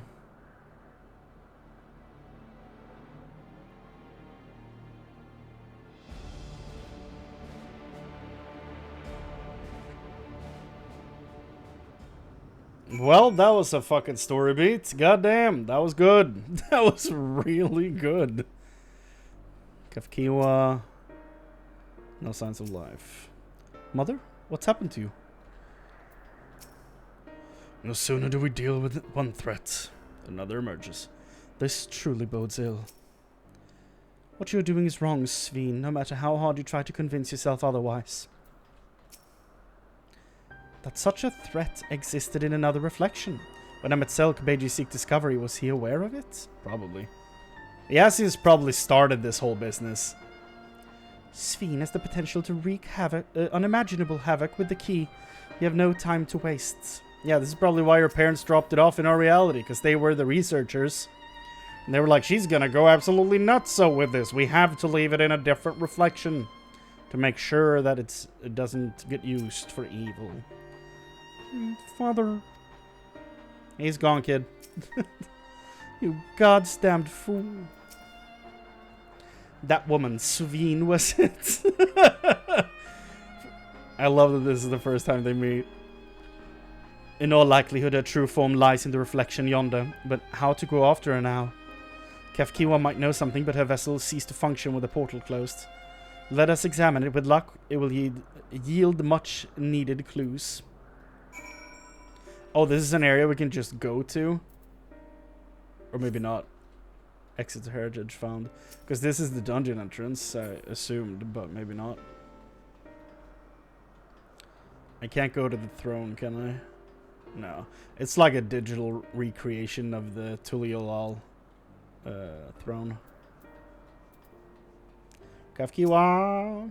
Well, that was a fucking story beat. Goddamn, that was good. That was really good. Kafkiwa. No signs of life. Mother, what's happened to you? No sooner do we deal with one threat, another emerges. This truly bodes ill. What you're doing is wrong, Sphene, no matter how hard you try to convince yourself otherwise. that such a threat existed in another reflection. When Emetzel bade you seek discovery, was he aware of it? Probably. Yes, he's probably started this whole business. Sphene has the potential to wreak havoc, unimaginable havoc with the key. We have no time to waste. Yeah, this is probably why your parents dropped it off in our reality, because they were the researchers. And they were like, she's gonna go absolutely nuts with this. We have to leave it in a different reflection to make sure that it doesn't get used for evil. Father. He's gone, kid. You goddamned fool. That woman, Sphene, was it? I love that this is the first time they meet. In all likelihood, her true form lies in the reflection yonder. But how to go after her now? Kefkiwa might know something, but her vessel ceased to function with the portal closed. Let us examine it. With luck, it will yield much needed clues. Oh, this is an area we can just go to? Or maybe not. Exit to heritage found. Because this is the dungeon entrance, I assumed, but maybe not. I can't go to the throne, can I? No. It's like a digital recreation of the Tuliolal throne. Kafkiwa.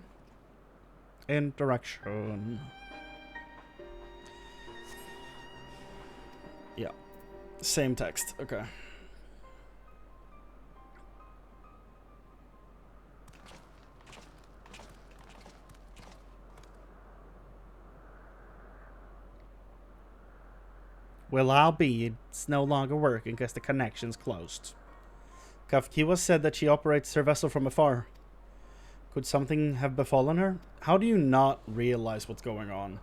Interaction. Yeah. Same text. Okay. Well, I'll be. It's no longer working because the connection's closed. Kafkiwa said that she operates her vessel from afar. Could something have befallen her? How do you not realize what's going on?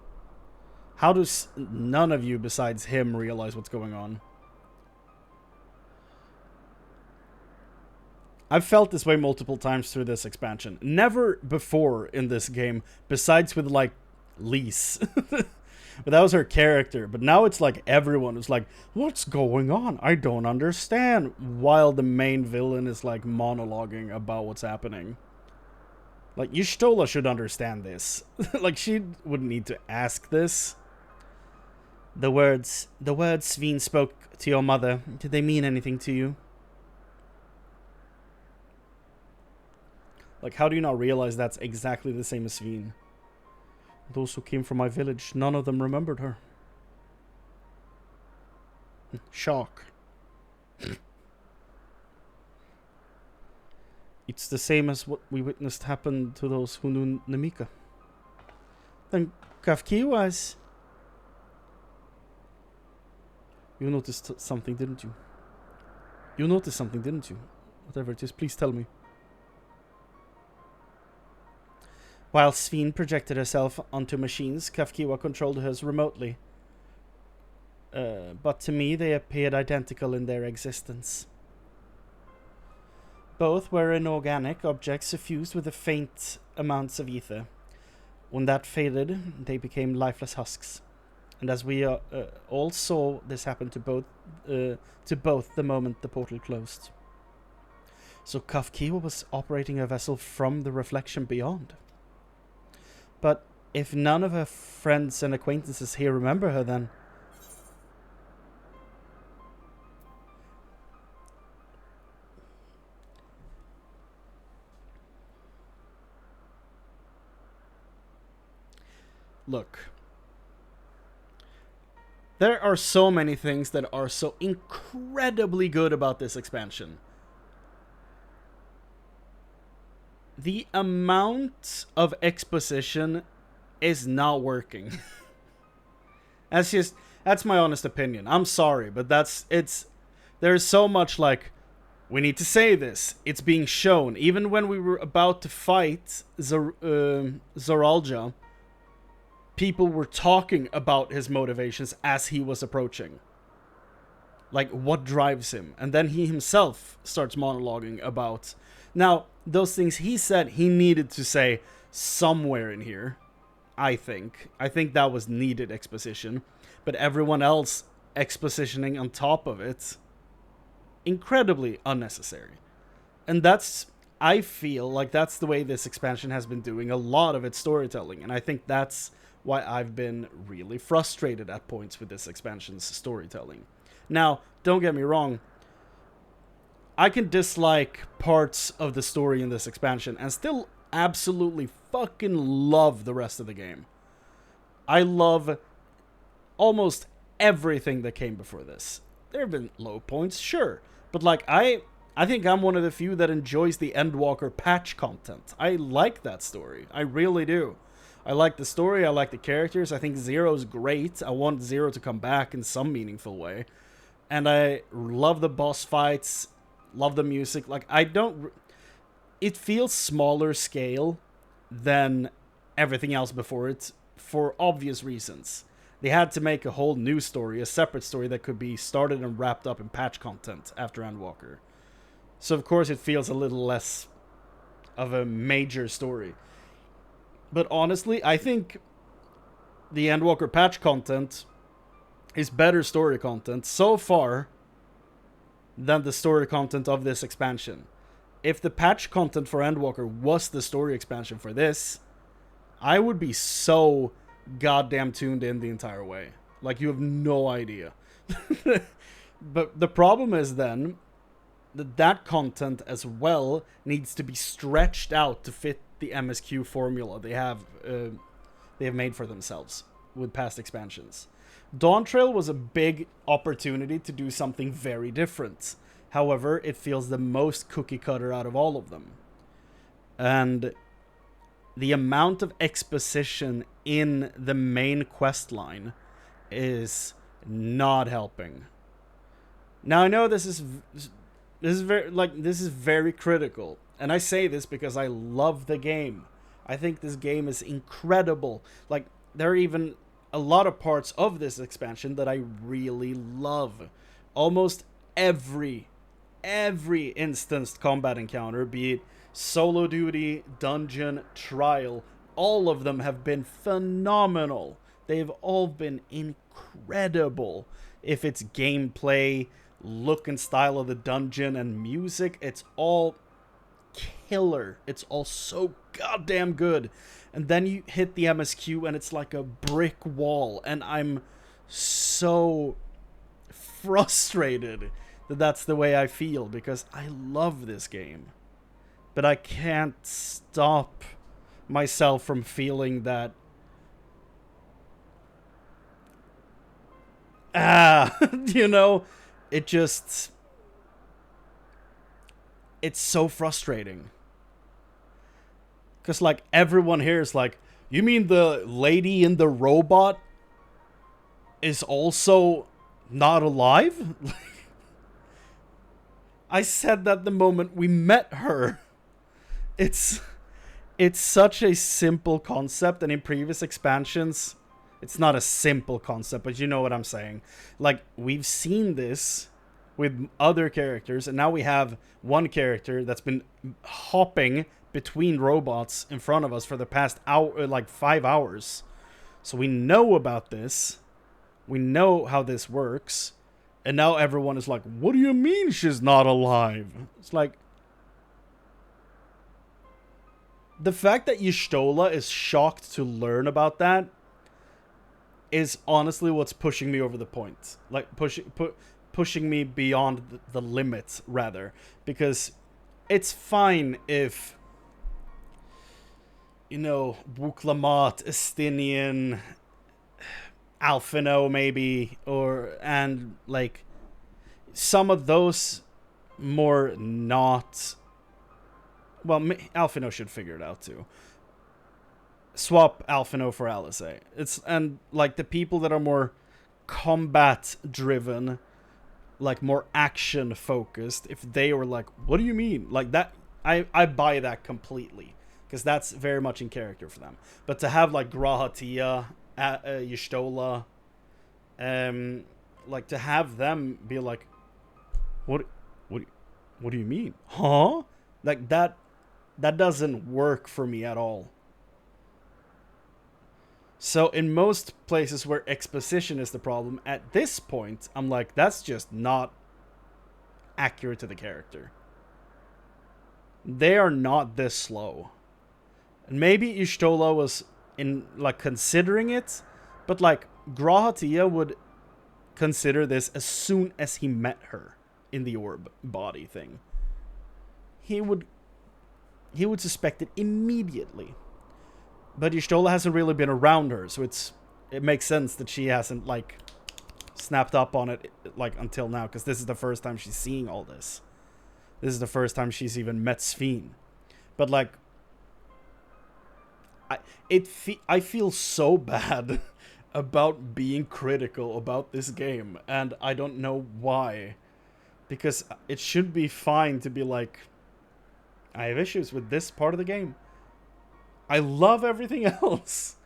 How does none of you besides him realize what's going on? I've felt this way multiple times through this expansion. Never before in this game, besides with, like, Lise. But that was her character. But now it's like everyone is like, what's going on? I don't understand. While the main villain is like monologuing about what's happening. Like, Y'shtola should understand this. Like, she wouldn't need to ask this. The words Sphene spoke to your mother, did they mean anything to you? Like, how do you not realize that's exactly the same as Sphene? Those who came from my village, none of them remembered her. Shock. It's the same as what we witnessed happen to those who knew Namika. Then Kafki was... You noticed something, didn't you? You noticed something, didn't you? Whatever it is, please tell me. While Sphene projected herself onto machines, Kafkiwa controlled hers remotely. But to me, they appeared identical in their existence. Both were inorganic objects suffused with the faint amounts of ether. When that faded, they became lifeless husks. And as we all saw, this happened to both the moment the portal closed. So Kafkiwa was operating her vessel from the reflection beyond. But if none of her friends and acquaintances here remember her, then... Look. There are so many things that are so incredibly good about this expansion. The amount of exposition is not working. That's my honest opinion. I'm sorry, but there's so much like, we need to say this. It's being shown. Even when we were about to fight Zoralja, people were talking about his motivations as he was approaching. Like, what drives him? And then he himself starts monologuing about... Now, those things he said, he needed to say somewhere in here, I think. I think that was needed exposition. But everyone else expositioning on top of it, incredibly unnecessary. And that's... I feel like that's the way this expansion has been doing a lot of its storytelling, and I think that's why I've been really frustrated at points with this expansion's storytelling. Now, don't get me wrong, I can dislike parts of the story in this expansion and still absolutely fucking love the rest of the game. I love almost everything that came before this. There have been low points, sure, but like I think I'm one of the few that enjoys the Endwalker patch content. I like that story. I really do. I like the story, I like the characters, I think Zero's great. I want Zero to come back in some meaningful way. And I love the boss fights, love the music. Like, it feels smaller scale than everything else before it, for obvious reasons. They had to make a whole new story, a separate story that could be started and wrapped up in patch content after Endwalker. So of course it feels a little less of a major story. But honestly, I think the Endwalker patch content is better story content so far than the story content of this expansion. If the patch content for Endwalker was the story expansion for this, I would be so goddamn tuned in the entire way. Like, you have no idea. But the problem is then that content as well needs to be stretched out to fit the MSQ formula they have made for themselves with past expansions. Dawntrail was a big opportunity to do something very different. However, it feels the most cookie cutter out of all of them. And the amount of exposition in the main quest line is not helping. Now I know this is very critical, and I say this because I love the game. I think this game is incredible. Like, there are even a lot of parts of this expansion that I really love. Almost every instanced combat encounter, be it solo duty, dungeon, trial, all of them have been phenomenal. They've all been incredible. If it's gameplay, look and style of the dungeon, and music, it's all killer. It's all so goddamn good. And then you hit the MSQ and it's like a brick wall, and I'm so frustrated that that's the way I feel, because I love this game. But I can't stop myself from feeling that you know, it's so frustrating. Because, like, everyone here is like, you mean the lady in the robot is also not alive? I said that the moment we met her. It's such a simple concept, and in previous expansions, it's not a simple concept, but you know what I'm saying. Like, we've seen this with other characters, and now we have one character that's been hopping between robots in front of us for the past hour, like 5 hours. So we know about this. We know how this works. And now everyone is like, what do you mean she's not alive? It's like, the fact that Y'shtola is shocked to learn about that is honestly what's pushing me over the point. Like, pushing me beyond the limits, rather. Because it's fine if, you know, Wuklamat, Estinian, Alphino maybe, and like some of those more not. Well, Alphino should figure it out too. Swap Alphino for Alizé. And like the people that are more combat driven, like more action focused, if they were like, what do you mean? Like that, I buy that completely, because that's very much in character for them. But to have like Grahatia, Y'shtola, like to have them be like, what do you mean? Huh? Like that doesn't work for me at all. So in most places where exposition is the problem, at this point, I'm like, that's just not accurate to the character. they are not this slow. And maybe Y'shtola was in like considering it, but like Grahatia would consider this as soon as he met her in the orb body thing. He would suspect it immediately. But Y'shtola hasn't really been around her, so it makes sense that she hasn't like snapped up on it like until now, because this is the first time she's seeing all this. This is the first time she's even met Sphene. But like I feel so bad about being critical about this game, and I don't know why. Because it should be fine to be like, I have issues with this part of the game. I love everything else.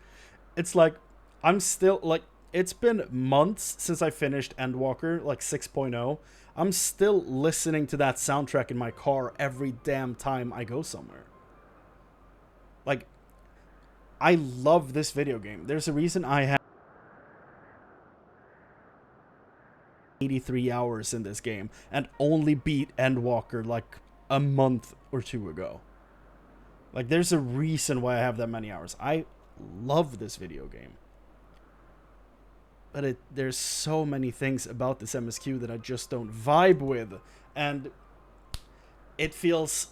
It's like, I'm still, like, it's been months since I finished Endwalker, like 6.0. I'm still listening to that soundtrack in my car every damn time I go somewhere. Like, I love this video game. There's a reason I have 83 hours in this game and only beat Endwalker like a month or two ago. Like, there's a reason why I have that many hours. I love this video game. But there's so many things about this MSQ that I just don't vibe with. And it feels,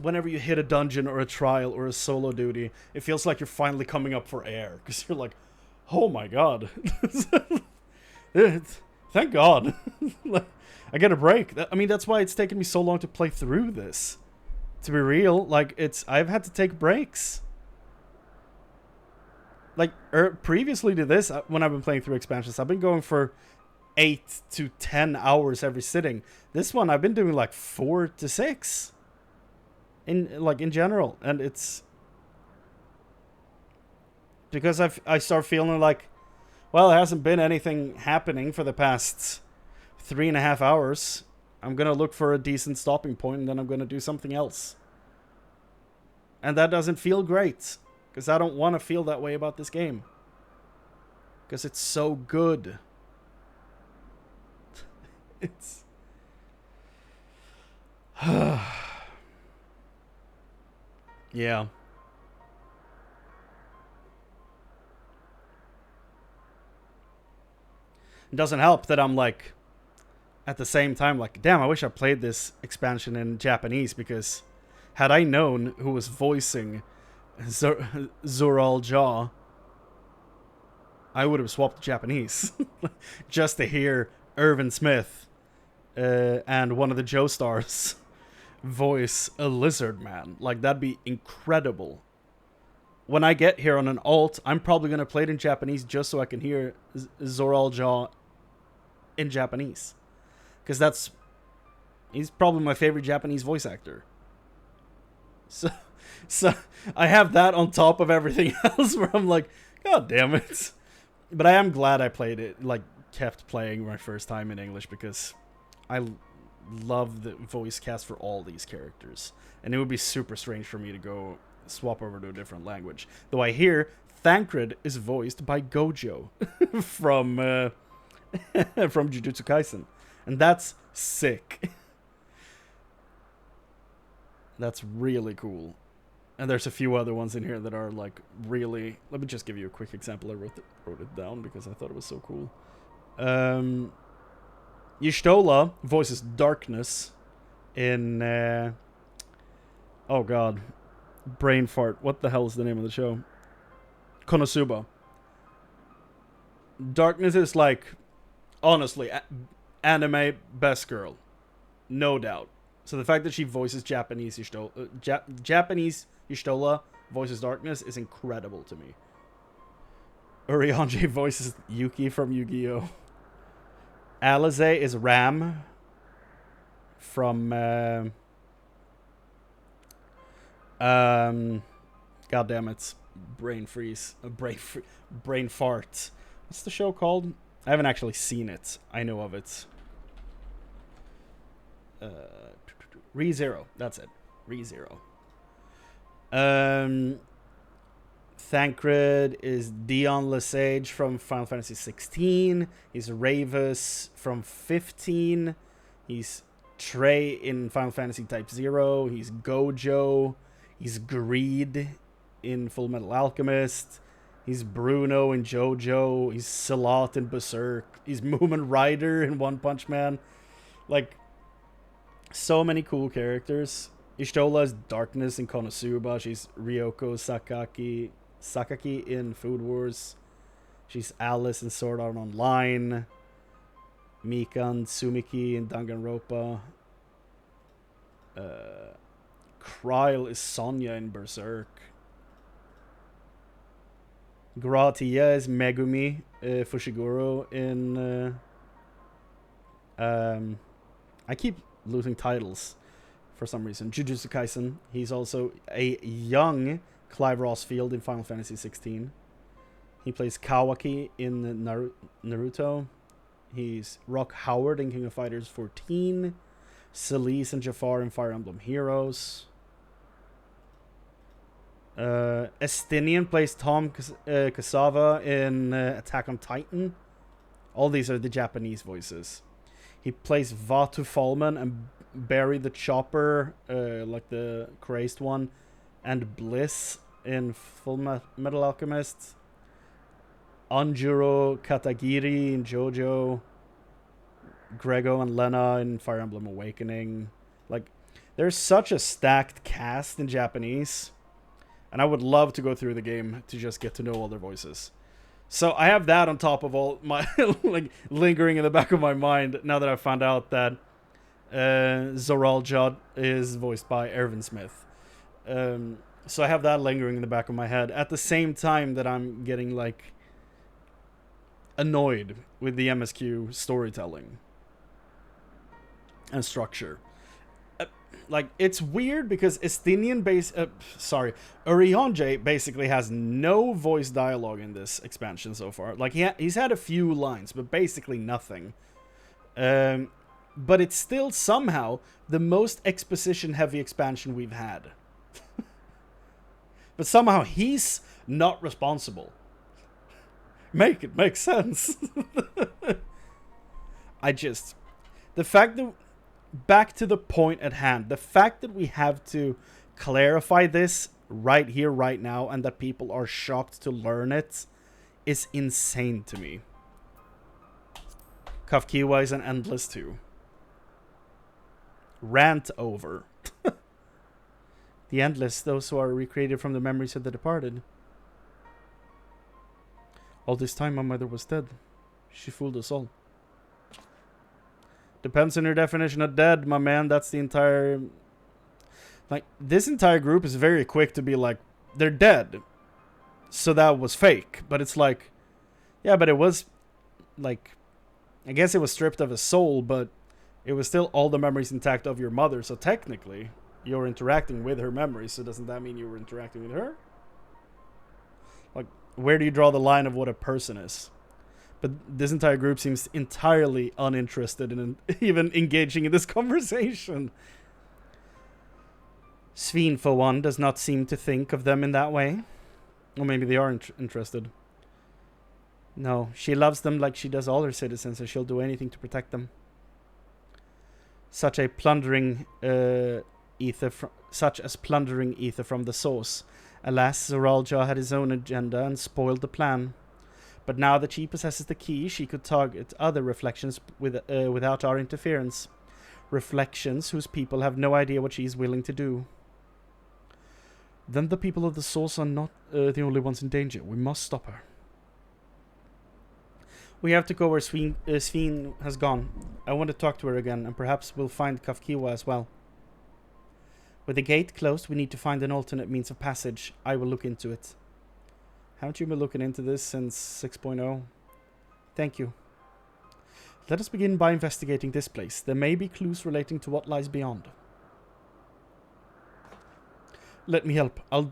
whenever you hit a dungeon or a trial or a solo duty, it feels like you're finally coming up for air. Because you're like, oh my god. Thank God. I get a break. I mean, that's why it's taken me so long to play through this. To be real, like, I've had to take breaks. Like, previously to this, when I've been playing through expansions, I've been going for 8 to 10 hours every sitting. This one, I've been doing like 4 to 6. In general. And it's because I start feeling like, well, there hasn't been anything happening for the past 3.5 hours. I'm going to look for a decent stopping point, and then I'm going to do something else. And that doesn't feel great, because I don't want to feel that way about this game. Because it's so good. It's... yeah. It doesn't help that I'm like, at the same time, like, damn, I wish I played this expansion in Japanese, because had I known who was voicing Zoral Jaw, I would have swapped to Japanese. Just to hear Irvin Smith and one of the Joestars voice a lizard man. Like, that'd be incredible. When I get here on an alt, I'm probably going to play it in Japanese just so I can hear Zoral Jaw in Japanese. Because he's probably my favorite Japanese voice actor. So I have that on top of everything else where I'm like, god damn it. But I am glad I played it, like, kept playing my first time in English, because I love the voice cast for all these characters. And it would be super strange for me to go swap over to a different language. Though I hear Thancred is voiced by Gojo from Jujutsu Kaisen. And that's sick. That's really cool. And there's a few other ones in here that are like really... Let me just give you a quick example. I wrote it down because I thought it was so cool. Y'shtola voices Darkness in... oh god. Brain fart. What the hell is the name of the show? Konosuba. Darkness is like... Honestly, anime best girl. No doubt. So the fact that she voices Japanese Y'shtola voices Darkness is incredible to me. Urianger voices Yuki from Yu-Gi-Oh! Alize is Ram from god damn it, brain fart. What's the show called? I haven't actually seen it. I know of it. ReZero. That's it. ReZero. Thancred is Dion Lesage from Final Fantasy 16. He's Ravus from 15. He's Trey in Final Fantasy Type 0. He's Gojo. He's Greed in Full Metal Alchemist. He's Bruno in JoJo. He's Salat in Berserk. He's Moomin Rider in One Punch Man. Like, so many cool characters. Ishtola is Darkness in Konosuba. She's Ryoko Sakaki in Food Wars. She's Alice in Sword Art Online. Mikan Tsumiki in Danganronpa. Kryle is Sonya in Berserk. Gratia is Megumi Fushiguro in... I keep losing titles for some reason. Jujutsu Kaisen. He's also a young Clive Rossfield in Final Fantasy 16. He plays Kawaki in Naruto. He's Rock Howard in King of Fighters 14. Celise and Jafar in Fire Emblem Heroes. Estinian plays Tom Cassava in Attack on Titan. All these are the Japanese voices. He plays Vatu Fallman and Barry the Chopper, like the crazed one, and Bliss in Full Metal Alchemist. Anjuro Katagiri in JoJo. Grego and Lena in Fire Emblem Awakening. Like, there's such a stacked cast in Japanese. And I would love to go through the game to just get to know all their voices. So I have that on top of all my like lingering in the back of my mind now that I found out that Zoralja is voiced by Ervin Smith. So I have that lingering in the back of my head at the same time that I'm getting like annoyed with the MSQ storytelling and structure. Like, it's weird because Orionje basically has no voice dialogue in this expansion so far. Like, he's had a few lines, but basically nothing. But it's still somehow the most exposition-heavy expansion we've had. But somehow he's not responsible. Make it make sense. The fact that... Back to the point at hand. The fact that we have to clarify this right here, right now, and that people are shocked to learn it is insane to me. Kafkiwa is an endless too. Rant over. The endless, those who are recreated from the memories of the departed. All this time my mother was dead. She fooled us all. Depends on your definition of dead, my man. That's the entire... Like, this entire group is very quick to be like, they're dead. So that was fake. But it's like, yeah, but it was, like... I guess it was stripped of his soul, but it was still all the memories intact of your mother. So technically, you're interacting with her memories. So doesn't that mean you were interacting with her? Like, where do you draw the line of what a person is? But this entire group seems entirely uninterested in even engaging in this conversation. Sveen, for one, does not seem to think of them in that way. Or maybe they are interested. No, she loves them like she does all her citizens, and she'll do anything to protect them. Such as plundering ether from the source. Alas, Zoralja had his own agenda and spoiled the plan. But now that she possesses the key, she could target other reflections without our interference. Reflections whose people have no idea what she is willing to do. Then the people of the source are not the only ones in danger. We must stop her. We have to go where Sveen has gone. I want to talk to her again, and perhaps we'll find Kafkiwa as well. With the gate closed, we need to find an alternate means of passage. I will look into it. Haven't you been looking into this since 6.0? Thank you. Let us begin by investigating this place. There may be clues relating to what lies beyond. Let me help. I'll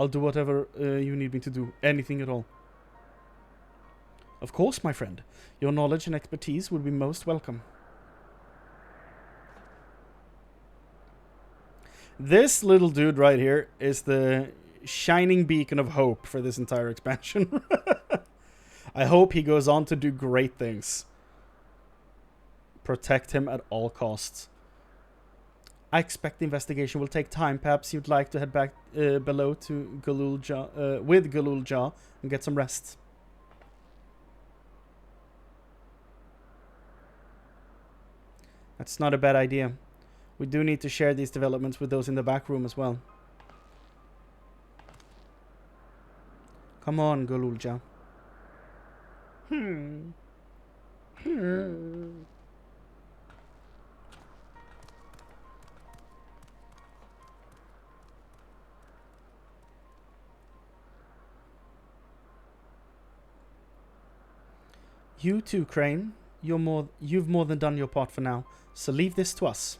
do whatever you need me to do. Anything at all. Of course, my friend. Your knowledge and expertise will be most welcome. This little dude right here is the shining beacon of hope for this entire expansion. I hope he goes on to do great things. Protect him at all costs. I expect the investigation will take time. Perhaps you'd like to head back below to Galulja, with Galulja and get some rest. That's not a bad idea. We do need to share these developments with those in the back room as well. Come on, Galulja. You too, Chrane. You've more than done your part for now, so leave this to us.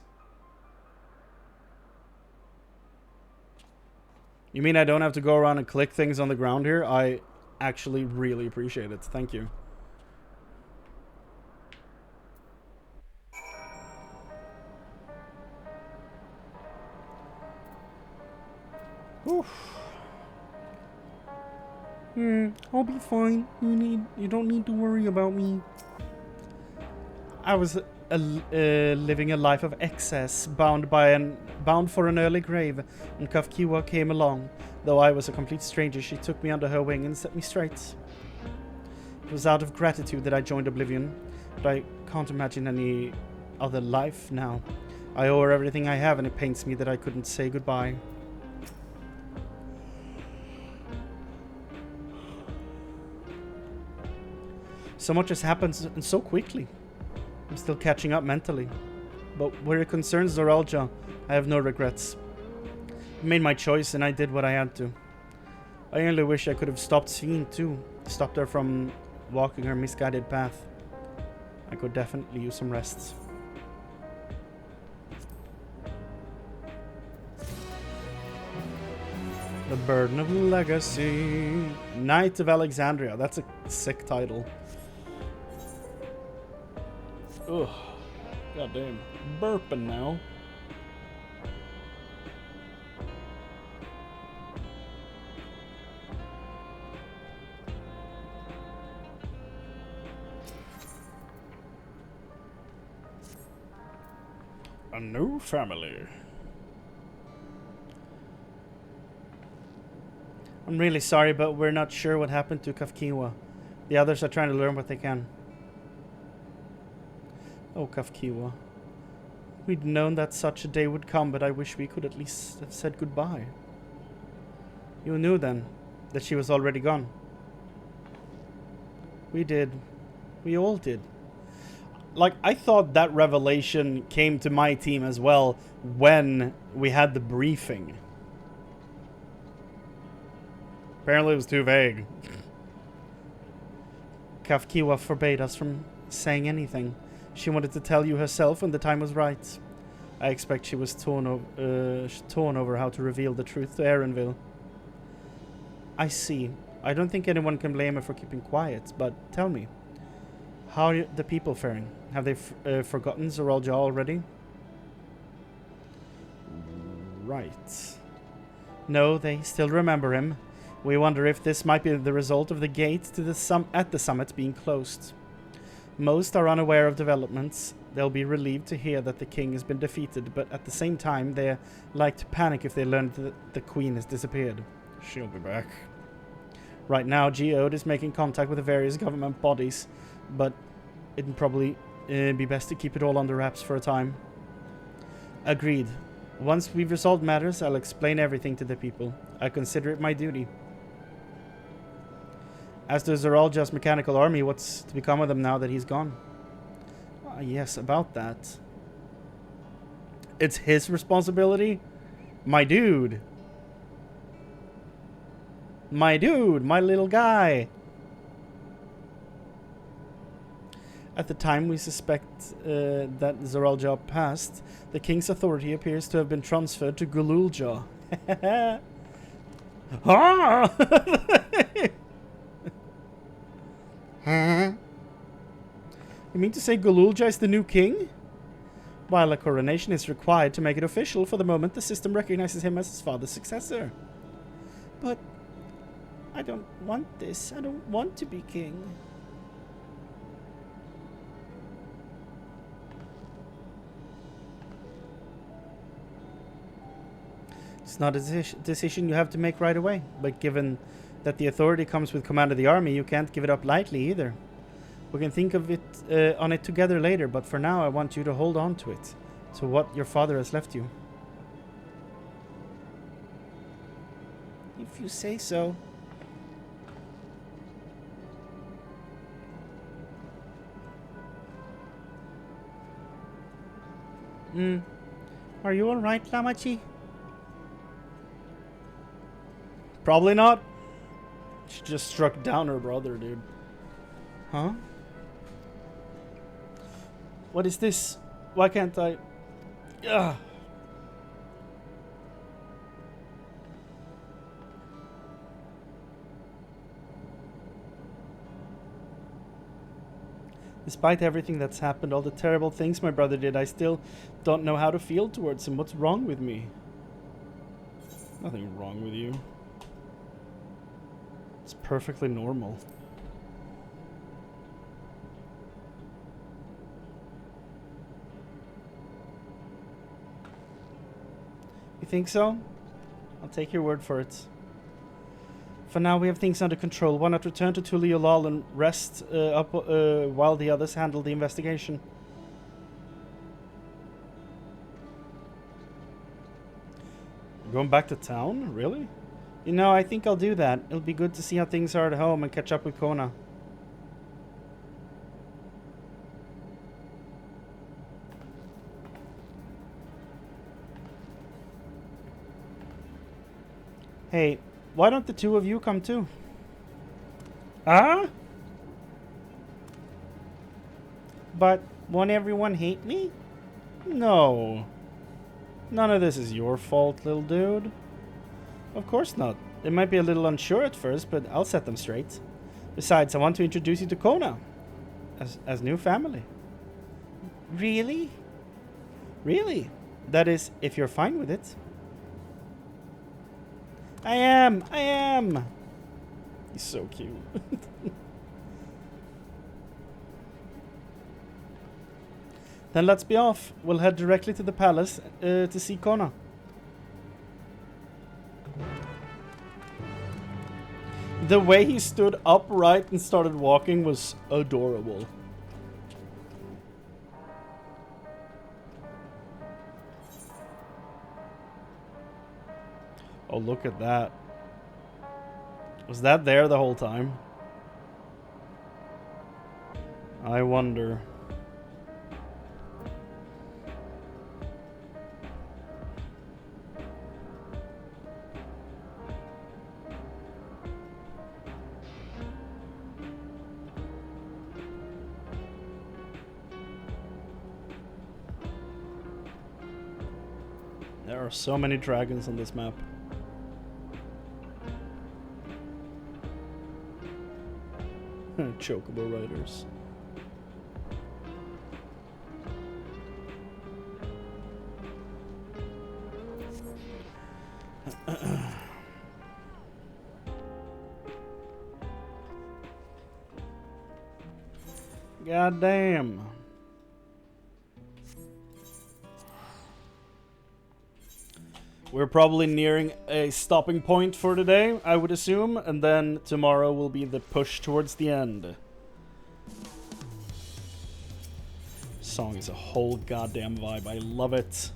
You mean I don't have to go around and click things on the ground here? I actually really appreciate it. Thank you. Oof. I'll be fine. You don't need to worry about me. I was living a life of excess, bound for an early grave, and Kafkiwa came along. Though I was a complete stranger, she took me under her wing and set me straight. It was out of gratitude that I joined Oblivion, but I can't imagine any other life now. I owe her everything I have, and it pains me that I couldn't say goodbye. So much has happened and so quickly. I'm still catching up mentally. But where it concerns Zoralja, I have no regrets. I made my choice and I did what I had to. I only wish I could have stopped Sveen too. Stopped her from walking her misguided path. I could definitely use some rest. The Burden of Legacy. Knight of Alexandria. That's a sick title. Ugh. Goddamn. Burping now. A new family. I'm really sorry, but we're not sure what happened to Kafkiwa. The others are trying to learn what they can. Oh, Kafkiwa. We'd known that such a day would come, but I wish we could at least have said goodbye. You knew then that she was already gone. We did. We all did. Like, I thought that revelation came to my team as well when we had the briefing. Apparently it was too vague. Kafkiwa forbade us from saying anything. She wanted to tell you herself when the time was right. I expect she was torn over how to reveal the truth to Erenville. I see. I don't think anyone can blame her for keeping quiet, but tell me, how are the people faring? Have they forgotten Zoralja already? Right. No, they still remember him. We wonder if this might be the result of the gate to the at the summit being closed. Most are unaware of developments. They'll be relieved to hear that the king has been defeated, but at the same time, they're like to panic if they learn that the queen has disappeared. She'll be back. Right now, Geode is making contact with the various government bodies, but it'd probably be best to keep it all under wraps for a time. Agreed. Once we've resolved matters, I'll explain everything to the people. I consider it my duty. As to Zoralja's mechanical army, what's to become of them now that he's gone? Yes, about that. It's his responsibility? My dude. My dude, my little guy. At the time we suspect that Zoralja passed, the king's authority appears to have been transferred to Galulja. Ah! You mean to say Galulja is the new king? While a coronation is required to make it official, for the moment the system recognizes him as his father's successor. But I don't want this. I don't want to be king. It's not a decision you have to make right away, but given that the authority comes with command of the army, you can't give it up lightly either. We can think of it on it together later, but for now I want you to hold on to it, to what your father has left you. If you say so. Are you alright, Lamachi? Probably not. She just struck down her brother, dude. Huh? What is this? Why can't I? Ugh. Despite everything that's happened, all the terrible things my brother did, I still don't know how to feel towards him. What's wrong with me? Nothing wrong with you. It's perfectly normal. You think so? I'll take your word for it. For now, we have things under control. Why not return to Tuliolal and rest up while the others handle the investigation? Going back to town? Really? You know, I think I'll do that. It'll be good to see how things are at home and catch up with Kona. Hey, why don't the two of you come too? Huh? But won't everyone hate me? No. None of this is your fault, little dude. Of course not. They might be a little unsure at first, but I'll set them straight. Besides, I want to introduce you to Kona as new family. Really? Really? That is, if you're fine with it. I am! He's so cute. Then let's be off. We'll head directly to the palace to see Kona. The way he stood upright and started walking was adorable. Oh, look at that. Was that there the whole time? I wonder. There are so many dragons on this map. Chocobo riders. God damn. We're probably nearing a stopping point for today, I would assume, and then tomorrow will be the push towards the end. Song is a whole goddamn vibe. I love it.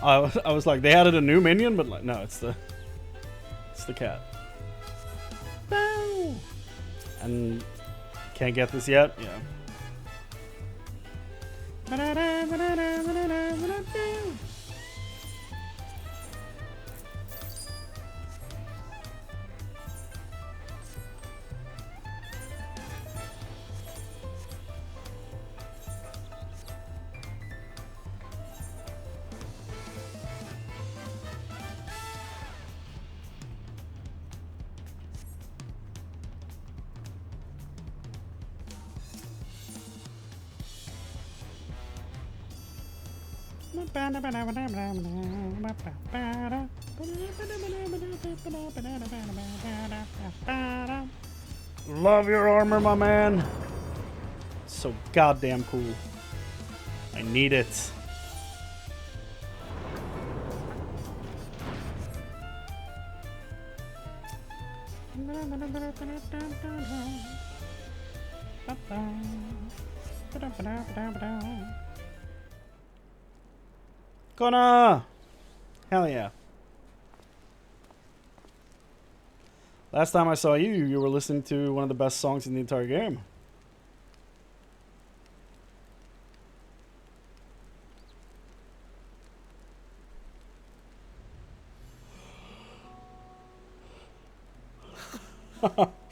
I was like, they added a new minion, but like, no, it's the cat. And can't get this yet. Yeah. Love your armor, my man. So goddamn cool. I need it. Connor! Hell yeah. Last time I saw you, you were listening to one of the best songs in the entire game.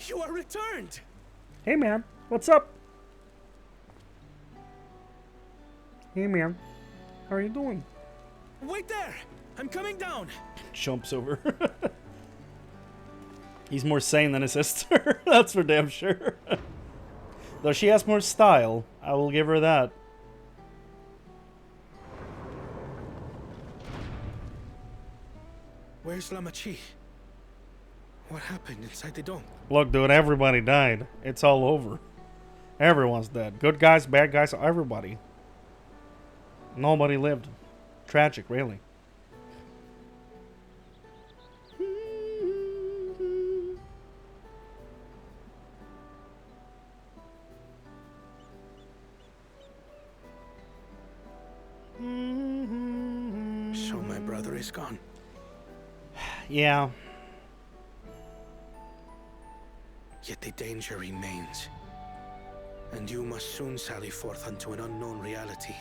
You are returned! Hey man, what's up? Hey man, how are you doing? Wait there! I'm coming down! Jumps over. He's more sane than his sister, that's for damn sure. Though she has more style, I will give her that. Where's Lamachi? What happened inside the dome? Look, dude, everybody died. It's all over. Everyone's dead. Good guys, bad guys, everybody. Nobody lived. Tragic, really. So my brother is gone. Yeah. Yet the danger remains. And you must soon sally forth unto an unknown reality.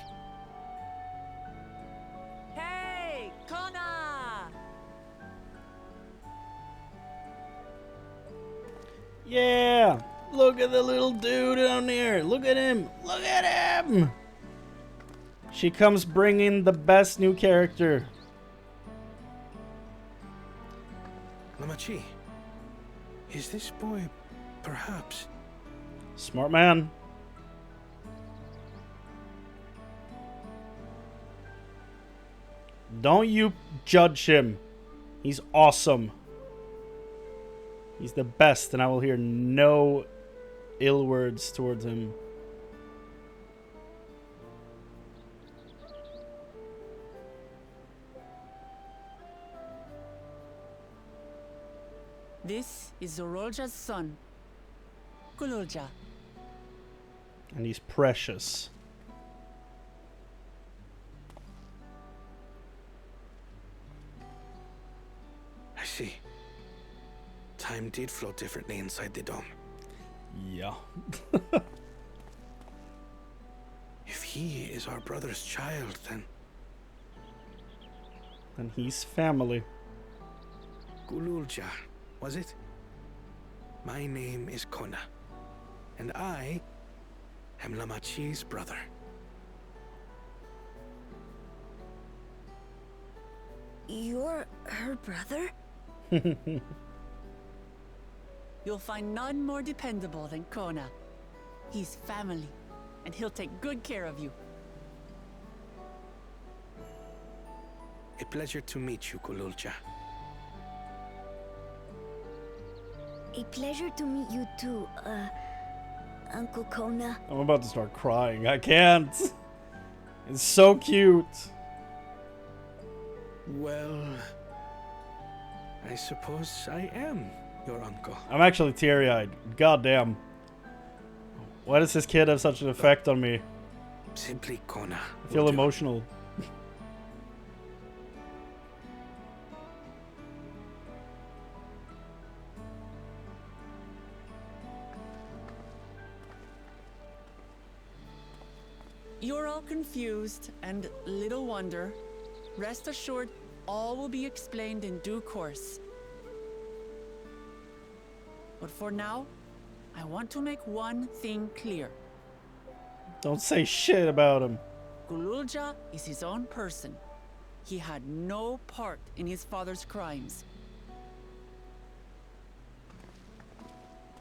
Hey, Kona! Yeah! Look at the little dude down there. Look at him. Look at him! She comes bringing the best new character. Lamachi, is this boy perhaps? Smart man. Don't you judge him. He's awesome. He's the best, and I will hear no ill words towards him. This is Zorolja's son, Kululja. And he's precious. I see. Time did flow differently inside the dome. Yeah. If he is our brother's child, then... And he's family. Kululja, was it? My name is Kona, and I am Lamachi's brother. You're her brother? You'll find none more dependable than Kona. He's family, and he'll take good care of you. A pleasure to meet you, Kululja. A pleasure to meet you too, Uncle Kona. I'm about to start crying. I can't. It's so cute. Well, I suppose I am your uncle. I'm actually teary-eyed. Goddamn. Why does this kid have such an effect on me? Simply Kona. I feel emotional. You're all confused, and little wonder. Rest assured, all will be explained in due course. But for now, I want to make one thing clear. Don't say shit about him. Kululja is his own person. He had no part in his father's crimes.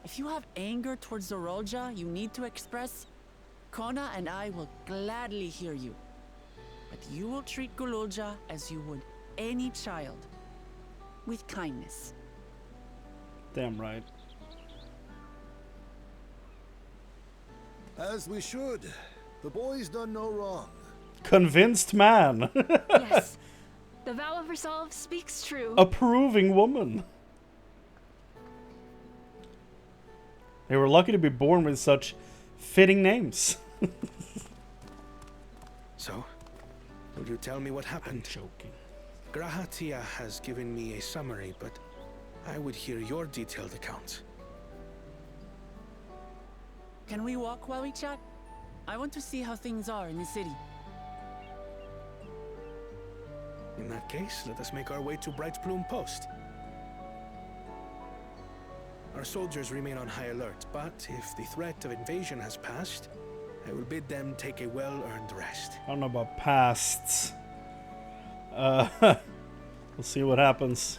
If you have anger towards Zorolja you need to express, Kona and I will gladly hear you. But you will treat Gololja as you would any child. With kindness. Damn right. As we should. The boy's done no wrong. Convinced man. Yes. The vow of resolve speaks true. Approving woman. They were lucky to be born with such fitting names. So, would you tell me what happened? I'm joking. Grahatia has given me a summary, but I would hear your detailed account. Can we walk while we chat? I want to see how things are in the city. In that case, let us make our way to Bright Plume Post. Our soldiers remain on high alert, but if the threat of invasion has passed, I will bid them take a well-earned rest. I don't know about past. We'll see what happens.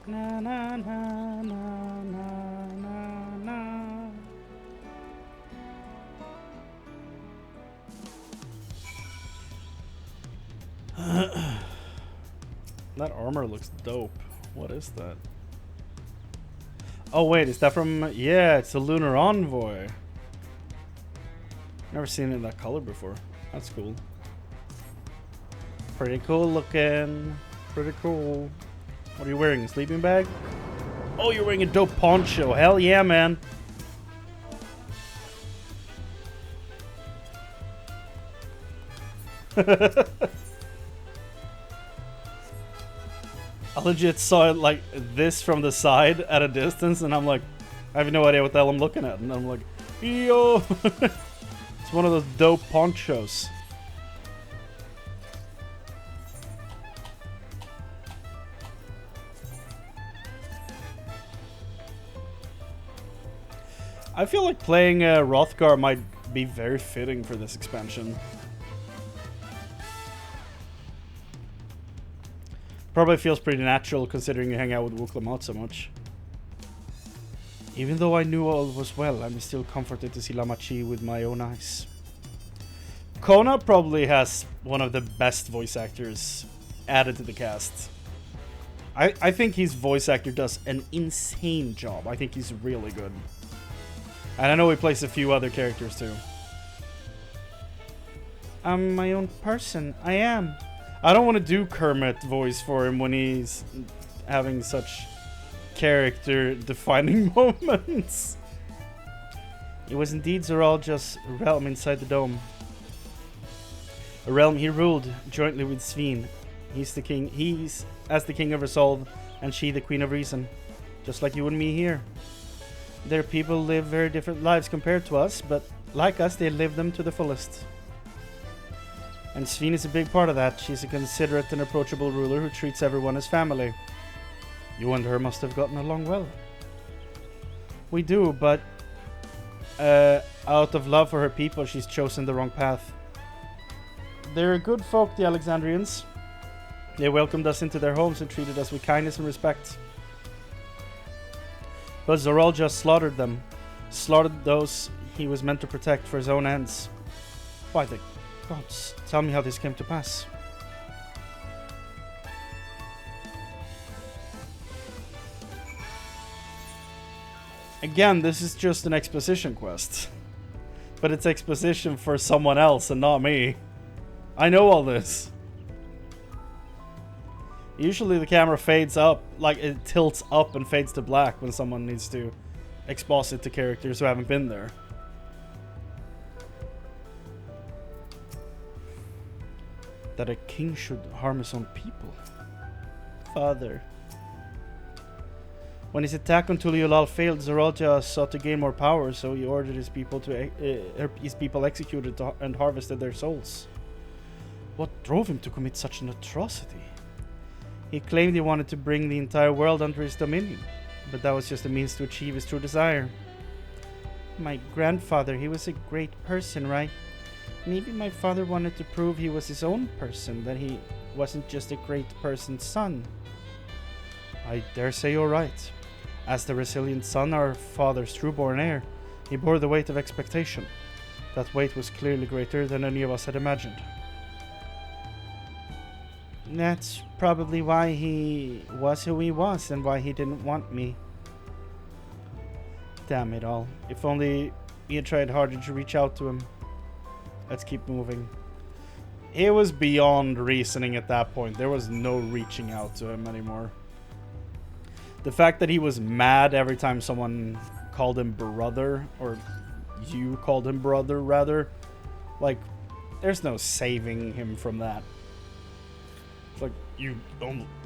Na na na na na na na. That armor looks dope. What is that? Oh wait, is that from... Yeah, it's a Lunar Envoy. Never seen it in that color before. That's cool. Pretty cool looking. Pretty cool. What are you wearing? A sleeping bag? Oh, you're wearing a dope poncho. Hell yeah, man. I legit saw it like this from the side at a distance, and I'm like, I have no idea what the hell I'm looking at. And I'm like, yo! It's one of those dope ponchos. I feel like playing Hrothgar might be very fitting for this expansion. Probably feels pretty natural considering you hang out with Wuklamot so much. Even though I knew all was well, I'm still comforted to see Lamachi with my own eyes. Kona probably has one of the best voice actors added to the cast. I think his voice actor does an insane job. I think he's really good. And I know he plays a few other characters too. I'm my own person. I am. I don't want to do Kermit voice for him when he's having such character-defining moments. It was indeed Zoralja's realm inside the dome. A realm he ruled jointly with Sveen. He's the king. He's as the king of resolve, and she the queen of reason. Just like you and me here. Their people live very different lives compared to us, but like us, they live them to the fullest. And Sveen is a big part of that. She's a considerate and approachable ruler who treats everyone as family. You and her must have gotten along well. We do, but out of love for her people, she's chosen the wrong path. They're good folk, the Alexandrians. They welcomed us into their homes and treated us with kindness and respect. But Zoralja slaughtered them. Slaughtered those he was meant to protect for his own ends. Why the gods, tell me how this came to pass. Again, this is just an exposition quest. But it's exposition for someone else and not me. I know all this. Usually the camera fades up, like it tilts up and fades to black when someone needs to exposit to characters who haven't been there. That a king should harm his own people. Father. When his attack on Tuliolal failed, Zoralja sought to gain more power, so he ordered his people executed and harvested their souls. What drove him to commit such an atrocity? He claimed he wanted to bring the entire world under his dominion, but that was just a means to achieve his true desire. My grandfather, he was a great person, right? Maybe my father wanted to prove he was his own person, that he wasn't just a great person's son. I dare say you're right. As the resilient son, our father's true-born heir, he bore the weight of expectation. That weight was clearly greater than any of us had imagined. That's probably why he was who he was and why he didn't want me. Damn it all. If only he had tried harder to reach out to him. Let's keep moving. He was beyond reasoning at that point. There was no reaching out to him anymore. The fact that he was mad every time someone called him brother, or you called him brother rather, like, there's no saving him from that. It's like,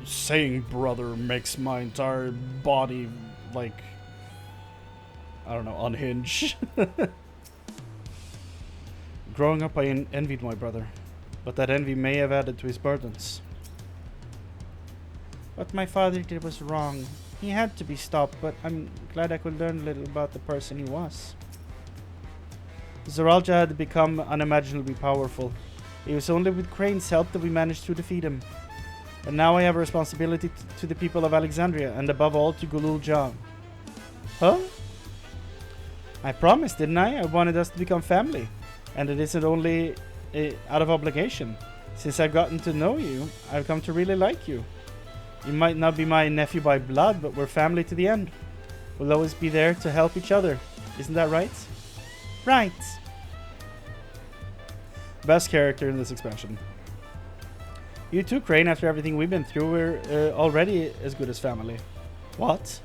saying brother makes my entire body, like, I don't know, unhinge. Growing up, I envied my brother, but that envy may have added to his burdens. What my father did was wrong. He had to be stopped, but I'm glad I could learn a little about the person he was. Zoralja had become unimaginably powerful. It was only with Crane's help that we managed to defeat him. And now I have a responsibility to the people of Alexandria, and above all to Gulul Jah. Huh? I promised, didn't I? I wanted us to become family. And it isn't only out of obligation. Since I've gotten to know you, I've come to really like you. You might not be my nephew by blood, but we're family to the end. We'll always be there to help each other. Isn't that right? Right. Best character in this expansion. You too, Chrane. After everything we've been through, we're already as good as family. What?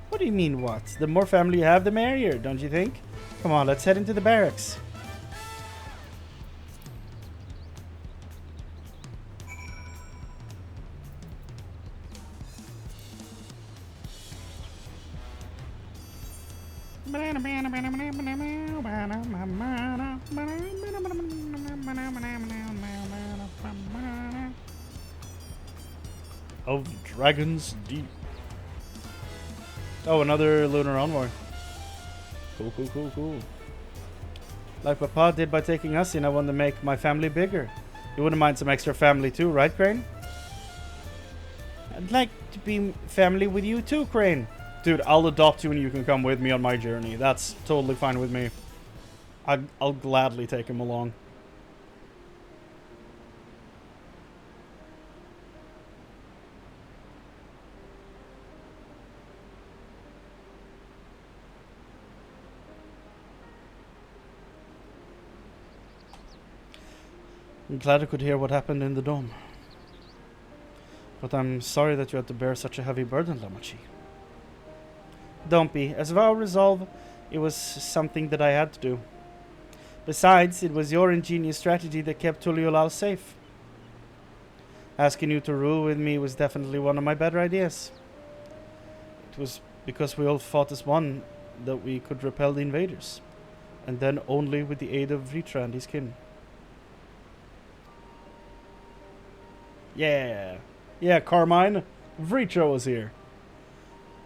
What do you mean, what? The more family you have, the merrier, don't you think? Come on, let's head into the barracks. Of Dragon's Deep. Oh, another lunar envoy. Cool, cool, cool, cool. Like Papa did by taking us in, I want to make my family bigger. You wouldn't mind some extra family too, right, Chrane? I'd like to be family with you too, Chrane. Dude, I'll adopt you and you can come with me on my journey. That's totally fine with me. I'll gladly take him along. I'm glad I could hear what happened in the dome. But I'm sorry that you had to bear such a heavy burden, Lamachi. Don't be. As of our resolve, it was something that I had to do. Besides, it was your ingenious strategy that kept Tuliolal safe. Asking you to rule with me was definitely one of my better ideas. It was because we all fought as one that we could repel the invaders. And then only with the aid of Vritra and his kin. Yeah. Yeah, Carmine. Vritra was here.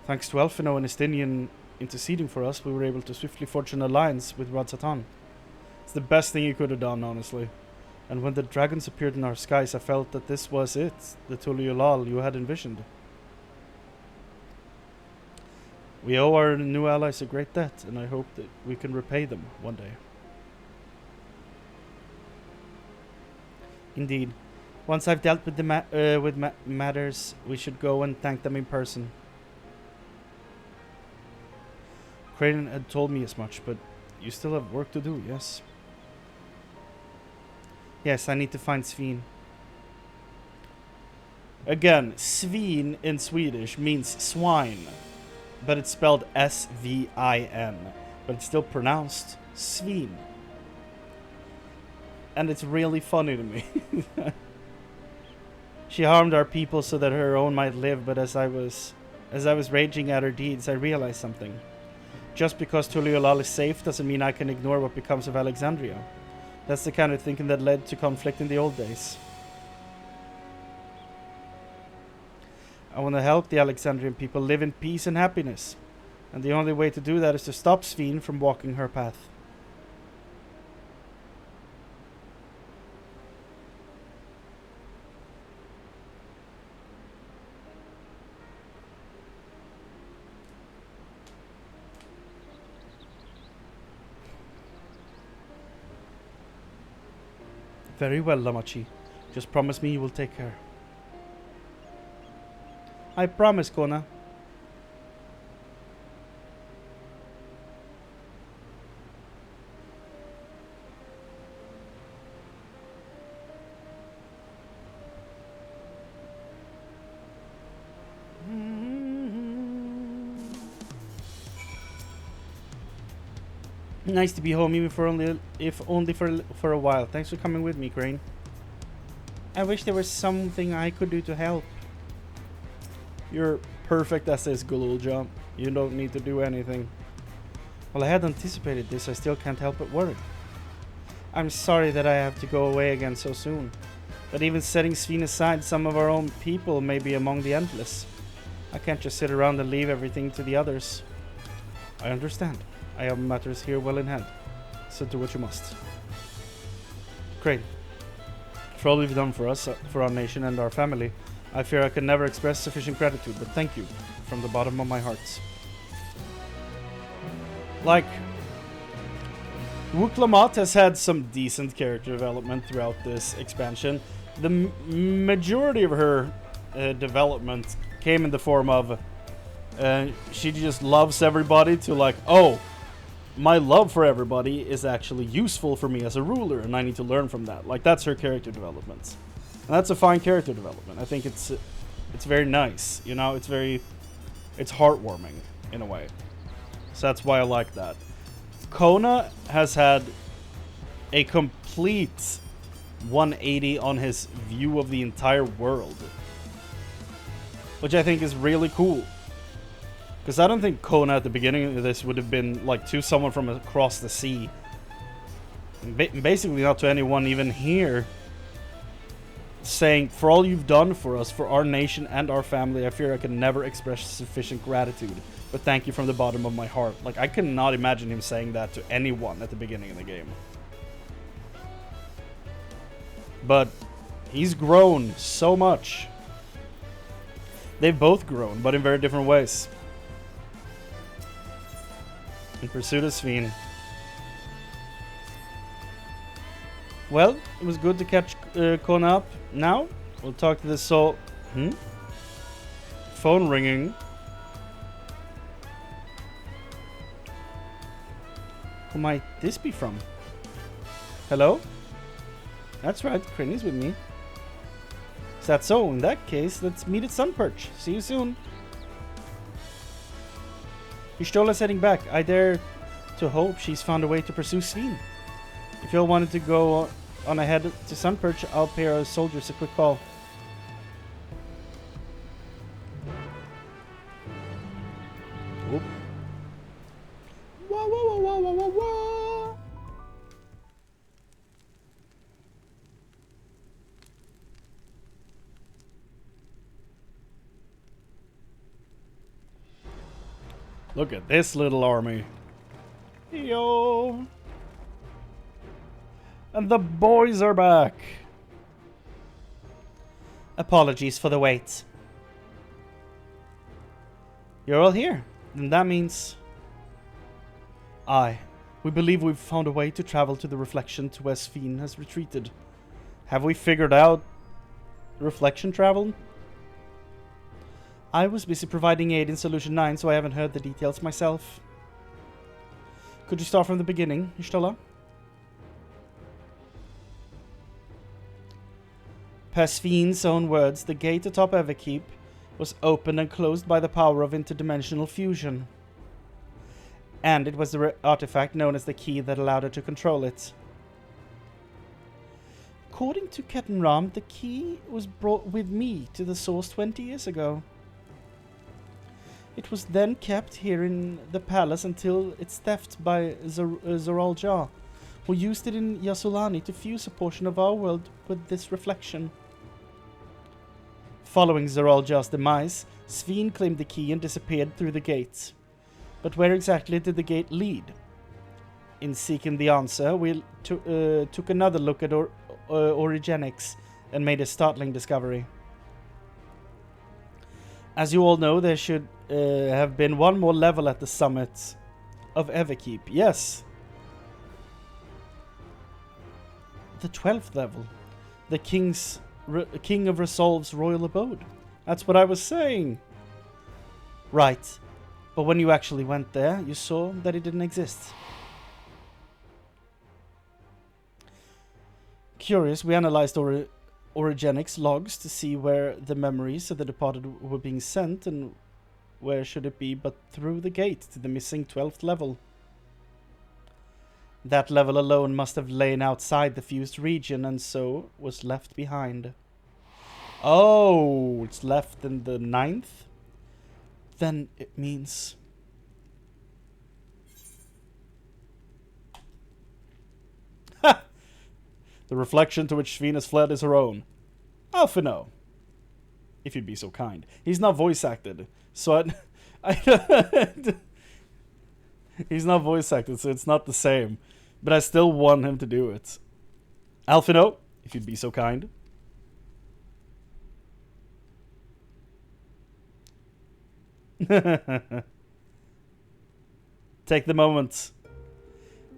Thanks to Elfino and Estinian interceding for us, we were able to swiftly forge an alliance with Radzatan. It's the best thing you could have done, honestly. And when the dragons appeared in our skies, I felt that this was it, the Tuliolal you had envisioned. We owe our new allies a great debt, and I hope that we can repay them one day. Indeed. Once I've dealt with the matters, we should go and thank them in person. Chrane had told me as much, but you still have work to do, yes? Yes, I need to find Svin. Again, Svin in Swedish means swine, but it's spelled S-V-I-N, but it's still pronounced Svin. And it's really funny to me. She harmed our people so that her own might live, but as I was raging at her deeds, I realized something. Just because Tuliolal is safe doesn't mean I can ignore what becomes of Alexandria. That's the kind of thinking that led to conflict in the old days. I want to help the Alexandrian people live in peace and happiness. And the only way to do that is to stop Svin from walking her path. Very well, Lamachi. Just promise me you will take care. I promise, Kona. Nice to be home, even for if only for a while. Thanks for coming with me, Chrane. I wish there was something I could do to help. You're perfect as this, Gululja. You don't need to do anything. Well, I had anticipated this. I still can't help but worry. I'm sorry that I have to go away again so soon. But even setting Sveen aside, some of our own people may be among the endless. I can't just sit around and leave everything to the others. I understand. I have matters here well in hand, so do what you must. Chrane, for all you've done for us, for our nation and our family, I fear I can never express sufficient gratitude, but thank you from the bottom of my heart. Like, Wuklamat has had some decent character development throughout this expansion. The majority of her development came in the form of she just loves everybody to like, oh, my love for everybody is actually useful for me as a ruler, and I need to learn from that. Like, that's her character development. And that's a fine character development. I think it's very nice, you know, it's heartwarming in a way. So that's why I like that. Kona has had a complete 180 on his view of the entire world, which I think is really cool. Because I don't think Kona at the beginning of this would have been like to someone from across the sea. Basically not to anyone even here. Saying, for all you've done for us, for our nation and our family, I fear I can never express sufficient gratitude. But thank you from the bottom of my heart. Like, I cannot imagine him saying that to anyone at the beginning of the game. But he's grown so much. They've both grown, but in very different ways. In pursuit of Sveen. Well, it was good to catch Kona up. Now, we'll talk to the soul. Phone ringing. Who might this be from? Hello? That's right, Chrane is with me. Is that so? In that case, let's meet at Sunperch. See you soon. Ishtola's heading back. I dare to hope she's found a way to pursue Sveen. If y'all wanted to go on ahead to Sunperch, I'll pay our soldiers a quick call. Whoop. Wah, wah, wah, wah, wah, wah. Look at this little army. Yo. And the boys are back. Apologies for the wait. You're all here. Then that means... we believe we've found a way to travel to the reflection to where Sveen has retreated. Have we figured out reflection travel? I was busy providing aid in Solution 9, so I haven't heard the details myself. Could you start from the beginning, Ishtola? Per Sveen's own words, the gate atop Everkeep was opened and closed by the power of interdimensional fusion. And it was the artifact known as the key that allowed her to control it. According to Ketan Ram, the key was brought with me to the source 20 years ago. It was then kept here in the palace until its theft by Zoral Jah, who used it in Yasulani to fuse a portion of our world with this reflection. Following Zoral Jah's demise, Sveen claimed the key and disappeared through the gate. But where exactly did the gate lead? In seeking the answer, we took another look at Origenics and made a startling discovery. As you all know, there should have been one more level at the summit of Everkeep. Yes. the 12th level. The King of Resolve's royal abode. That's what I was saying. Right. But when you actually went there, you saw that it didn't exist. Curious, we analyzed Origenics logs to see where the memories of the departed were being sent, and where should it be but through the gate to the missing 12th level. That level alone must have lain outside the fused region and so was left behind. Oh, it's left in the 9th? Then it means... Ha! The reflection to which Venus fled is her own. Alphino. If you'd be so kind. He's not voice acted, so he's not voice acted, so it's not the same. But I still want him to do it. Alphino, if you'd be so kind. Take the moment.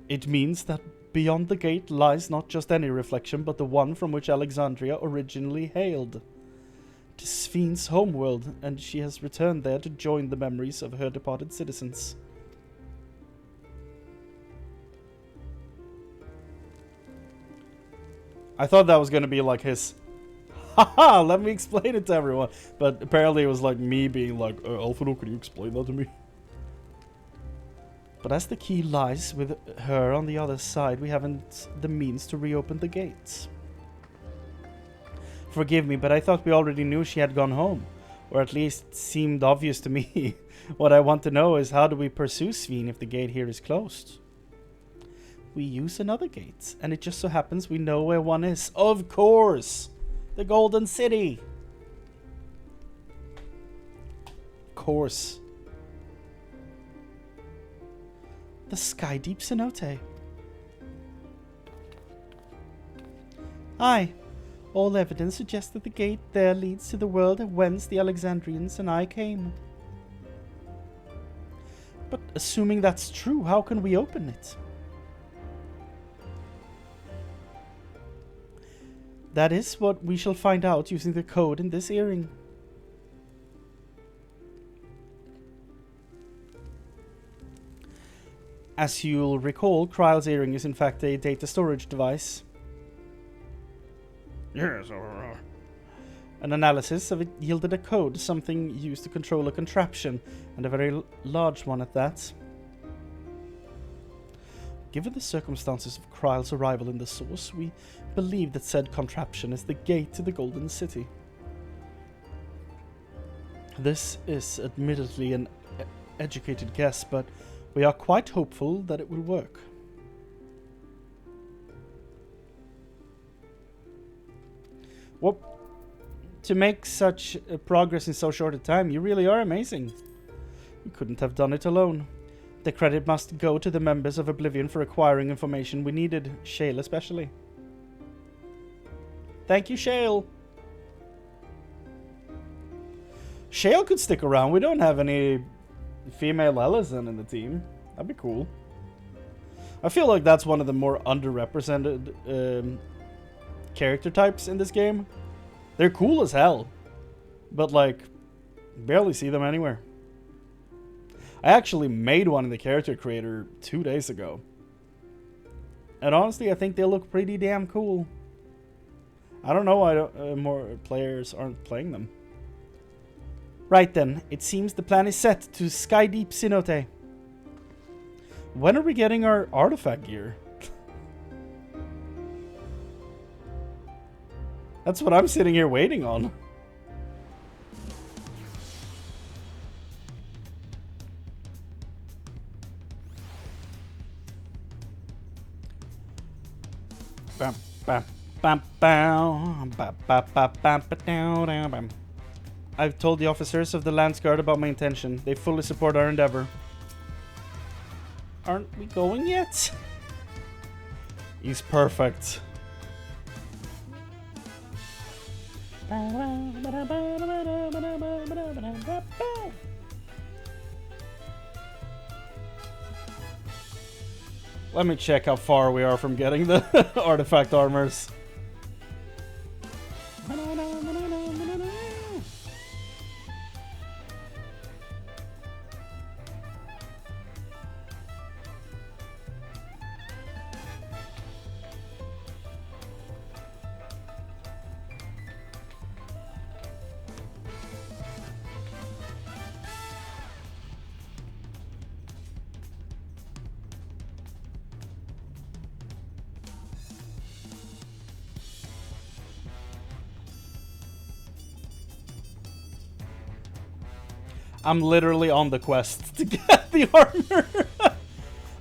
It means that beyond the gate lies not just any reflection, but the one from which Alexandria originally hailed. 'Tis Fiend's homeworld, and she has returned there to join the memories of her departed citizens. I thought that was going to be like his, haha, let me explain it to everyone. But apparently it was like me being like, Alphino, could you explain that to me? But as the key lies with her on the other side, we haven't the means to reopen the gates. Forgive me, but I thought we already knew she had gone home. Or at least it seemed obvious to me. What I want to know is, how do we pursue Sveen if the gate here is closed? We use another gate, and it just so happens we know where one is. Of course! The Golden City! Of course. The Sky Deep Cenote. Aye. All evidence suggests that the gate there leads to the world whence the Alexandrians and I came. But assuming that's true, how can we open it? That is what we shall find out using the code in this earring. As you'll recall, Kryle's earring is in fact a data storage device. Yes. An analysis of it yielded a code, something used to control a contraption, and a very large one at that. Given the circumstances of Kryle's arrival in the source, we believe that said contraption is the gate to the Golden City. This is admittedly an educated guess, but we are quite hopeful that it will work. Well, to make such progress in so short a time, you really are amazing. You couldn't have done it alone. The credit must go to the members of Oblivion for acquiring information we needed, Shale especially. Thank you, Shale. Shale could stick around. We don't have any female Ellison in the team. That'd be cool. I feel like that's one of the more underrepresented character types in this game. They're cool as hell, but like barely see them anywhere. I actually made one in the character creator 2 days ago, and honestly I think they look pretty damn cool. I don't know why more players aren't playing them. Right then, it seems the plan is set to Sky Deep Cenote. When are we getting our artifact gear? That's what I'm sitting here waiting on. Bam, bam, bam, bam, bam, bam, bam, bam, bam, bam. I've told the officers of the Lance Guard about my intention. They fully support our endeavor. Aren't we going yet? He's perfect. Let me check how far we are from getting the artifact armors. I'm literally on the quest to get the armor.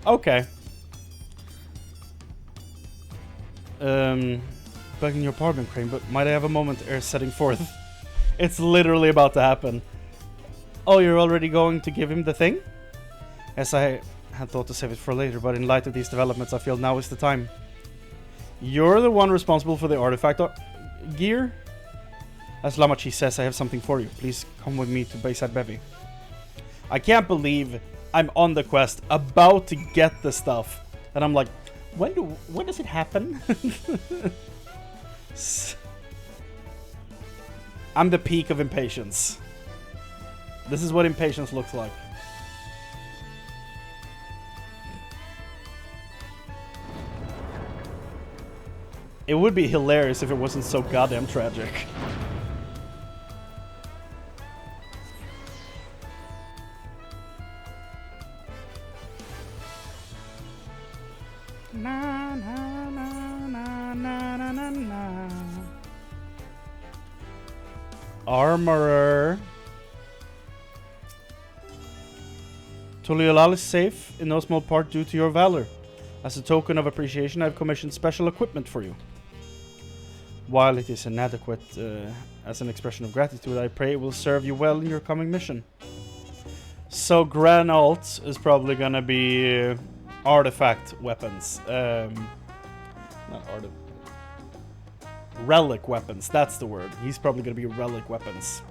Okay. Begging your pardon, Chrane, but might I have a moment ere setting forth? It's literally about to happen. Oh, you're already going to give him the thing? Yes, I had thought to save it for later, but in light of these developments, I feel now is the time. You're the one responsible for the artifact gear? As Lamachi says, I have something for you. Please come with me to Bayside Bevy. I can't believe I'm on the quest, about to get the stuff, and I'm like, when does it happen? I'm the peak of impatience. This is what impatience looks like. It would be hilarious if it wasn't so goddamn tragic. Na, na, na, na, na, na, na, na. Armorer. Tuliolal is safe, in no small part due to your valor. As a token of appreciation, I have commissioned special equipment for you. While it is inadequate as an expression of gratitude, I pray it will serve you well in your coming mission. So Gran Alt is probably gonna be artifact weapons. Relic weapons, that's the word. He's probably gonna be relic weapons.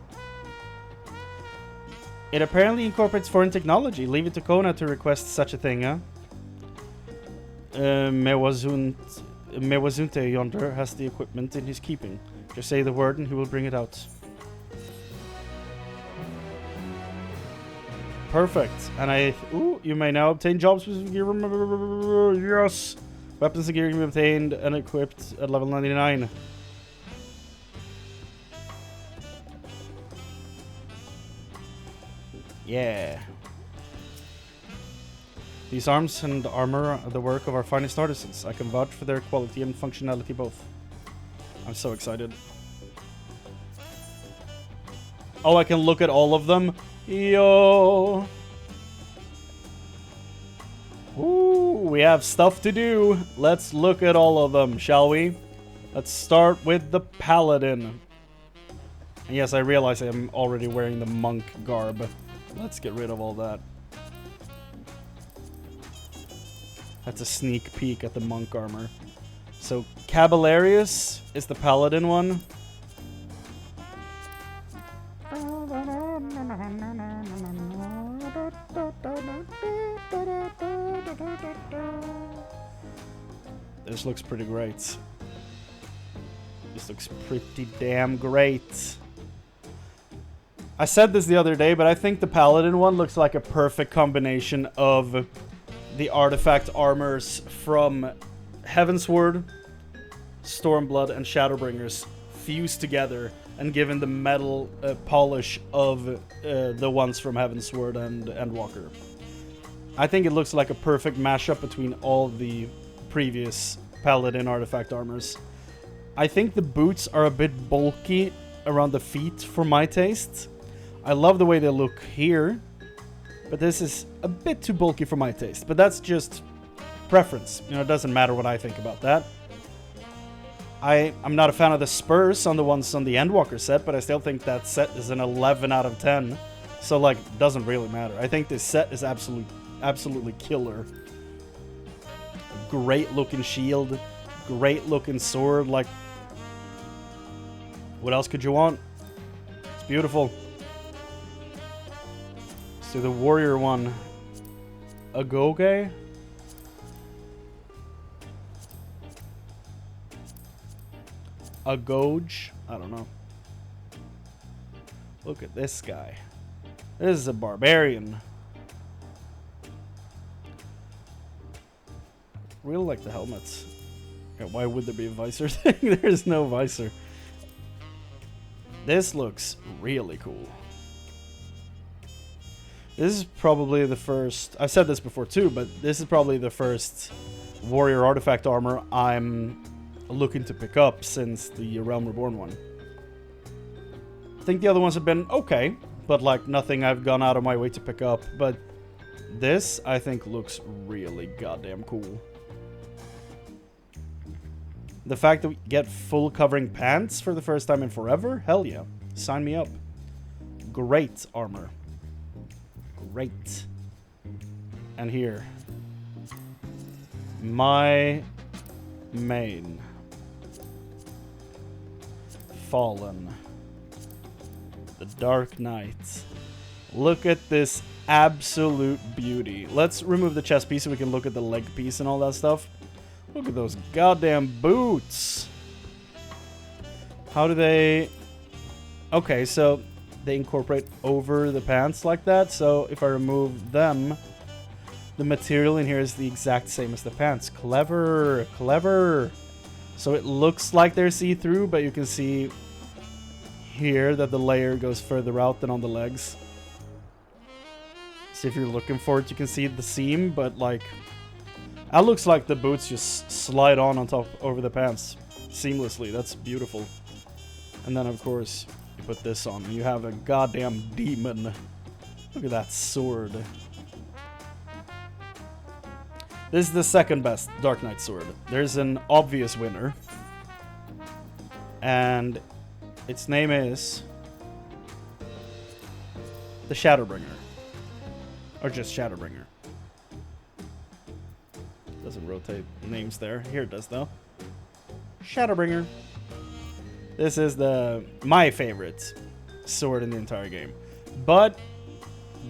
It apparently incorporates foreign technology. Leave it to Kona to request such a thing, huh? Mewazunte yonder has the equipment in his keeping. Just say the word and he will bring it out. Perfect. And you may now obtain job specific gear. Yes. Weapons and gear can be obtained and equipped at level 99. Yeah. These arms and armor are the work of our finest artisans. I can vouch for their quality and functionality both. I'm so excited. Oh, I can look at all of them? Yo! Ooh, we have stuff to do. Let's look at all of them, shall we? Let's start with the Paladin. And yes, I realize I am already wearing the monk garb. Let's get rid of all that. That's a sneak peek at the monk armor. So, Caballerius is the Paladin one. This looks pretty great. This looks pretty damn great. I said this the other day, but I think the Paladin one looks like a perfect combination of the artifact armors from Heavensward, Stormblood, and Shadowbringers fused together and given the metal polish of the ones from Heavensward and Endwalker. I think it looks like a perfect mashup between all the previous Paladin artifact armors. I think the boots are a bit bulky around the feet for my taste. I love the way they look here, but this is a bit too bulky for my taste. But that's just preference. You know, it doesn't matter what I think about that. I'm not a fan of the spurs on the ones on the Endwalker set, but I still think that set is an 11 out of 10. So, like, it doesn't really matter. I think this set is absolutely killer. Great looking shield, great looking sword. Like, what else could you want? It's beautiful. So the warrior one, Agoge. A Goge? I don't know. Look at this guy. This is a barbarian. Really like the helmets. Yeah, why would there be a visor thing? There's no visor. This looks really cool. This is probably the first... I've said this before too, but this is probably the first warrior artifact armor I'm looking to pick up since the Realm Reborn one. I think the other ones have been okay, but like nothing I've gone out of my way to pick up. But this, I think, looks really goddamn cool. The fact that we get full covering pants for the first time in forever? Hell yeah. Sign me up. Great armor. Great. And here. My main. Fallen. The Dark Knight. Look at this absolute beauty. Let's remove the chest piece so we can look at the leg piece and all that stuff. Look at those goddamn boots. How do they... Okay, so they incorporate over the pants like that. So if I remove them, the material in here is the exact same as the pants. Clever, clever. So it looks like they're see-through, but you can see here that the layer goes further out than on the legs. So if you're looking for it, you can see the seam, but like... That looks like the boots just slide on top over the pants seamlessly. That's beautiful. And then, of course, you put this on. You have a goddamn demon. Look at that sword. This is the second best Dark Knight sword. There's an obvious winner. And its name is... the Shadowbringer. Or just Shadowbringer. Doesn't rotate names there. Here it does though. Shadowbringer. This is my favorite sword in the entire game. But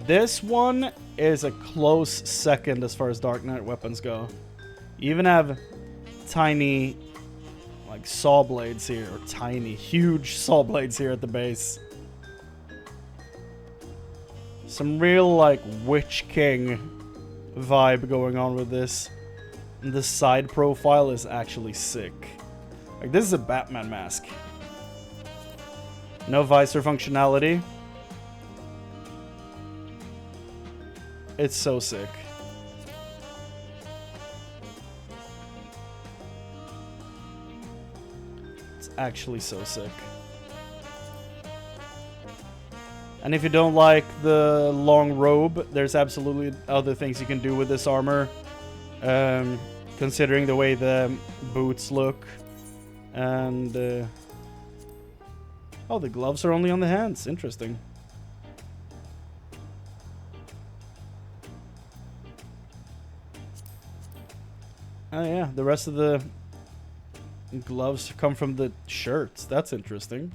this one is a close second as far as Dark Knight weapons go. You even have tiny like saw blades here, or tiny, huge saw blades here at the base. Some real like Witch King vibe going on with this. The side profile is actually sick. Like, this is a Batman mask. No visor functionality. It's so sick. It's actually so sick. And if you don't like the long robe, there's absolutely other things you can do with this armor. Considering the way the boots look. And, oh, the gloves are only on the hands. Interesting. Oh, yeah. The rest of the gloves come from the shirts. That's interesting.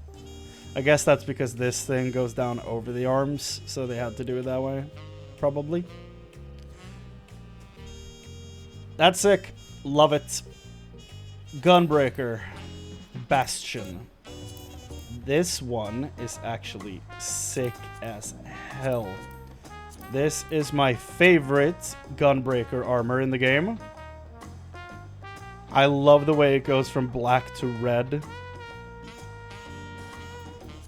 I guess that's because this thing goes down over the arms, so they had to do it that way. Probably. That's sick. Love it. Gunbreaker. Bastion. This one is actually sick as hell. This is my favorite Gunbreaker armor in the game. I love the way it goes from black to red.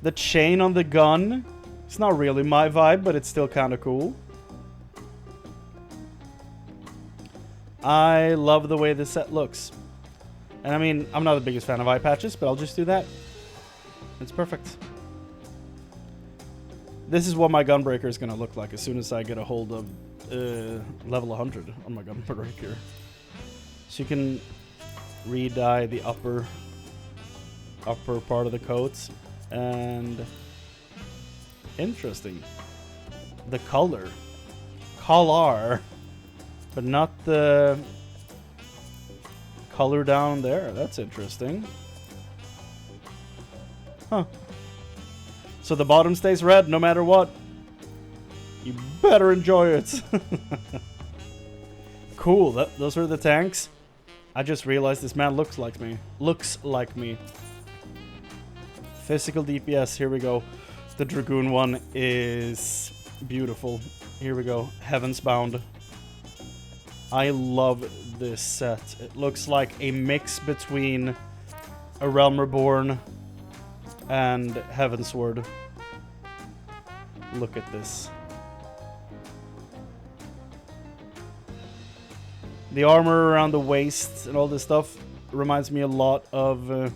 The chain on the gun, it's not really my vibe, but it's still kind of cool. I love the way this set looks. And I mean, I'm not the biggest fan of eye patches, but I'll just do that. It's perfect. This is what my Gunbreaker is going to look like as soon as I get a hold of level 100 on my Gunbreaker. So you can re-dye the upper part of the coat. And interesting. The color. But not the color down there. That's interesting. Huh. So the bottom stays red no matter what. You better enjoy it. Cool. Those are the tanks. I just realized this man looks like me. Physical DPS, here we go. The Dragoon one is beautiful. Here we go. Heaven's Bound. I love this set. It looks like a mix between A Realm Reborn and Heavensward. Look at this. The armor around the waist and all this stuff reminds me a lot of the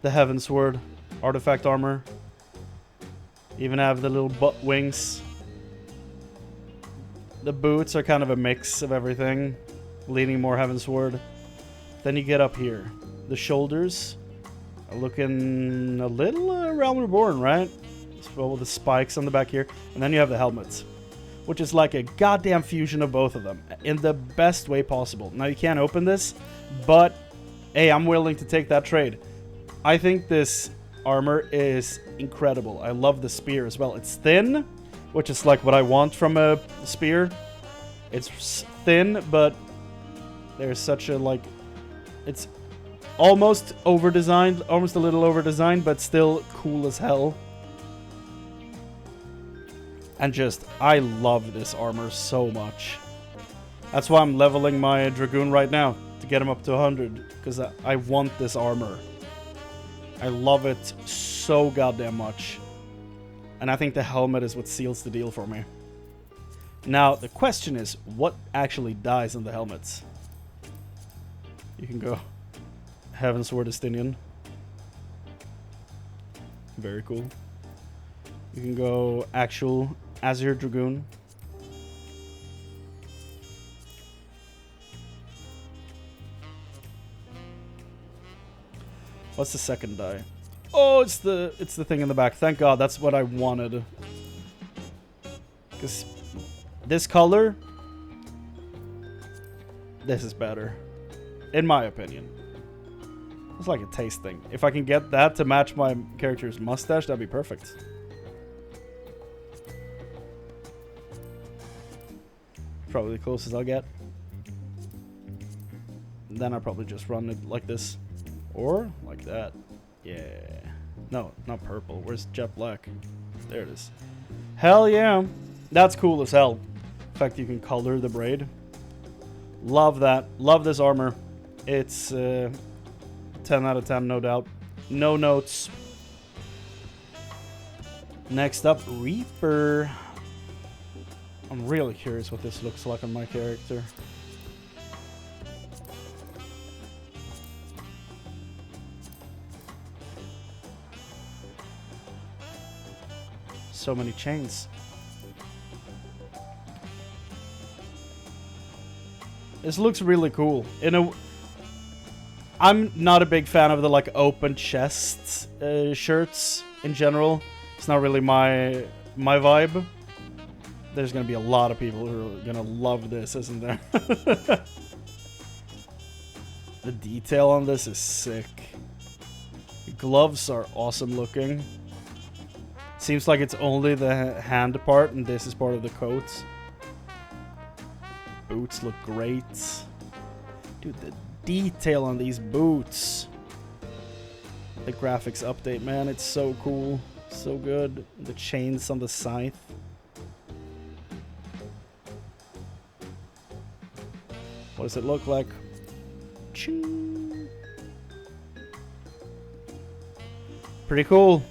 Heavensward artifact armor. Even have the little butt wings. The boots are kind of a mix of everything, leaning more Heavensward. Then you get up here. The shoulders are looking a little Realm Reborn, right? Well, with the spikes on the back here. And then you have the helmets, which is like a goddamn fusion of both of them in the best way possible. Now, you can't open this, but hey, I'm willing to take that trade. I think this armor is incredible. I love the spear as well. It's thin, which is like what I want from a spear. It's thin, but there's such a like... It's almost over-designed, almost a little over-designed, but still cool as hell. And just, I love this armor so much. That's why I'm leveling my Dragoon right now, to get him up to 100, because I want this armor. I love it so goddamn much. And I think the helmet is what seals the deal for me. Now, the question is, what actually dies on the helmets? You can go Heavensward Estinian. Very cool. You can go actual Azure Dragoon. What's the second die? Oh, it's the thing in the back. Thank God, that's what I wanted. Because this color, this is better, in my opinion. It's like a taste thing. If I can get that to match my character's mustache, that'd be perfect. Probably the closest I'll get. Then I'll probably just run it like this. Or like that. Yeah. No, not purple. Where's jet black? There it is. Hell yeah. That's cool as hell. In fact, you can color the braid. Love that. Love this armor. It's 10 out of 10, no doubt. No notes. Next up, Reaper. I'm really curious what this looks like on my character. So many chains. This looks really cool. I'm not a big fan of the like open chest shirts in general. It's not really my vibe. There's gonna be a lot of people who are gonna love this, isn't there? The detail on this is sick. The gloves are awesome looking. Seems like it's only the hand part, and this is part of the coat. Boots look great. Dude, the detail on these boots. The graphics update, man, it's so cool. So good. The chains on the scythe. What does it look like? Ching. Pretty cool.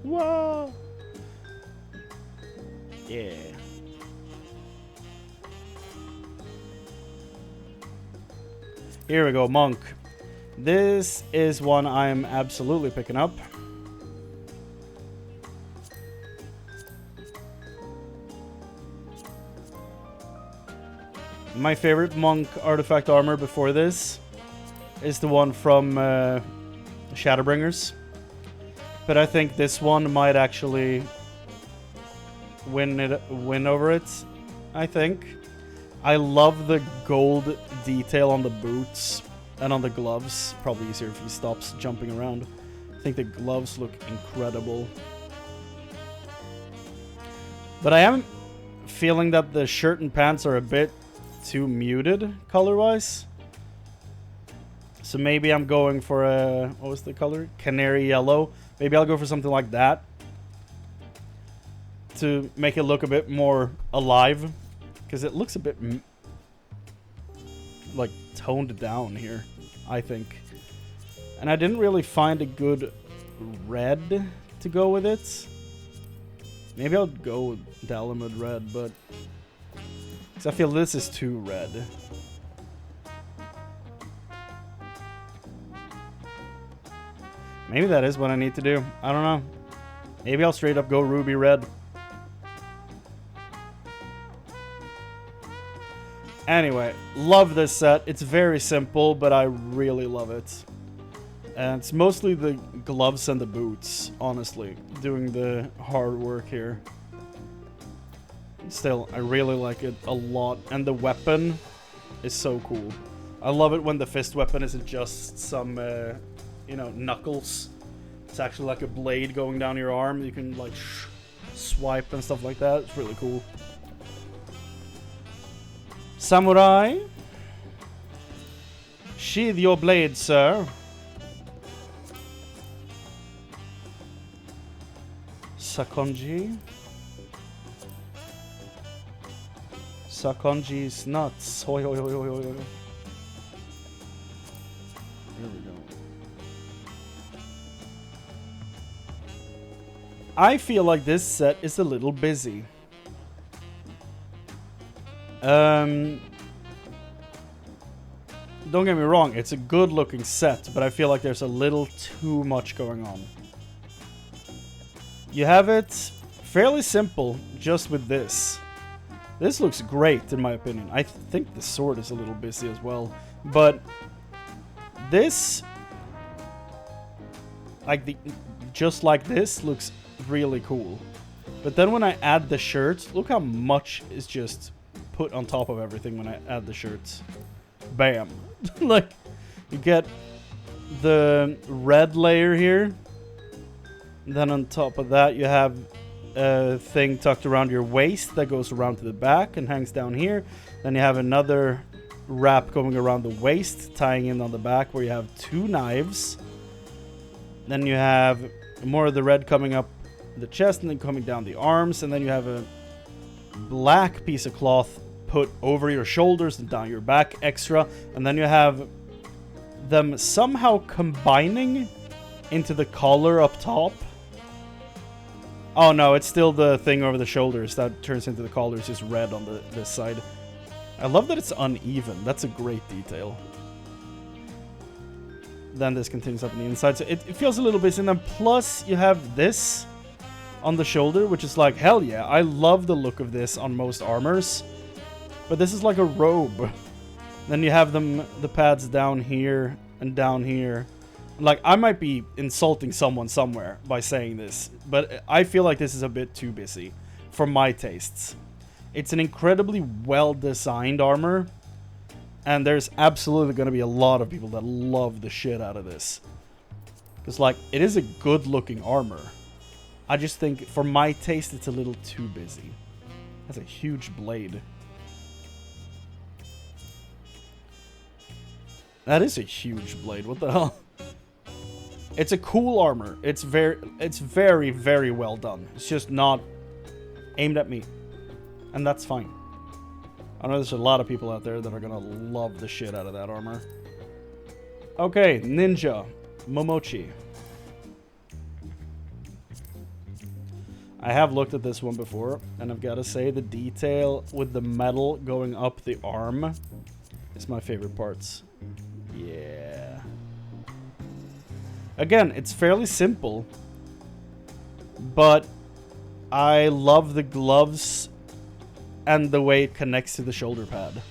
Whoa! Yeah. Here we go, Monk. This is one I'm absolutely picking up. My favorite Monk artifact armor before this is the one from Shadowbringers. But I think this one might actually win over it, I think. I love the gold detail on the boots and on the gloves. Probably easier if he stops jumping around. I think the gloves look incredible. But I am feeling that the shirt and pants are a bit too muted color-wise. So maybe I'm going for a, what was the color? Canary yellow. Maybe I'll go for something like that to make it look a bit more alive, because it looks a bit like toned down here, I think. And I didn't really find a good red to go with it. Maybe I'll go with Dalamud red, but because I feel this is too red. Maybe that is what I need to do. I don't know. Maybe I'll straight up go ruby red. Anyway, love this set. It's very simple, but I really love it. And it's mostly the gloves and the boots, honestly, doing the hard work here. Still, I really like it a lot. And the weapon is so cool. I love it when the fist weapon isn't just some, you know, knuckles. It's actually like a blade going down your arm. You can, like, swipe and stuff like that. It's really cool. Samurai. Sheathe your blade, sir. Sakonji. Sakonji's nuts. Hoi, hoi, hoi, hoi, hoi. Here we go. I feel like this set is a little busy. Don't get me wrong, it's a good looking set, but I feel like there's a little too much going on. You have it fairly simple just with this. This looks great in my opinion. I think the sword is a little busy as well, but this, like just like this, looks really cool. But then when I add the shirts, look how much is just put on top of everything when I add the shirts. Bam. Like, you get the red layer here. Then on top of that, you have a thing tucked around your waist that goes around to the back and hangs down here. Then you have another wrap going around the waist, tying in on the back where you have two knives. Then you have more of the red coming up the chest and then coming down the arms. And then you have a black piece of cloth put over your shoulders and down your back extra. And then you have them somehow combining into the collar up top. Oh no, it's still the thing over the shoulders that turns into the collar. It's just red on this side. I love that it's uneven. That's a great detail. Then this continues up on the inside. So it feels a little busy. And then plus you have this on the shoulder, which is like, hell yeah. I love the look of this on most armors. But this is like a robe. Then you have the pads down here and down here. Like, I might be insulting someone somewhere by saying this, but I feel like this is a bit too busy for my tastes. It's an incredibly well-designed armor, and there's absolutely going to be a lot of people that love the shit out of this. Because, like, it is a good-looking armor. I just think, for my taste, it's a little too busy. That's a huge blade. That is a huge blade. What the hell? It's a cool armor. It's very, very well done. It's just not aimed at me. And that's fine. I know there's a lot of people out there that are gonna love the shit out of that armor. Okay, Ninja. Momochi. I have looked at this one before, and I've got to say the detail with the metal going up the arm is my favorite parts. Yeah. Again, it's fairly simple, but I love the gloves and the way it connects to the shoulder pad.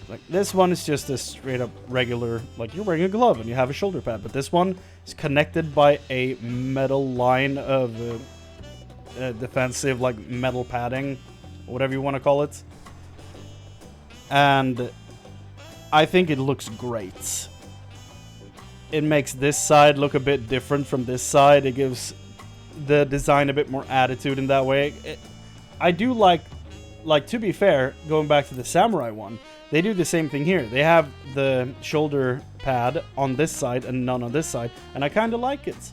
Like, this one is just a straight up regular, like you're wearing a glove and you have a shoulder pad, but this one is connected by a metal line of defensive, like metal padding, or whatever you want to call it. And I think it looks great. It makes this side look a bit different from this side. It gives the design a bit more attitude in that way. I do like, to be fair, going back to the samurai one, They do the same thing here. They have the shoulder pad on this side and none on this side, and I kind of like it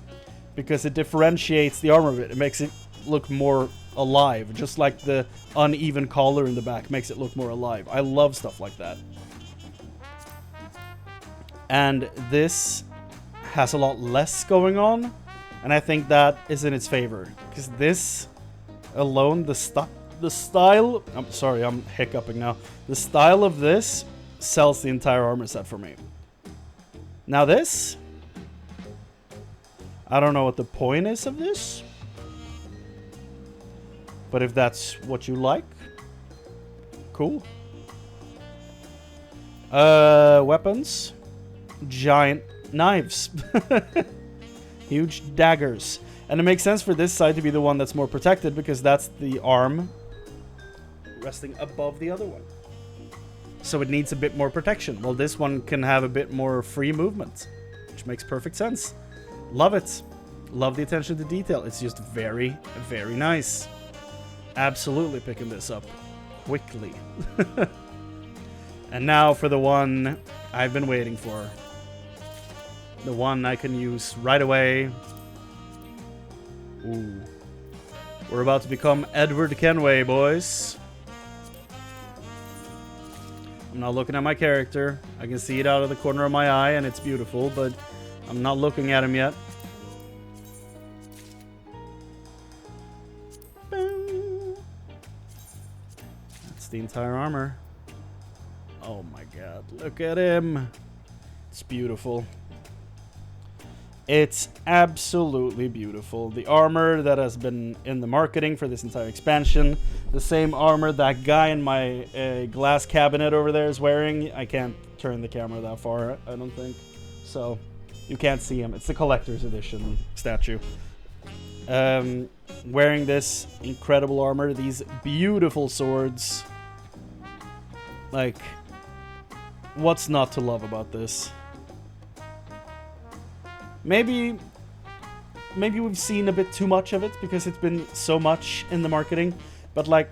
because it differentiates the armor a bit. It makes it look more alive, just like the uneven collar in the back makes it look more alive. I love stuff like that. And this has a lot less going on, and I think that is in its favor, because this alone, the style, I'm sorry, I'm hiccuping now. The style of this sells the entire armor set for me. Now this, I don't know what the point is of this, but if that's what you like, cool. Weapons, giant knives, huge daggers. And it makes sense for this side to be the one that's more protected because that's the arm resting above the other one. So it needs a bit more protection. Well, this one can have a bit more free movement, which makes perfect sense. Love it. Love the attention to detail. It's just very, very nice. Absolutely picking this up quickly. And now for the one I've been waiting for. The one I can use right away. Ooh. We're about to become Edward Kenway, boys. I'm not looking at my character. I can see it out of the corner of my eye and it's beautiful, but I'm not looking at him yet. That's the entire armor. Oh my god, look at him. It's beautiful. It's absolutely beautiful. The armor that has been in the marketing for this entire expansion. The same armor that guy in my glass cabinet over there is wearing. I can't turn the camera that far, I don't think. So, you can't see him. It's the collector's edition statue. Wearing this incredible armor. These beautiful swords. Like, what's not to love about this? Maybe we've seen a bit too much of it because it's been so much in the marketing, but like,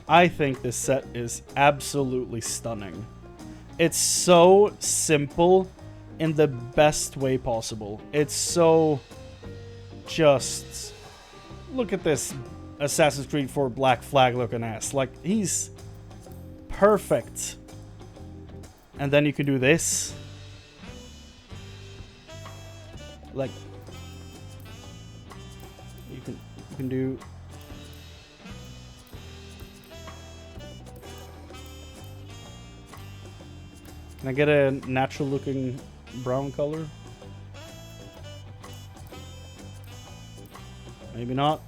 I think this set is absolutely stunning. It's so simple in the best way possible. It's so just, look at this Assassin's Creed 4 Black Flag looking ass. Like, he's perfect. And then you can do this. Like, you can do Can I get a natural looking brown color? Maybe not.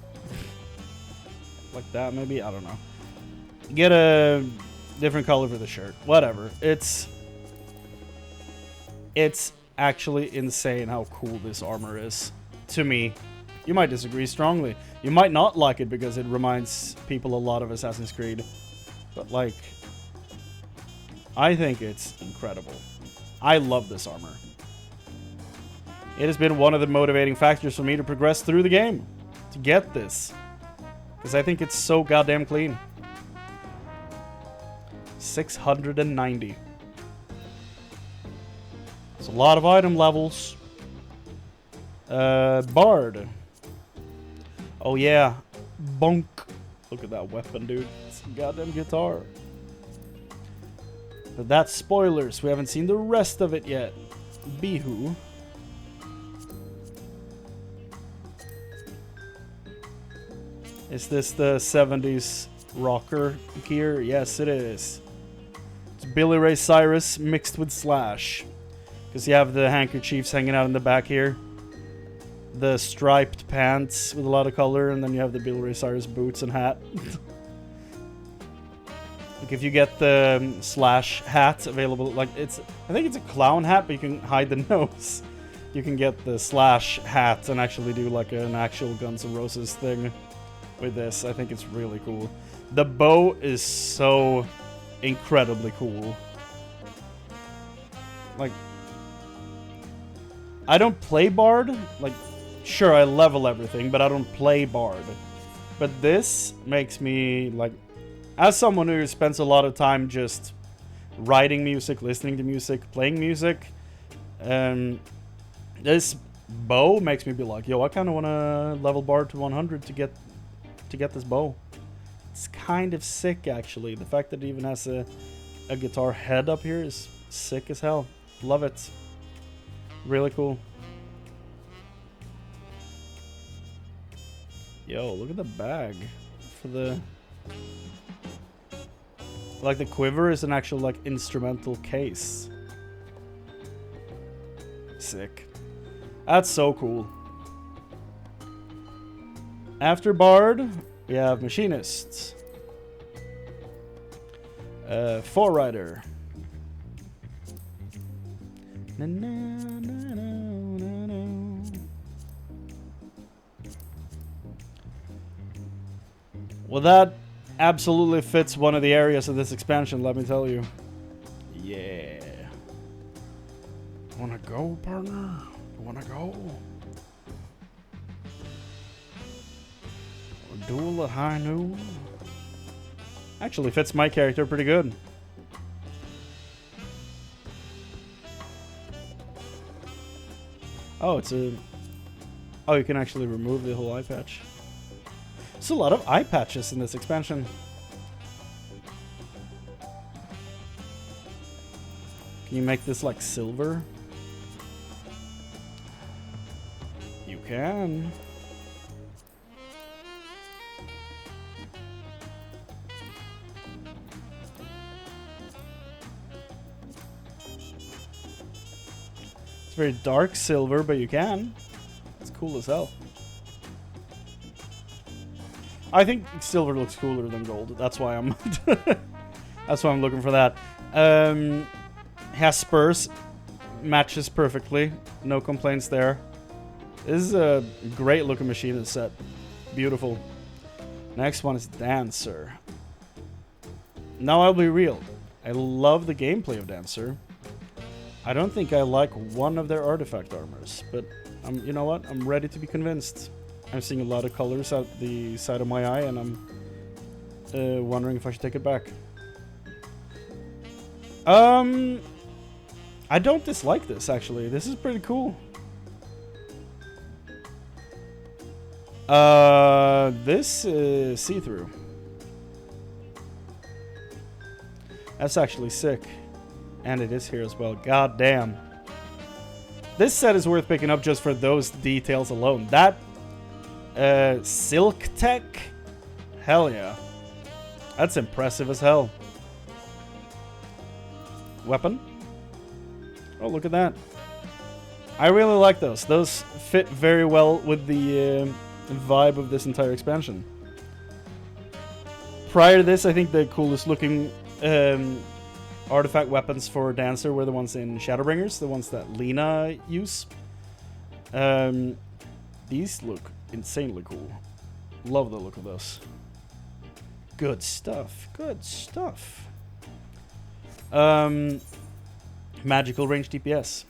Like that, maybe? I don't know. Get a different color for the shirt. Whatever. It's actually insane how cool this armor is. To me. You might disagree strongly. You might not like it because it reminds people a lot of Assassin's Creed. But like, I think it's incredible. I love this armor. It has been one of the motivating factors for me to progress through the game. To get this. Because I think it's so goddamn clean. 690. It's a lot of item levels. Bard. Oh yeah. Bonk. Look at that weapon, dude. It's a goddamn guitar. But that's spoilers. We haven't seen the rest of it yet. Bihu. Is this the 70s rocker gear? Yes, it is. It's Billy Ray Cyrus mixed with Slash. Because you have the handkerchiefs hanging out in the back here. The striped pants with a lot of color. And then you have the Billy Ray Cyrus boots and hat. Like if you get the Slash hat available, like I think it's a clown hat, but you can hide the nose. You can get the Slash hat and actually do like an actual Guns N' Roses thing with this. I think it's really cool. The bow is so incredibly cool. Like, I don't play Bard. Like, sure, I level everything, but I don't play Bard. But this makes me, like, as someone who spends a lot of time just writing music, listening to music, playing music, this bow makes me be like, yo, I kind of want to level Bard to 100 to get this bow. It's kind of sick, actually. The fact that it even has a guitar head up here is sick as hell. Love it. Really cool. Yo, look at the bag for the... Like, the quiver is an actual, like, instrumental case. Sick. That's so cool. After Bard, we have Machinists. Forerider. Na, na, na, na, na. Well, that absolutely fits one of the areas of this expansion, let me tell you. Yeah. Wanna go, partner? Wanna go? Duel at high noon? Actually fits my character pretty good. Oh, it's a... Oh, you can actually remove the whole eye patch. There's a lot of eye patches in this expansion. Can you make this like silver? You can. It's very dark silver, but you can. It's cool as hell. I think silver looks cooler than gold. That's why I'm that's why I'm looking for that. Has spurs, matches perfectly. No complaints there. This is a great looking machine set. Beautiful. Next one is Dancer. Now I'll be real. I love the gameplay of Dancer. I don't think I like one of their artifact armors, but you know what? I'm ready to be convinced. I'm seeing a lot of colors out the side of my eye, and I'm wondering if I should take it back. I don't dislike this, actually. This is pretty cool. This is see-through. That's actually sick. And it is here as well. God damn. This set is worth picking up just for those details alone. That silk tech? Hell yeah. That's impressive as hell. Weapon? Oh, look at that. I really like those. Those fit very well with the vibe of this entire expansion. Prior to this, I think the coolest looking artifact weapons for Dancer were the ones in Shadowbringers, the ones that Lena use. These look insanely cool. Love the look of those. Good stuff. Good stuff. Magical range DPS.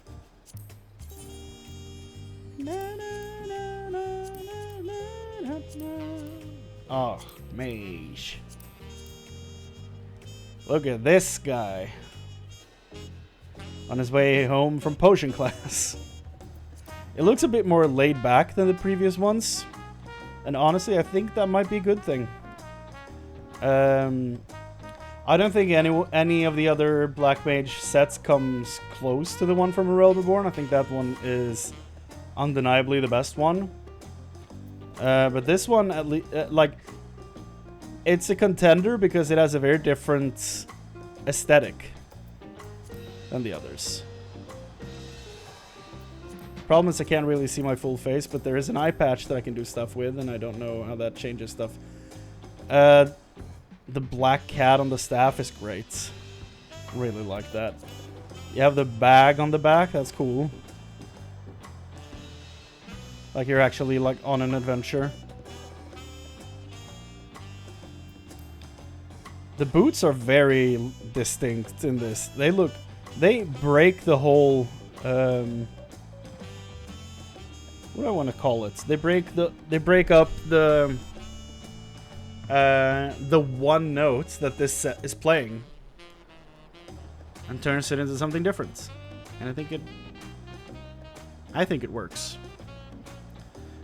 Oh, mage. Look at this guy. On his way home from potion class. It looks a bit more laid back than the previous ones. And honestly, I think that might be a good thing. I don't think any of the other Black Mage sets comes close to the one from A Realm Reborn. I think that one is undeniably the best one. But this one, at least, like, it's a contender because it has a very different aesthetic than the others. Problem is I can't really see my full face, but there is an eye patch that I can do stuff with, and I don't know how that changes stuff. The black cat on the staff is great. Really like that. You have the bag on the back, that's cool. Like you're actually like on an adventure. The boots are very distinct in this. They break the whole what do I want to call it? They break up the the one note that this set is playing and turns it into something different. And I think it works.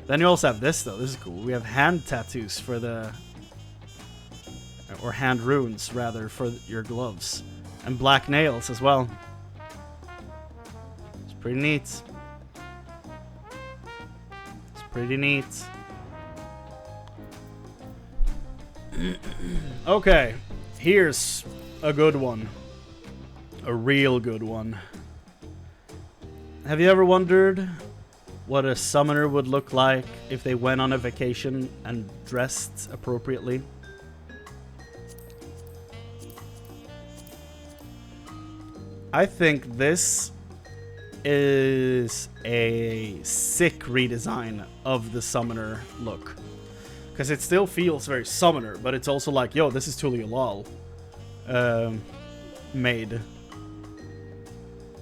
Then you also have this though. This is cool. We have hand tattoos for the, or hand runes rather, for your gloves, and black nails as well. It's pretty neat. It's pretty neat. Okay, here's a good one. A real good one. Have you ever wondered what a summoner would look like if they went on a vacation and dressed appropriately? I think this is a sick redesign of the summoner look. Because it still feels very summoner, but it's also like, yo, this is Tulia Lal made.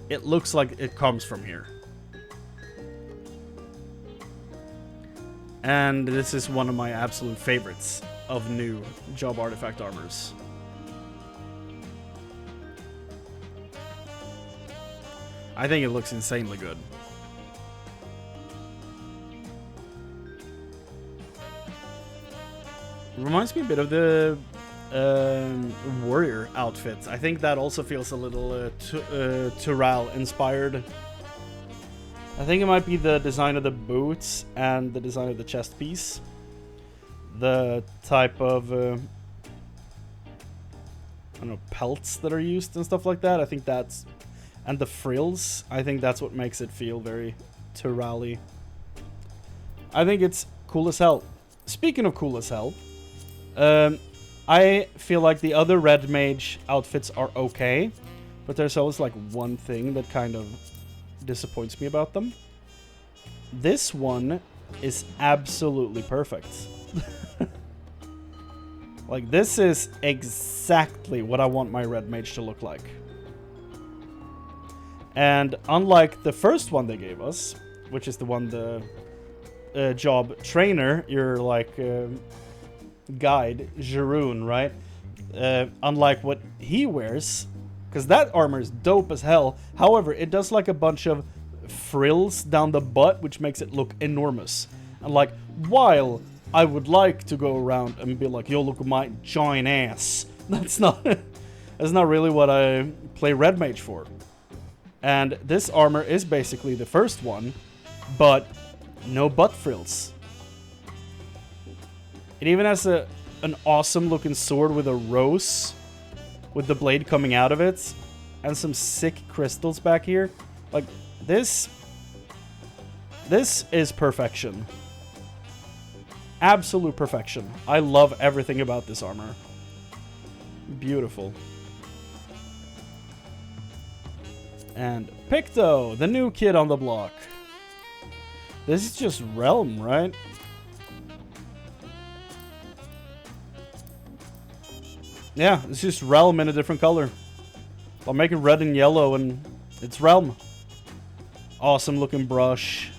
It looks like it comes from here. And this is one of my absolute favorites of new job artifact armors. I think it looks insanely good. Reminds me a bit of the warrior outfit. I think that also feels a little Tural inspired. I think it might be the design of the boots and the design of the chest piece. The type of I don't know, pelts that are used and stuff like that. I think that's, and the frills. I think that's what makes it feel very Turali. I think it's cool as hell. Speaking of cool as hell, I feel like the other Red Mage outfits are okay, but there's always like one thing that kind of disappoints me about them. This one is absolutely perfect. Like, this is exactly what I want my Red Mage to look like. And unlike the first one they gave us, which is the one, the job trainer, your like guide, Jeroen, right? Unlike what he wears, because that armor is dope as hell. However, it does like a bunch of frills down the butt, which makes it look enormous. And like, while I would like to go around and be like, yo, look at my giant ass, that's not really what I play Red Mage for. And this armor is basically the first one, but no butt frills. It even has an awesome looking sword with a rose with the blade coming out of it and some sick crystals back here. Like, this is perfection. Absolute perfection. I love everything about this armor. Beautiful. And Picto, the new kid on the block. This is just Realm, right? Yeah, it's just Realm in a different color. I'll make it red and yellow and it's Realm. Awesome looking brush.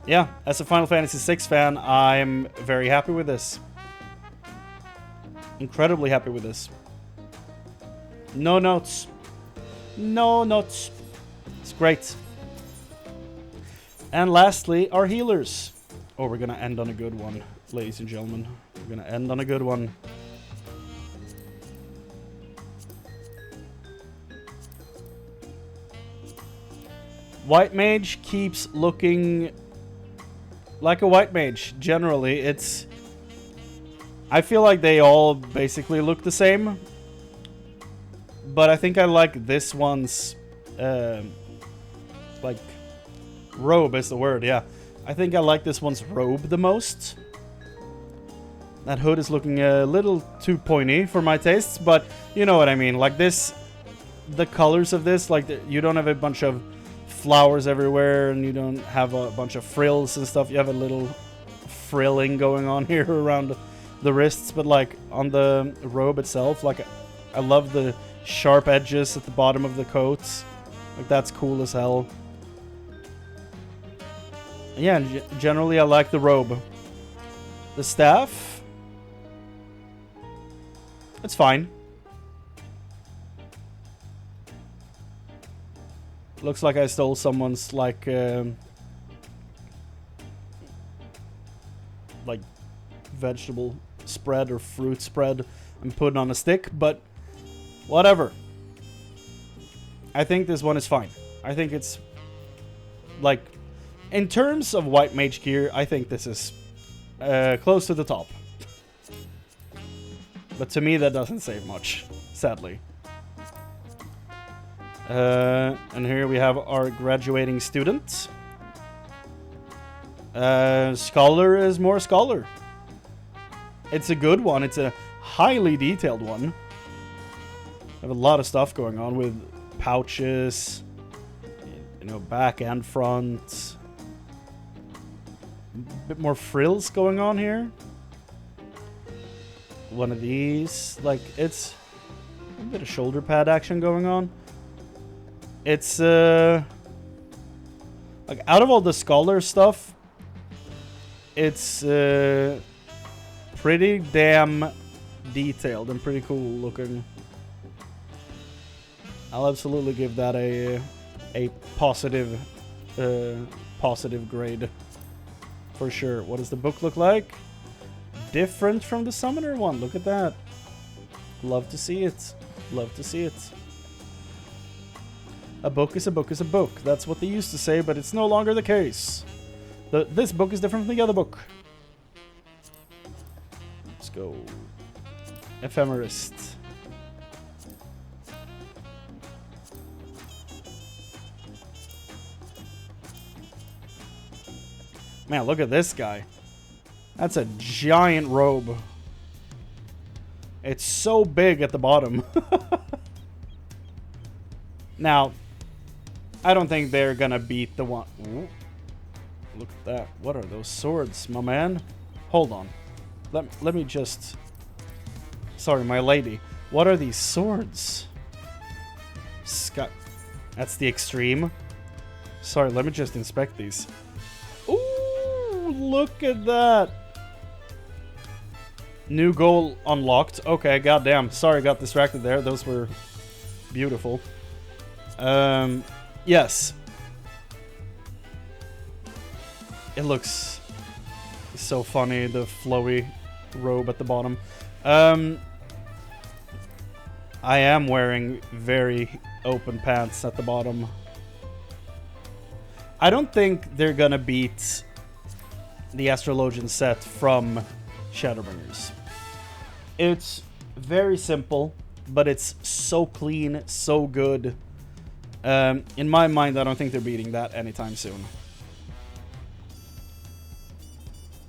Yeah, as a Final Fantasy VI fan, I'm very happy with this. Incredibly happy with this. No notes. No notes. It's great. And lastly, our healers. Oh, we're gonna end on a good one, ladies and gentlemen. We're gonna end on a good one. White Mage keeps looking like a White Mage. Generally, it's... I feel like they all basically look the same. But I think I like this one's... like... robe is the word, yeah. I think I like this one's robe the most. That hood is looking a little too pointy for my tastes, but you know what I mean. Like this... the colors of this, like you don't have a bunch of flowers everywhere and you don't have a bunch of frills and stuff. You have a little frilling going on here around the wrists, but like on the robe itself, like I love the sharp edges at the bottom of the coats. Like that's cool as hell. Yeah, generally I like the robe. The staff. It's fine. Looks like I stole someone's like vegetable spread or fruit spread and put it on a stick, but whatever. I think this one is fine. I think it's like, in terms of white mage gear, I think this is close to the top. But to me, that doesn't say much, sadly. And here we have our graduating student. Scholar is more scholar. It's a good one. It's a highly detailed one. I have a lot of stuff going on with pouches, you know, back and front. A bit more frills going on here. One of these, like, it's a bit of shoulder pad action going on. It's like, out of all the scholar stuff, it's pretty damn detailed and pretty cool looking. I'll absolutely give that a positive grade for sure. What does the book look like? Different from the summoner one. Look at that. Love to see it. Love to see it. A book is a book is a book. That's what they used to say, but it's no longer the case. This book is different from the other book. Let's go. Ephemerist. Man, look at this guy. That's a giant robe. It's so big at the bottom. Now, I don't think they're gonna beat the one. Ooh. Look at that. What are those swords, my man? Hold on. Let me just... Sorry, my lady. What are these swords? Scott. That's the extreme. Sorry, let me just inspect these. Ooh, look at that. New goal unlocked. Okay, goddamn. Sorry, got distracted there. Those were beautiful. Yes. It looks so funny, the flowy robe at the bottom. I am wearing very open pants at the bottom. I don't think they're gonna beat the Astrologian set from Shadowbringers. It's very simple, but it's so clean, so good. In my mind, I don't think they're beating that anytime soon.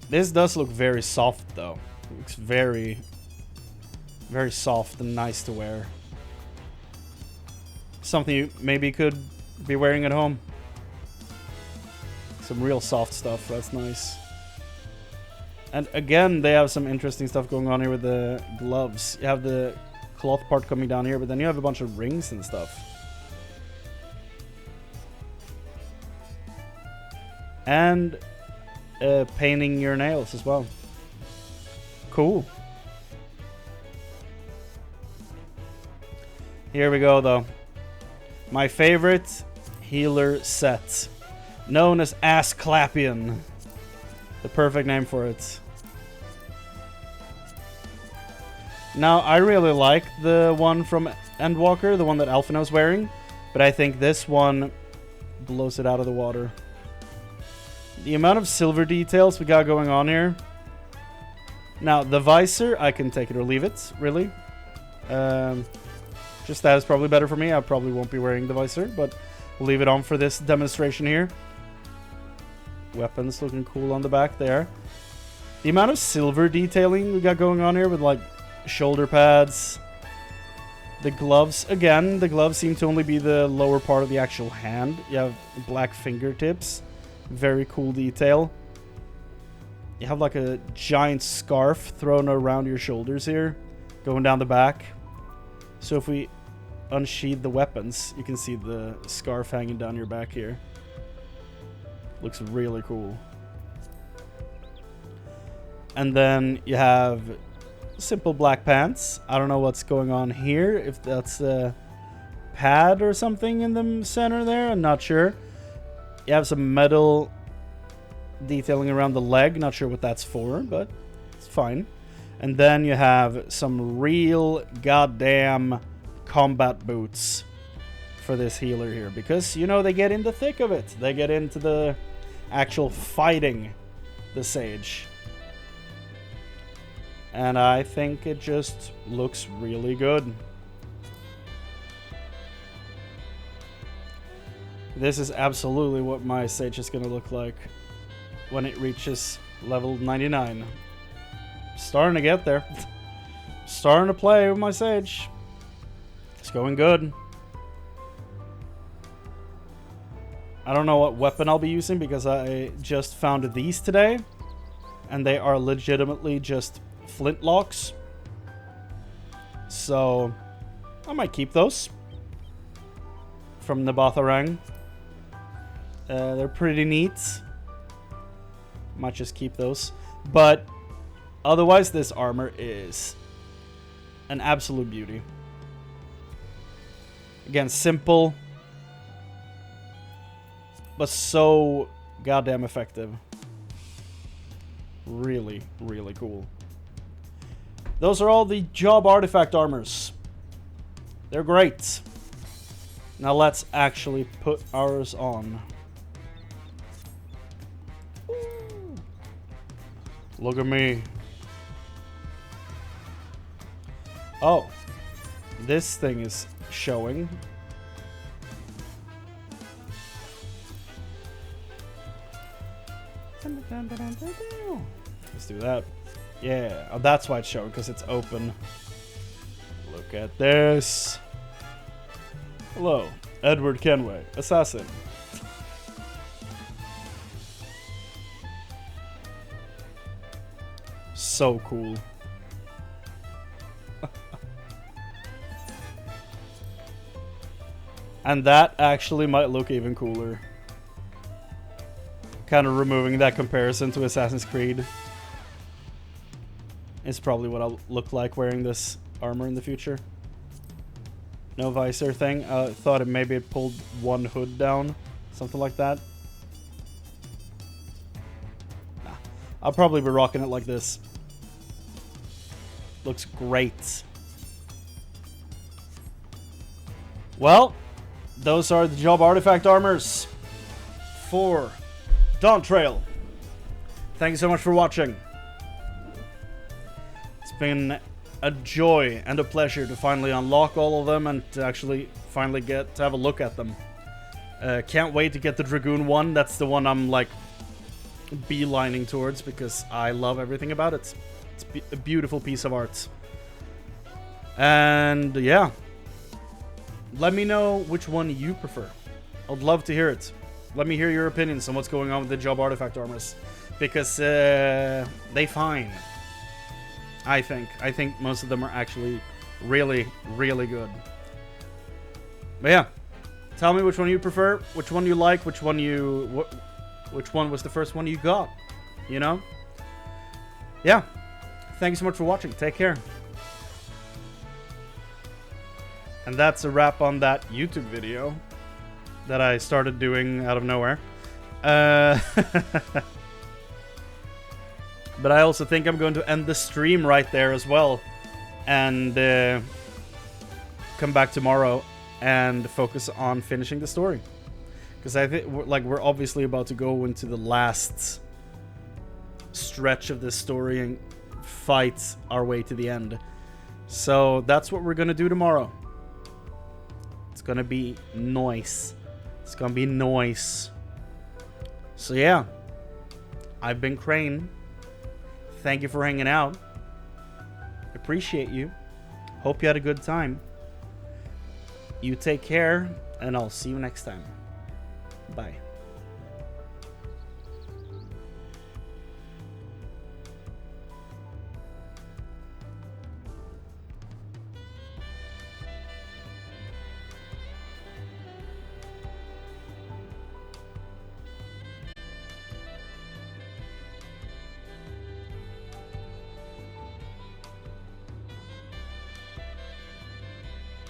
This does look very soft, though. It looks very, very soft and nice to wear. Something you maybe could be wearing at home. Some real soft stuff. That's nice. And again, they have some interesting stuff going on here with the gloves. You have the cloth part coming down here, but then you have a bunch of rings and stuff. And painting your nails as well. Cool. Here we go, though. My favorite healer set, known as Asclepion. The perfect name for it. Now, I really like the one from Endwalker, the one that Alphina's wearing, but I think this one blows it out of the water. The amount of silver details we got going on here. Now, the visor, I can take it or leave it, really. Just that is probably better for me. I probably won't be wearing the visor, but we'll leave it on for this demonstration here. Weapons looking cool on the back there. The amount of silver detailing we got going on here with, like, shoulder pads. The gloves, again, the gloves seem to only be the lower part of the actual hand. You have black fingertips. Very cool detail. You have like a giant scarf thrown around your shoulders here, going down the back. So if we unsheathe the weapons, you can see the scarf hanging down your back here. Looks really cool. And then you have simple black pants. I don't know what's going on here. If that's a pad or something in the center there, I'm not sure. You have some metal detailing around the leg. Not sure what that's for, but it's fine. And then you have some real goddamn combat boots for this healer here. Because, you know, they get in the thick of it. They get into the actual fighting the Sage. And I think it just looks really good. This is absolutely what my Sage is going to look like when it reaches level 99. Starting to get there. Starting to play with my Sage. It's going good. I don't know what weapon I'll be using because I just found these today. And they are legitimately just flintlocks. So I might keep those. From Nabatharang. They're pretty neat. Might just keep those. But otherwise, this armor is an absolute beauty. Again, simple. But so goddamn effective. Really, really cool. Those are all the job artifact armors. They're great. Now let's actually put ours on. Ooh. Look at me. Oh. This thing is showing. Let's do that. Yeah. Oh, that's why it's showing, because it's open. Look at this. Hello, Edward Kenway, assassin. So cool. And that actually might look even cooler. Kind of removing that comparison to Assassin's Creed. It's probably what I'll look like wearing this armor in the future. No visor thing. Thought maybe it pulled one hood down. Something like that. Nah. I'll probably be rocking it like this. Looks great. Well, those are the job artifact armors for Dawntrail. Thank you so much for watching. It's been a joy and a pleasure to finally unlock all of them and to actually finally get to have a look at them. Can't wait to get the Dragoon one. That's the one I'm like beelining towards because I love everything about it. It's a beautiful piece of art. And yeah, let me know which one you prefer. I'd love to hear it. Let me hear your opinions on what's going on with the job artifact armors, because they fine. I think most of them are actually really, really good. But yeah, tell me which one you prefer, which one you like, which one was the first one you got, you know? Yeah, thank you so much for watching. Take care. And that's a wrap on that YouTube video that I started doing out of nowhere. But I also think I'm going to end the stream right there as well. And come back tomorrow and focus on finishing the story. Because I think we're obviously about to go into the last stretch of this story and fight our way to the end. So that's what we're going to do tomorrow. It's going to be nice. It's going to be nice. So yeah, I've been Chrane. Thank you for hanging out. Appreciate you. Hope you had a good time. You take care, and I'll see you next time. Bye.